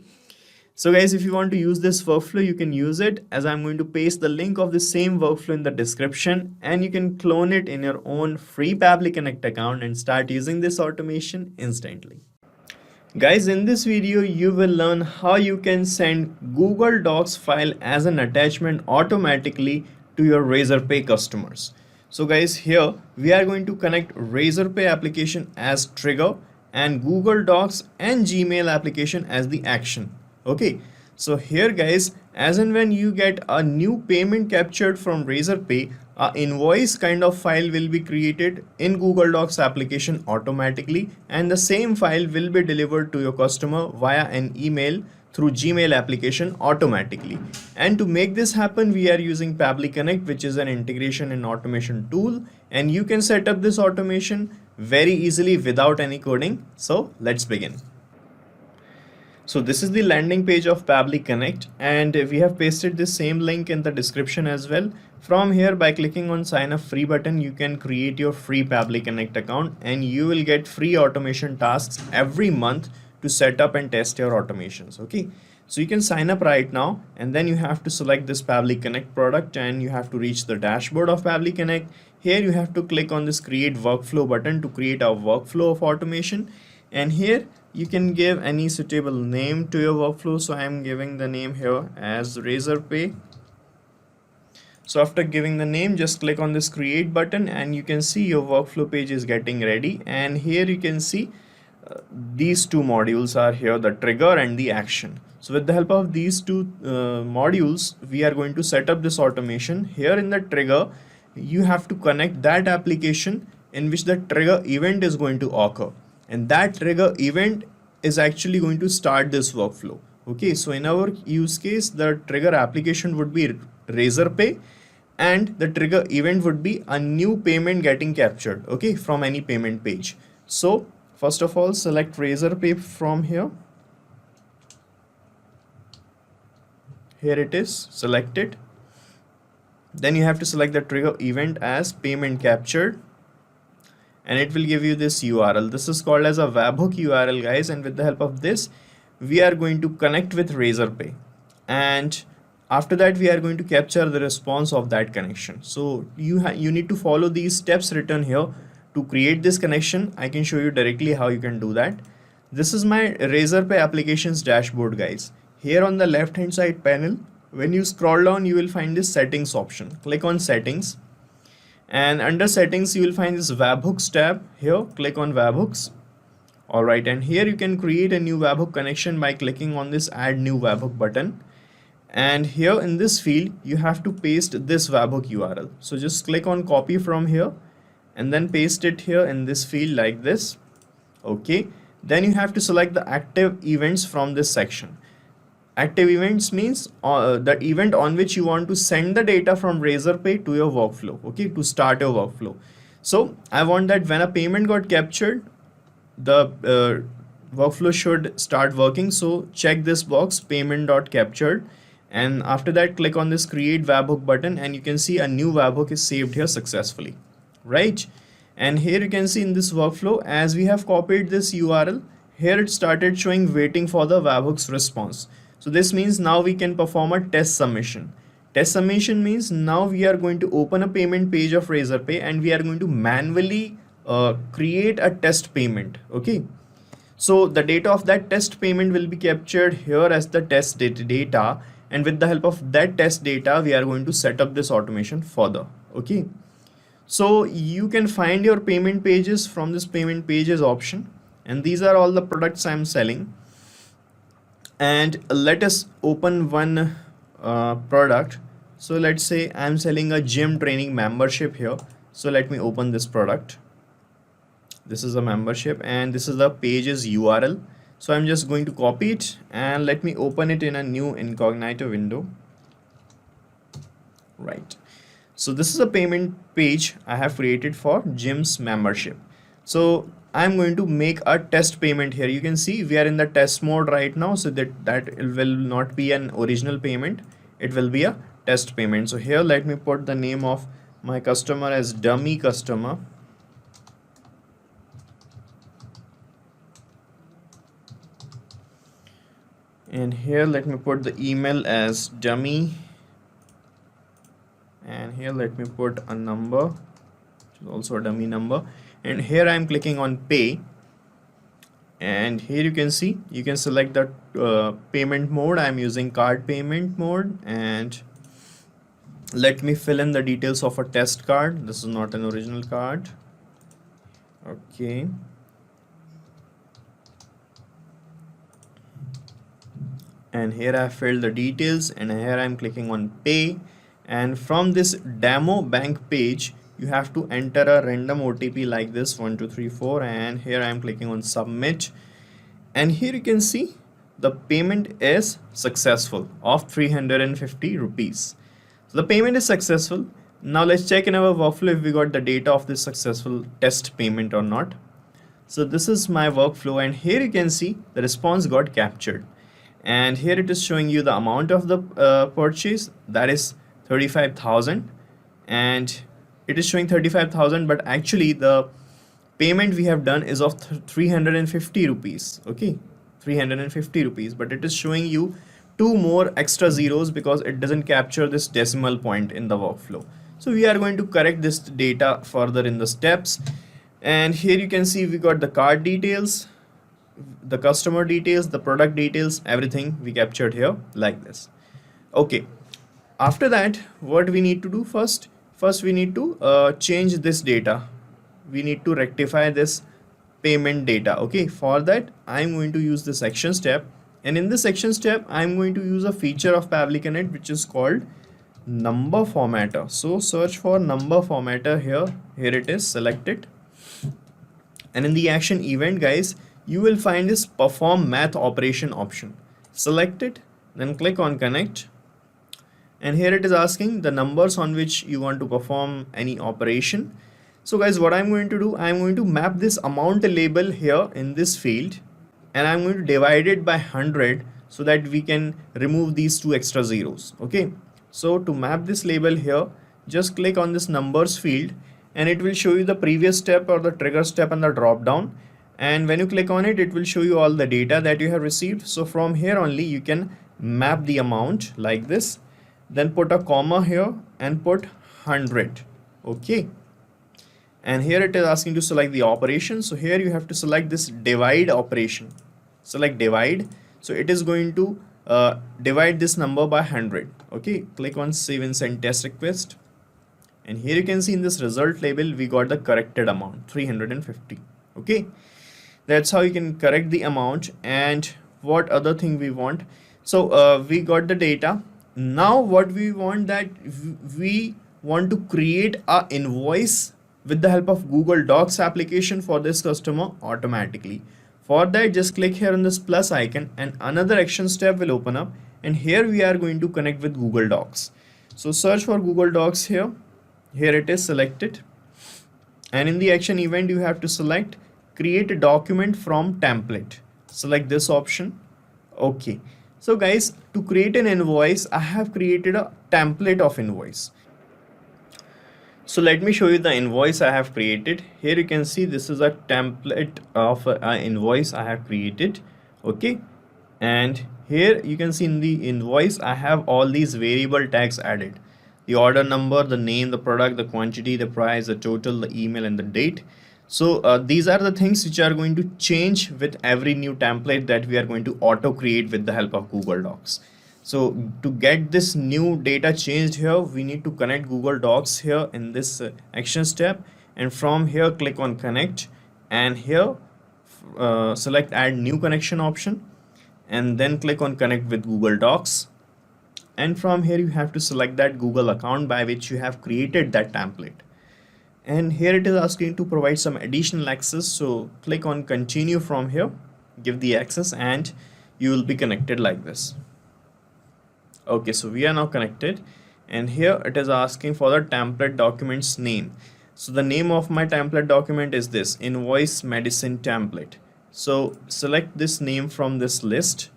[SPEAKER 3] so guys, if you want to use this workflow, you can use it, as I'm going to paste the link of the same workflow in the description, and you can clone it in your own free Pabbly Connect account and start using this automation instantly. Guys, in this video you will learn how you can send Google Docs file as an attachment automatically to your Razorpay customers. So guys, here we are going to connect Razorpay application as trigger and Google Docs and Gmail application as the action. Okay, so here guys, as and when you get a new payment captured from Razorpay, a invoice kind of file will be created in Google Docs application automatically, and the same file will be delivered to your customer via an email through Gmail application automatically. And to make this happen, we are using Pabbly Connect, which is an integration and automation tool, and you can set up this automation very easily without any coding. So let's begin. So this is the landing page of Pabbly Connect, and we have pasted the same link in the description as well. From here, by clicking on sign up free button, you can create your free Pabbly Connect account, and you will get free automation tasks every month to set up and test your automations. Okay, so you can sign up right now, and then you have to select this Pabbly Connect product, and you have to reach the dashboard of Pabbly Connect. Here you have to click on this create workflow button to create a workflow of automation, and here you can give any suitable name to your workflow. So I am giving the name here as Razorpay. So after giving the name, just click on this create button, and you can see your workflow page is getting ready. And here you can see these two modules are here, the trigger and the action. So with the help of these two modules, we are going to set up this automation. Here in the trigger, you have to connect that application in which the trigger event is going to occur, and that trigger event is actually going to start this workflow. Okay, so in our use case, the trigger application would be Razorpay, and the trigger event would be a new payment getting captured, okay, from any payment page. So first of all, select Razorpay from here. Here it is selected. Then you have to select the trigger event as payment captured, and it will give you this URL. This is called as a webhook URL, guys, and with the help of this, we are going to connect with Razorpay, and after that we are going to capture the response of that connection. So you need to follow these steps written here to create this connection. I can show you directly how you can do that. This is my Razorpay applications dashboard, guys. Here on the left hand side panel, when you scroll down, you will find this settings option. Click on settings, and under settings you will find this webhooks tab. Here click on webhooks. Alright, and here you can create a new webhook connection by clicking on this add new webhook button, and here in this field you have to paste this webhook URL. So just click on copy from here and then paste it here in this field like this. Okay, then you have to select the active events from this section. Active events means the event on which you want to send the data from Razorpay to your workflow, okay, to start your workflow. So I want that when a payment got captured, the workflow should start working. So check this box, payment.captured, and after that click on this create webhook button, and you can see a new webhook is saved here successfully, right? And here you can see in this workflow, as we have copied this URL, here it started showing waiting for the webhook's response. So this means now we can perform a test submission. Test submission means now we are going to open a payment page of Razorpay, and we are going to manually create a test payment. Okay, so the data of that test payment will be captured here as the test data, and with the help of that test data, we are going to set up this automation further. Okay, so you can find your payment pages from this payment pages option, and these are all the products I'm selling. And let us open one product. So let's say I'm selling a gym training membership here. So let me open this product. This is a membership, and this is the page's URL. So I'm just going to copy it, and let me open it in a new incognito window. Right. So this is a payment page I have created for gym's membership. So I'm going to make a test payment here. You can see we are in the test mode right now, so that will not be an original payment. It will be a test payment. So here let me put the name of my customer as dummy customer. And here let me put the email as dummy, and here let me put a number, which is also a dummy number, and here I am clicking on pay, and here you can see you can select the payment mode. I am using card payment mode, and let me fill in the details of a test card. This is not an original card. Okay, and here I filled the details, and here I'm clicking on pay, and from this demo bank page you have to enter a random OTP like this 1234, and here I am clicking on submit, and here you can see the payment is successful of 350 rupees. So the payment is successful. Now let's check in our workflow if we got the data of this successful test payment or not. So this is my workflow, and here you can see the response got captured, and here it is showing you the amount of the purchase, that is 35,000, and it is showing 35,000, but actually the payment we have done is of 350 rupees. Okay, 350 rupees, but it is showing you two more extra zeros because it doesn't capture this decimal point in the workflow. So we are going to correct this data further in the steps, and here you can see we got the card details, the customer details, the product details, everything we captured here like this. Okay, after that what we need to do first we need to change this data. We need to rectify this payment data. Okay, for that I'm going to use this action step, and in this action step I'm going to use a feature of Pabbly Connect which is called number formatter. So search for number formatter here it is, select it, and in the action event guys you will find this perform math operation option. Select it, then click on connect, and here it is asking the numbers on which you want to perform any operation. So guys, what I'm going to do, I'm going to map this amount label here in this field, and I'm going to divide it by 100 so that we can remove these two extra zeros. Okay, so to map this label here, just click on this numbers field, and it will show you the previous step or the trigger step and the drop down, and when you click on it, it will show you all the data that you have received. So from here only you can map the amount like this, then put a comma here and put 100. Okay, and here it is asking to select the operation. So here you have to select this divide operation. Select divide, so it is going to divide this number by 100. Okay, click on save and send test request, and here you can see in this result label we got the corrected amount 350. Okay, that's how you can correct the amount. And what other thing we want, so we got the data. Now what we want, that we want to create a invoice with the help of Google Docs application for this customer automatically. For that, just click here on this plus icon and another action step will open up, and here we are going to connect with Google Docs. So search for Google Docs here it is, select it, and in the action event you have to select create a document from template. Select this option. Okay, so guys, to create an invoice I have created a template of invoice. So let me show you the invoice I have created. Here you can see this is a template of an invoice I have created. Okay, and here you can see in the invoice I have all these variable tags added: the order number, the name, the product, the quantity, the price, the total, the email, and the date. So these are the things which are going to change with every new template that we are going to auto create with the help of Google Docs. So to get this new data changed here, we need to connect Google Docs here in this action step, and from here click on connect, and here select add new connection option, and then click on connect with Google Docs, and from here you have to select that Google account by which you have created that template. And here it is asking to provide some additional access, so click on continue from here, give the access, and you will be connected like this. Okay, so we are now connected, and here it is asking for the template document's name. So the name of my template document is this invoice medicine template. So select this name from this list.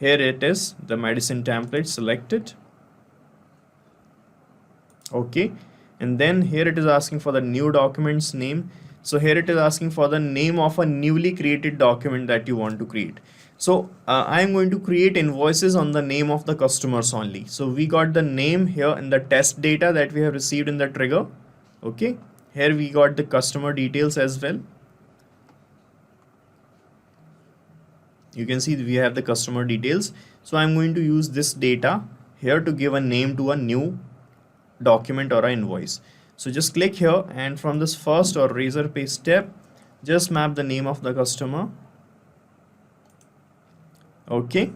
[SPEAKER 3] Here it is, the medicine template, select it. Okay, and then here it is asking for the new document's name. So here it is asking for the name of a newly created document that you want to create. So I am going to create invoices on the name of the customers only. So we got the name here in the test data that we have received in the trigger. Okay, here we got the customer details as well. You can see we have the customer details. So I'm going to use this data here to give a name to a new document or an invoice. So just click here, and from this first or Razorpay step, just map the name of the customer. Okay,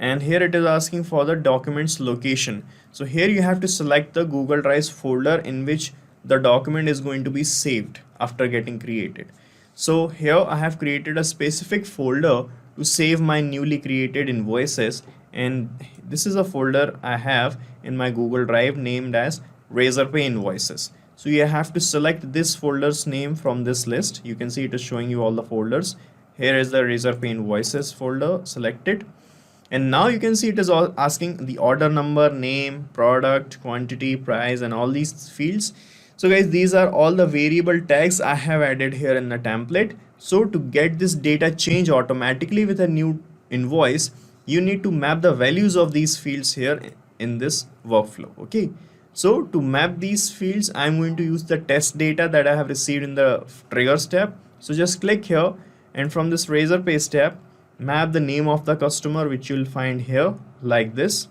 [SPEAKER 3] and here it is asking for the documents location. So here you have to select the Google Drive folder in which the document is going to be saved after getting created. So here I have created a specific folder to save my newly created invoices, and this is a folder I have in my Google Drive named as Razorpay invoices. So you have to select this folder's name from this list. You can see it is showing you all the folders. Here is the Razorpay invoices folder, select it. And now you can see it is all asking the order number, name, product, quantity, price, and all these fields. So guys, these are all the variable tags I have added here in the template. So to get this data change automatically with a new invoice, you need to map the values of these fields here in this workflow. Okay. So to map these fields, I'm going to use the test data that I have received in the triggers tab. So just click here, and from this Razorpay tab, map the name of the customer, which you'll find here like this.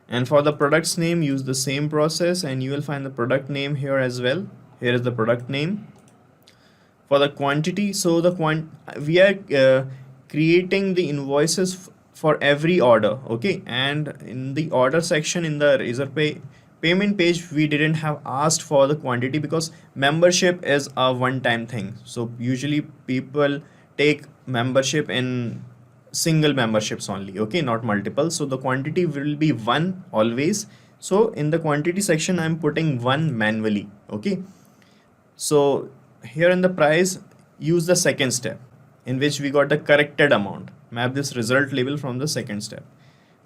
[SPEAKER 3] And for the product's name, use the same process, and you will find the product name here as well. Here is the product name. For the quantity, so we are creating the invoices for every order, okay? And in the order section in the Razorpay payment page, we didn't have asked for the quantity because membership is a one-time thing. So usually people take membership in single memberships only, okay, not multiple. So the quantity will be 1 always. So in the quantity section, I'm putting 1 manually, okay? So here in the price, use the second step in which we got the corrected amount. Map this result label from the second step.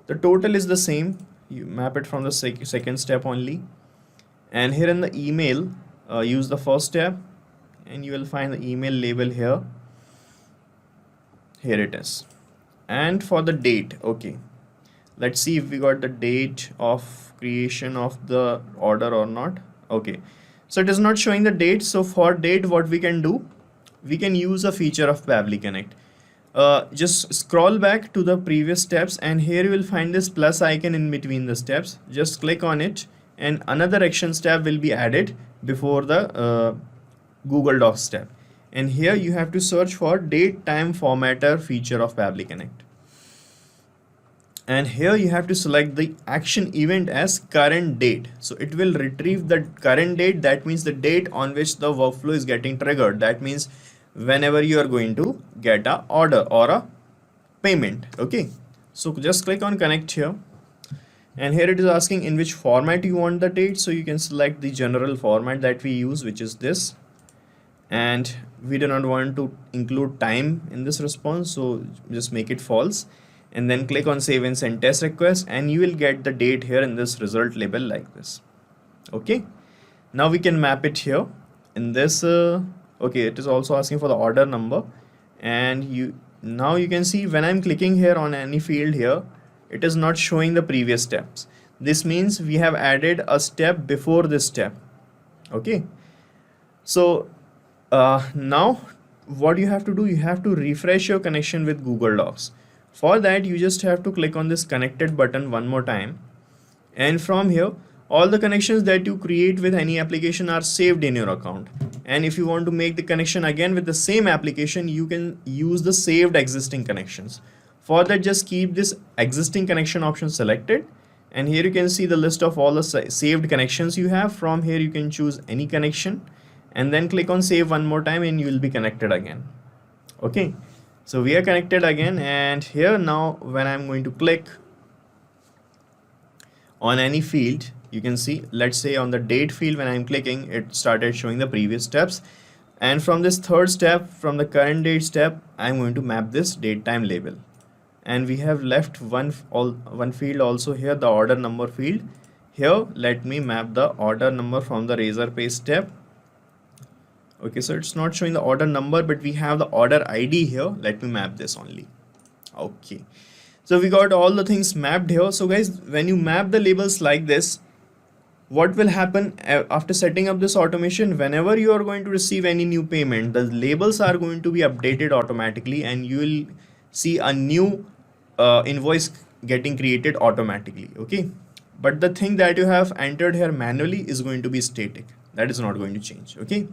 [SPEAKER 3] The total is the same. You map it from the second step only. And here in the email, use the first step, and you will find the email label here. Here it is. And for the date, okay, let's see if we got the date of creation of the order or not. Okay, so it is not showing the date. So for date, what we can do, we can use a feature of Pabbly Connect. Just scroll back to the previous steps, and here you will find this plus icon in between the steps. Just click on it, and another actions tab will be added before the Google Docs tab. And here you have to search for date time formatter feature of Pabbly Connect. And here you have to select the action event as current date. So it will retrieve the current date. That means the date on which the workflow is getting triggered. That means whenever you are going to get a order or a payment. Okay. So just click on connect here. And here it is asking in which format you want the date. So you can select the general format that we use, which is this. And we do not want to include time in this response, so just make it false, and then click on save and send test request, and you will get the date here in this result label like this. Okay, now we can map it here in this. Okay, it is also asking for the order number, and now you can see when I'm clicking here on any field here, it is not showing the previous steps. This means we have added a step before this step. Okay, so now what you have to do, you have to refresh your connection with Google Docs. For that, you just have to click on this connected button one more time, and from here all the connections that you create with any application are saved in your account. And if you want to make the connection again with the same application, you can use the saved existing connections. For that, just keep this existing connection option selected, and here you can see the list of all the saved connections you have. From here you can choose any connection, and then click on save one more time, and you will be connected again. Okay, so we are connected again, and here now when I'm going to click on any field, you can see, let's say on the date field, when I'm clicking, it started showing the previous steps. And from this third step, from the current date step, I'm going to map this date time label. And we have left one field also here, the order number field. Here let me map the order number from the Razorpay step. Okay, so it's not showing the order number, but we have the order ID here. Let me map this only. Okay, so we got all the things mapped here. So guys, when you map the labels like this, what will happen after setting up this automation, whenever you are going to receive any new payment, the labels are going to be updated automatically, and you will see a new invoice getting created automatically. Okay, but the thing that you have entered here manually is going to be static. That is not going to change. Okay,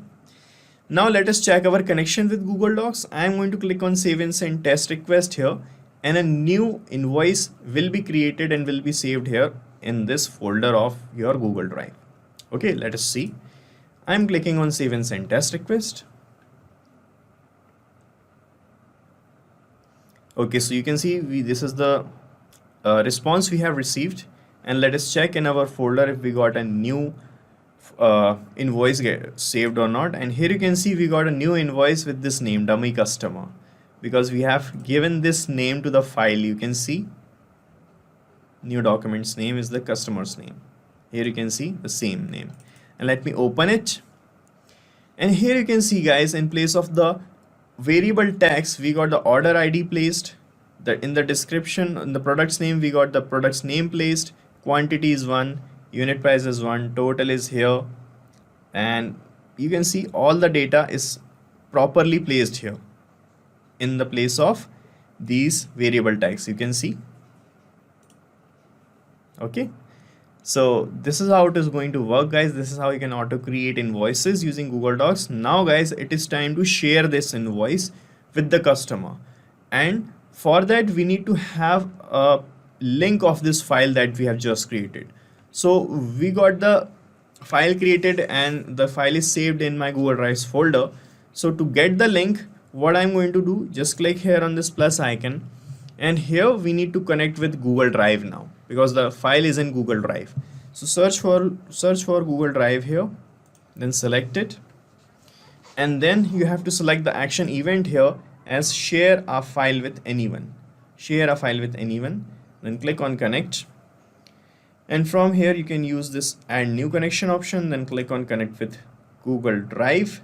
[SPEAKER 3] now let us check our connection with Google Docs. I am going to click on save and send test request here, and a new invoice will be created and will be saved here in this folder of your Google Drive. Okay, let us see. I'm clicking on save and send test request. Okay, so you can see this is the response we have received, and let us check in our folder if we got a new invoice saved or not. And here you can see we got a new invoice with this name, dummy customer, because we have given this name to the file. You can see new document's name is the customer's name. Here you can see the same name, and let me open it. And here you can see, guys, in place of the variable text we got the order ID placed, that in the description in the product's name we got the product's name placed, quantity is 1, unit price is 1, total is here, and you can see all the data is properly placed here in the place of these variable tags. You can see. Okay, so this is how it is going to work, guys. This is how you can auto create invoices using Google Docs. Now, guys, it is time to share this invoice with the customer, and for that we need to have a link of this file that we have just created. So we got the file created and the file is saved in my Google Drive folder. So to get the link, what I'm going to do, just click here on this plus icon, and here we need to connect with Google Drive now because the file is in Google Drive. So search for Google Drive here, then select it, and then you have to select the action event here as share a file with anyone. Share a file with anyone, then click on connect, and from here you can use this add new connection option, then click on connect with Google Drive,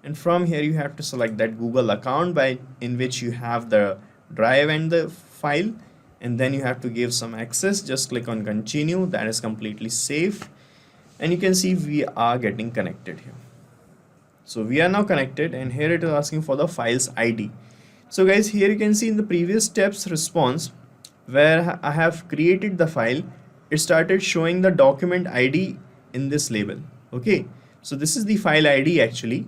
[SPEAKER 3] and from here you have to select that Google account in which you have the drive and the file, and then you have to give some access. Just click on continue. That is completely safe, and you can see we are getting connected here. So we are now connected, and here it is asking for the file's ID. So guys, here you can see in the previous steps response where I have created the file, it started showing the document ID in this label. Okay, so this is the file ID actually.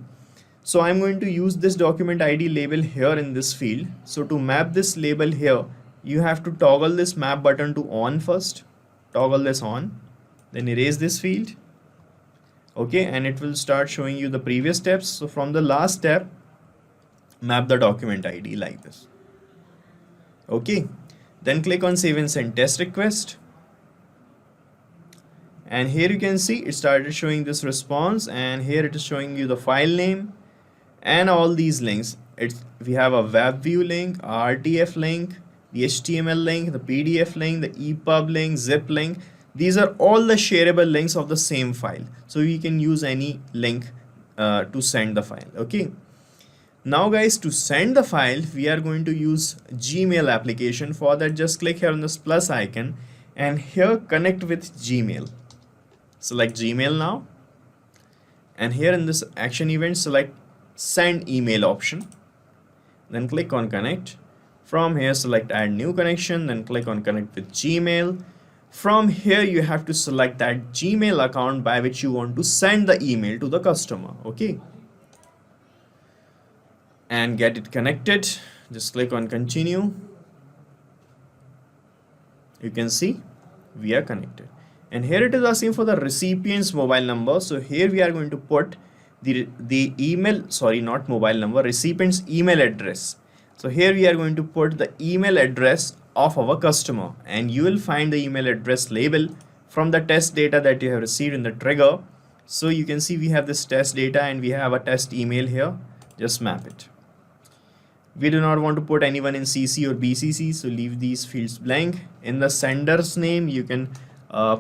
[SPEAKER 3] So I'm going to use this document ID label here in this field. So to map this label here, you have to toggle this map button to on first. Toggle this on, then erase this field. Okay, and it will start showing you the previous steps. So from the last step, map the document ID like this. Okay, then click on save and send test request. And here you can see it started showing this response, and here it is showing you the file name and all these links. We have a web view link, a RTF link, the HTML link, the PDF link, the EPUB link, zip link. These are all the shareable links of the same file. So you can use any link to send the file. Okay. Now guys, to send the file, we are going to use Gmail application. For that, just click here on this plus icon, and here connect with Gmail. Select Gmail now, and here in this action event, select send email option, then click on connect. From here, select add new connection, then click on connect with Gmail. From here, you have to select that Gmail account by which you want to send the email to the customer. Okay, and get it connected. Just click on continue. You can see we are connected, and here it is asking for the recipient's mobile number. So here we are going to put the email, sorry, not mobile number, recipient's email address. So here we are going to put the email address of our customer, and you will find the email address label from the test data that you have received in the trigger. So you can see we have this test data and we have a test email here. Just map it. We do not want to put anyone in CC or BCC, so leave these fields blank. In the sender's name, you can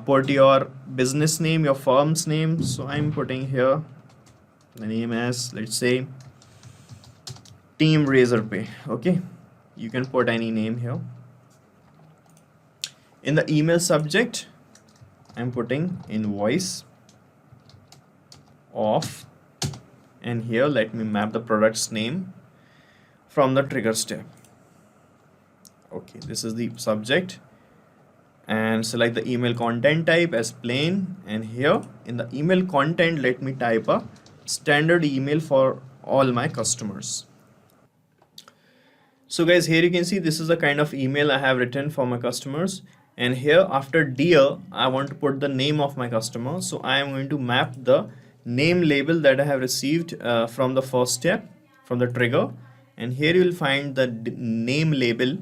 [SPEAKER 3] put your business name, your firm's name. So I'm putting here the name as, let's say, Team Razorpay. Okay, you can put any name here. In the email subject, I'm putting invoice of, and here let me map the product's name from the trigger step. Okay, this is the subject, and select the email content type as plain, and here in the email content, let me type a standard email for all my customers. So guys, here you can see this is the kind of email I have written for my customers, and here after dear I want to put the name of my customer. So I am going to map the name label that I have received from the first step, from the trigger, and here you will find the name label.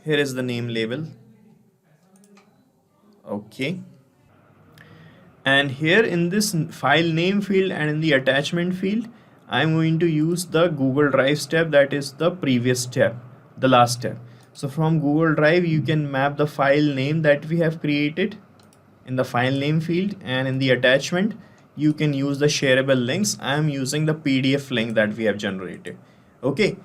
[SPEAKER 3] Here is the name label. Okay, and here in this file name field and in the attachment field, I'm going to use the Google Drive step, that is the previous step, the last step. So from Google Drive you can map the file name that we have created in the file name field, and in the attachment you can use the shareable links. I am using the PDF link that we have generated. Okay,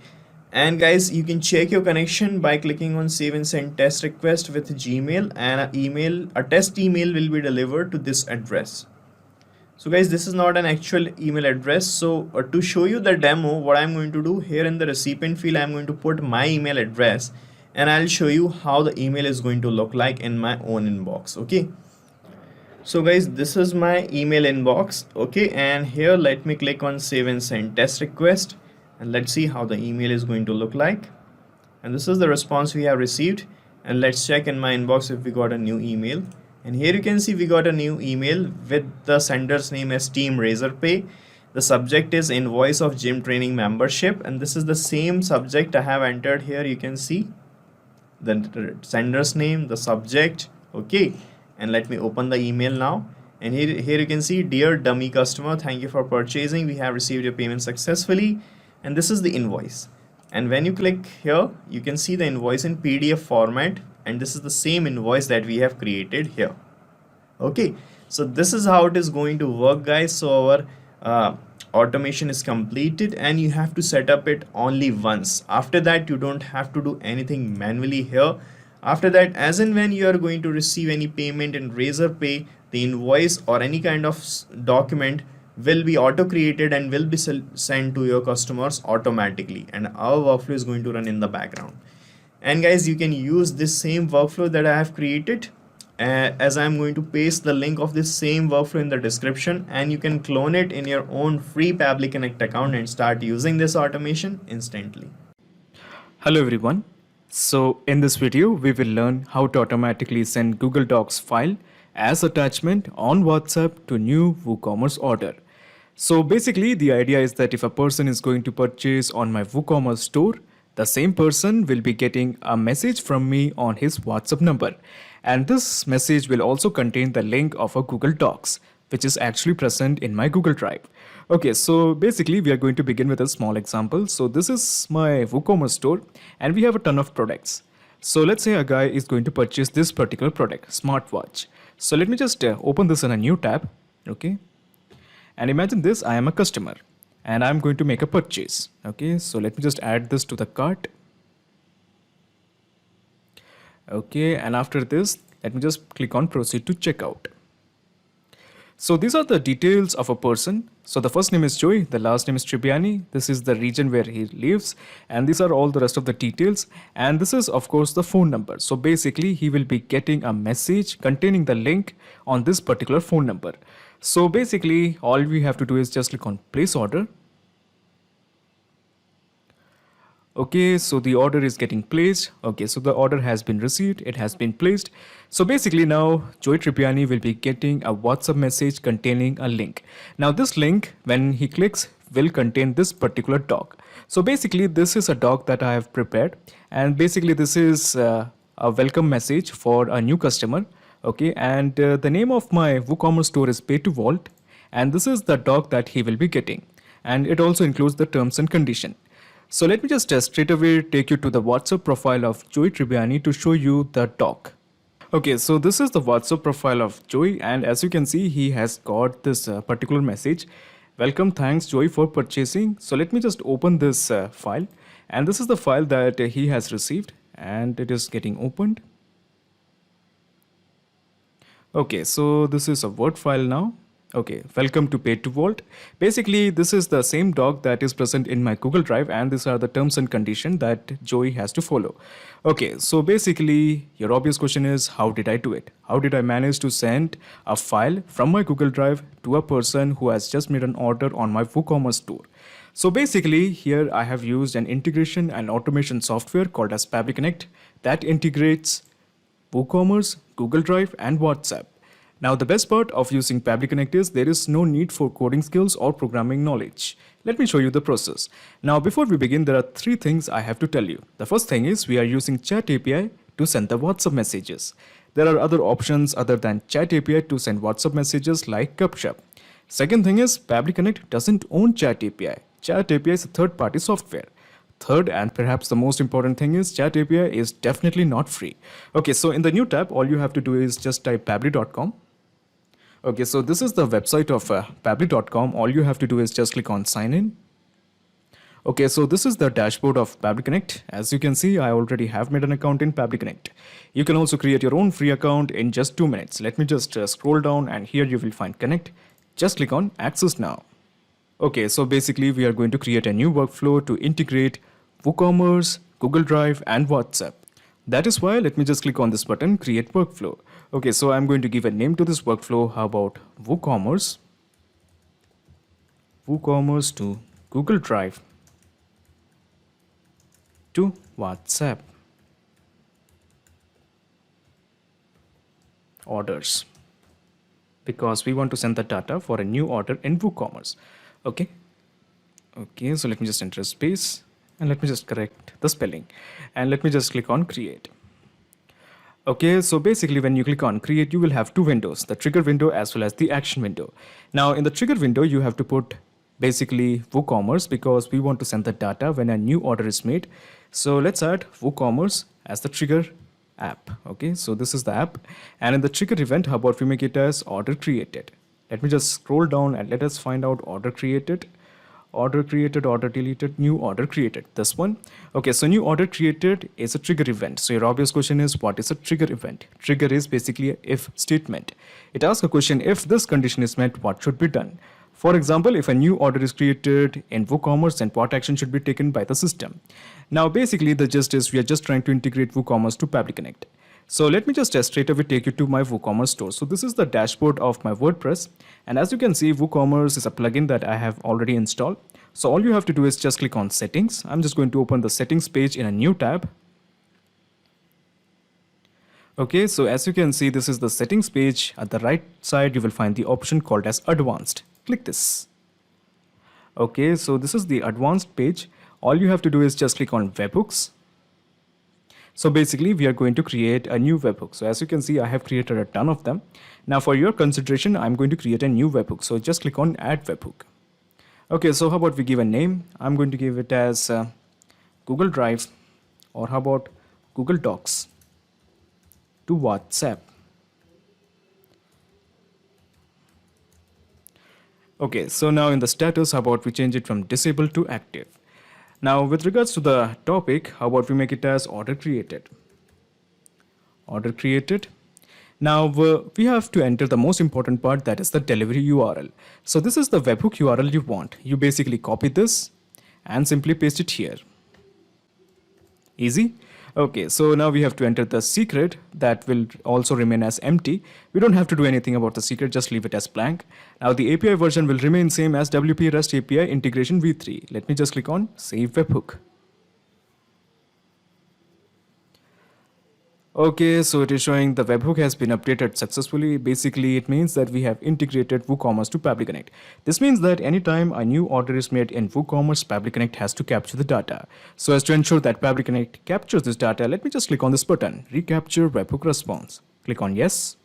[SPEAKER 3] and guys, you can check your connection by clicking on save and send test request with Gmail, and a test email will be delivered to this address. So guys, this is not an actual email address. So to show you the demo, what I'm going to do here in the recipient field, I'm going to put my email address, and I'll show you how the email is going to look like in my own inbox. Okay, so guys, this is my email inbox. Okay, and here let me click on save and send test request, and let's see how the email is going to look like. And this is the response we have received, and let's check in my inbox if we got a new email. And here you can see we got a new email with the sender's name as Team Razorpay. The subject is invoice of gym training membership, and this is the same subject I have entered here. You can see the sender's name, the subject. Okay, and let me open the email now, and here you can see, dear dummy customer, thank you for purchasing, we have received your payment successfully, and this is the invoice. And when you click here, you can see the invoice in PDF format, and this is the same invoice that we have created here. Okay, so this is how it is going to work, guys. So our automation is completed, and you have to set up it only once. After that, you don't have to do anything manually here. After that, as and when you are going to receive any payment in Razorpay, the invoice or any kind of document will be auto created and will be sent to your customers automatically, and our workflow is going to run in the background. And guys, you can use this same workflow that I have created, as I'm going to paste the link of this same workflow in the description, and you can clone it in your own free Pabbly Connect account and start using this automation instantly.
[SPEAKER 4] Hello everyone. So in this video, we will learn how to automatically send Google Docs file as attachment on WhatsApp to new WooCommerce order. So basically the idea is that if a person is going to purchase on my WooCommerce store, the same person will be getting a message from me on his WhatsApp number. And this message will also contain the link of a Google Docs, which is actually present in my Google Drive. Okay, so basically we are going to begin with a small example. So this is my WooCommerce store, and we have a ton of products. So let's say a guy is going to purchase this particular product, smartwatch. So let me just open this in a new tab. Okay, and imagine this, I am a customer and I'm going to make a purchase. Okay, so let me just add this to the cart. Okay, and after this, let me just click on proceed to checkout. So these are the details of a person. So the first name is Joy, the last name is Tribbiani, this is the region where he lives, and these are all the rest of the details, and this is of course the phone number. So basically he will be getting a message containing the link on this particular phone number. So basically all we have to do is just click on place order. Okay, so the order is getting placed. Okay, so the order has been received, it has been placed. So basically now Joy Tribbiani will be getting a WhatsApp message containing a link. Now this link, when he clicks, will contain this particular doc. So basically this is a doc that I have prepared, and basically this is a welcome message for a new customer. Okay, and the name of my WooCommerce store is Pay to Vault, and this is the doc that he will be getting, and it also includes the terms and condition. So let me just straight away take you to the WhatsApp profile of Joy Tribbiani to show you the doc. Okay, so this is the WhatsApp profile of Joy, and as you can see, he has got this particular message. Welcome, thanks Joy for purchasing. So let me just open this file, and this is the file that he has received, and it is getting opened. Okay, so this is a Word file now. Okay, welcome to Pay to Vault. Basically, this is the same doc that is present in my Google Drive, and these are the terms and conditions that Joey has to follow. Okay, so basically, your obvious question is, how did I do it? How did I manage to send a file from my Google Drive to a person who has just made an order on my WooCommerce store? So basically here I have used an integration and automation software called as Pabbly Connect that integrates WooCommerce, Google Drive and WhatsApp. Now the best part of using Pabbly Connect is there is no need for coding skills or programming knowledge. Let me show you the process. Now before we begin, there are three things I have to tell you. The first thing is we are using Chat API to send the WhatsApp messages. There are other options other than Chat API to send WhatsApp messages like Gupshup. Second thing is Pabbly Connect doesn't own Chat API. Chat API is a third-party software. Third and perhaps the most important thing is Chat API is definitely not free. Okay, so in the new tab, all you have to do is just type pabbly.com. Okay, so this is the website of pabbly.com. All you have to do is just click on sign in. Okay, so this is the dashboard of Pabbly Connect. As you can see, I already have made an account in Pabbly Connect. You can also create your own free account in just 2 minutes. Let me just scroll down and here you will find Connect. Just click on Access Now. Okay, so basically we are going to create a new workflow to integrate WooCommerce, Google Drive and WhatsApp. That is why let me just click on this button, Create Workflow. Okay, so I'm going to give a name to this workflow. How about WooCommerce? WooCommerce to Google Drive to WhatsApp. Orders. Because we want to send the data for a new order in WooCommerce. Okay. Okay, so let me just enter a space and let me just correct the spelling and let me just click on create. Okay, so basically when you click on create, you will have two windows, the trigger window as well as the action window. Now in the trigger window, you have to put basically WooCommerce because we want to send the data when a new order is made. So let's add WooCommerce as the trigger app. Okay, so this is the app and in the trigger event, how about we make it as order created. Let me just scroll down and let us find out order created, order deleted, new order created, this one. Okay, so new order created is a trigger event. So your obvious question is, what is a trigger event? Trigger is basically an if statement. It asks a question, if this condition is met, what should be done? For example, if a new order is created in WooCommerce, then what action should be taken by the system? Now basically the gist is we are just trying to integrate WooCommerce to Pabbly Connect. So let me just straight away take you to my WooCommerce store. So this is the dashboard of my WordPress. And as you can see, WooCommerce is a plugin that I have already installed. So all you have to do is just click on settings. I'm just going to open the settings page in a new tab. Okay, so as you can see, this is the settings page. At the right side, you will find the option called as advanced. Click this. Okay, so this is the advanced page. All you have to do is just click on webhooks. So basically we are going to create a new webhook. So as you can see, I have created a ton of them. Now for your consideration, I'm going to create a new webhook. So just click on add webhook. Okay, so how about we give a name? I'm going to give it as Google Drive, or how about Google Docs to WhatsApp. Okay, so now in the status, how about we change it from disabled to active? Now with regards to the topic, how about we make it as order created? Order created. Now we have to enter the most important part, that is the delivery URL. So this is the webhook URL you want. You basically copy this and simply paste it here. Easy. Okay, so now we have to enter the secret that will also remain as empty. We don't have to do anything about the secret, just leave it as blank. Now the API version will remain same as WP REST API integration v3. Let me just click on save webhook. Okay, so it is showing the webhook has been updated successfully. Basically, it means that we have integrated WooCommerce to Pabbly Connect. This means that anytime a new order is made in WooCommerce, Pabbly Connect has to capture the data. So as to ensure that Pabbly Connect captures this data, let me just click on this button, Recapture Webhook Response. Click on Yes.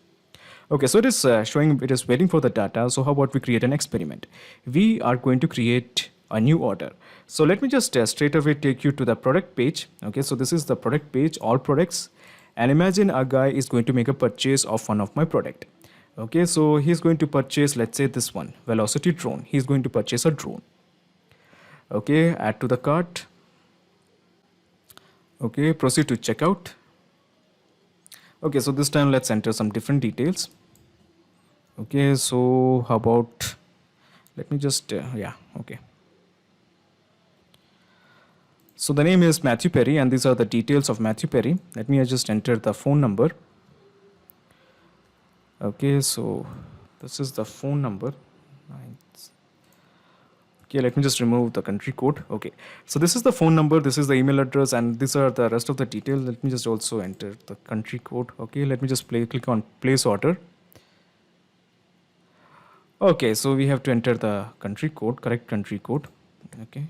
[SPEAKER 4] Okay, so it is showing it is waiting for the data. So how about we create an experiment? We are going to create a new order. So let me just straight away take you to the product page. Okay, so this is the product page, all products. And imagine a guy is going to make a purchase of one of my product. Okay, so he's going to purchase, let's say this one, Velocity drone. He's going to purchase a drone. Okay, add to the cart. Okay, proceed to checkout. Okay, so this time let's enter some different details. Okay, so how about, let me just, yeah, okay. So the name is Matthew Perry and these are the details of Matthew Perry. Let me just enter the phone number. Okay, so this is the phone number. Okay, let me just remove the country code. Okay, so this is the phone number, this is the email address, and these are the rest of the details. Let me just also enter the country code. Okay, let me just click on place order. Okay, so we have to enter the country code, correct country code. Okay.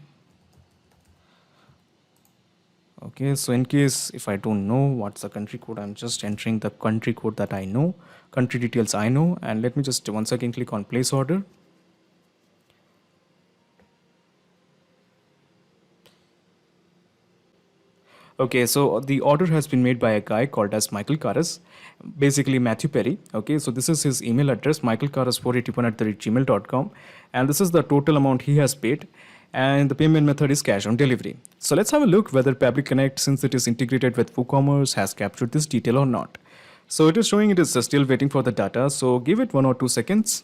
[SPEAKER 4] Okay, so in case if I don't know what's the country code, I'm just entering the country code that I know, country details I know, and let me just once again click on place order. Okay, so the order has been made by a guy called as Michael Karas, basically Matthew Perry. Okay, so this is his email address, michaelkaras481@gmail.com, and this is the total amount he has paid, and the payment method is cash on delivery. So let's have a look whether Pabbly Connect, since it is integrated with WooCommerce, has captured this detail or not. So it is showing it is still waiting for the data, so give it 1 or 2 seconds.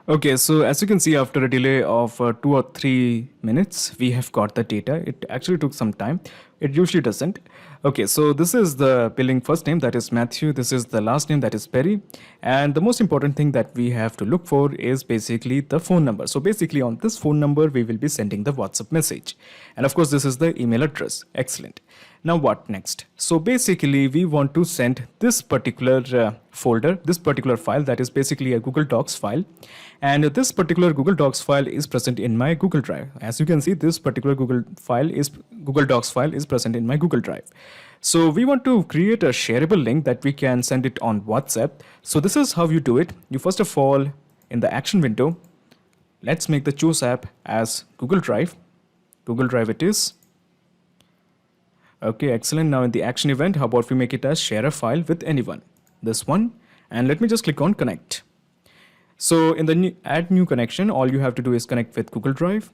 [SPEAKER 4] Okay, so as you can see, after a delay of 2 or 3 minutes, we have got the data. It actually took some time. It usually doesn't. Okay, so this is the billing first name, that is Matthew. This is the last name, that is Perry. And the most important thing that we have to look for is basically the phone number. So basically on this phone number, we will be sending the WhatsApp message. And of course, this is the email address. Excellent. Now what next? So basically we want to send this particular folder, this particular file, that is basically a Google Docs file. And this particular Google Docs file is present in my Google Drive. As you can see, this particular Google Docs file is present in my Google Drive. So we want to create a shareable link that we can send it on WhatsApp. So this is how you do it. You first of all, in the action window, let's make the choose app as Google Drive. Google Drive it is. Okay, excellent. Now in the action event, how about we make it as share a file with anyone? This one. And let me just click on connect. So in the add new connection, all you have to do is connect with Google Drive.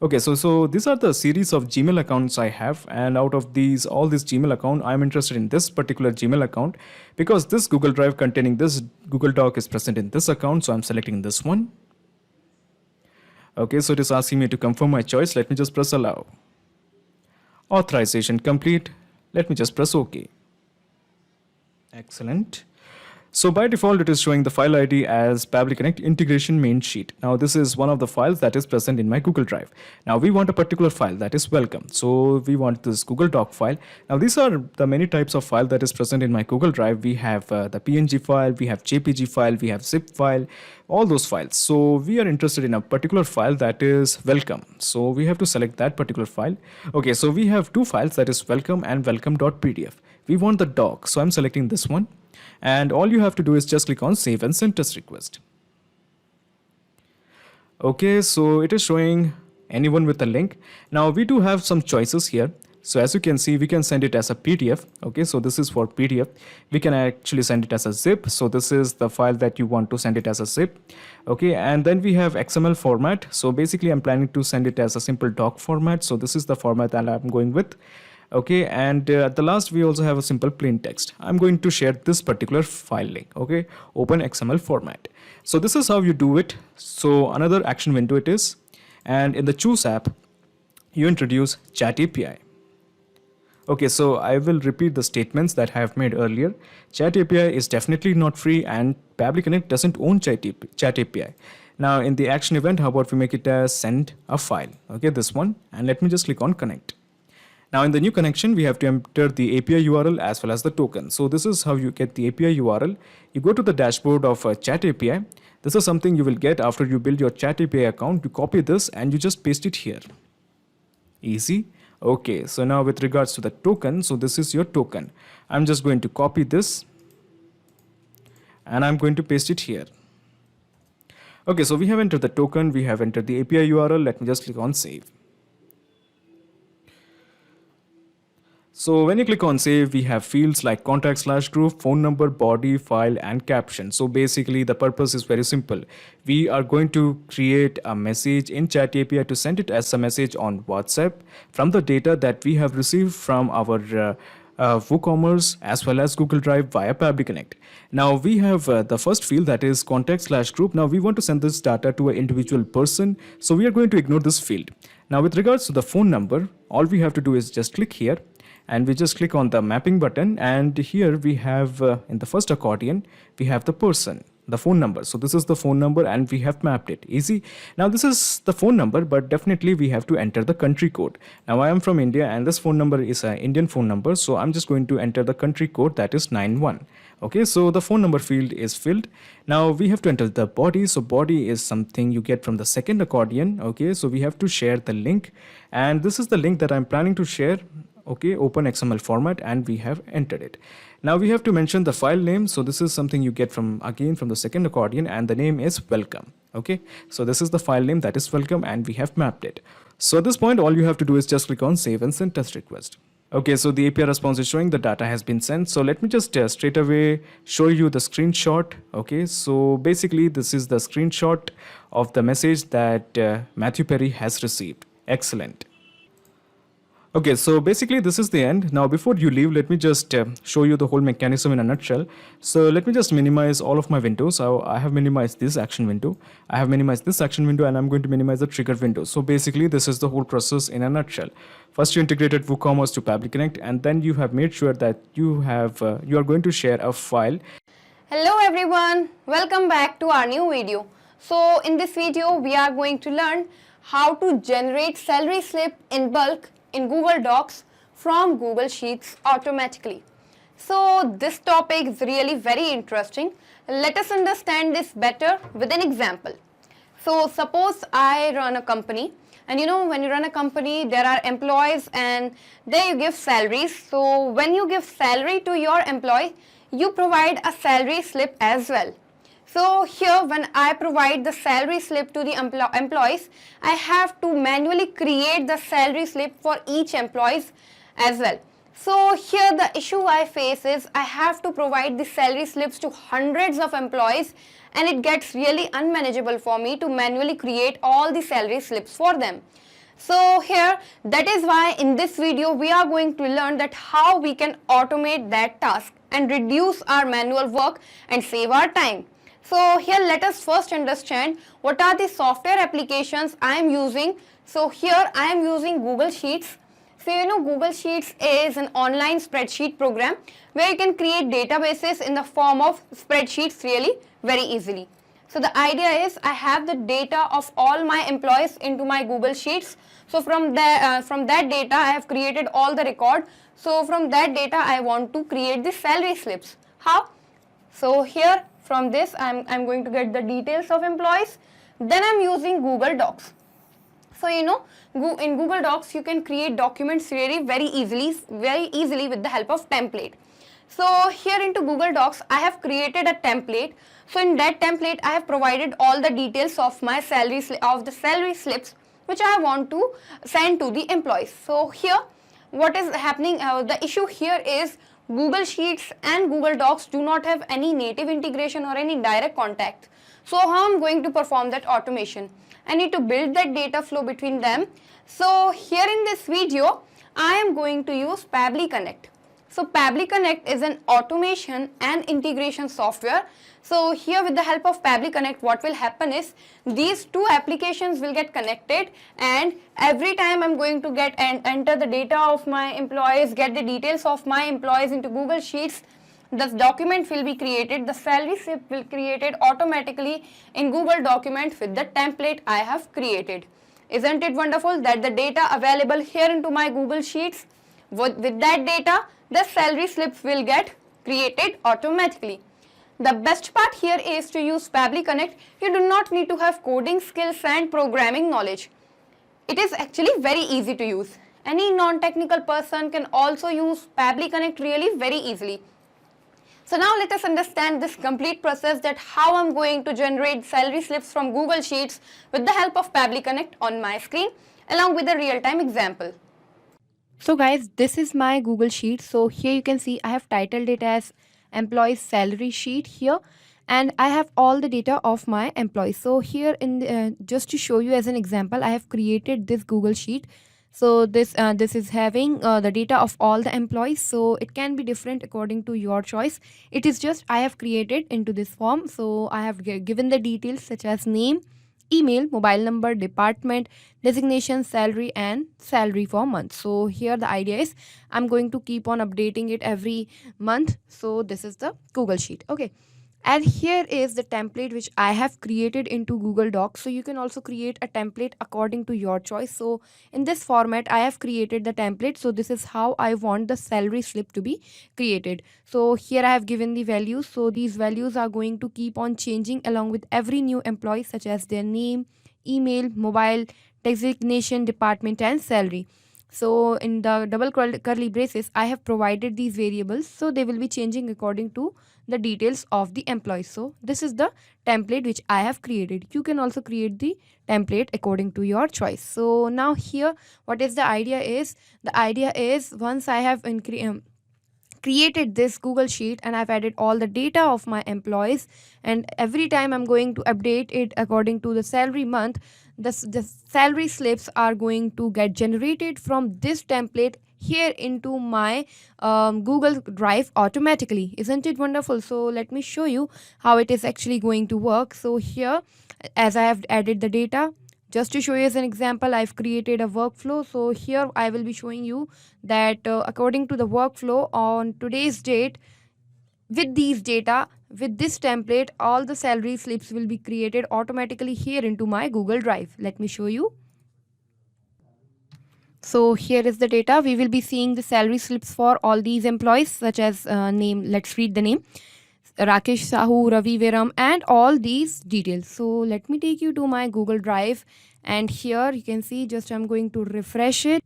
[SPEAKER 4] Okay, so these are the series of Gmail accounts I have, and out of all these Gmail account, I'm interested in this particular Gmail account because this Google Drive containing this Google Doc is present in this account, so I'm selecting this one. Okay, so it is asking me to confirm my choice. Let me just press allow. Authorization complete. Let me just press OK. Excellent. So by default, it is showing the file ID as Pabbly Connect integration main sheet. Now this is one of the files that is present in my Google Drive. Now we want a particular file, that is welcome. So we want this Google Doc file. Now these are the many types of file that is present in my Google Drive. We have the PNG file, we have JPG file, we have zip file, all those files. So we are interested in a particular file that is welcome. So we have to select that particular file. Okay, so we have two files, that is welcome and welcome.pdf. We want the doc, so I'm selecting this one. And all you have to do is just click on save and send test request. Okay, so it is showing anyone with a link. Now we do have some choices here. So as you can see, we can send it as a PDF. Okay, so this is for PDF. We can actually send it as a zip. So this is the file that you want to send it as a zip. Okay, and then we have XML format. So basically I'm planning to send it as a simple doc format. So this is the format that I'm going with. Okay, and at the last we also have a simple plain text. I'm going to share this particular file link. Okay, open XML format. So this is how you do it. So another action window it is, and in the choose app you introduce chat API. Okay, so I will repeat the statements that I have made earlier. Chat API is definitely not free, and Pabbly Connect doesn't own chat API. Now in the action event, how about we make it as send a file? Okay, this one, and let me just click on connect. Now in the new connection, we have to enter the API URL as well as the token. So this is how you get the API URL. You go to the dashboard of Chat API. This is something you will get after you build your Chat API account. You copy this and you just paste it here. Easy. Okay, so now with regards to the token, so this is your token. I'm just going to copy this and I'm going to paste it here. Okay, so we have entered the token, we have entered the API URL. Let me just click on save. So when you click on save, we have fields like contact/group, phone number, body, file, and caption. So basically the purpose is very simple. We are going to create a message in Chat API to send it as a message on WhatsApp from the data that we have received from our WooCommerce as well as Google Drive via Pabbly Connect. Now we have the first field, that is contact/group. Now we want to send this data to an individual person, so we are going to ignore this field. Now with regards to the phone number, all we have to do is just click here and we just click on the mapping button, and here we have in the first accordion we have the person. the phone number. So this is the phone number and we have mapped it. Easy. Now this is the phone number, but definitely we have to enter the country code. Now I am from India and this phone number is an Indian phone number. So I'm just going to enter the country code, that is 91. Okay, so the phone number field is filled. Now we have to enter the body. So body is something you get from the second accordion. Okay, so we have to share the link, and this is the link that I'm planning to share. Okay, open XML format, and we have entered it. Now we have to mention the file name. So this is something you get from the second accordion, and the name is welcome. Okay, so this is the file name, that is welcome, and we have mapped it. So at this point, all you have to do is just click on save and send test request. Okay, so the API response is showing the data has been sent. So let me just straight away show you the screenshot. Okay, so basically this is the screenshot of the message that Matthew Perry has received. Excellent. Okay, so basically this is the end. Now before you leave, let me just show you the whole mechanism in a nutshell. So let me just minimize all of my windows. So I have minimized this action window, I have minimized this action window, and I'm going to minimize the trigger window. So basically this is the whole process in a nutshell. First you integrated WooCommerce to Pabbly Connect, and then you have made sure that you are going to share a file.
[SPEAKER 10] Hello everyone, welcome back to our new video. So in this video we are going to learn how to generate salary slip in bulk in Google Docs from Google Sheets automatically. So this topic is really very interesting. Let us understand this better with an example. So suppose I run a company, and when you run a company there are employees and there you give salaries. So when you give salary to your employee, you provide a salary slip as well. So here when I provide the salary slip to the employees, I have to manually create the salary slip for each employee as well. So here the issue I face is I have to provide the salary slips to hundreds of employees, and it gets really unmanageable for me to manually create all the salary slips for them. So here, that is why in this video we are going to learn that how we can automate that task and reduce our manual work and save our time. So here let us first understand what are the software applications I am using. So here I am using Google Sheets. So Google Sheets is an online spreadsheet program where you can create databases in the form of spreadsheets really very easily. So the idea is I have the data of all my employees into my Google Sheets. So from that data I have created all the record. So from that data I want to create the salary slips. How? So here from this I'm going to get the details of employees. Then I'm using Google Docs. So in Google Docs you can create documents really very easily with the help of template. So here into Google Docs I have created a template. So in that template I have provided all the details of my salary slips which I want to send to the employees. So here what is happening, the issue here is Google Sheets and Google Docs do not have any native integration or any direct contact. So how I'm going to perform that automation? I need to build that data flow between them. So here in this video I am going to use Pabbly Connect. So Pabbly Connect is an automation and integration software. So here with the help of Pabbly Connect what will happen is these two applications will get connected, and every time I'm going to get and enter the data of my employees, get the details of my employees into Google Sheets, this document will be created, the salary slip will be created automatically in Google Documents with the template I have created. Isn't it wonderful that the data available here into my Google Sheets, with that data the salary slips will get created automatically. The best part here is to use Pabbly Connect. You do not need to have coding skills and programming knowledge. It is actually very easy to use. Any non-technical person can also use Pabbly Connect really very easily. So now let us understand this complete process, that how I'm going to generate salary slips from Google Sheets with the help of Pabbly Connect on my screen along with a real-time example.
[SPEAKER 11] So guys, this is my Google Sheet. So here you can see I have titled it as employees salary sheet here, and I have all the data of my employees. So here in just to show you as an example, I have created this Google Sheet. So this is having the data of all the employees. So it can be different according to your choice. It is just I have created into this form. So I have given the details such as name, email, mobile number, department, designation, salary, and salary for month. So here the idea is I'm going to keep on updating it every month. So this is the Google Sheet. Okay. And here is the template which I have created into Google Docs. So you can also create a template according to your choice. So in this format, I have created the template. So this is how I want the salary slip to be created. So here I have given the values. So these values are going to keep on changing along with every new employee, such as their name, email, mobile, designation, department, and salary. So in the double curly braces, I have provided these variables, so they will be changing according to the details of the employee. So this is the template which I have created. You can also create the template according to your choice. So now here, what is the idea is? The idea is, once I have created this Google Sheet and I've added all the data of my employees, and every time I'm going to update it according to the salary month, the salary slips are going to get generated from this template here into my Google Drive automatically. Isn't it wonderful? So let me show you how it is actually going to work. So here, as I have added the data, just to show you as an example, I've created a workflow. So here I will be showing you that according to the workflow on today's date, with these data, with this template, all the salary slips will be created automatically here into my Google Drive. Let me show you. So here is the data. We will be seeing the salary slips for all these employees, such as name. Let's read the name. Rakesh Sahu, Ravi Viram, and all these details. So let me take you to my Google Drive, and here you can see, just I'm going to refresh it.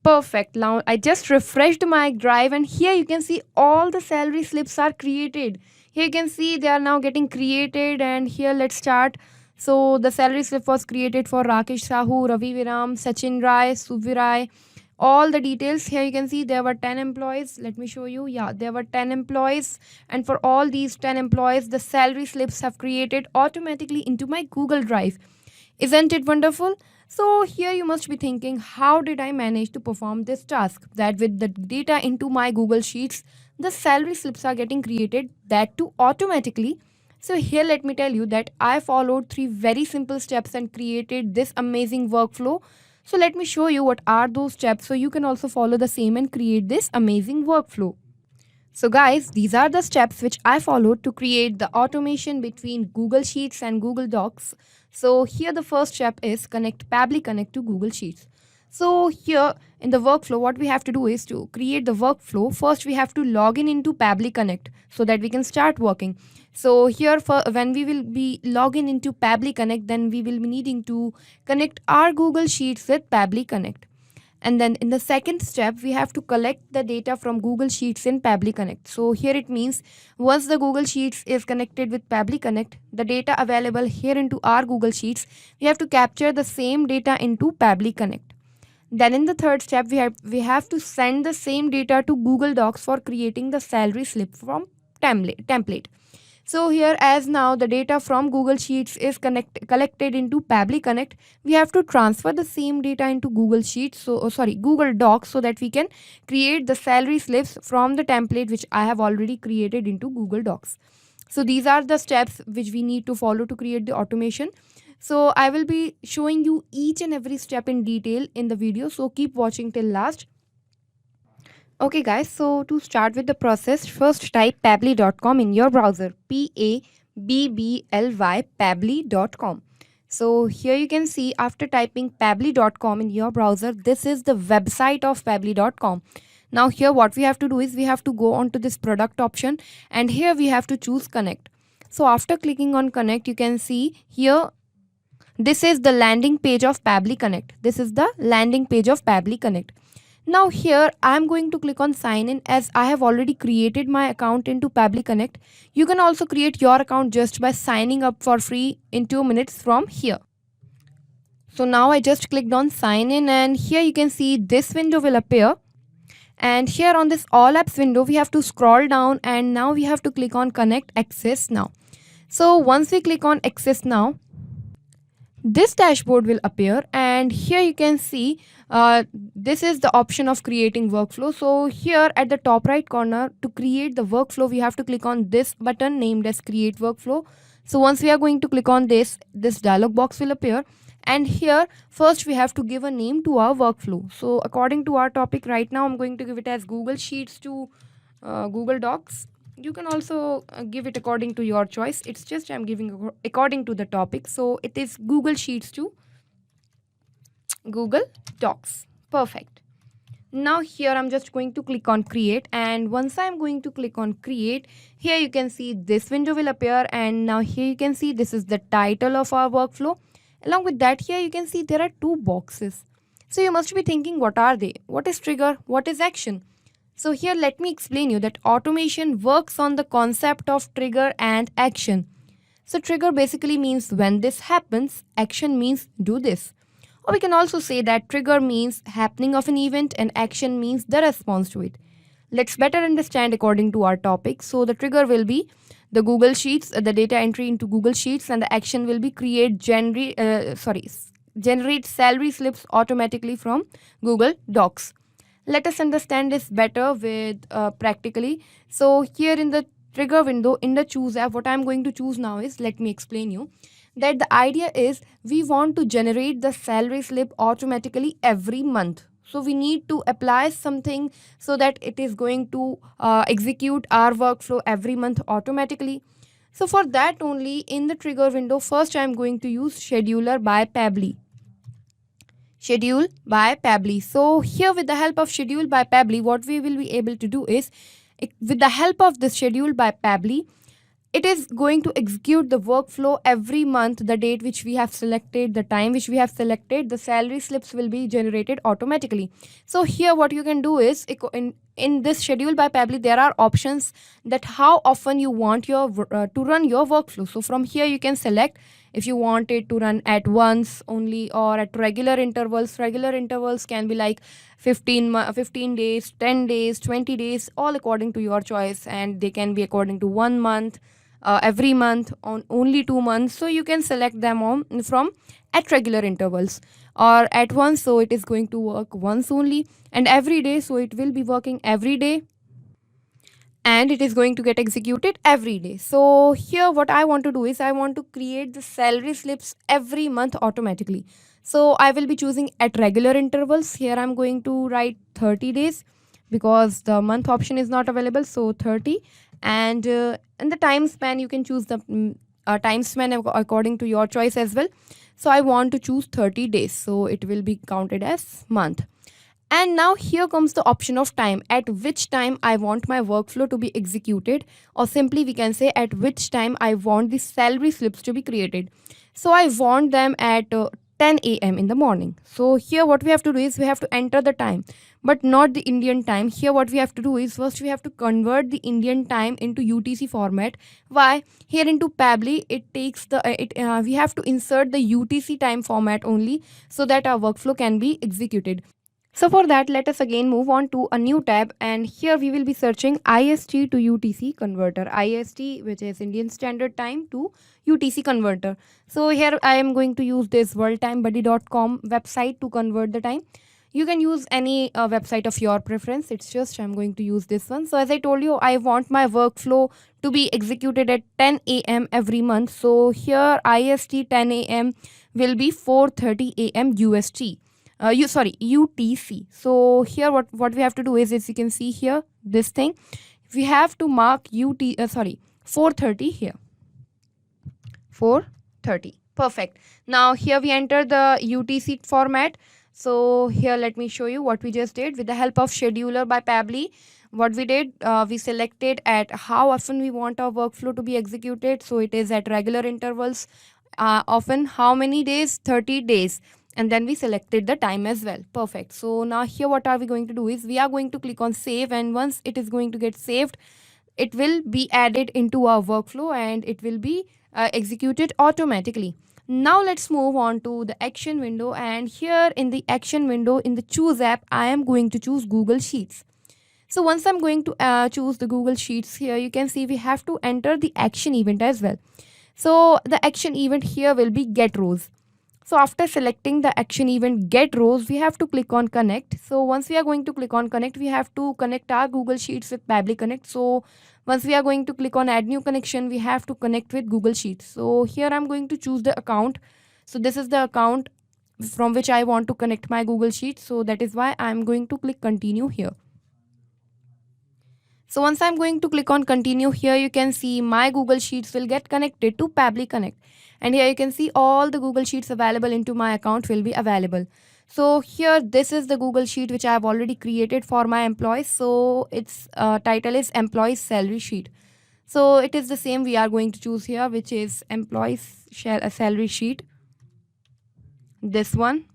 [SPEAKER 11] Perfect. Now I just refreshed my drive, and here you can see all the salary slips are created. Here you can see they are now getting created, and here let's start. So the salary slip was created for Rakesh Sahu, Ravi Viram, Sachin Rai, Suvirai. All the details here you can see there were 10 employees. Let me show you. Yeah, there were 10 employees, and for all these 10 employees, the salary slips have created automatically into my Google Drive. Isn't it wonderful? So here you must be thinking, how did I manage to perform this task? That with the data into my Google Sheets, the salary slips are getting created, that too automatically. So here let me tell you that I followed 3 very simple steps and created this amazing workflow. So let me show you what are those steps, so you can also follow the same and create this amazing workflow. So guys, these are the steps which I followed to create the automation between Google Sheets and Google Docs. So here the first step is connect Pabbly Connect to Google Sheets. So here in the workflow, what we have to do is to create the workflow. First, we have to log in into Pabbly Connect so that we can start working. So here, when we will be logging into Pabbly Connect, then we will be needing to connect our Google Sheets with Pabbly Connect. And then in the second step, we have to collect the data from Google Sheets in Pabbly Connect. So here it means once the Google Sheets is connected with Pabbly Connect, the data available here into our Google Sheets, we have to capture the same data into Pabbly Connect. Then in the third step, we have to send the same data to Google Docs for creating the salary slip from template. So here, as now the data from Google Sheets is collected into Pabbly Connect, we have to transfer the same data into Google Sheets, Google Docs, so that we can create the salary slips from the template which I have already created into Google Docs. So these are the steps which we need to follow to create the automation. So I will be showing you each and every step in detail in the video, so keep watching till last. Okay guys, so to start with the process, first type pabbly.com in your browser, Pabbly, pabbly.com. So here you can see, after typing pabbly.com in your browser, this is the website of pabbly.com. Now here what we have to do is we have to go on to this product option, and here we have to choose connect. So after clicking on connect, you can see here, this is the landing page of Pabbly Connect. This is the landing page of Pabbly Connect. Now here I am going to click on sign in, as I have already created my account into Pabbly Connect. You can also create your account just by signing up for free in 2 minutes from here. So now I just clicked on sign in, and here you can see this window will appear. And here on this all apps window, we have to scroll down, and now we have to click on connect access now. So once we click on access now, this dashboard will appear, and here you can see this is the option of creating workflow. So here at the top right corner, to create the workflow, we have to click on this button named as create workflow. So once we are going to click on this dialog box will appear, and here first we have to give a name to our workflow. So according to our topic right now, I'm going to give it as Google Sheets to Google Docs. You can also give it according to your choice. It's just I'm giving according to the topic. So it is Google Sheets to Google Docs. Perfect. Now here I'm just going to click on create, and once I'm going to click on create, here you can see this window will appear, and now here you can see this is the title of our workflow. Along with that, here you can see there are two boxes. So you must be thinking, what are they? What is trigger? What is action? So here let me explain you that automation works on the concept of trigger and action. So trigger basically means when this happens, action means do this. Or we can also say that trigger means happening of an event and action means the response to it. Let's better understand according to our topic. So the trigger will be the Google Sheets, the data entry into Google Sheets, and the action will be generate salary slips automatically from Google Docs. Let us understand this better with practically. So here in the trigger window in the choose app, what I'm going to choose now is, let me explain you, that the idea is we want to generate the salary slip automatically every month. So we need to apply something so that it is going to execute our workflow every month automatically. So for that only, in the trigger window, first I'm going to use scheduler by Pabbly. Schedule by Pabbly. So here with the help of schedule by Pabbly, what we will be able to do is, with the help of this schedule by Pabbly, it is going to execute the workflow every month, the date which we have selected, the time which we have selected, the salary slips will be generated automatically. So here what you can do is, in this schedule by Pabbly, there are options that how often you want your to run your workflow. So from here you can select if you want it to run at once only or at regular intervals. Regular intervals can be like 15 days, 10 days, 20 days, all according to your choice, and they can be according to 1 month, every month, on only 2 months. So you can select them on from at regular intervals or at once, so it is going to work once only, and every day, so it will be working every day and it is going to get executed every day. So here what I want to do is, I want to create the salary slips every month automatically. So I will be choosing at regular intervals. Here I'm going to write 30 days because the month option is not available, so 30. And in the time span, you can choose the time span according to your choice as well. So I want to choose 30 days, so it will be counted as month. And now here comes the option of time, at which time I want my workflow to be executed, or simply we can say at which time I want the salary slips to be created. So I want them at 10 a.m. in the morning. So here what we have to do is, we have to enter the time, but not the Indian time. Here what we have to do is, first we have to convert the Indian time into UTC format. Why? Here into Pabbly, it takes the we have to insert the UTC time format only, so that our workflow can be executed. So for that, let us again move on to a new tab, and here we will be searching IST to UTC converter. IST, which is Indian Standard Time, to UTC converter. So here I am going to use this worldtimebuddy.com website to convert the time. You can use any website of your preference. It's just I'm going to use this one. So as I told you, I want my workflow to be executed at 10 a.m. every month. So here IST 10 a.m. will be 4:30 a.m. UST. UTC. So here what we have to do is, as you can see here, this thing, we have to mark 4:30 here. 4:30. Perfect. Now here we enter the UTC format. So here let me show you what we just did with the help of scheduler by Pabbly. What we did, we selected at how often we want our workflow to be executed. So it is at regular intervals. Often how many days? 30 days. And then we selected the time as well. Perfect. So now here what are we going to do is, we are going to click on save, and once it is going to get saved, it will be added into our workflow and it will be executed automatically. Now let's move on to the action window, and here in the action window in the choose app, I am going to choose Google Sheets. So once I'm going to choose the Google Sheets, here you can see we have to enter the action event as well. So the action event here will be get rows. So after selecting the action event get rows, we have to click on connect. So once we are going to click on connect, we have to connect our Google Sheets with Pabbly Connect. So once we are going to click on add new connection, we have to connect with Google Sheets. So here I'm going to choose the account. So this is the account from which I want to connect my Google Sheets. So that is why I'm going to click continue here. So once I'm going to click on continue, here you can see my Google Sheets will get connected to Pabbly Connect. And here you can see all the Google Sheets available into my account will be available. So here, this is the Google Sheet which I have already created for my employees. So its title is Employees Salary Sheet. So it is the same we are going to choose here, which is Employees Salary Sheet. This one.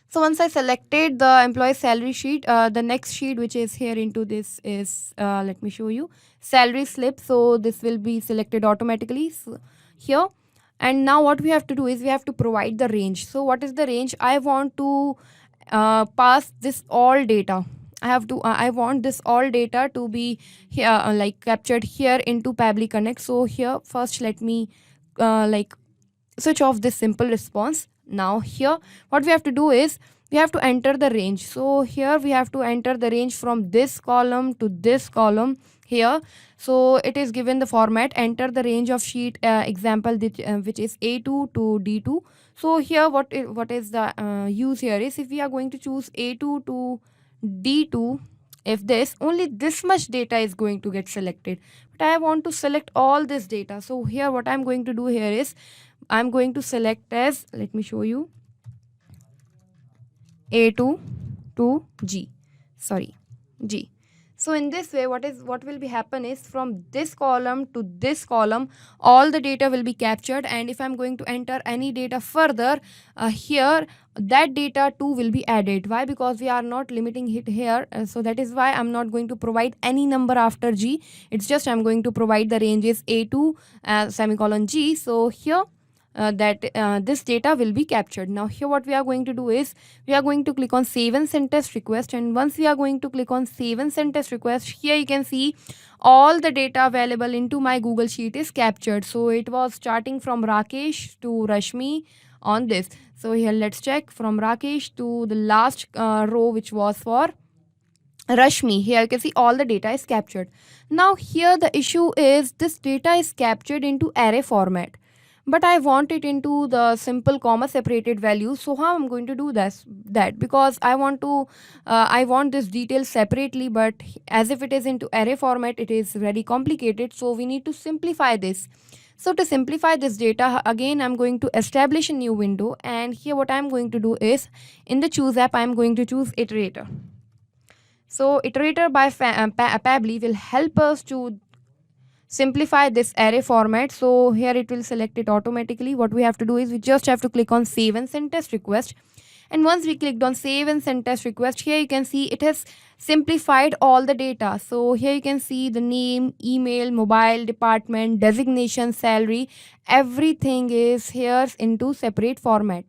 [SPEAKER 11] So once I selected the employee salary sheet, the next sheet which is here into this is, let me show you, salary slip. So this will be selected automatically here. And now what we have to do is we have to provide the range. So what is the range? I want to pass this all data. I want this all data to be here, like captured here into Pabbly Connect. So here first let me switch off this simple response. Now here what we have to do is we have to enter the range. So here we have to enter the range from this column to this column here. So it is given the format, enter the range of sheet example which is A2 to D2. So here what is the use here is, if we are going to choose A2 to D2, if only this much data is going to get selected, but I want to select all this data. So here what I'm going to do here is I'm going to select as, let me show you, A2 to G. So in this way, what will be happen is from this column to this column, all the data will be captured. And if I'm going to enter any data further here, that data too will be added. Why? Because we are not limiting it here. So that is why I'm not going to provide any number after G. It's just I'm going to provide the ranges A2 semicolon G. So here this data will be captured. Now here what we are going to do is we are going to click on save and send test request, and once we are going to click on save and send test request, here you can see all the data available into my Google Sheet is captured. So it was starting from Rakesh to Rashmi on this. So here let's check from Rakesh to the last row which was for Rashmi. Here you can see all the data is captured. Now here the issue is this data is captured into array format, but I want it into the simple comma separated values. So how I'm going to do that because I want this detail separately, but as if it is into array format, it is very complicated. So we need to simplify this. So to simplify this data, again I'm going to establish a new window, and here what I'm going to do is in the choose app I'm going to choose iterator. So iterator by Pabbly will help us to simplify this array format. So here it will select it automatically. What we have to do is we just have to click on save and send test request, and once we clicked on save and send test request, here you can see it has simplified all the data. So here you can see the name, email, mobile, department, designation, salary, everything is here into separate format.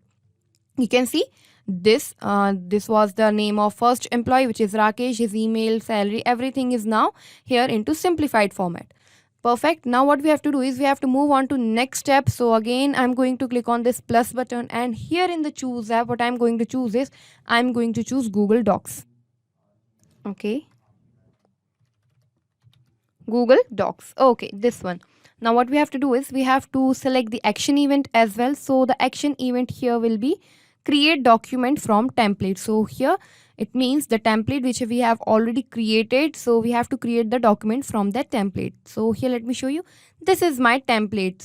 [SPEAKER 11] You can see this was the name of first employee, which is Rakesh, his email, salary, everything is now here into simplified format. Perfect. Now what we have to do is we have to move on to next step. So again I'm going to click on this plus button, and here in the choose app what I'm going to choose is I'm going to choose Google Docs. Okay, Google Docs. Okay, this one. Now what we have to do is we have to select the action event as well. So the action event here will be create document from template. So here it means the template which we have already created. So we have to create the document from that template. So here let me show you. This is my template.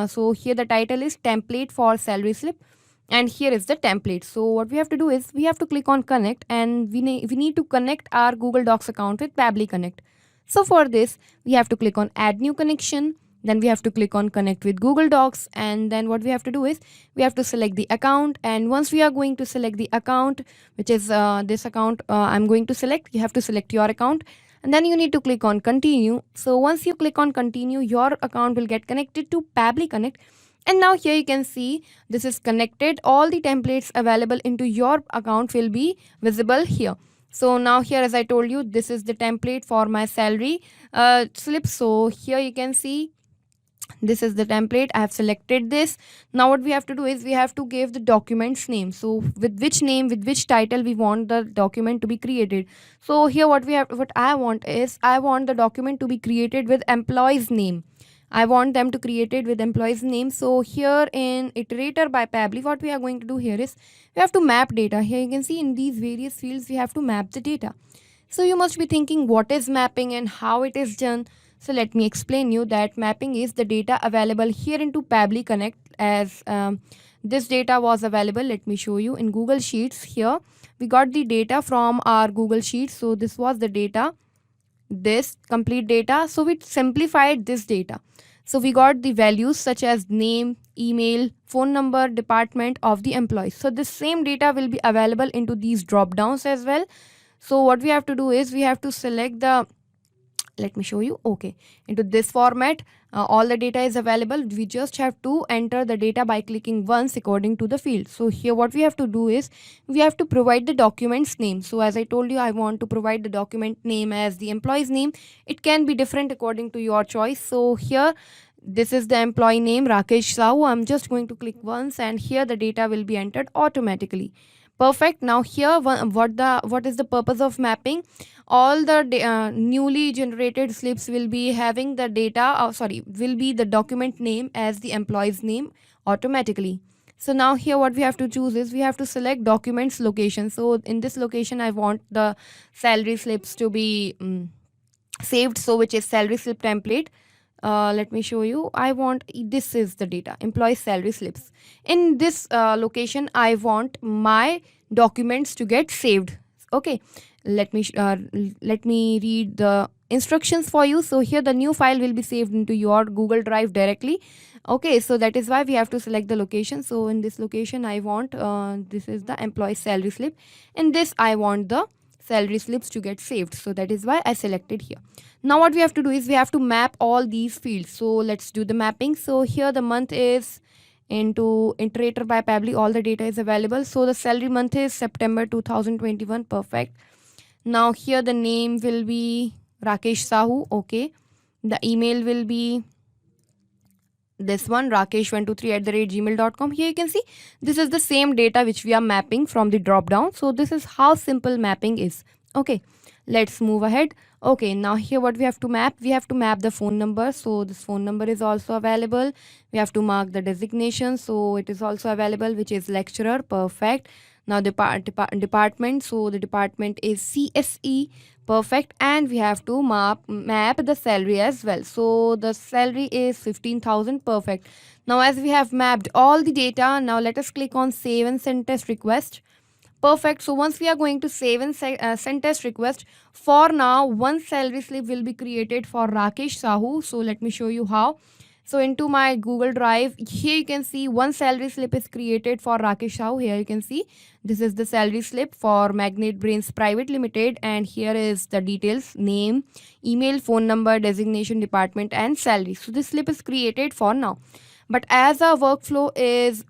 [SPEAKER 11] So here the title is template for salary slip, and here is the template. So what we have to do is we have to click on connect, and we need to connect our Google Docs account with Pabbly Connect. So for this we have to click on add new connection. Then we have to click on connect with Google Docs, and then what we have to do is we have to select the account. And once we are going to select the account, which is this account I'm going to select, you have to select your account, and then you need to click on continue. So once you click on continue, your account will get connected to Pabbly Connect. And now here you can see this is connected. All the templates available into your account will be visible here. So now here, as I told you, this is the template for my salary slip. So here you can see this is the template. I have selected this. Now what we have to do is we have to give the document's name. So with which name, with which title we want the document to be created. So here what I want the document to be created with employee's name. I want them to create it with employee's name. So here in iterator by Pabbly, what we are going to do here is we have to map data. Here you can see in these various fields we have to map the data. So you must be thinking what is mapping and how it is done. So let me explain you that mapping is the data available here into Pabbly Connect as this data was available. Let me show you in Google Sheets. Here we got the data from our Google Sheets. So this was the data, this complete data. So we simplified this data. So we got the values such as name, email, phone number, department of the employees. So this same data will be available into these drop downs as well. So what we have to do is we have to select the, let me show you, okay, into this format. All the data is available. We just have to enter the data by clicking once according to the field. So here what we have to do is we have to provide the document's name. So as I told you, I want to provide the document name as the employee's name. It can be different according to your choice. So here this is the employee name, Rakesh Sahu. I'm just going to click once and here the data will be entered automatically. Perfect. Now here what is the purpose of mapping? All the newly generated slips will be having the data, will be the document name as the employee's name automatically. So now here what we have to choose is we have to select documents location. So in this location I want the salary slips to be saved, so which is salary slip template. Let me show you. I want, this is the data, employee salary slips. In this location I want my documents to get saved. Okay, let me read the instructions for you. So here the new file will be saved into your Google Drive directly. Okay, so that is why we have to select the location. So in this location I want this is the employee salary slip. In this I want the salary slips to get saved. So that is why I selected here. Now what we have to do is we have to map all these fields. So let's do the mapping. So here the month is into iterator by Pabbly. All the data is available. So the salary month is September 2021. Perfect. Now here the name will be Rakesh Sahu. Okay. The email will be this one, rakesh123@gmail.com. Here you can see this is the same data which we are mapping from the drop down. So this is how simple mapping is. Okay, let's move ahead. Okay, now here what we have to map, we have to map the phone number. So this phone number is also available. We have to mark the designation. So it is also available, which is lecturer. Perfect. Now the department. So the department is CSE. Perfect. And we have to map the salary as well. So the salary is 15,000. Perfect. Now as we have mapped all the data, now let us click on save and send test request. Perfect. So once we are going to save and send test request, for now one salary slip will be created for Rakesh Sahu. So let me show you how. So into my Google Drive, here you can see one salary slip is created for Rakesh Sahu. Here you can see this is the salary slip for Magnet Brains Private Limited, and here is the details: name, email, phone number, designation, department, and salary. So this slip is created for now. But as our workflow is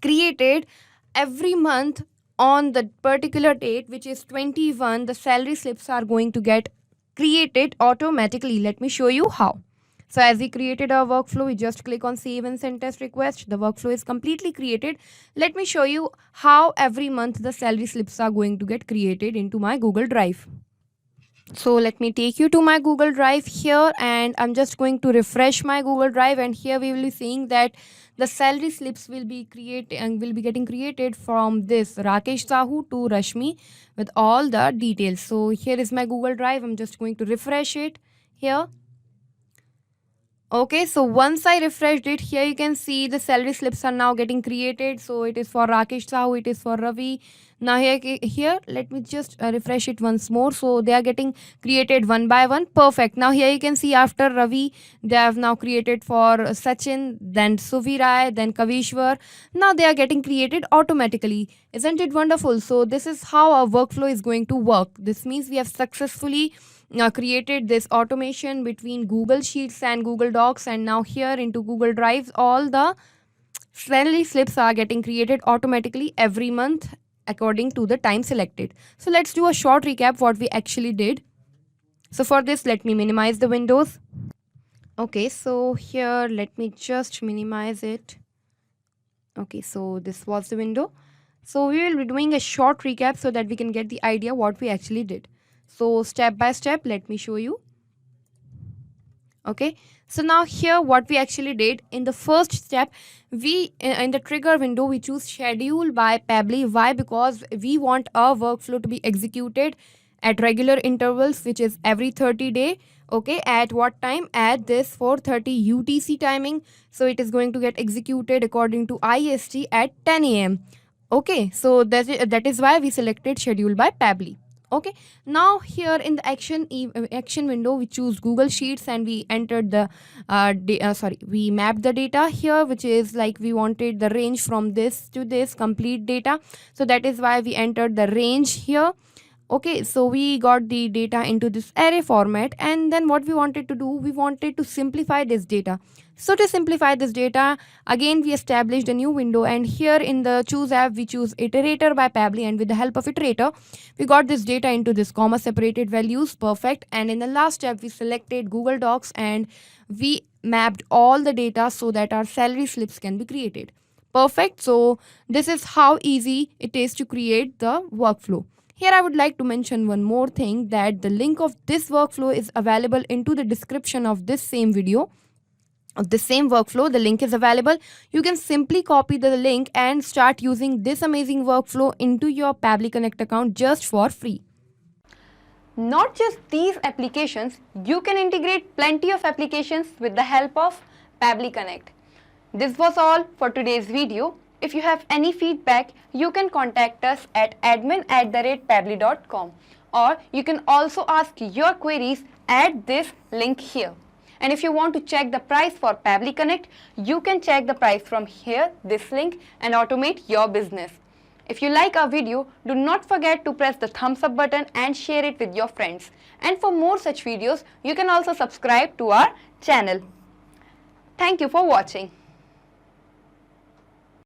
[SPEAKER 11] created every month on the particular date, which is 21, the salary slips are going to get created automatically. Let me show you how. So as we created our workflow, we just click on save and send test request. The workflow is completely created. Let me show you how every month the salary slips are going to get created into my Google Drive. So let me take you to my Google Drive here, and I'm just going to refresh my Google Drive, and here we will be seeing that the salary slips will be getting created from this Rakesh Sahu to Rashmi with all the details. So here is my Google Drive. I'm just going to refresh it here. Okay, so once I refreshed it, here you can see the salary slips are now getting created. So it is for Rakesh Sahu, it is for Ravi. Now here let me just refresh it once more. So they are getting created one by one. Perfect. Now here you can see after Ravi, they have now created for Sachin, then Suvi Rai, then Kavishwar. Now they are getting created automatically. Isn't it wonderful? So this is how our workflow is going to work. This means we have successfully created this automation between Google Sheets and Google Docs, and now here into Google Drives all the salary slips are getting created automatically every month according to the time selected. So let's do a short recap what we actually did. So for this, let me minimize the windows. Okay, so here let me just minimize it. Okay, so this was the window. So we will be doing a short recap so that we can get the idea what we actually did. So step by step, let me show you. Okay, so now here what we actually did in the first step, we in the trigger window we choose schedule by Pabbly. Why? Because we want our workflow to be executed at regular intervals, which is every 30 day. Okay, at what time? At this 4:30 UTC timing. So it is going to get executed according to IST at 10 a.m. Okay, so that is why we selected schedule by Pabbly. Okay, now here in the action window, we choose Google Sheets and we entered the we mapped the data here, which is like we wanted the range from this to this complete data. So that is why we entered the range here. Okay, so we got the data into this array format, and then what we wanted to do, we wanted to simplify this data. So to simplify this data, again we established a new window, and here in the choose app we choose iterator by Pabbly, and with the help of iterator we got this data into this comma separated values. Perfect. And in the last step we selected Google Docs and we mapped all the data so that our salary slips can be created. Perfect. So this is how easy it is to create the workflow. Here I would like to mention one more thing, that the link of this workflow is available into the description of this same video. Of the same workflow, the link is available. You can simply copy the link and start using this amazing workflow into your Pabbly Connect account just for free.
[SPEAKER 10] Not just these applications, you can integrate plenty of applications with the help of Pabbly Connect. This was all for today's video. If you have any feedback, you can contact us at admin@pabbly.com, or you can also ask your queries at this link here. And if you want to check the price for Pabbly Connect, you can check the price from here, this link, and automate your business. If you like our video, do not forget to press the thumbs up button and share it with your friends. And for more such videos, you can also subscribe to our channel. Thank you for watching.